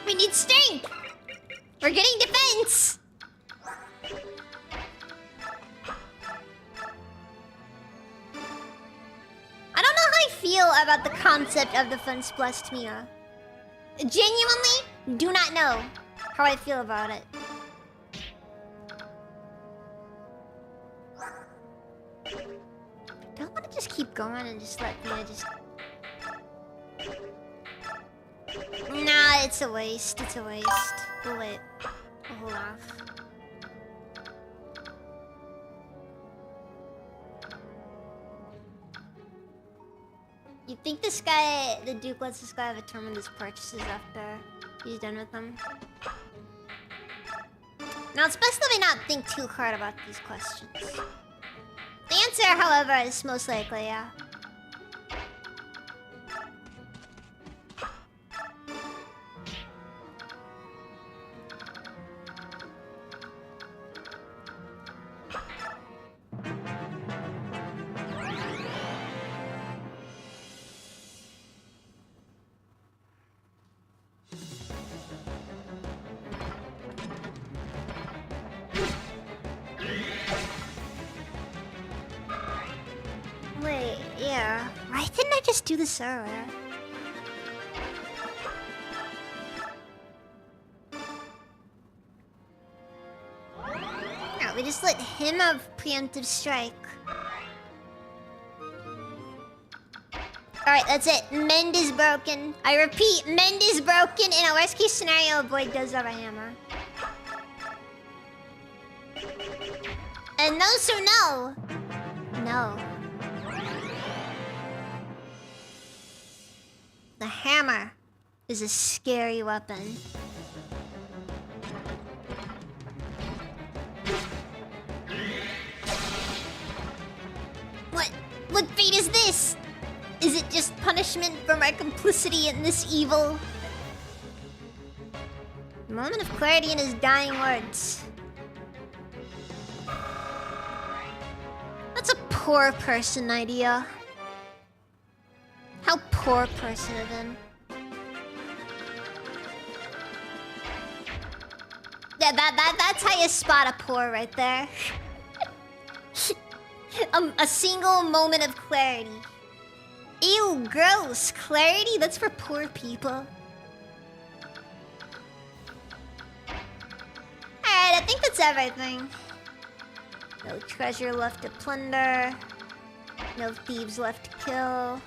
We need strength. We're getting defense. I don't know how I feel about the concept of the Funsplushed Mia. Genuinely, do not know how I feel about it. Don't want to just keep going and just let Mia just... Nah, it's a waste. It's a waste. We'll wait. We'll hold off. You think this guy, the Duke, lets this guy have a term with his purchases after he's done with them? Now, it's best that we not think too hard about these questions. The answer, however, is most likely, yeah. Wait, yeah. Why didn't I just do this earlier? No, we just let him have preemptive strike. Alright, that's it. Mend is broken. I repeat, Mend is broken. In a worst case scenario, Void does have a hammer. And those who know, know. The hammer is a scary weapon. What fate is this? Is it just punishment for my complicity in this evil? Moment of clarity in his dying words. That's a poor person idea. How poor person of him. Yeah, that's how you spot a poor right there. A single moment of clarity. Ew, gross. Clarity? That's for poor people. Alright, I think that's everything. No treasure left to plunder. No thieves left to kill.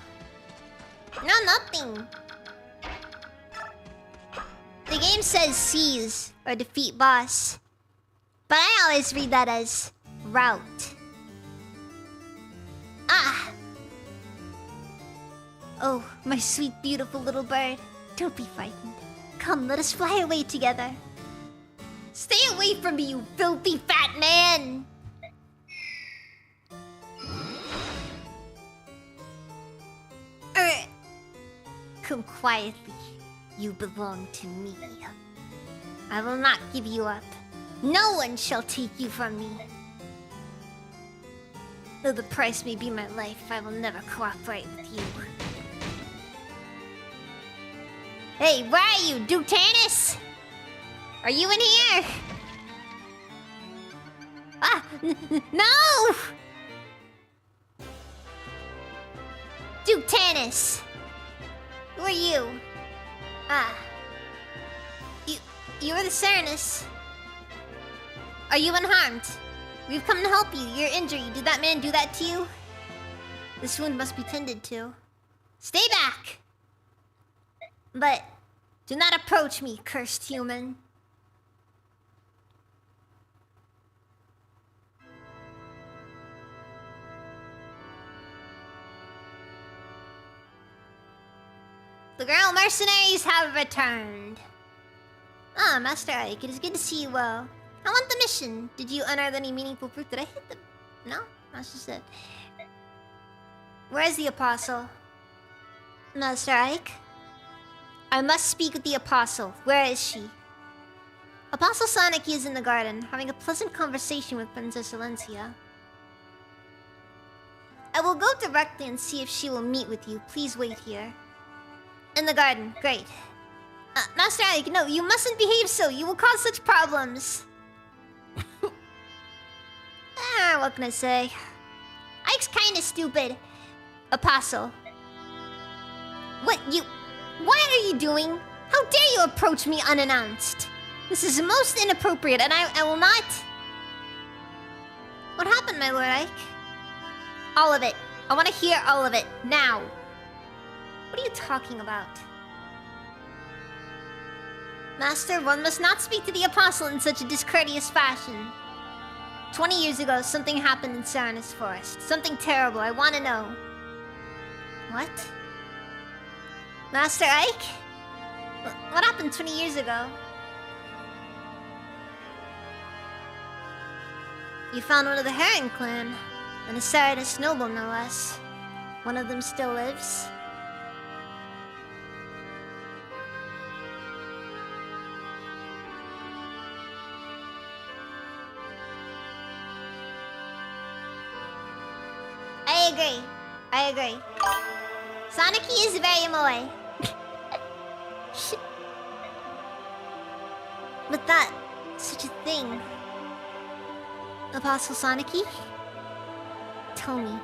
No, nothing. The game says seize or defeat boss. But I always read that as route. Ah! Oh, my sweet, beautiful little bird. Don't be frightened. Come, let us fly away together. Stay away from me, you filthy fat man! Come quietly. You belong to me. I will not give you up. No one shall take you from me. Though the price may be my life, I will never cooperate with you. Hey, where are you, Duke Tannis? Are you in here? Ah, no! Duke Tannis! Who are you? Ah. You are the Serenus. Are you unharmed? We've come to help you. You're injured. Did that man do that to you? This wound must be tended to. Stay back! But do not approach me, cursed human. The Grail mercenaries have returned. Ah, Master Ike, it is good to see you well. How went the mission? Did you unearth any meaningful proof? Did I hit them? No? That's just it. Where's the Apostle? Master Ike? I must speak with the Apostle. Where is she? Apostle Sonic is in the garden, having a pleasant conversation with Princess Valencia. I will go directly and see if she will meet with you. Please wait here. In the garden. Great. Master Ike, no, you mustn't behave so. You will cause such problems. What can I say? Ike's kinda stupid. Apostle. What are you doing? How dare you approach me unannounced? This is most inappropriate, and I will not... What happened, my Lord Ike? All of it. I want to hear all of it, now. What are you talking about? Master, one must not speak to the Apostle in such a discourteous fashion. 20 years ago, something happened in Saranus Forest. Something terrible. I want to know. What? Master Ike? What happened 20 years ago? You found one of the Heron clan. And a Saranus noble, no less. One of them still lives. I agree. Soniki is very moe. But that... such a thing... Apostle Soniki? Tell me.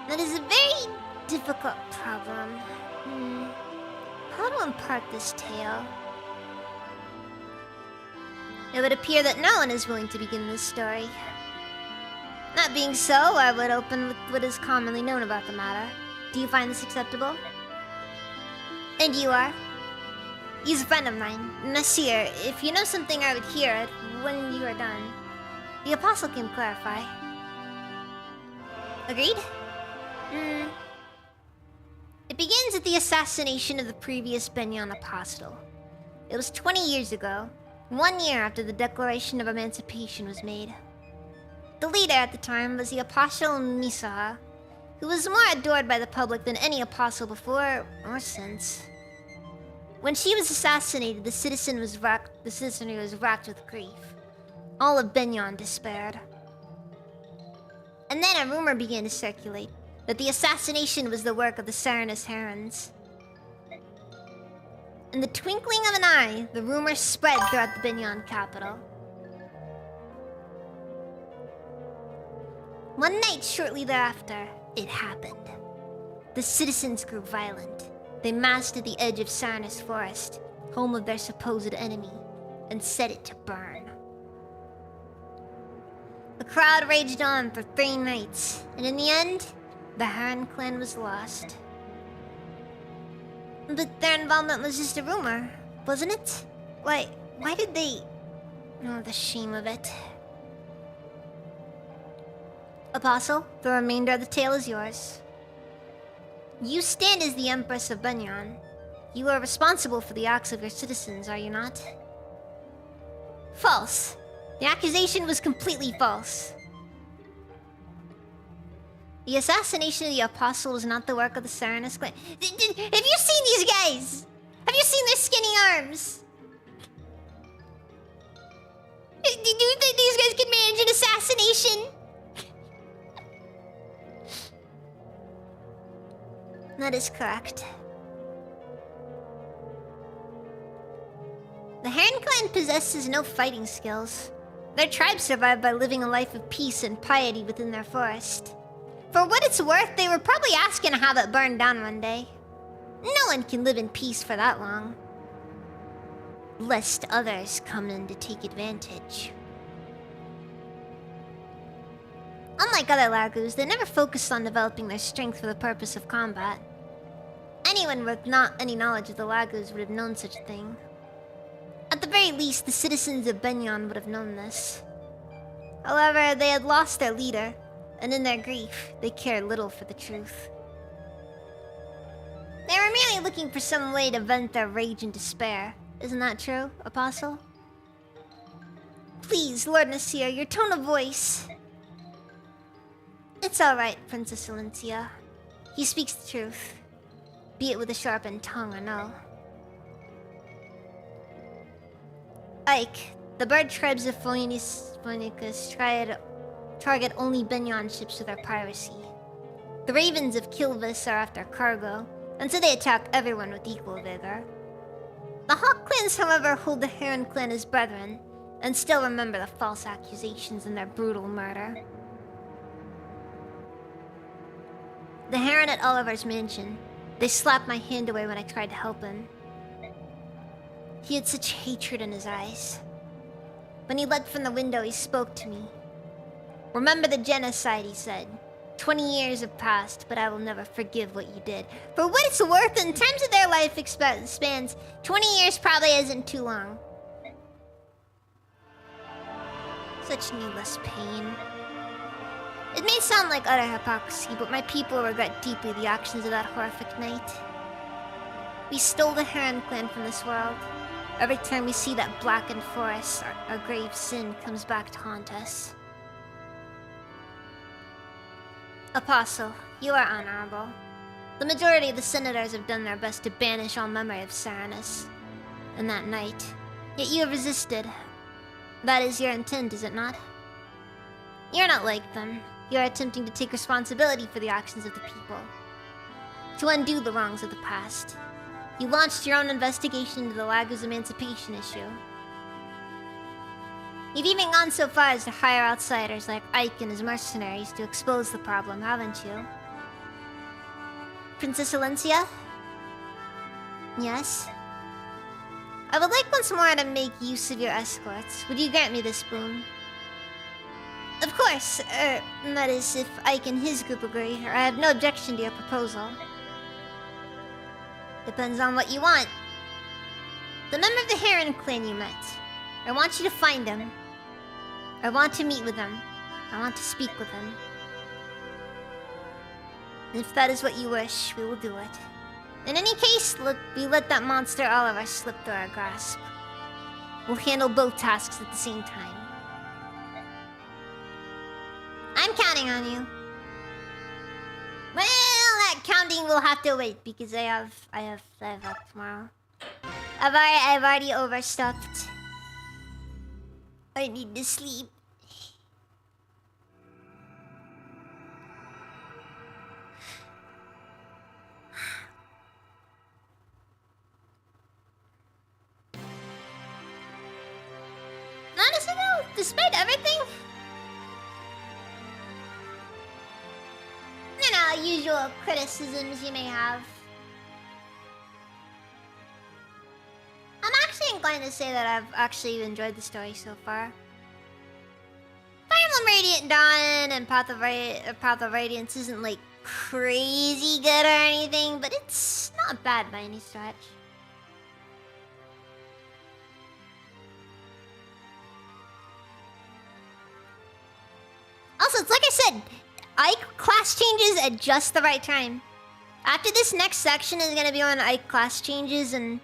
That is a very difficult problem. How to impart this tale? It would appear that no one is willing to begin this story. That being so, I would open with what is commonly known about the matter. Do you find this acceptable? And you are? He's a friend of mine, Nasir. If you know something, I would hear it when you are done. The Apostle can clarify. Agreed? It begins at the assassination of the previous Benyon Apostle. It was 20 years ago, 1 year after the Declaration of Emancipation was made. The leader at the time was the Apostle Misaha, who was more adored by the public than any apostle before or since. When she was assassinated, the citizenry was racked with grief. All of Benyon despaired. And then a rumor began to circulate that the assassination was the work of the Saranus Herons. In the twinkling of an eye, the rumor spread throughout the Benyon capital. One night shortly thereafter, it happened. The citizens grew violent. They massed at the edge of Saranus Forest, home of their supposed enemy, and set it to burn. The crowd raged on for 3 nights, and in the end, the Heron clan was lost. But their involvement was just a rumor, wasn't it? Why did they... Oh, the shame of it. Apostle, the remainder of the tale is yours. You stand as the Empress of Benyon. You are responsible for the acts of your citizens, are you not? False. The accusation was completely false. The assassination of the Apostle was not the work of the Saranus clan. Have you seen these guys? Have you seen their skinny arms? Do you think these guys can manage an assassination? That is correct. The Heron clan possesses no fighting skills. Their tribe survived by living a life of peace and piety within their forest. For what it's worth, they were probably asking to have it burned down one day. No one can live in peace for that long, lest others come in to take advantage. Unlike other Lagus, they never focused on developing their strength for the purpose of combat. Anyone with not any knowledge of the Lagus would have known such a thing. At the very least, the citizens of Benyon would have known this. However, they had lost their leader, and in their grief, they cared little for the truth. They were merely looking for some way to vent their rage and despair. Isn't that true, Apostle? Please, Lord Nasir, your tone of voice... It's alright, Princess Valencia. He speaks the truth. Be it with a sharpened tongue or no. Ike, the bird tribes of Phoenicus tried target only Benyon ships with their piracy. The Ravens of Kilvis are after cargo, and so they attack everyone with equal vigor. The Hawk clans, however, hold the Heron clan as brethren, and still remember the false accusations and their brutal murder. The Heron at Oliver's mansion. They slapped my hand away when I tried to help him. He had such hatred in his eyes. When he leapt from the window, he spoke to me. "Remember the genocide," he said. 20 years have passed, but I will never forgive what you did. For what it's worth, in terms of their life spans, 20 years probably isn't too long. Such needless pain. It may sound like utter hypocrisy, but my people regret deeply the actions of that horrific night. We stole the Heron clan from this world. Every time we see that blackened forest, our grave sin comes back to haunt us. Apostle, you are honorable. The majority of the senators have done their best to banish all memory of Serenus and that night. Yet you have resisted. That is your intent, is it not? You're not like them. You are attempting to take responsibility for the actions of the people, to undo the wrongs of the past. You launched your own investigation into the Lagos emancipation issue. You've even gone so far as to hire outsiders like Ike and his mercenaries to expose the problem, haven't you? Princess Alencia? Yes? I would like once more to make use of your escorts. Would you grant me this boon? Of course, that is, if Ike and his group agree, or I have no objection to your proposal. Depends on what you want. The member of the Heron clan you met. I want you to find him. I want to meet with him. I want to speak with him. And if that is what you wish, we will do it. In any case, we let that monster Oliver slip through our grasp. We'll handle both tasks at the same time. I'm counting on you. Well, that counting will have to wait because I have work tomorrow. I've already overstuffed. I need to sleep. Honestly though, despite everything, you know, usual criticisms you may have, I'm actually inclined to say that I've actually enjoyed the story so far. Fire Emblem Radiant Dawn and Path of Radiance isn't like crazy good or anything, but it's not bad by any stretch. Also, it's like I said, Ike class changes at just the right time. After this next section is gonna be on Ike class changes, and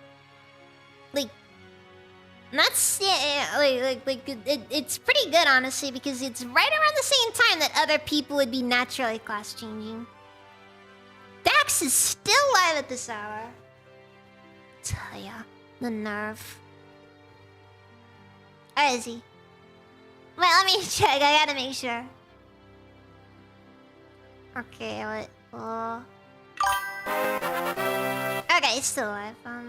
like that's it's pretty good honestly, because it's right around the same time that other people would be naturally class changing. Dax is still live at this hour. Tell ya, the nerve. Where is he? Wait, let me check. I gotta make sure. Okay, wait. Okay, he's still alive. Oh,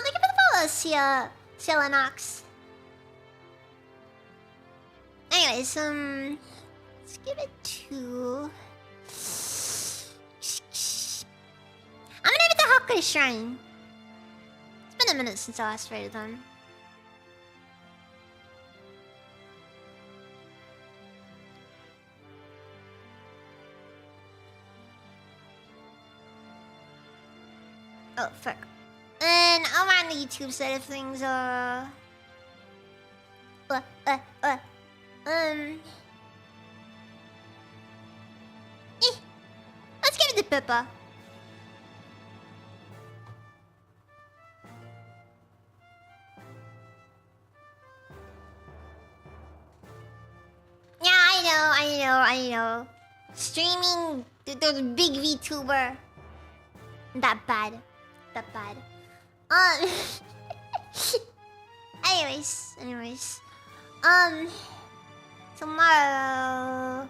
thank you for the follow, Cielanox. Anyways, let's give it to. I'm gonna give it to Hakuei Shrine. It's been a minute since I last raided them. Oh, fuck. And around the YouTube side of things, let's give it to Pippa. Yeah, I know. Streaming, the big VTuber. That bad. Anyways. So tomorrow.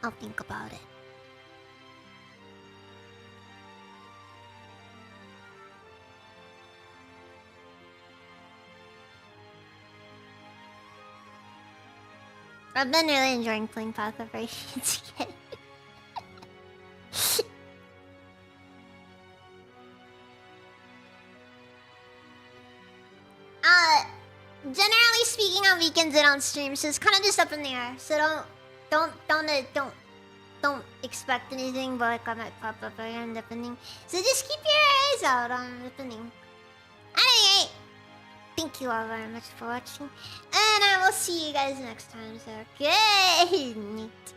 I'll think about it. I've been really enjoying playing Path of Radiance again. Generally speaking, on weekends I don't stream, so it's kind of just up in the air. So don't expect anything, but like I might pop up again depending. So just keep your eyes out on depending. Anyway, thank you all very much for watching, and I will see you guys next time. So good night.